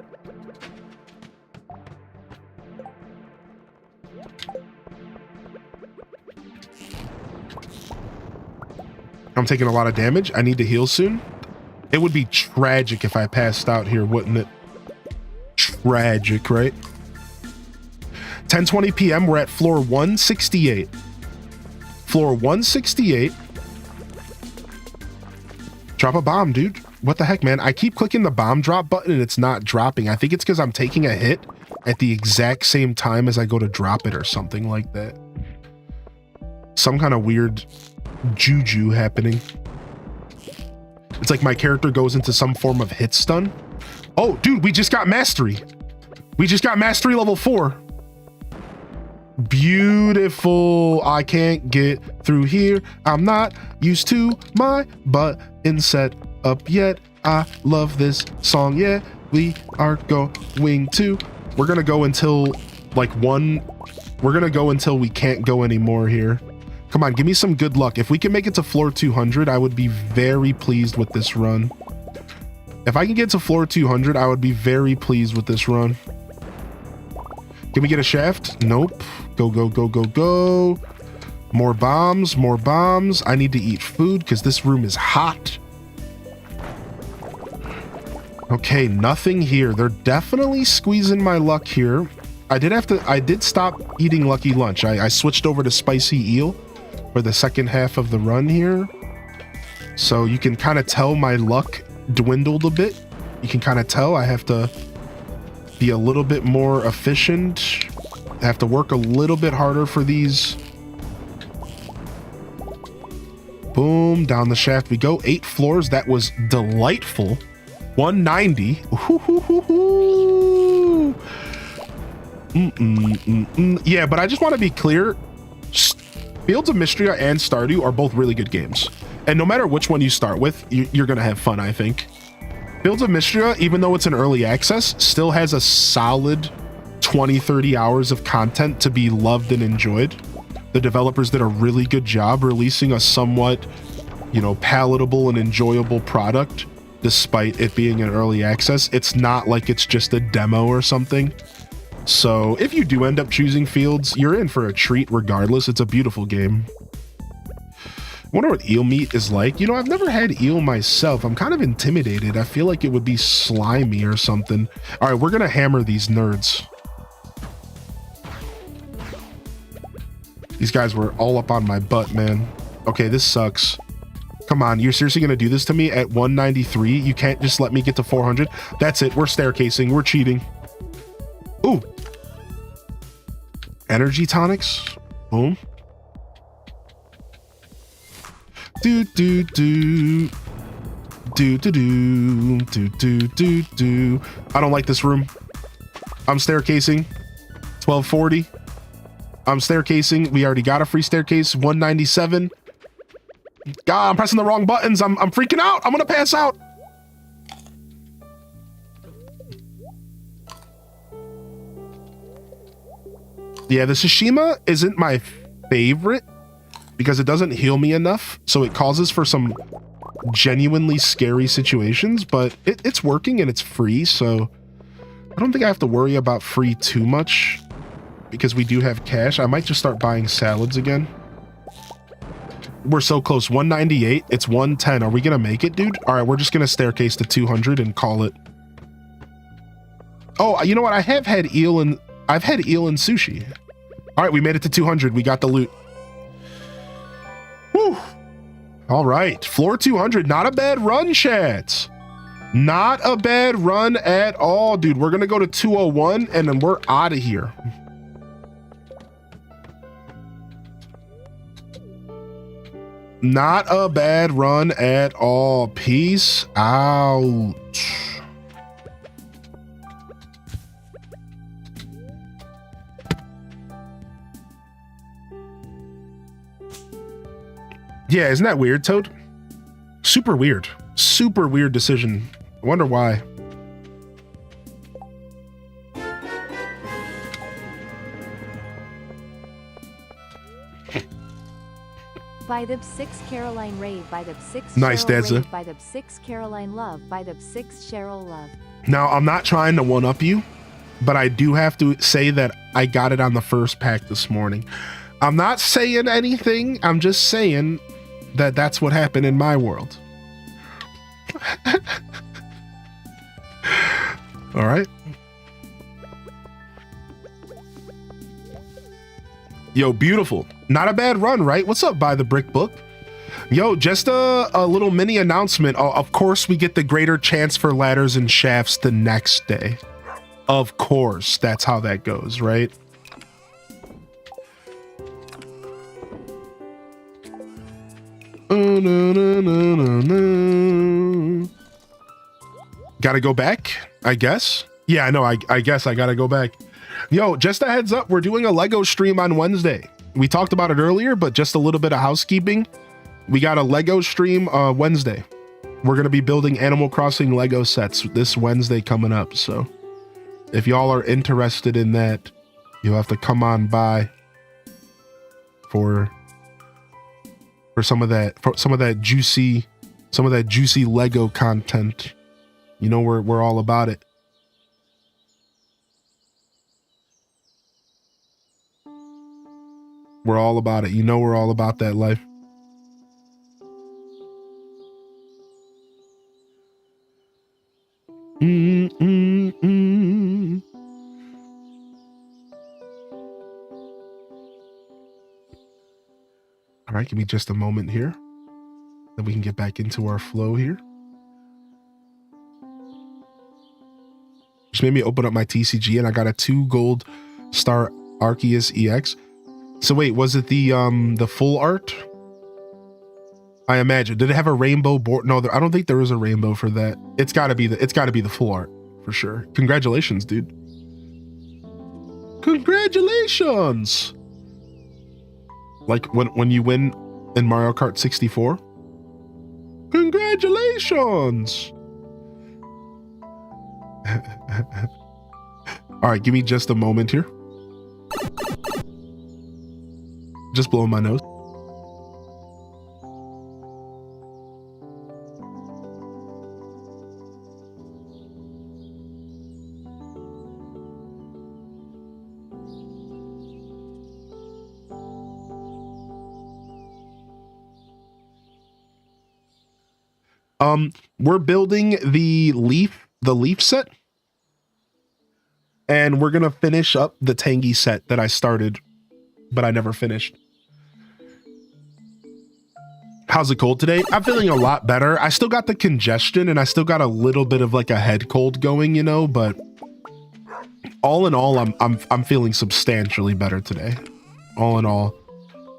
I'm taking a lot of damage. I need to heal soon. It would be tragic if I passed out here, wouldn't it? Tragic, right? 10:20 p.m. We're at floor 168. Floor 168. Drop a bomb, dude. What the heck, man? I keep clicking the bomb drop button and it's not dropping. I think it's because I'm taking a hit at the exact same time as I go to drop it or something like that. Some kind of weird juju happening. It's like my character goes into some form of hit stun. Oh, dude, we just got mastery. We just got mastery level 4. Beautiful. I can't get through here. I'm not used to my button set up yet. I love this song. Yeah, we are going to. We're gonna go until like we're gonna go until we can't go anymore here. Come on, give me some good luck. If we can make it to floor 200, I would be very pleased with this run. If I can get to floor 200, I would be very pleased with this run. Can we get a shaft? Nope. Go, go, go, go, go. More bombs, more bombs. I need to eat food because this room is hot. Okay, nothing here. They're definitely squeezing my luck here. I did stop eating Lucky Lunch. I switched over to Spicy Eel for the second half of the run here. So you can kind of tell my luck dwindled a bit. You can kind of tell I have to be a little bit more efficient. I have to work a little bit harder for these. Boom, down the shaft we go. 8 floors. That was delightful. 190. Ooh. Yeah, but I just want to be clear. Fields of Mystria and Stardew are both really good games. And no matter which one you start with, you're going to have fun, I think. Fields of Mystria, even though it's an early access, still has a solid 20-30 hours of content to be loved and enjoyed. The developers did a really good job releasing a somewhat, palatable and enjoyable product, despite it being an early access. It's not like it's just a demo or something. So if you do end up choosing Fields, you're in for a treat regardless. It's a beautiful game. I wonder what eel meat is like. I've never had eel myself. I'm kind of intimidated. I feel like it would be slimy or something. All right, we're going to hammer these nerds. These guys were all up on my butt, man. Okay, this sucks. Come on, you're seriously going to do this to me at 193? You can't just let me get to 400? That's it. We're staircasing. We're cheating. Ooh. Energy tonics. Boom. Do do do do do do do do do do. I don't like this room. I'm staircasing. 1240. I'm staircasing. We already got a free staircase. 197. God, I'm pressing the wrong buttons. I'm freaking out. I'm gonna pass out. Yeah, the Tsushima isn't my favorite because it doesn't heal me enough. So it causes for some genuinely scary situations, but it's working and it's free. So I don't think I have to worry about free too much because we do have cash. I might just start buying salads again. We're so close. 198. It's 110. Are we going to make it, dude? All right, we're just going to staircase to 200 and call it. Oh, you know what? I've had eel and sushi. All right, we made it to 200. We got the loot. Whew. All right, floor 200. Not a bad run, chat. Not a bad run at all, dude. We're going to go to 201 and then we're out of here. Not a bad run at all. Peace out. Yeah, isn't that weird, Toad? Super weird. Super weird decision. I wonder why. By the 6 Caroline Rave, by the 6 Nice, Cheryl Dadza. Rave, by the 6 Caroline Love, by the 6 Cheryl Love. Now, I'm not trying to one-up you, but I do have to say that I got it on the first pack this morning. I'm not saying anything. I'm just saying that that's what happened in my world. All right. Yo, beautiful. Not a bad run, right? What's up, By the Brick Book? Yo, just a little mini announcement. Of course, we get the greater chance for ladders and shafts the next day. Of course, that's how that goes, right? Oh, no, no, no, no, no. Gotta go back, I guess. Yeah, I know. I guess I gotta go back. Yo, just a heads up, we're doing a Lego stream on Wednesday. We talked about it earlier, but just a little bit of housekeeping. We got a Lego stream Wednesday. We're gonna be building Animal Crossing Lego sets this Wednesday coming up. So if y'all are interested in that, you'll have to come on by for some of that juicy Lego content. You know, we're all about it. We're all about it. You know, we're all about that life. All right, give me just a moment here. Then we can get back into our flow here. Just made me open up my TCG and I got a 2 gold star Arceus EX. So wait, was it the full art? I imagine. Did it have a rainbow board? No, I don't think there was a rainbow for that. It's gotta be the full art for sure. Congratulations, dude. Congratulations. Like when you win in Mario Kart 64. Congratulations. All right, give me just a moment here. Just blowing my nose. We're building the leaf set, and we're gonna finish up the Tangy set that I started, but I never finished. How's it cold today? I'm feeling a lot better. I still got the congestion and I still got a little bit of like a head cold going, you know, but all in all, I'm feeling substantially better today. All in all,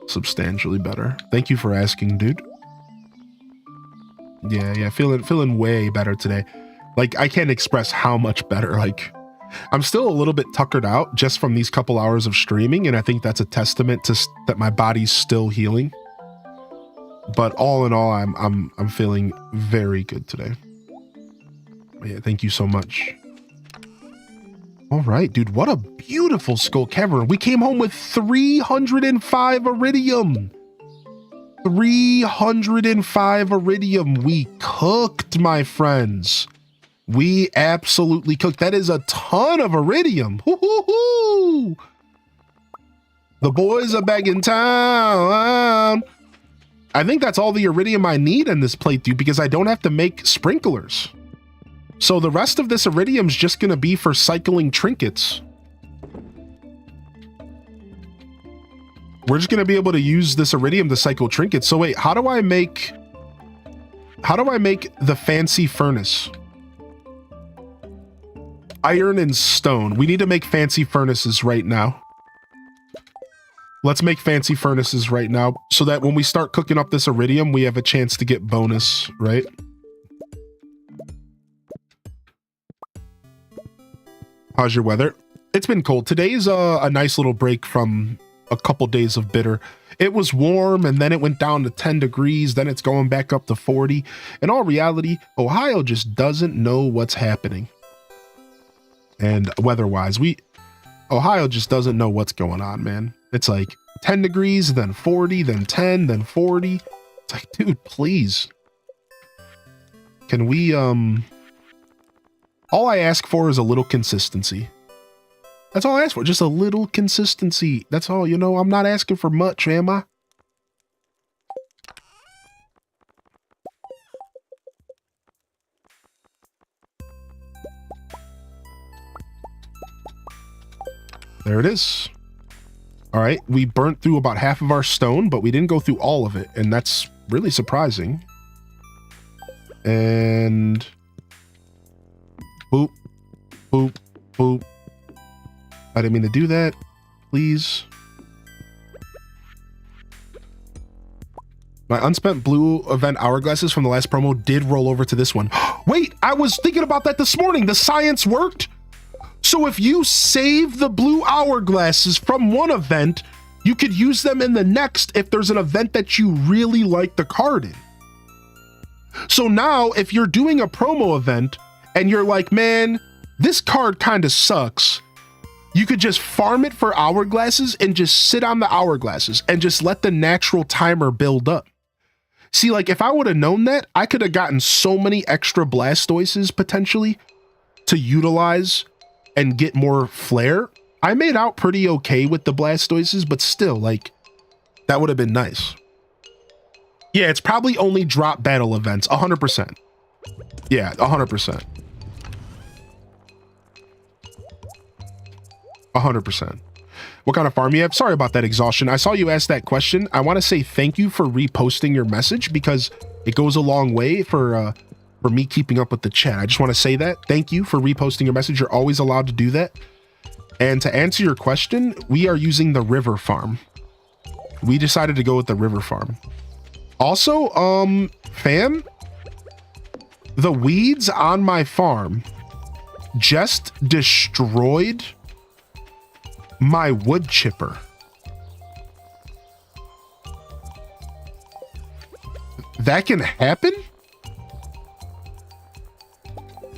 substantially better. Thank you for asking, dude. Yeah, feeling way better today. Like, I can't express how much better. Like, I'm still a little bit tuckered out just from these couple hours of streaming, and I think that's a testament to that my body's still healing. But all in all, I'm feeling very good today. Yeah, thank you so much. All right, dude, what a beautiful skull cavern. We came home with 305 iridium. 305 iridium. We cooked, my friends. We absolutely cooked. That is a ton of iridium. Hoo-hoo-hoo. The boys are back in town. I think that's all the iridium I need in this playthrough because I don't have to make sprinklers. So the rest of this iridium is just going to be for cycling trinkets. We're just going to be able to use this iridium to cycle trinkets. So wait, how do I make the fancy furnace? Iron and stone. We need to make fancy furnaces right now. Let's make fancy furnaces right now so that when we start cooking up this iridium, we have a chance to get bonus, right? How's your weather? It's been cold. Today's a nice little break from a couple days of bitter. It was warm and then it went down to 10 degrees. Then it's going back up to 40. In all reality, Ohio just doesn't know what's happening. And weather-wise, Ohio just doesn't know what's going on, man. It's like 10 degrees, then 40, then 10, then 40. It's like, dude, please. Can we, all I ask for is a little consistency. That's all I ask for, just a little consistency. That's all, you know, I'm not asking for much, am I? There it is. All right, we burnt through about half of our stone, but we didn't go through all of it, and that's really surprising. And boop, boop, boop. I didn't mean to do that. Please. My unspent blue event hourglasses from the last promo did roll over to this one. Wait, I was thinking about that this morning. The science worked. So if you save the blue hourglasses from one event, you could use them in the next if there's an event that you really like the card in. So now if you're doing a promo event and you're like, man, this card kind of sucks, you could just farm it for hourglasses and just sit on the hourglasses and just let the natural timer build up. See, like if I would have known that, I could have gotten so many extra Blastoises potentially to utilize and get more flair. I made out pretty okay with the Blastoises, but still, like, that would have been nice. Yeah, it's probably only drop battle events, 100%. Yeah, 100%. 100%. What kind of farm you have? Sorry about that, Exhaustion. I saw you ask that question. I want to say thank you for reposting your message because it goes a long way for me keeping up with the chat. I just want to say that. Thank you for reposting your message. You're always allowed to do that. And to answer your question, we are using the river farm. We decided to go with the river farm. Also, fam, the weeds on my farm just destroyed my wood chipper. That can happen?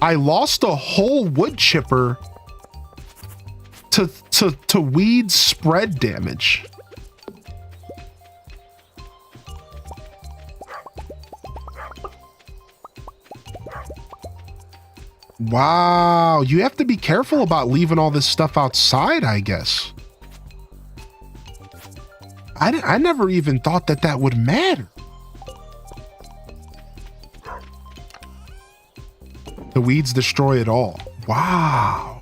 I lost a whole wood chipper to weed spread damage. Wow, you have to be careful about leaving all this stuff outside, I guess. I never even thought that would matter. The weeds destroy it all. Wow.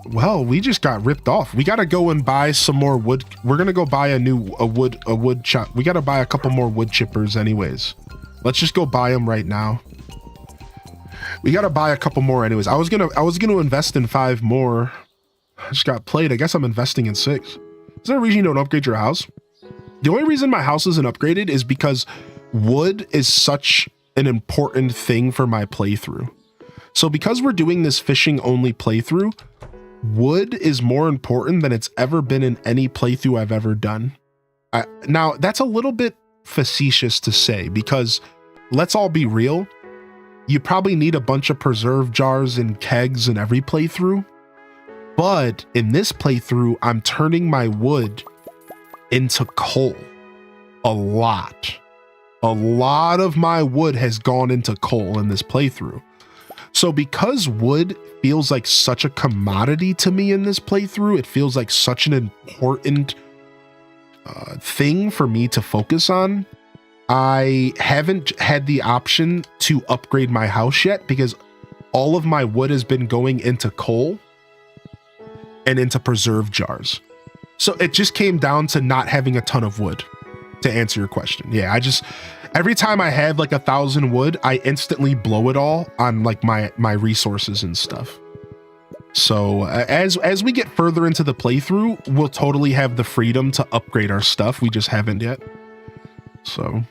Well, we just got ripped off. We got to go and buy some more wood. We're going to go buy a wood chop. We got to buy a couple more wood chippers anyways. Let's just go buy them right now. We got to buy a couple more anyways. I was going to invest in 5 more. I just got played. I guess I'm investing in 6. Is there a reason you don't upgrade your house? The only reason my house isn't upgraded is because wood is such an important thing for my playthrough. So because we're doing this fishing only playthrough, wood is more important than it's ever been in any playthrough I've ever done. Now, that's a little bit facetious to say because let's all be real. you probably need a bunch of preserve jars and kegs in every playthrough. But in this playthrough, I'm turning my wood into coal. A lot. A lot of my wood has gone into coal in this playthrough. So because wood feels like such a commodity to me in this playthrough, it feels like such an important thing for me to focus on. I haven't had the option to upgrade my house yet because all of my wood has been going into coal and into preserve jars. So it just came down to not having a ton of wood, to answer your question. Yeah, every time I have like 1,000 wood, I instantly blow it all on like my resources and stuff. So as we get further into the playthrough, we'll totally have the freedom to upgrade our stuff. We just haven't yet. So.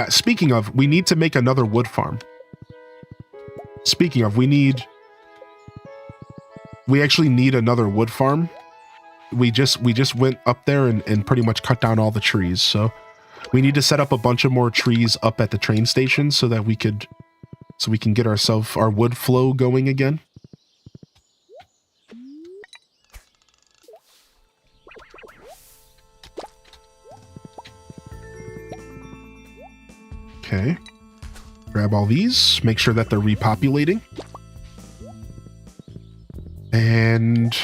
Speaking of, we need to make another wood farm. Speaking of, we actually need another wood farm. We just went up there and pretty much cut down all the trees. So we need to set up a bunch of more trees up at the train station so that we can get our wood flow going again. Okay. Grab all these, make sure that they're repopulating. And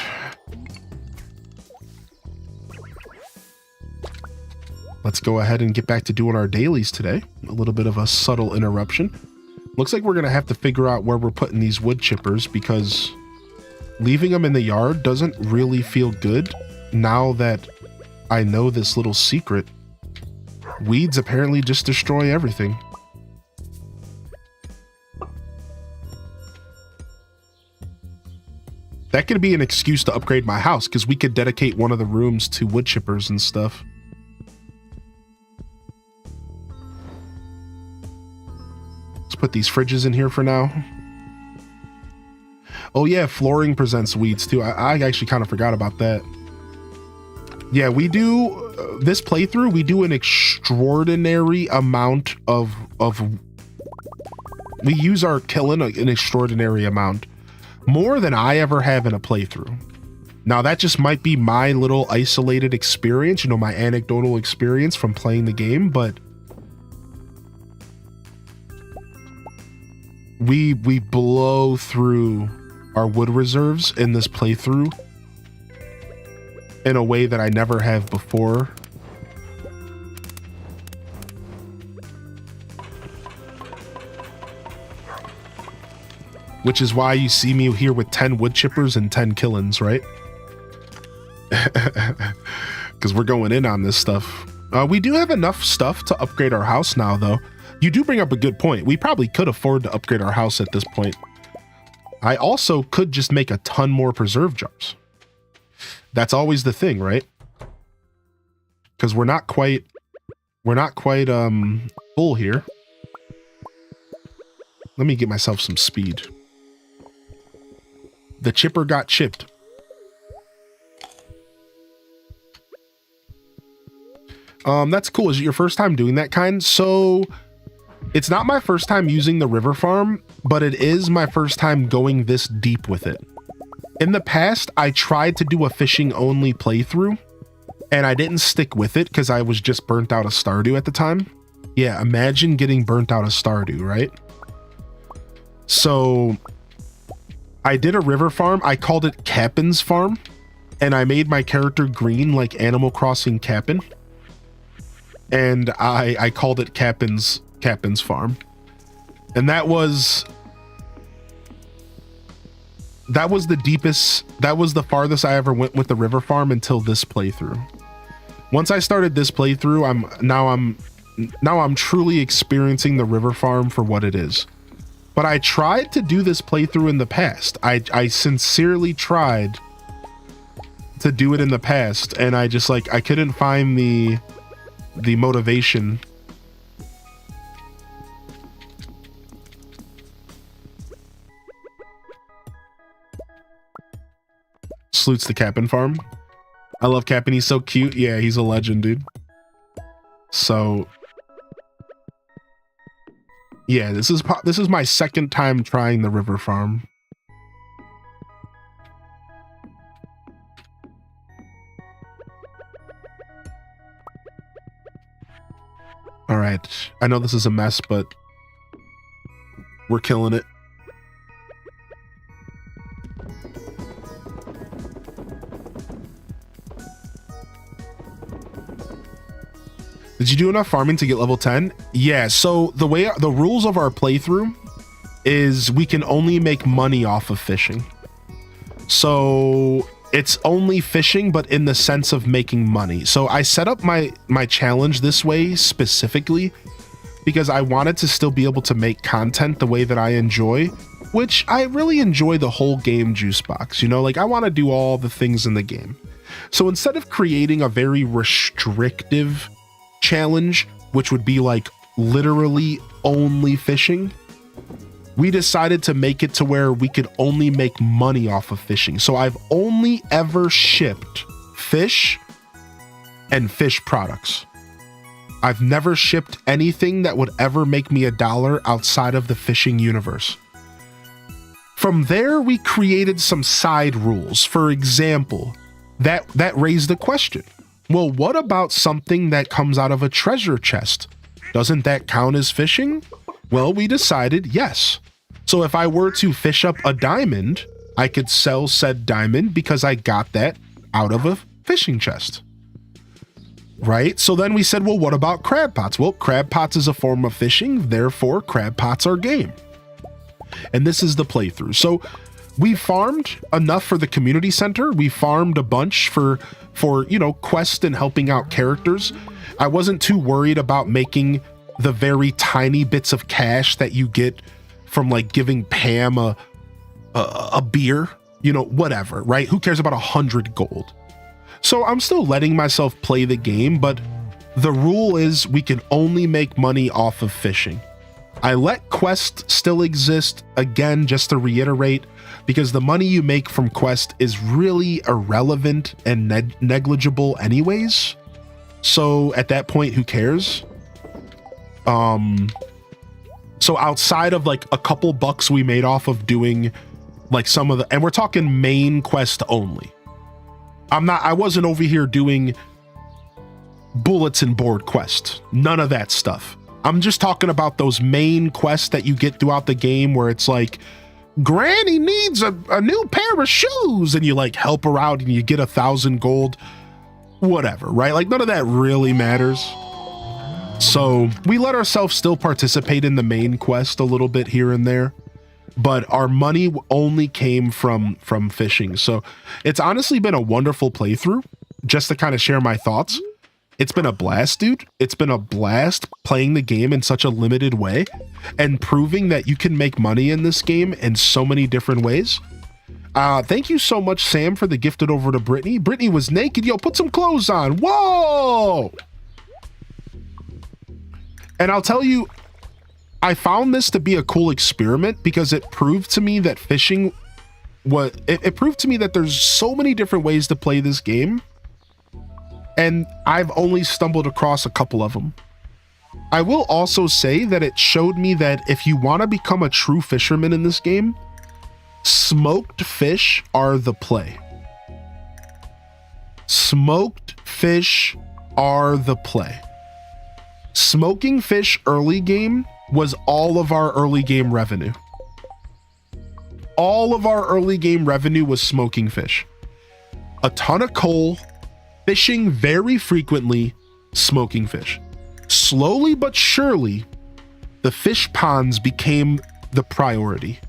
let's go ahead and get back to doing our dailies today. A little bit of a subtle interruption. Looks like we're going to have to figure out where we're putting these wood chippers because leaving them in the yard doesn't really feel good now that I know this little secret. Weeds apparently just destroy everything. That could be an excuse to upgrade my house because we could dedicate one of the rooms to wood chippers and stuff. Let's put these fridges in here for now. Oh yeah, flooring presents weeds too. I actually kind of forgot about that. Yeah, we do, this playthrough, we do an extraordinary amount of we use our killing an extraordinary amount. More than I ever have in a playthrough. Now that just might be my little isolated experience, you know, my anecdotal experience from playing the game, but we blow through our wood reserves in this playthrough in a way that I never have before. Which is why you see me here with 10 wood chippers and 10 killings, right? Because we're going in on this stuff. We do have enough stuff to upgrade our house now, though. You do bring up a good point. We probably could afford to upgrade our house at this point. I also could just make a ton more preserve jars. That's always the thing, right? Because we're not quite full here. Let me get myself some speed. The chipper got chipped. That's cool. Is it your first time doing that kind? So it's not my first time using the river farm, but it is my first time going this deep with it. In the past, I tried to do a fishing only playthrough and I didn't stick with it because I was just burnt out of Stardew at the time. Yeah, imagine getting burnt out of Stardew, right? So I did a river farm. I called it Capin's Farm and I made my character green like Animal Crossing Capin. And I called it Capin's Farm. And that was the deepest, that was the farthest I ever went with the river farm until this playthrough. Once I started this playthrough, I'm truly experiencing the river farm for what it is. But I tried to do this playthrough in the past. I sincerely tried to do it in the past, and I just like, I couldn't find the motivation. Salutes the Capin Farm. I love Capin. He's so cute. Yeah, he's a legend, dude. So yeah, this is my second time trying the river farm. All right, I know this is a mess, but we're killing it. Did you do enough farming to get level 10? Yeah, so the rules of our playthrough is we can only make money off of fishing. So it's only fishing, but in the sense of making money. So I set up my challenge this way specifically because I wanted to still be able to make content the way that I enjoy, which I really enjoy the whole game juice box. You know, like I want to do all the things in the game. So instead of creating a very restrictive challenge, which would be like literally only fishing, we decided to make it to where we could only make money off of fishing. So I've only ever shipped fish and fish products. I've never shipped anything that would ever make me $1 outside of the fishing universe. From there, we created some side rules. For example, that raised the question. Well, what about something that comes out of a treasure chest? Doesn't that count as fishing? Well, we decided yes. So if I were to fish up a diamond, I could sell said diamond because I got that out of a fishing chest. Right? So then we said, well, what about crab pots? Well, crab pots is a form of fishing, therefore crab pots are game. And this is the playthrough. So we farmed enough for the community center. We farmed a bunch for you know, quests and helping out characters. I wasn't too worried about making the very tiny bits of cash that you get from like giving Pam a beer, you know, whatever, right? Who cares about 100 gold? So I'm still letting myself play the game, but the rule is we can only make money off of fishing. I let quests still exist, again, just to reiterate, because the money you make from quest is really irrelevant and negligible anyways. So at that point, who cares? So outside of like a couple bucks we made off of doing like some of the, and we're talking main quest only. I wasn't over here doing bulletin board quests. None of that stuff. I'm just talking about those main quests that you get throughout the game where it's like, Granny needs a new pair of shoes, and you like help her out and you get 1,000 gold, whatever, right? Like none of that really matters. So we let ourselves still participate in the main quest a little bit here and there, but our money only came from fishing. So it's honestly been a wonderful playthrough, just to kind of share my thoughts. It's been a blast, dude. It's been a blast playing the game in such a limited way and proving that you can make money in this game in so many different ways. Thank you so much, Sam, for the gifted over to Brittany. Brittany was naked. Yo, put some clothes on. Whoa! And I'll tell you, I found this to be a cool experiment because it proved to me that fishing was, it proved to me that there's so many different ways to play this game. And I've only stumbled across a couple of them. I will also say that it showed me that if you want to become a true fisherman in this game, smoked fish are the play. Smoked fish are the play. Smoking fish early game was all of our early game revenue. All of our early game revenue was smoking fish. A ton of coal, fishing very frequently, smoking fish. Slowly but surely, the fish ponds became the priority.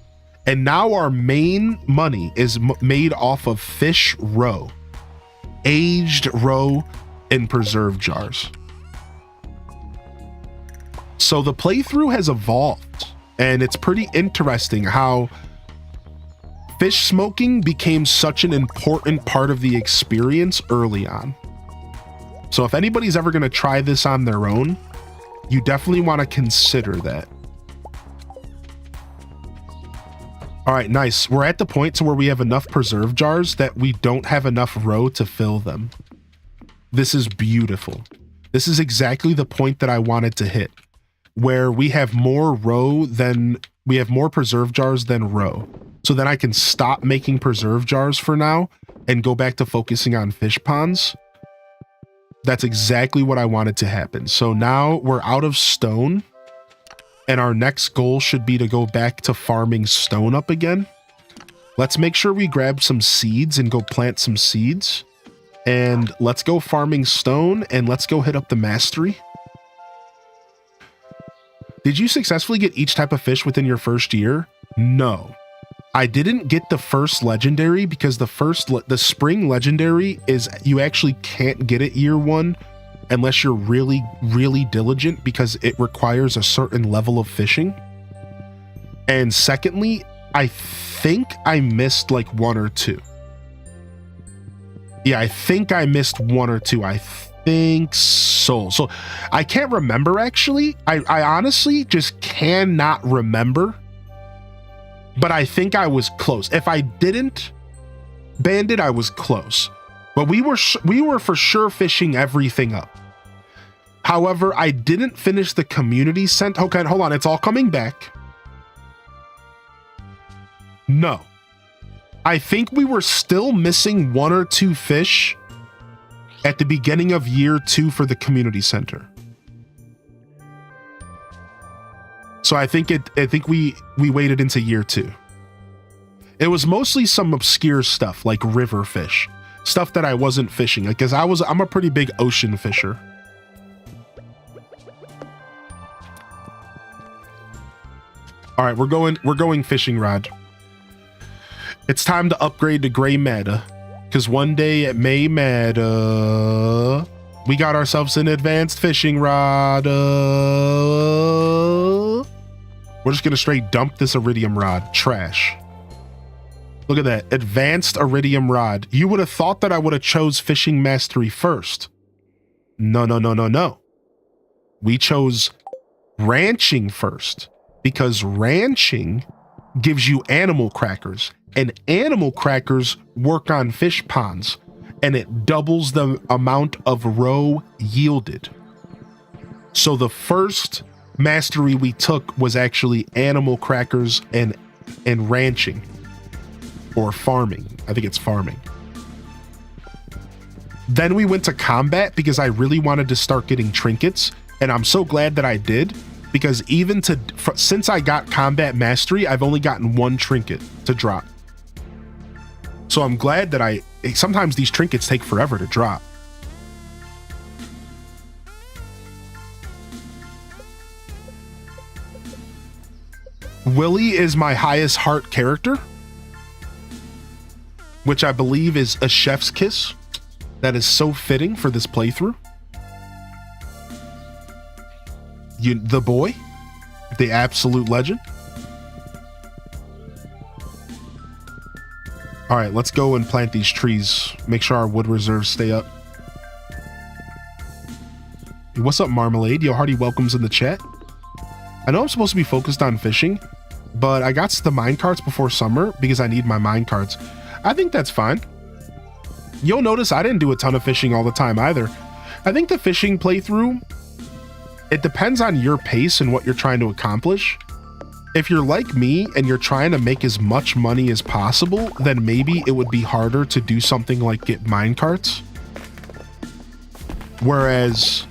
And now our main money is made off of fish roe, aged roe in preserve jars. So the playthrough has evolved, and it's pretty interesting how fish smoking became such an important part of the experience early on. So if anybody's ever going to try this on their own, you definitely want to consider that. All right, nice. We're at the point to where we have enough preserve jars that we don't have enough roe to fill them. This is beautiful. This is exactly the point that I wanted to hit, where we have more preserve jars than roe. So then I can stop making preserve jars for now and go back to focusing on fish ponds. That's exactly what I wanted to happen. So now we're out of stone, and our next goal should be to go back to farming stone up again. Let's make sure we grab some seeds and go plant some seeds. And let's go farming stone, and let's go hit up the mastery. Did you successfully get each type of fish within your first year? No. I didn't get the first legendary because the spring legendary is you actually can't get it year one unless you're really, really diligent because it requires a certain level of fishing. And secondly, I think I missed like one or two. Yeah, I think I missed one or two. I think so. So I can't remember actually. I honestly just cannot remember. But I think I was close. If I didn't bandit, I was close. But we were for sure fishing everything up. However, I didn't finish the community center. Okay, hold on. It's all coming back. No. I think we were still missing one or two fish at the beginning of year 2 for the community center. So I think we waited into year 2. It was mostly some obscure stuff like river fish, stuff that I wasn't fishing because I'm a pretty big ocean fisher. All right, we're going fishing rod. It's time to upgrade to gray matter because one day it may matter. We got ourselves an advanced fishing rod. We're just gonna straight dump this iridium rod. Trash. Look at that. Advanced iridium rod. You would have thought that I would have chose fishing mastery first. No. We chose ranching first because ranching gives you animal crackers, and animal crackers work on fish ponds, and it doubles the amount of roe yielded. So the first mastery we took was actually animal crackers and ranching or farming. I think it's farming. Then we went to combat because I really wanted to start getting trinkets, and I'm so glad that I did because since I got combat mastery, I've only gotten one trinket to drop. So I'm glad that sometimes these trinkets take forever to drop. Willie is my highest heart character, which I believe is a chef's kiss. That is so fitting for this playthrough. The boy, the absolute legend. All right, let's go and plant these trees. Make sure our wood reserves stay up. Hey, what's up, Marmalade? Yo, hearty welcomes in the chat. I know I'm supposed to be focused on fishing, but I got the minecarts before summer because I need my minecarts. I think that's fine. You'll notice I didn't do a ton of fishing all the time either. I think the fishing playthrough, it depends on your pace and what you're trying to accomplish. If you're like me and you're trying to make as much money as possible, then maybe it would be harder to do something like get minecarts. Whereas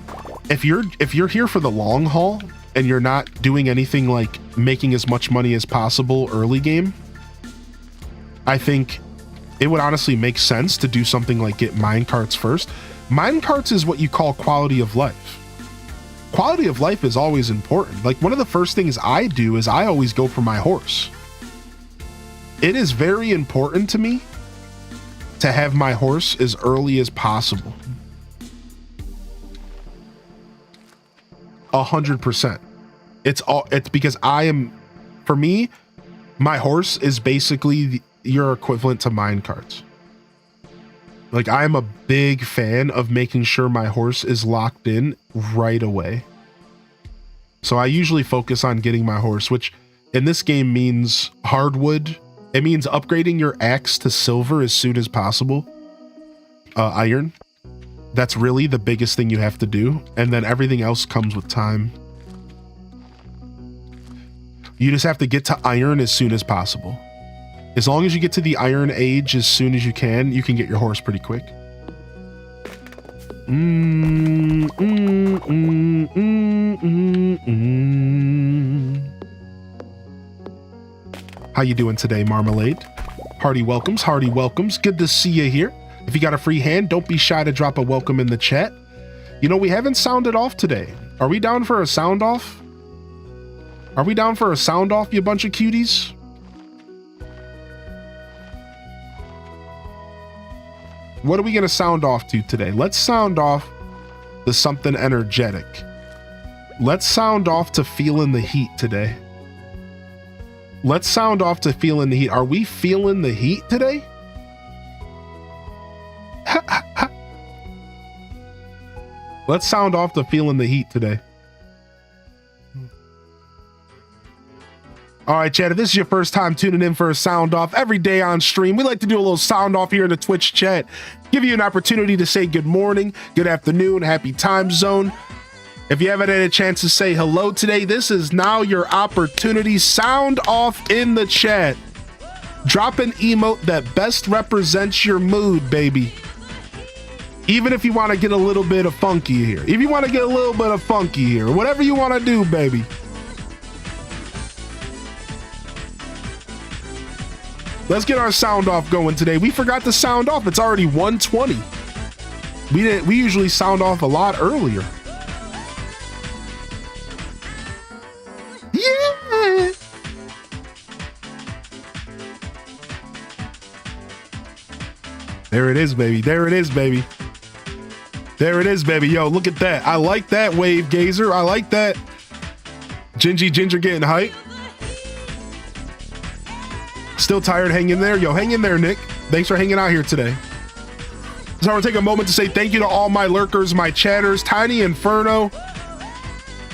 if you're here for the long haul and you're not doing anything like making as much money as possible early game, I think it would honestly make sense to do something like get minecarts first. Minecarts is what you call quality of life. Quality of life is always important. Like one of the first things I do is I always go for my horse. It is very important to me to have my horse as early as possible. 100%. It's because for me, my horse is basically your equivalent to minecarts. Like I'm a big fan of making sure my horse is locked in right away. So I usually focus on getting my horse, which in this game means hardwood. It means upgrading your axe to silver as soon as possible. Iron. That's really the biggest thing you have to do. And then everything else comes with time. You just have to get to iron as soon as possible. As long as you get to the iron age as soon as you can get your horse pretty quick. How you doing today, Marmalade? Hearty welcomes, hearty welcomes. Good to see you here. If you got a free hand, don't be shy to drop a welcome in the chat. You know, we haven't sounded off today. Are we down for a sound off? Are we down for a sound off, you bunch of cuties? What are we going to sound off to today? Let's sound off to something energetic. Let's sound off to feeling the heat today. Let's sound off to feeling the heat. Are we feeling the heat today? Let's sound off to feeling the heat today. All right, chat, if this is your first time tuning in for a sound off every day on stream, we like to do a little sound off here in the Twitch chat, give you an opportunity to say good morning, good afternoon, happy time zone. If you haven't had a chance to say hello today, this is now your opportunity. Sound off in the chat. Drop an emote that best represents your mood, baby. Even if you want to get a little bit of funky here. If you want to get a little bit of funky here, whatever you want to do, baby. Let's get our sound off going today. We forgot to sound off. It's already 1:20. We usually sound off a lot earlier. Yeah. There it is, baby. There it is, baby. There it is, baby. Yo, look at that. I like that, Wave Gazer. I like that. Gingy Ginger getting hype. Still tired, hang in there. Yo, hang in there, Nick. Thanks for hanging out here today. So I want to take a moment to say thank you to all my lurkers, my chatters, Tiny Inferno.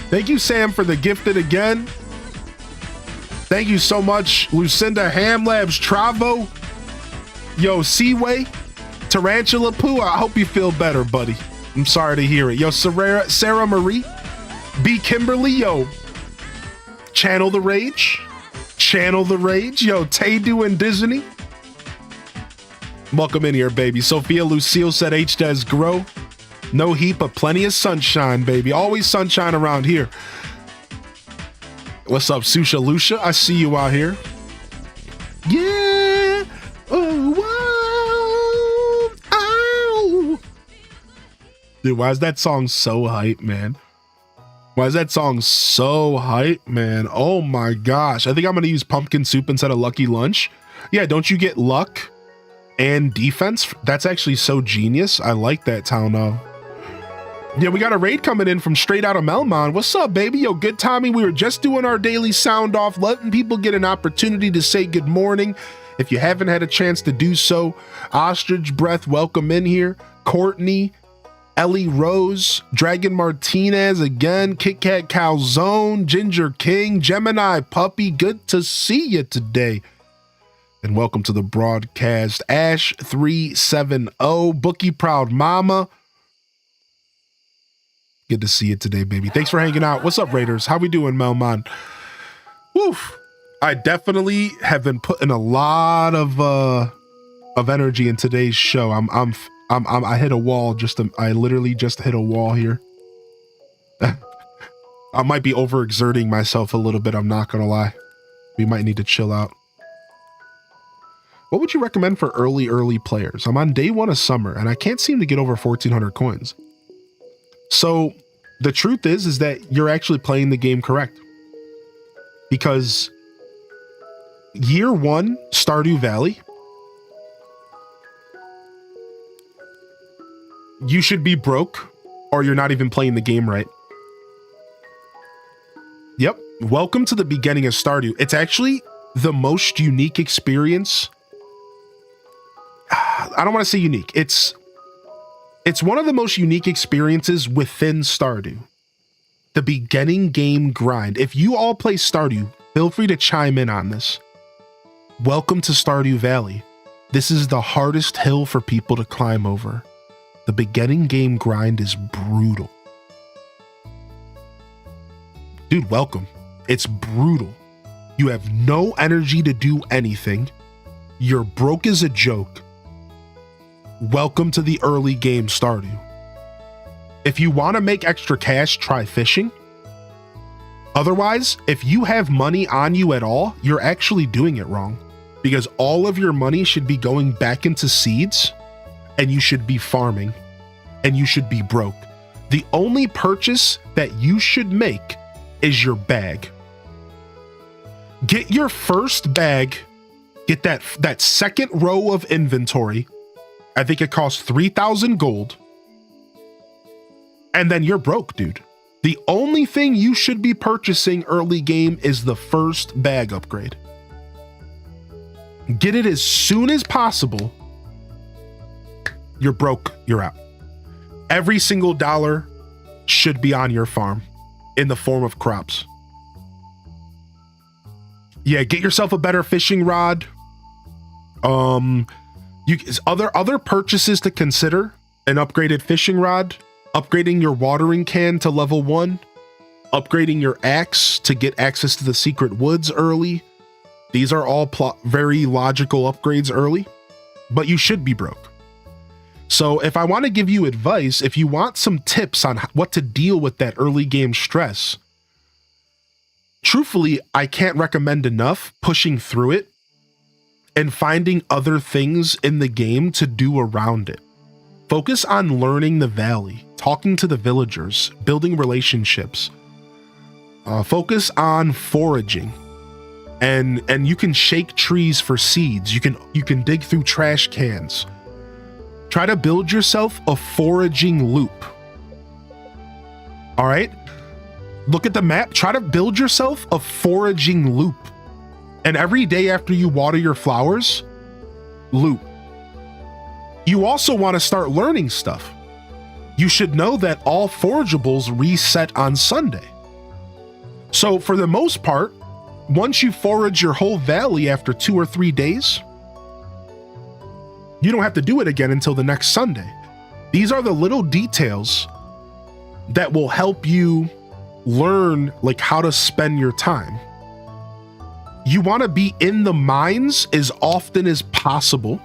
Thank you, Sam, for the gifted again. Thank you so much, Lucinda Ham Labs, Travo. Yo, Seaway, Tarantula Poo. I hope you feel better, buddy. I'm sorry to hear it. Yo, Sarah Marie, B. Kimberly, yo, Channel the Rage. Channel the Rage. Yo, Taydu and Disney. Welcome in here, baby. Sophia Lucille said H does grow. No heat, but plenty of sunshine, baby. Always sunshine around here. What's up, Susha Lucia? I see you out here. Yeah. Oh, whoa. Oh. Dude, why is that song so hype, man? Why is that song so hype, man? Oh my gosh. I think I'm going to use pumpkin soup instead of Lucky Lunch. Yeah, don't you get luck and defense? That's actually so genius. I like that, Town. Yeah, we got a raid coming in from straight out of Melmon. What's up, baby? Yo, good timing. We were just doing our daily sound off, letting people get an opportunity to say good morning. If you haven't had a chance to do so, Ostrich Breath, welcome in here. Courtney, Ellie Rose, Dragon Martinez again, Kit Kat Calzone, Ginger King, Gemini Puppy, good to see you today. And welcome to the broadcast, Ash370, Bookie Proud Mama. Good to see you today, baby. Thanks for hanging out. What's up, Raiders? How we doing, Melmon? Woof. I definitely have been putting a lot of energy in today's show. I hit a wall. I literally just hit a wall here. I might be overexerting myself a little bit. I'm not gonna lie. We might need to chill out. What would you recommend for early players? I'm on day 1 of summer and I can't seem to get over 1,400 coins. So the truth is that you're actually playing the game correct. Because year 1, Stardew Valley, you should be broke or you're not even playing the game right. Yep. Welcome to the beginning of Stardew. It's actually the most unique experience. I don't want to say unique. It's one of the most unique experiences within Stardew. The beginning game grind. If you all play Stardew, feel free to chime in on this. Welcome to Stardew Valley. This is the hardest hill for people to climb over. the beginning game grind is brutal. Dude, welcome. It's brutal. You have no energy to do anything. You're broke as a joke. Welcome to the early game Stardew. If you want to make extra cash, try fishing. Otherwise, if you have money on you at all, you're actually doing it wrong, because all of your money should be going back into seeds, and you should be farming, and you should be broke. The only purchase that you should make is your bag. Get your first bag, get that second row of inventory. I think it costs 3,000 gold. And then you're broke, dude. The only thing you should be purchasing early game is the first bag upgrade. Get it as soon as possible. You're broke, you're out. Every single dollar should be on your farm in the form of crops. Yeah, get yourself a better fishing rod. Other purchases to consider: an upgraded fishing rod, upgrading your watering can to level 1, upgrading your axe to get access to the secret woods early. These are all very logical upgrades early, but you should be broke. So if I want to give you advice, if you want some tips on what to deal with that early game stress, truthfully, I can't recommend enough pushing through it and finding other things in the game to do around it. Focus on learning the valley, talking to the villagers, building relationships. Focus on foraging, and you can shake trees for seeds. You can dig through trash cans. Try to build yourself a foraging loop. All right? Look at the map. Try to build yourself a foraging loop. And every day after you water your flowers, loop. You also want to start learning stuff. You should know that all forageables reset on Sunday. So for the most part, once you forage your whole valley after 2 or 3 days, you don't have to do it again until the next Sunday. These are the little details that will help you learn like how to spend your time. You want to be in the mines as often as possible.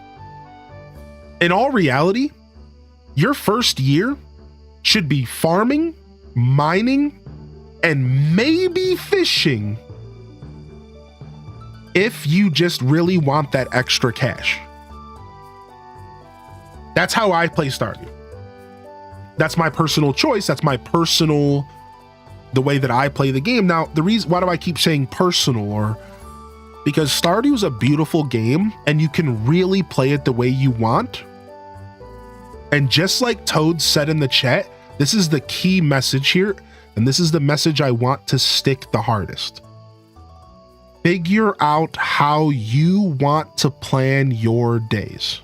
In all reality, your first year should be farming, mining, and maybe fishing if you just really want that extra cash. That's how I play Stardew. That's my personal choice. That's my personal, the way that I play the game. Now, the reason, why do I keep saying personal? Or because Stardew is a beautiful game and you can really play it the way you want. And just like Toad said in the chat, this is the key message here, and this is the message I want to stick the hardest. Figure out how you want to plan your days.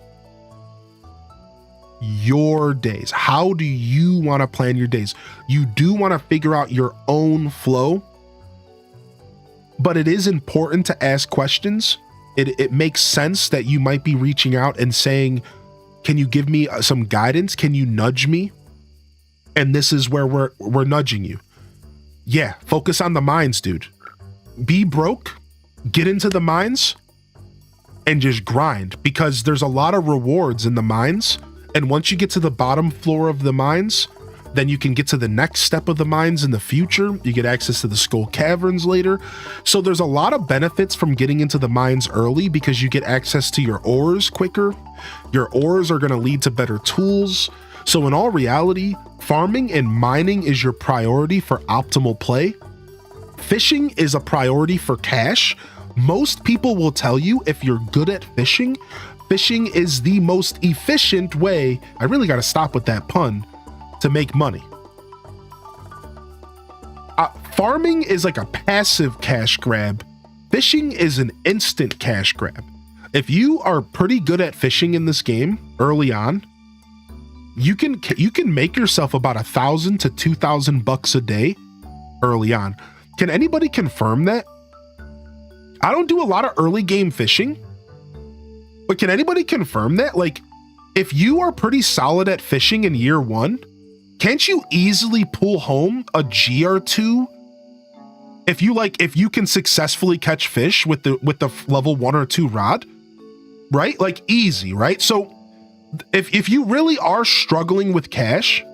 Your days. How do you want to plan your days? You do want to figure out your own flow, but it is important to ask questions. It makes sense that you might be reaching out and saying, can you give me some guidance? Can you nudge me? And this is where we're nudging you. Yeah, focus on the mines, dude. Be broke, get into the mines, and just grind, because there's a lot of rewards in the mines. And once you get to the bottom floor of the mines, then you can get to the next step of the mines in the future. You get access to the Skull Caverns later. So there's a lot of benefits from getting into the mines early, because you get access to your ores quicker. Your ores are going to lead to better tools. So in all reality, farming and mining is your priority for optimal play. Fishing is a priority for cash. Most people will tell you if you're good at fishing, fishing is the most efficient way, I really got to stop with that pun, to make money. Farming is like a passive cash grab. Fishing is an instant cash grab. If you are pretty good at fishing in this game early on, you can make yourself about $1,000 to $2,000 a day early on. Can anybody confirm that? I don't do a lot of early game fishing, but can anybody confirm that? Like, if you are pretty solid at fishing in year 1, can't you easily pull home a G or 2 if you can successfully catch fish with the level 1 or 2 rod, right? Like easy, right? So if you really are struggling with cash,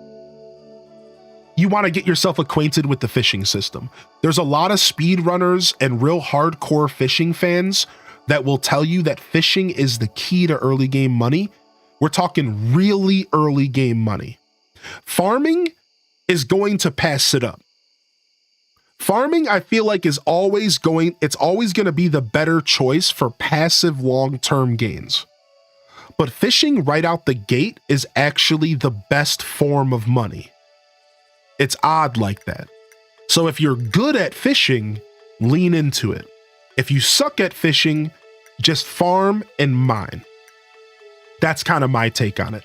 you want to get yourself acquainted with the fishing system. There's a lot of speedrunners and real hardcore fishing fans that will tell you that fishing is the key to early game money. We're talking really early game money. Farming is going to pass it up. Farming, I feel like, it's always going to be the better choice for passive long-term gains. But fishing right out the gate is actually the best form of money. It's odd like that. So if you're good at fishing, lean into it. If you suck at fishing, just farm and mine. That's kind of my take on it.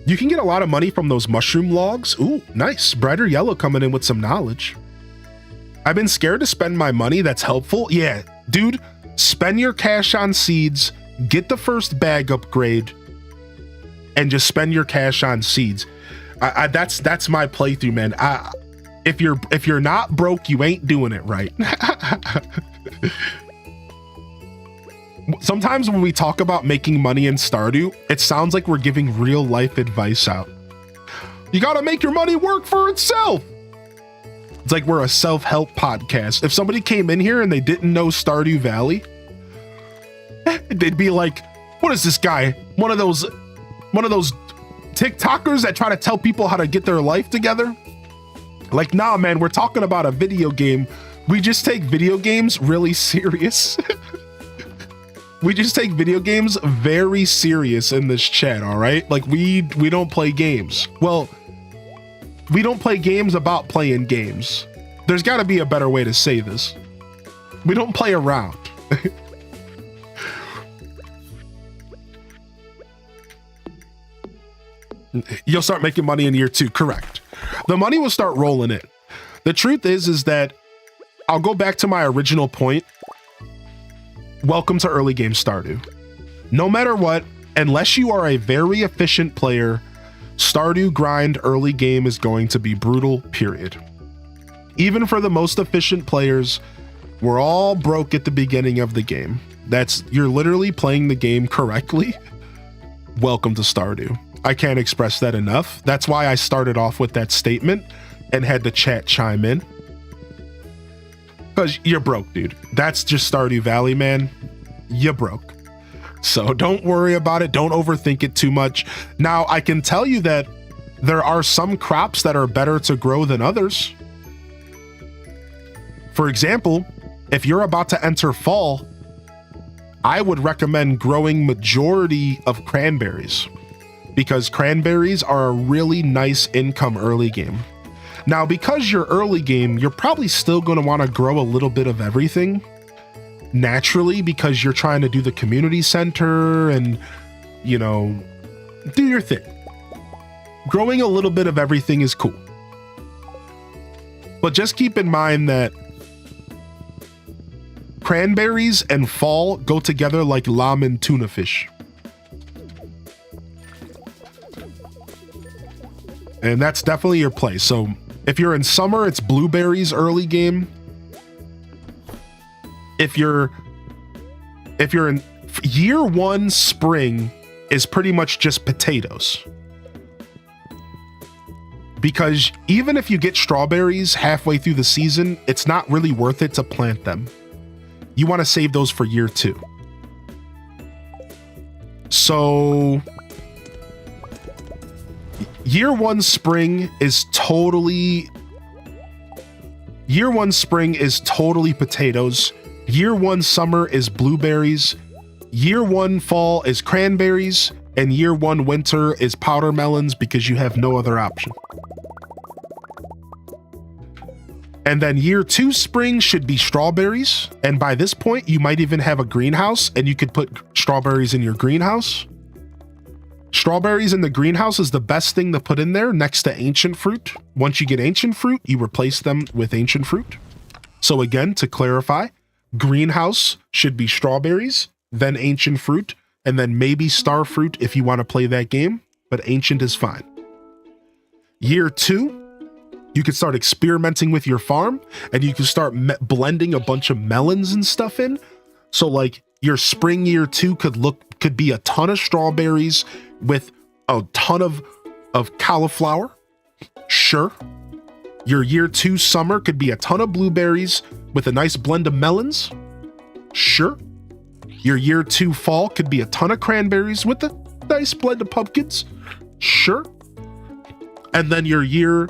You can get a lot of money from those mushroom logs. Ooh, nice. Brighter yellow coming in with some knowledge. I've been scared to spend my money. That's helpful. Yeah, dude, spend your cash on seeds, get the first bag upgrade, and just spend your cash on seeds. That's my playthrough, man. If you're not broke, you ain't doing it right. Sometimes when we talk about making money in Stardew, it sounds like we're giving real life advice out. You gotta make your money work for itself. It's like we're a self-help podcast. If somebody came in here and they didn't know Stardew Valley, they'd be like, what is this guy? One of those TikTokers that try to tell people how to get their life together? Like, nah, man, we're talking about a video game. We just take video games really serious. We just take video games very serious in this chat, all right? Like, we don't play games. Well, we don't play games about playing games. There's got to be a better way to say this. We don't play around. You'll start making money in year 2, correct. The money will start rolling in. The truth is that I'll go back to my original point. Welcome to early game Stardew. No matter what, unless you are a very efficient player, Stardew grind early game is going to be brutal, period. Even for the most efficient players, we're all broke at the beginning of the game. You're literally playing the game correctly. Welcome to Stardew. I can't express that enough. That's why I started off with that statement and had the chat chime in. Because you're broke, dude. That's just Stardew Valley, man. You're broke. So don't worry about it. Don't overthink it too much. Now, I can tell you that there are some crops that are better to grow than others. For example, if you're about to enter fall, I would recommend growing majority of cranberries, because cranberries are a really nice income early game. Now, because you're early game, you're probably still going to want to grow a little bit of everything naturally, because you're trying to do the community center and, you know, do your thing. Growing a little bit of everything is cool. But just keep in mind that cranberries and fall go together like lamb and tuna fish. And that's definitely your play. So if you're in summer, it's blueberries early game. If you're in year 1, spring is pretty much just potatoes. Because even if you get strawberries halfway through the season, it's not really worth it to plant them. You want to save those for year 2. So year 1 spring is totally potatoes. Year 1 summer is blueberries. Year 1 fall is cranberries, and year 1 winter is powder melons, because you have no other option. And then year 2 spring should be strawberries. And by this point, you might even have a greenhouse, and you could put strawberries in your greenhouse. Strawberries in the greenhouse is the best thing to put in there next to ancient fruit. Once you get ancient fruit, you replace them with ancient fruit. So again, to clarify, greenhouse should be strawberries, then ancient fruit, and then maybe Starfruit if you want to play that game, but Ancient is fine. Year 2, you could start experimenting with your farm, and you can start blending a bunch of melons and stuff in. So like your spring year 2 could be a ton of strawberries with a ton of cauliflower. Sure. Your year 2 summer could be a ton of blueberries with a nice blend of melons. Sure. Your year 2 fall could be a ton of cranberries with a nice blend of pumpkins. Sure. And then your year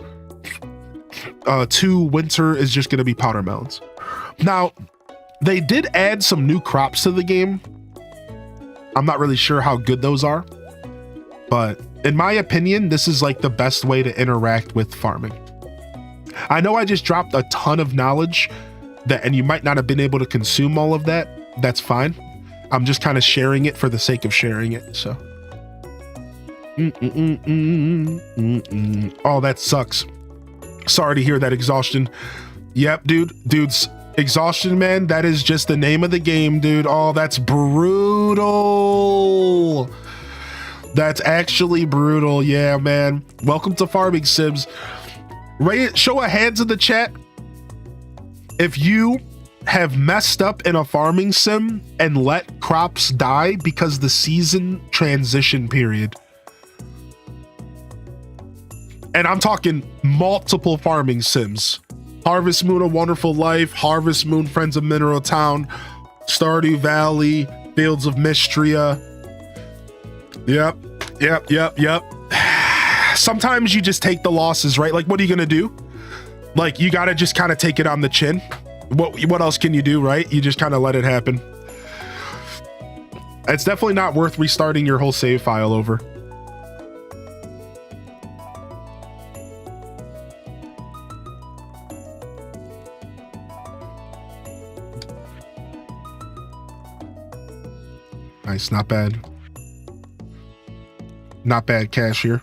2 winter is just going to be powder melons. Now, they did add some new crops to the game. I'm not really sure how good those are, but in my opinion, this is like the best way to interact with farming. I know I just dropped a ton of knowledge and you might not have been able to consume all of that. That's fine. I'm just kind of sharing it for the sake of sharing it. So, oh, that sucks. Sorry to hear that, Exhaustion. Yep, dude's exhaustion, man. That is just the name of the game, dude. Oh, that's brutal. That's actually brutal. Yeah, man. Welcome to Farming Sims. Show of hands in the chat if you have messed up in a farming sim and let crops die because the season transition period. And I'm talking multiple farming sims. Harvest Moon, A Wonderful Life, Harvest Moon, Friends of Mineral Town, Stardew Valley, Fields of Mystria. Yep. Sometimes you just take the losses, right? Like, what are you gonna do? Like, you gotta just kind of take it on the chin. What else can you do, right? You just kind of let it happen. It's definitely not worth restarting your whole save file over. Nice, not bad. Not bad, cashier.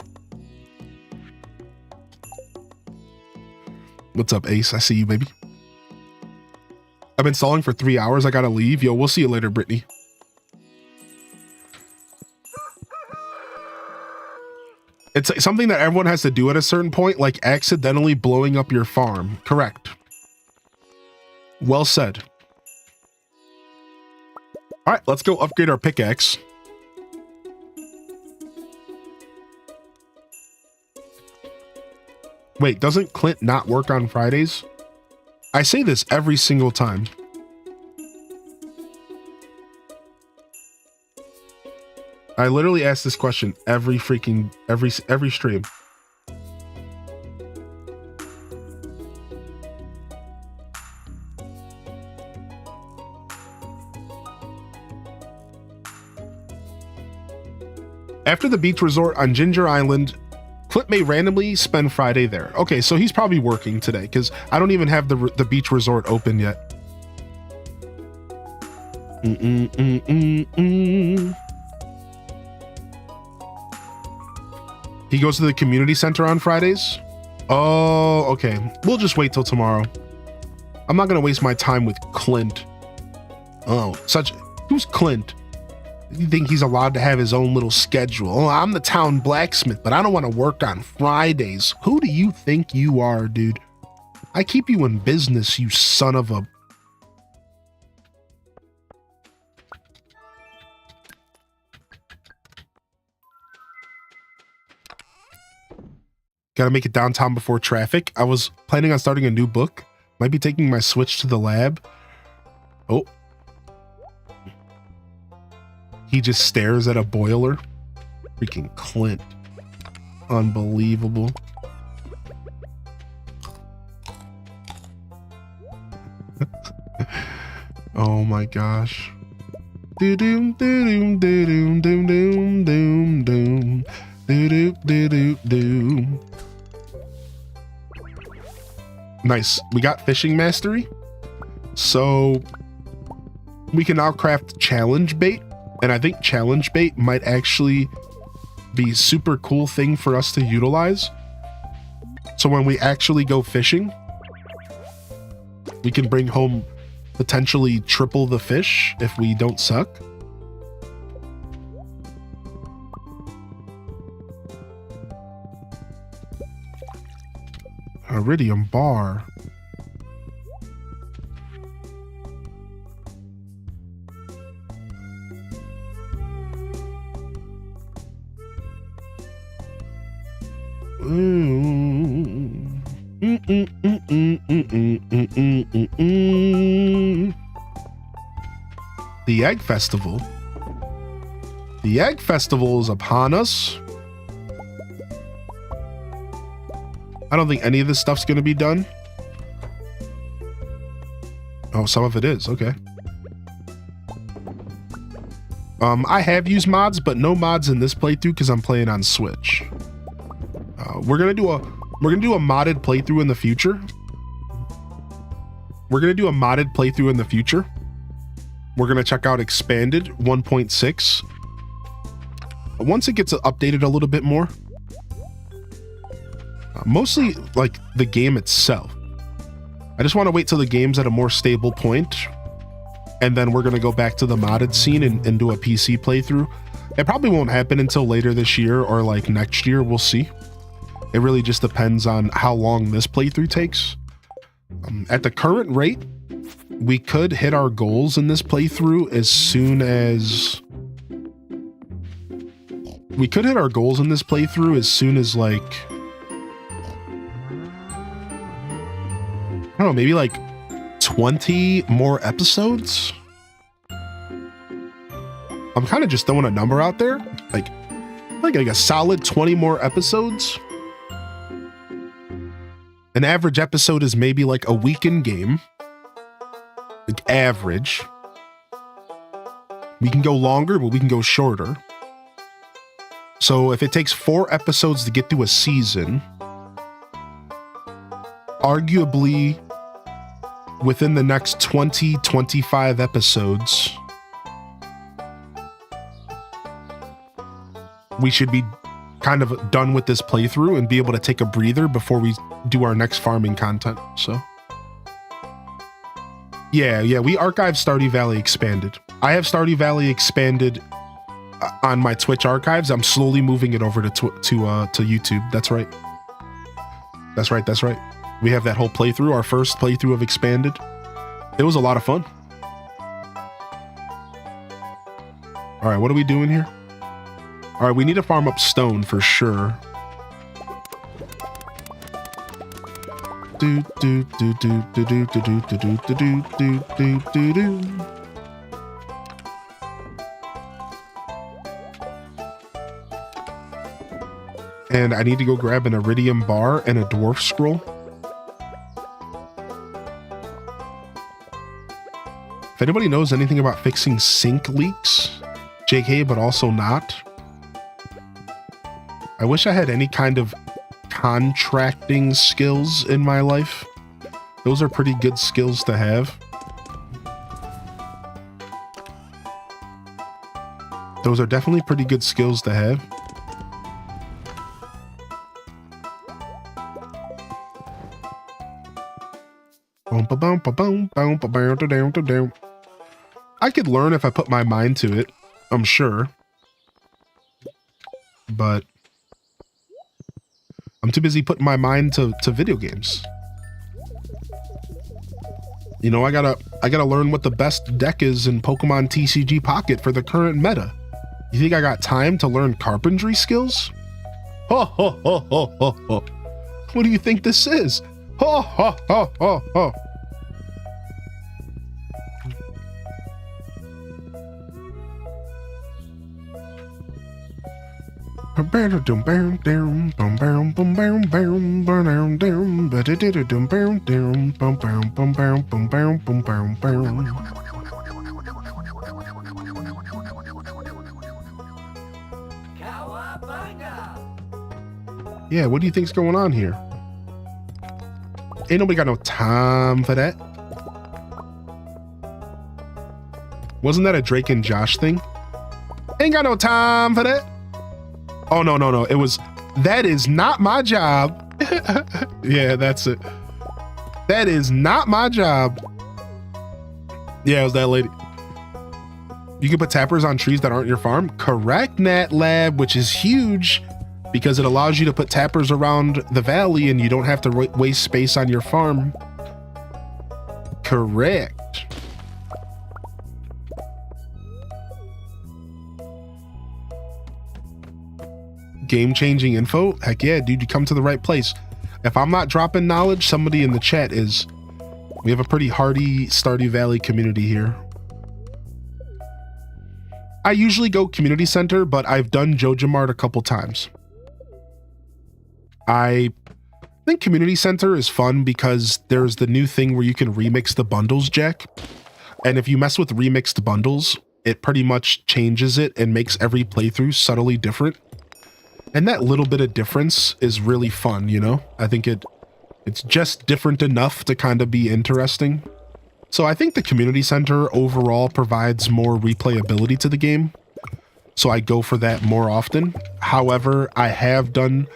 What's up, Ace? I see you, baby. I've been stalling for 3 hours. I gotta leave. Yo, we'll see you later, Brittany. It's something that everyone has to do at a certain point, like accidentally blowing up your farm. Correct. Well said. All right, let's go upgrade our pickaxe. Wait, doesn't Clint not work on Fridays? I say this every single time. I literally ask this question every stream. After the beach resort on Ginger Island, Clint may randomly spend Friday there. Okay, so he's probably working today because I don't even have the beach resort open yet. He goes to the community center on Fridays? Oh, okay. We'll just wait till tomorrow. I'm not gonna waste my time with Clint. Oh, who's Clint? You think he's allowed to have his own little schedule? Oh, I'm the town blacksmith, but I don't want to work on Fridays. Who do you think you are, dude? I keep you in business, you son of a... Gotta make it downtown before traffic. I was planning on starting a new book. Might be taking my Switch to the lab. Oh. He just stares at a boiler. Freaking Clint. Unbelievable. Oh my gosh. Do-doom, do-doom, do-doom, doom, doom, doom, doom. Do-doop, do-doop, doom. Nice. We got fishing mastery. So we can now craft challenge bait. And I think challenge bait might actually be a super cool thing for us to utilize. So when we actually go fishing, we can bring home potentially triple the fish if we don't suck. Iridium bar. The Egg Festival. The Egg Festival is upon us. I don't think any of this stuff's gonna be done. Oh, some of it is, okay. I have used mods, but no mods in this playthrough because I'm playing on Switch. We're gonna do a modded playthrough in the future. We're gonna check out Expanded 1.6 once it gets updated a little bit more. Mostly like the game itself. I just want to wait till the game's at a more stable point, and then we're gonna go back to the modded scene and do a PC playthrough. It probably won't happen until later this year or like next year. We'll see. It really just depends on how long this playthrough takes. At the current rate, we could hit our goals in this playthrough as soon as... like... I don't know, maybe like 20 more episodes? I'm kind of just throwing a number out there. Like a solid 20 more episodes. An average episode is maybe like a weekend game. Like average. We can go longer, but we can go shorter. So if it takes 4 episodes to get through a season, arguably within the next 20-25 episodes, we should be kind of done with this playthrough and be able to take a breather before we do our next farming content. So yeah, we archived Stardew Valley Expanded. I have Stardew Valley Expanded on my Twitch archives. I'm slowly moving it over to YouTube. That's right. We have that whole playthrough, our first playthrough of Expanded. It was a lot of fun. All right, what are we doing here? All right, we need to farm up stone for sure. Do do do do do do do do do do do do do do. And I need to go grab an iridium bar and a dwarf scroll. If anybody knows anything about fixing sink leaks, JK, but also not. I wish I had any kind of contracting skills in my life. Those are pretty good skills to have. Those are definitely pretty good skills to have. I could learn if I put my mind to it, I'm sure. But I'm too busy putting my mind to video games. You know, I gotta learn what the best deck is in Pokemon TCG Pocket for the current meta. You think I got time to learn carpentry skills? Ho ho ho ho ho ho. What do you think this is? Ho ho ho ho ho. Yeah, what do you think's going on here? Ain't nobody got no time for that. Wasn't that a Drake and Josh thing? Ain't got no time for that. Oh, no. It was, that is not my job. Yeah, that's it. That is not my job. Yeah, it was that lady. You can put tappers on trees that aren't your farm. Correct, Nat Lab, which is huge. because it allows you to put tappers around the valley and you don't have to waste space on your farm. Correct. Game-changing info? Heck yeah, dude, you come to the right place. If I'm not dropping knowledge, somebody in the chat is. We have a pretty hardy Stardew Valley community here. I usually go community center, but I've done JojaMart a couple times. I think community center is fun because there's the new thing where you can remix the bundles, Jack. And if you mess with remixed bundles, it pretty much changes it and makes every playthrough subtly different. And that little bit of difference is really fun, you know? I think it's just different enough to kind of be interesting. So I think the community center overall provides more replayability to the game. So I go for that more often. However, I have done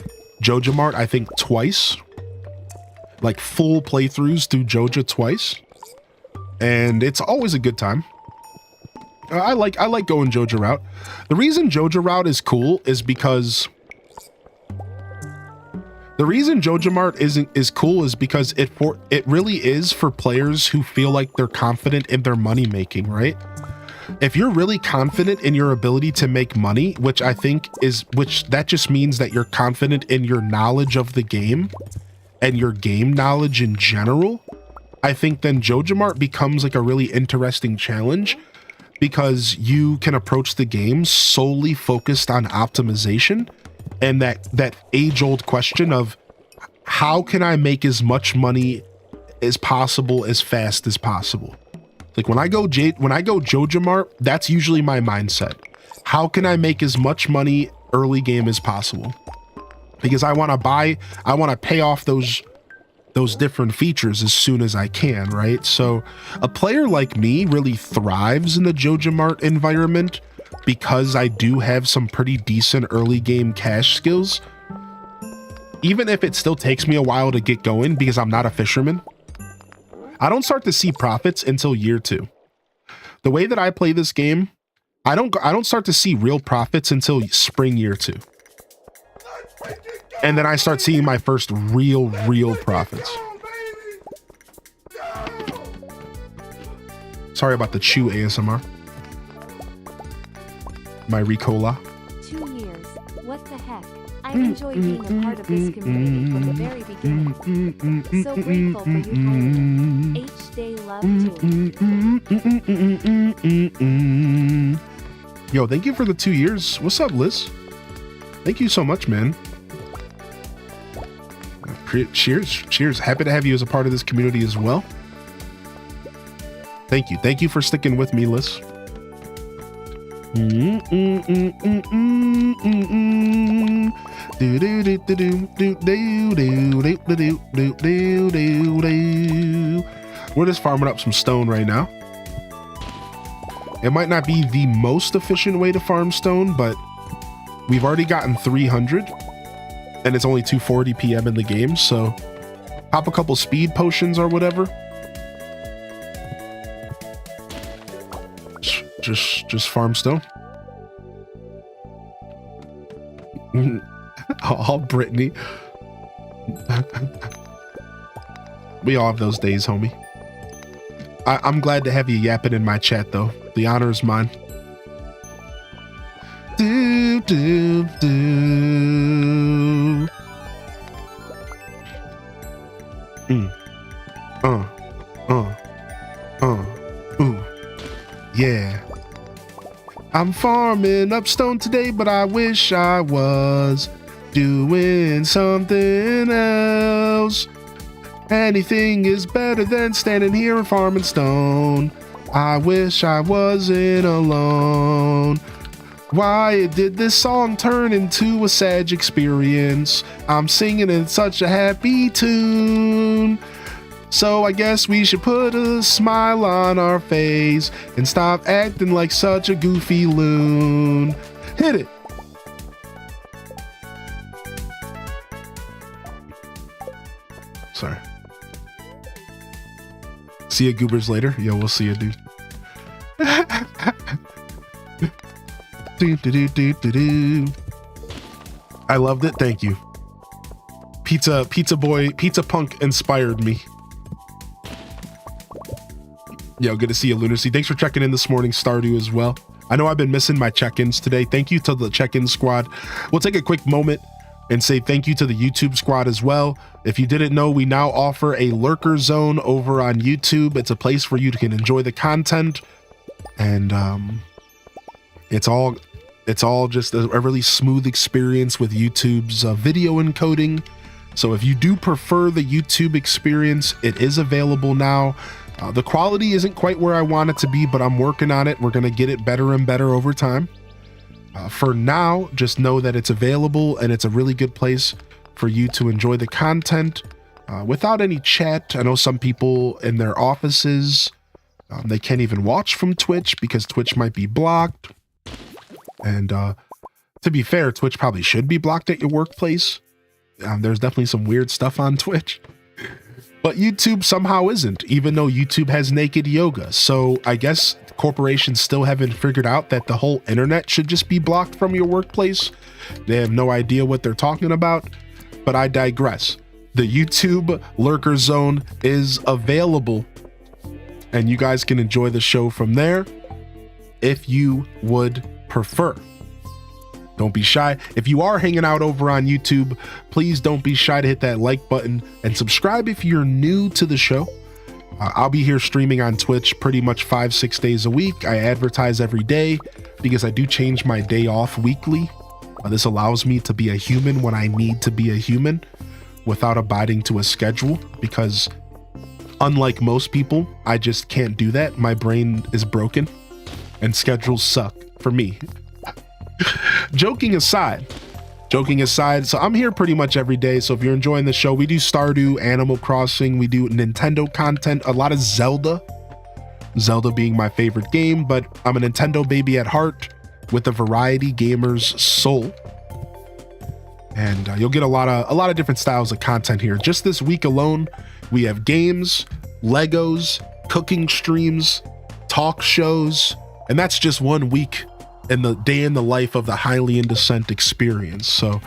JojaMart, I think twice. Like full playthroughs through Joja twice. And it's always a good time. I like going Joja route. The reason Joja route is cool is because the reason JojaMart is cool is because it really is for players who feel like they're confident in their money making, right? If you're really confident in your ability to make money, which that just means that you're confident in your knowledge of the game and your game knowledge in general, I think then JojaMart becomes like a really interesting challenge because you can approach the game solely focused on optimization. And that age-old question of how can I make as much money as possible as fast as possible? Like when I go JojaMart, that's usually my mindset. How can I make as much money early game as possible? Because I want to pay off those different features as soon as I can, right? So a player like me really thrives in the JojaMart environment because I do have some pretty decent early game cash skills, even if it still takes me a while to get going because I'm not a fisherman. I don't start to see profits until year 2. The way that I play this game, I don't start to see real profits until spring year 2. And then I start seeing my first real profits. Sorry about the chew ASMR. My Ricola. 2 years. What the heck? I enjoy being a part of this community from the very beginning. So grateful for you, Tyler. H-Day love too. Yo, thank you for the 2 years. What's up, Liz? Thank you so much, man. Cheers. Happy to have you as a part of this community as well. Thank you. Thank you for sticking with me, Liz. Where We're just farming up some stone right now. It might not be the most efficient way to farm stone, but we've already gotten 300 and it's only 2:40 p.m. in the game, so pop a couple speed potions or whatever. Just farm stone. Oh, Brittany. We all have those days, homie. I'm glad to have you yapping in my chat, though. The honor is mine. Do, do, do. Ooh. Yeah. I'm farming up stone today, but I wish I was doing something else. Anything is better than standing here and farming stone. I wish I wasn't alone. Why did this song turn into a sad experience? I'm singing in such a happy tune. So I guess we should put a smile on our face and stop acting like such a goofy loon. Hit it. Sorry. See you goobers later. Yo, we'll see you, dude. I loved it. Thank you. Pizza boy, pizza punk inspired me. Yo, good to see you, Lunacy. Thanks for checking in this morning, Stardew, as well. I know I've been missing my check-ins today. Thank you to the check-in squad. We'll take a quick moment and say thank you to the YouTube squad as well. If you didn't know, we now offer a lurker zone over on YouTube. It's a place where you can enjoy the content, and it's all just a really smooth experience with YouTube's video encoding. So if you do prefer the YouTube experience, it is available now. The quality isn't quite where I want it to be, but I'm working on it. We're going to get it better and better over time. For now, just know that it's available, and it's a really good place for you to enjoy the content without any chat. I know some people in their offices, they can't even watch from Twitch because Twitch might be blocked. And to be fair, Twitch probably should be blocked at your workplace. There's definitely some weird stuff on Twitch. But YouTube somehow isn't, even though YouTube has naked yoga. So I guess corporations still haven't figured out that the whole internet should just be blocked from your workplace. They have no idea what they're talking about, but I digress. The YouTube Lurker Zone is available, and you guys can enjoy the show from there if you would prefer. Don't be shy. If you are hanging out over on YouTube, please don't be shy to hit that like button and subscribe if you're new to the show. I'll be here streaming on Twitch pretty much 5-6 days a week. I advertise every day because I do change my day off weekly. This allows me to be a human when I need to be a human without abiding to a schedule, because unlike most people, I just can't do that. My brain is broken and schedules suck for me. Joking aside, so I'm here pretty much every day. So if you're enjoying the show, we do Stardew, Animal Crossing, we do Nintendo content, a lot of Zelda being my favorite game, but I'm a Nintendo baby at heart with a variety gamer's soul. And you'll get a lot of different styles of content here. Just this week alone, we have games, Legos, cooking streams, talk shows, and that's just 1 week in the day in the life of the Highly Indecent experience. So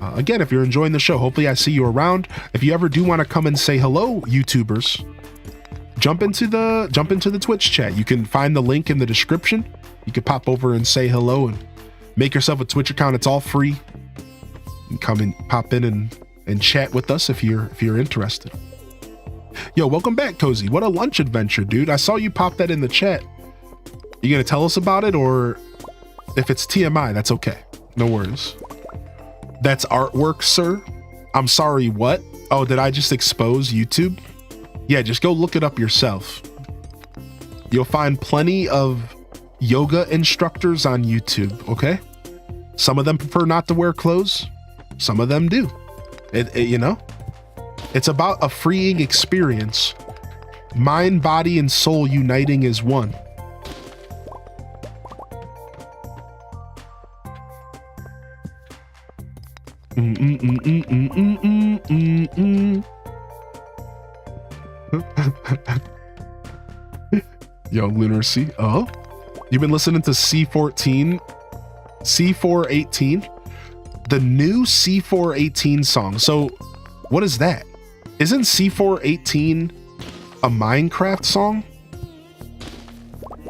again, if you're enjoying the show, hopefully I see you around. If you ever do want to come and say hello, YouTubers, jump into the Twitch chat. You can find the link in the description. You can pop over and say hello and make yourself a Twitch account. It's all free. You can come and pop in and chat with us if you're interested. Yo, welcome back, Cozy. What a lunch adventure, dude. I saw you pop that in the chat. You gonna tell us about it, or if it's TMI, that's okay. No worries. That's artwork, sir. I'm sorry, what? Oh, did I just expose YouTube? Yeah, just go look it up yourself. You'll find plenty of yoga instructors on YouTube, okay? Some of them prefer not to wear clothes. Some of them do. You know? It's about a freeing experience. Mind, body, and soul uniting as one. Yo, Lunacy. Oh, you've been listening to C418, the new C418 song. So what is that? Isn't C418 a Minecraft song?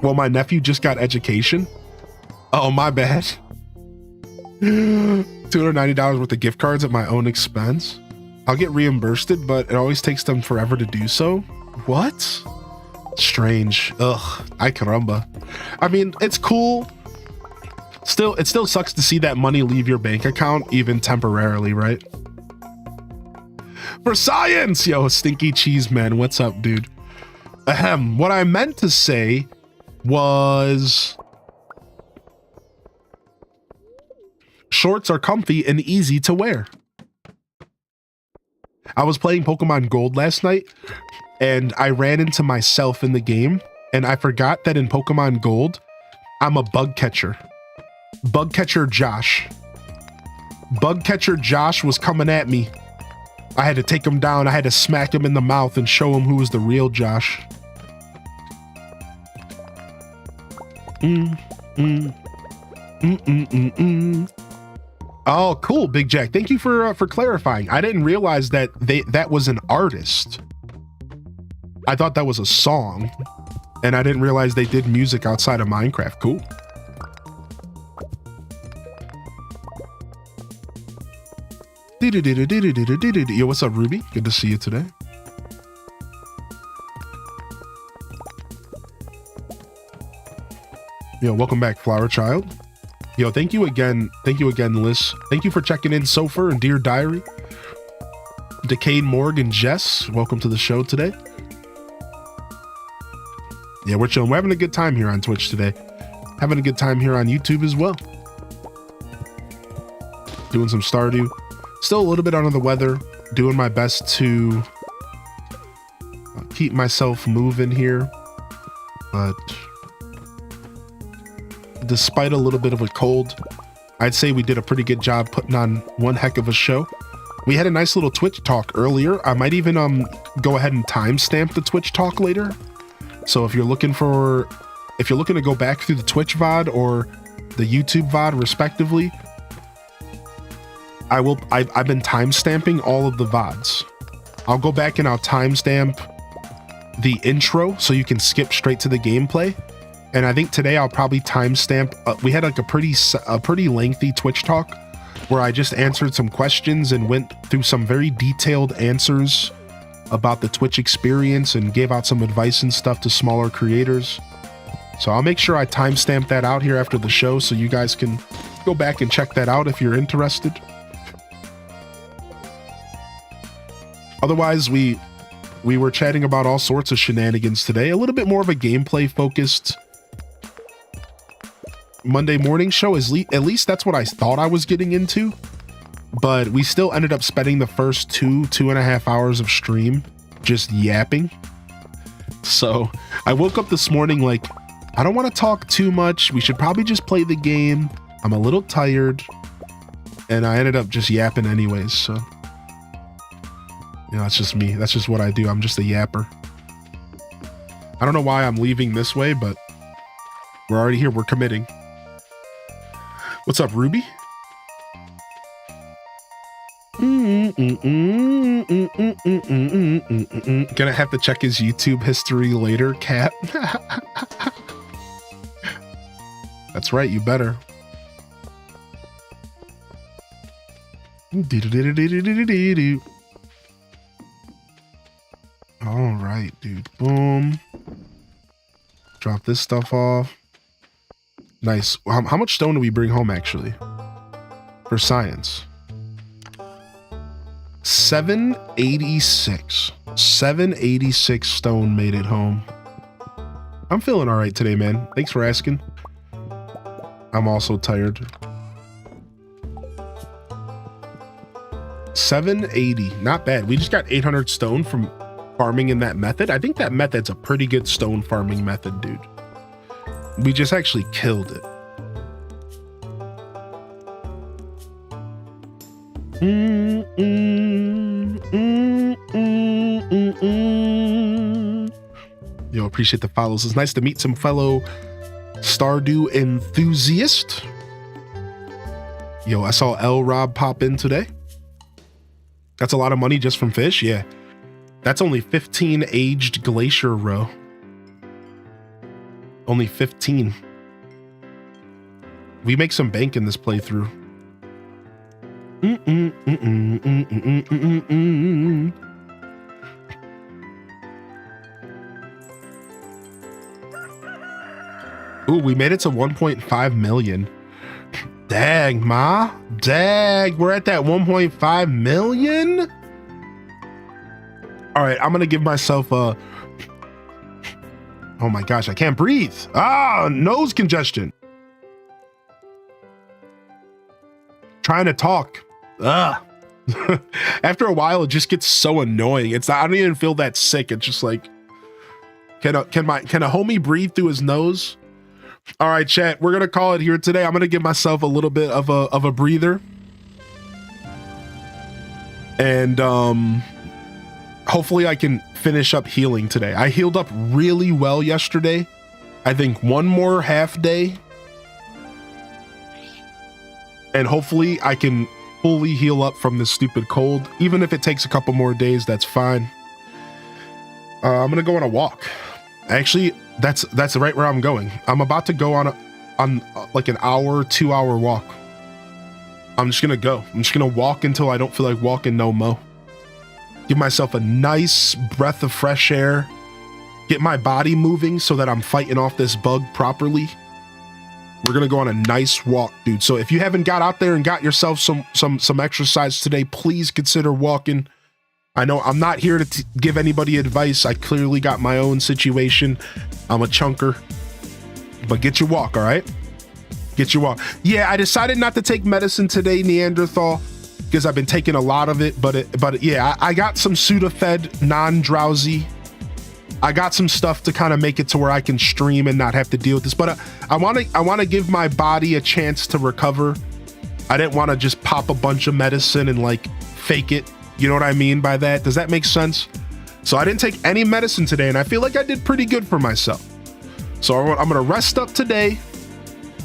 Well, my nephew just got education. Oh, my bad. $290 worth of gift cards at my own expense. I'll get reimbursed it, but it always takes them forever to do so. What? Strange. Ugh, ay caramba. I mean, it's cool. It still sucks to see that money leave your bank account, even temporarily, right? For science! Yo, Stinky Cheese Man, what's up, dude? Ahem. What I meant to say was... shorts are comfy and easy to wear. I was playing Pokemon Gold last night, and I ran into myself in the game, and I forgot that in Pokemon Gold, I'm a bug catcher. Bug catcher Josh. Bug catcher Josh was coming at me. I had to take him down. I had to smack him in the mouth and show him who was the real Josh. Oh, cool, Big Jack. Thank you for clarifying. I didn't realize that that was an artist. I thought that was a song, and I didn't realize they did music outside of Minecraft. Cool. Yo, what's up, Ruby? Good to see you today. Yo, welcome back, Flower Child. Yo, thank you again, Liz. Thank you for checking in, Sofer and Dear Diary. Decade Morg and Jess, welcome to the show today. Yeah, we're chilling. We're having a good time here on Twitch today. Having a good time here on YouTube as well. Doing some Stardew. Still a little bit under the weather. Doing my best to keep myself moving here. But despite a little bit of a cold, I'd say we did a pretty good job putting on one heck of a show. We had a nice little Twitch talk earlier. I might even go ahead and timestamp the Twitch talk later. So if you're looking to go back through the Twitch VOD or the YouTube VOD respectively, I've been timestamping all of the VODs. I'll go back and I'll timestamp the intro so you can skip straight to the gameplay. And I think today I'll probably timestamp. We had like a pretty lengthy Twitch talk where I just answered some questions and went through some very detailed answers about the Twitch experience and gave out some advice and stuff to smaller creators. So I'll make sure I timestamp that out here after the show so you guys can go back and check that out if you're interested. Otherwise, we were chatting about all sorts of shenanigans today. A little bit more of a gameplay focused Monday morning show. At least that's what I thought I was getting into. But we still ended up spending the first 2.5 hours of stream just yapping. So I woke up this morning like, I don't want to talk too much. We should probably just play the game. I'm a little tired. And I ended up just yapping anyways. So, you know, that's just me. That's just what I do. I'm just a yapper. I don't know why I'm leaving this way, but we're already here. We're committing. What's up, Ruby? Gonna have to check his YouTube history later, cat. That's right, you better. All right, dude. Boom. Drop this stuff off. Nice. How much stone do we bring home, actually? For science. 786. 786 stone made it home. I'm feeling all right today, man. Thanks for asking. I'm also tired. 780. Not bad. We just got 800 stone from farming in that method. I think that method's a pretty good stone farming method, dude. We just actually killed it. Yo, appreciate the follows. It's nice to meet some fellow Stardew enthusiasts. Yo, I saw L Rob pop in today. That's a lot of money just from fish. Yeah, that's only 15 aged glacier roe. Only 15. We make some bank in this playthrough. Ooh, we made it to 1.5 million. Dang, ma. Dang, we're at that 1.5 million? All right, I'm gonna give myself a... Oh my gosh, I can't breathe. Ah, nose congestion. Trying to talk. After a while, it just gets so annoying. I don't even feel that sick. It's just like, can a homie breathe through his nose? All right, chat, we're gonna call it here today. I'm gonna give myself a little bit of a breather, and hopefully I can finish up healing today. I healed up really well yesterday. I think one more half day and hopefully I can fully heal up from this stupid cold. Even if it takes a couple more days, that's fine. I'm gonna go on a walk. Actually, that's right where I'm going. I'm about to go on like an hour, 2-hour walk. I'm just gonna go. I'm just gonna walk until I don't feel like walking no mo. Give myself a nice breath of fresh air. Get my body moving so that I'm fighting off this bug properly. We're gonna go on a nice walk, dude. So if you haven't got out there and got yourself some exercise today, please consider walking. I know I'm not here to give anybody advice. I clearly got my own situation. I'm a chunker. But get your walk, all right? Get your walk. Yeah, I decided not to take medicine today, Neanderthal, because I've been taking a lot of it. But yeah, I got some Sudafed, non-drowsy. I got some stuff to kind of make it to where I can stream and not have to deal with this. But I want to give my body a chance to recover. I didn't want to just pop a bunch of medicine and like fake it. You know what I mean by that? Does that make sense? So I didn't take any medicine today, and I feel like I did pretty good for myself. So I'm gonna rest up today,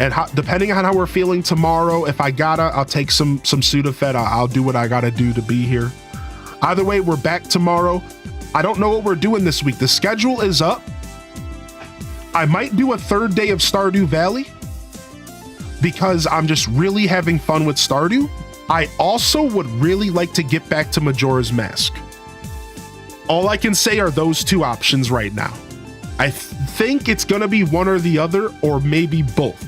and depending on how we're feeling tomorrow, if I gotta, I'll take some Sudafed. I'll do what I gotta do to be here. Either way, we're back tomorrow. I don't know what we're doing this week. The schedule is up. I might do a third day of Stardew Valley because I'm just really having fun with Stardew. I also would really like to get back to Majora's Mask. All I can say are those two options right now. I think it's gonna be one or the other, or maybe both.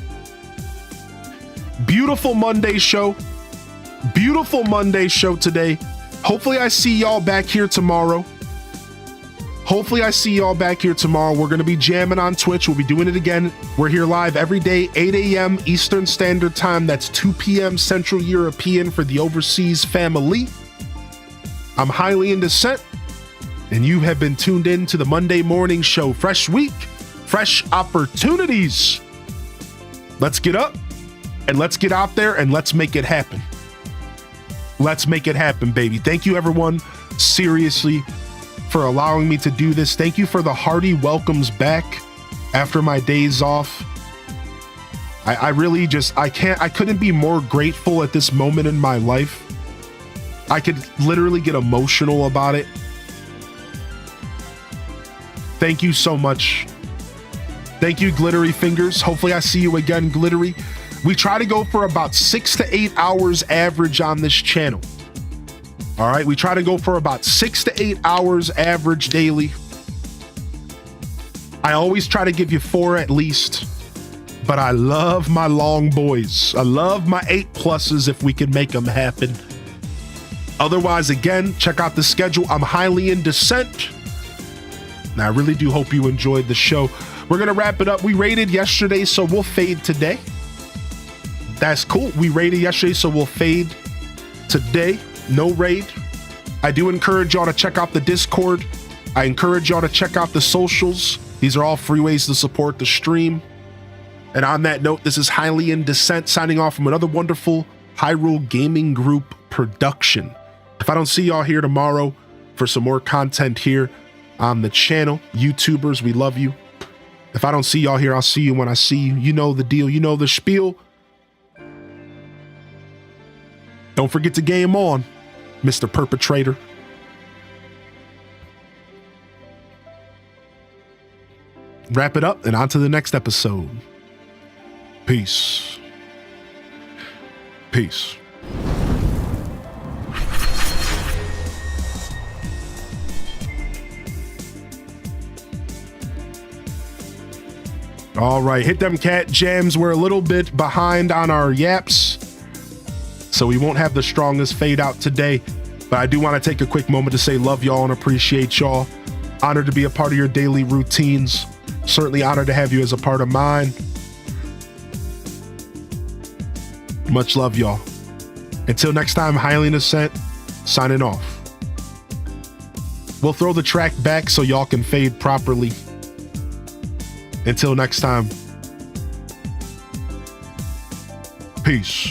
Beautiful Monday show. Beautiful Monday show today. Hopefully I see y'all back here tomorrow. Hopefully I see y'all back here tomorrow. We're gonna be jamming on Twitch. We'll be doing it again. We're here live every day, 8 a.m. Eastern Standard Time. That's 2 p.m. Central European for the overseas family. I'm highly in descent, and you have been tuned in to the Monday morning show. Fresh week, fresh opportunities. Let's get up and let's get out there and let's make it happen. Let's make it happen, baby. Thank you, everyone. Seriously, for allowing me to do this. Thank you for the hearty welcomes back after my days off. I really just, I couldn't be more grateful at this moment in my life. I could literally get emotional about it. Thank you so much. Thank you, Glittery Fingers. Hopefully I see you again, Glittery. We try to go for about 6 to 8 hours average on this channel. All right, we try to go for about 6 to 8 hours average daily. I always try to give you 4 at least, but I love my long boys. I love my 8+ if we can make them happen. Otherwise, again, check out the schedule. I'm highly in descent. And I really do hope you enjoyed the show. We're gonna wrap it up. We raided yesterday, so we'll fade today. That's cool. We raided yesterday, so we'll fade today. No raid. I do encourage y'all to check out the Discord. I encourage y'all to check out the socials. These are all free ways to support the stream. And on that note, this is Highly in Descent signing off from another wonderful Hyrule Gaming Group production. If I don't see y'all here tomorrow for some more content here on the channel, YouTubers, we love you. If I don't see y'all here, I'll see you when I see you. You know the deal. You know the spiel. Don't forget to game on, Mr. Perpetrator. Wrap it up and on to the next episode. Peace. Peace. All right, hit them cat jams. We're a little bit behind on our yaps, so we won't have the strongest fade out today, but I do want to take a quick moment to say love y'all and appreciate y'all. Honored to be a part of your daily routines. Certainly honored to have you as a part of mine. Much love, y'all. Until next time, Highly in Descent, signing off. We'll throw the track back so y'all can fade properly. Until next time, peace.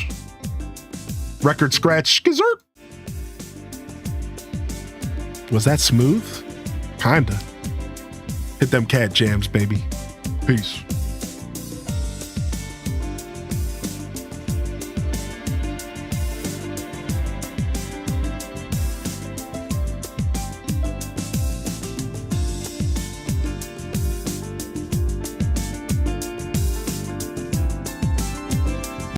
Record scratch, skizzert. Was that smooth? Kinda. Hit them cat jams, baby. Peace.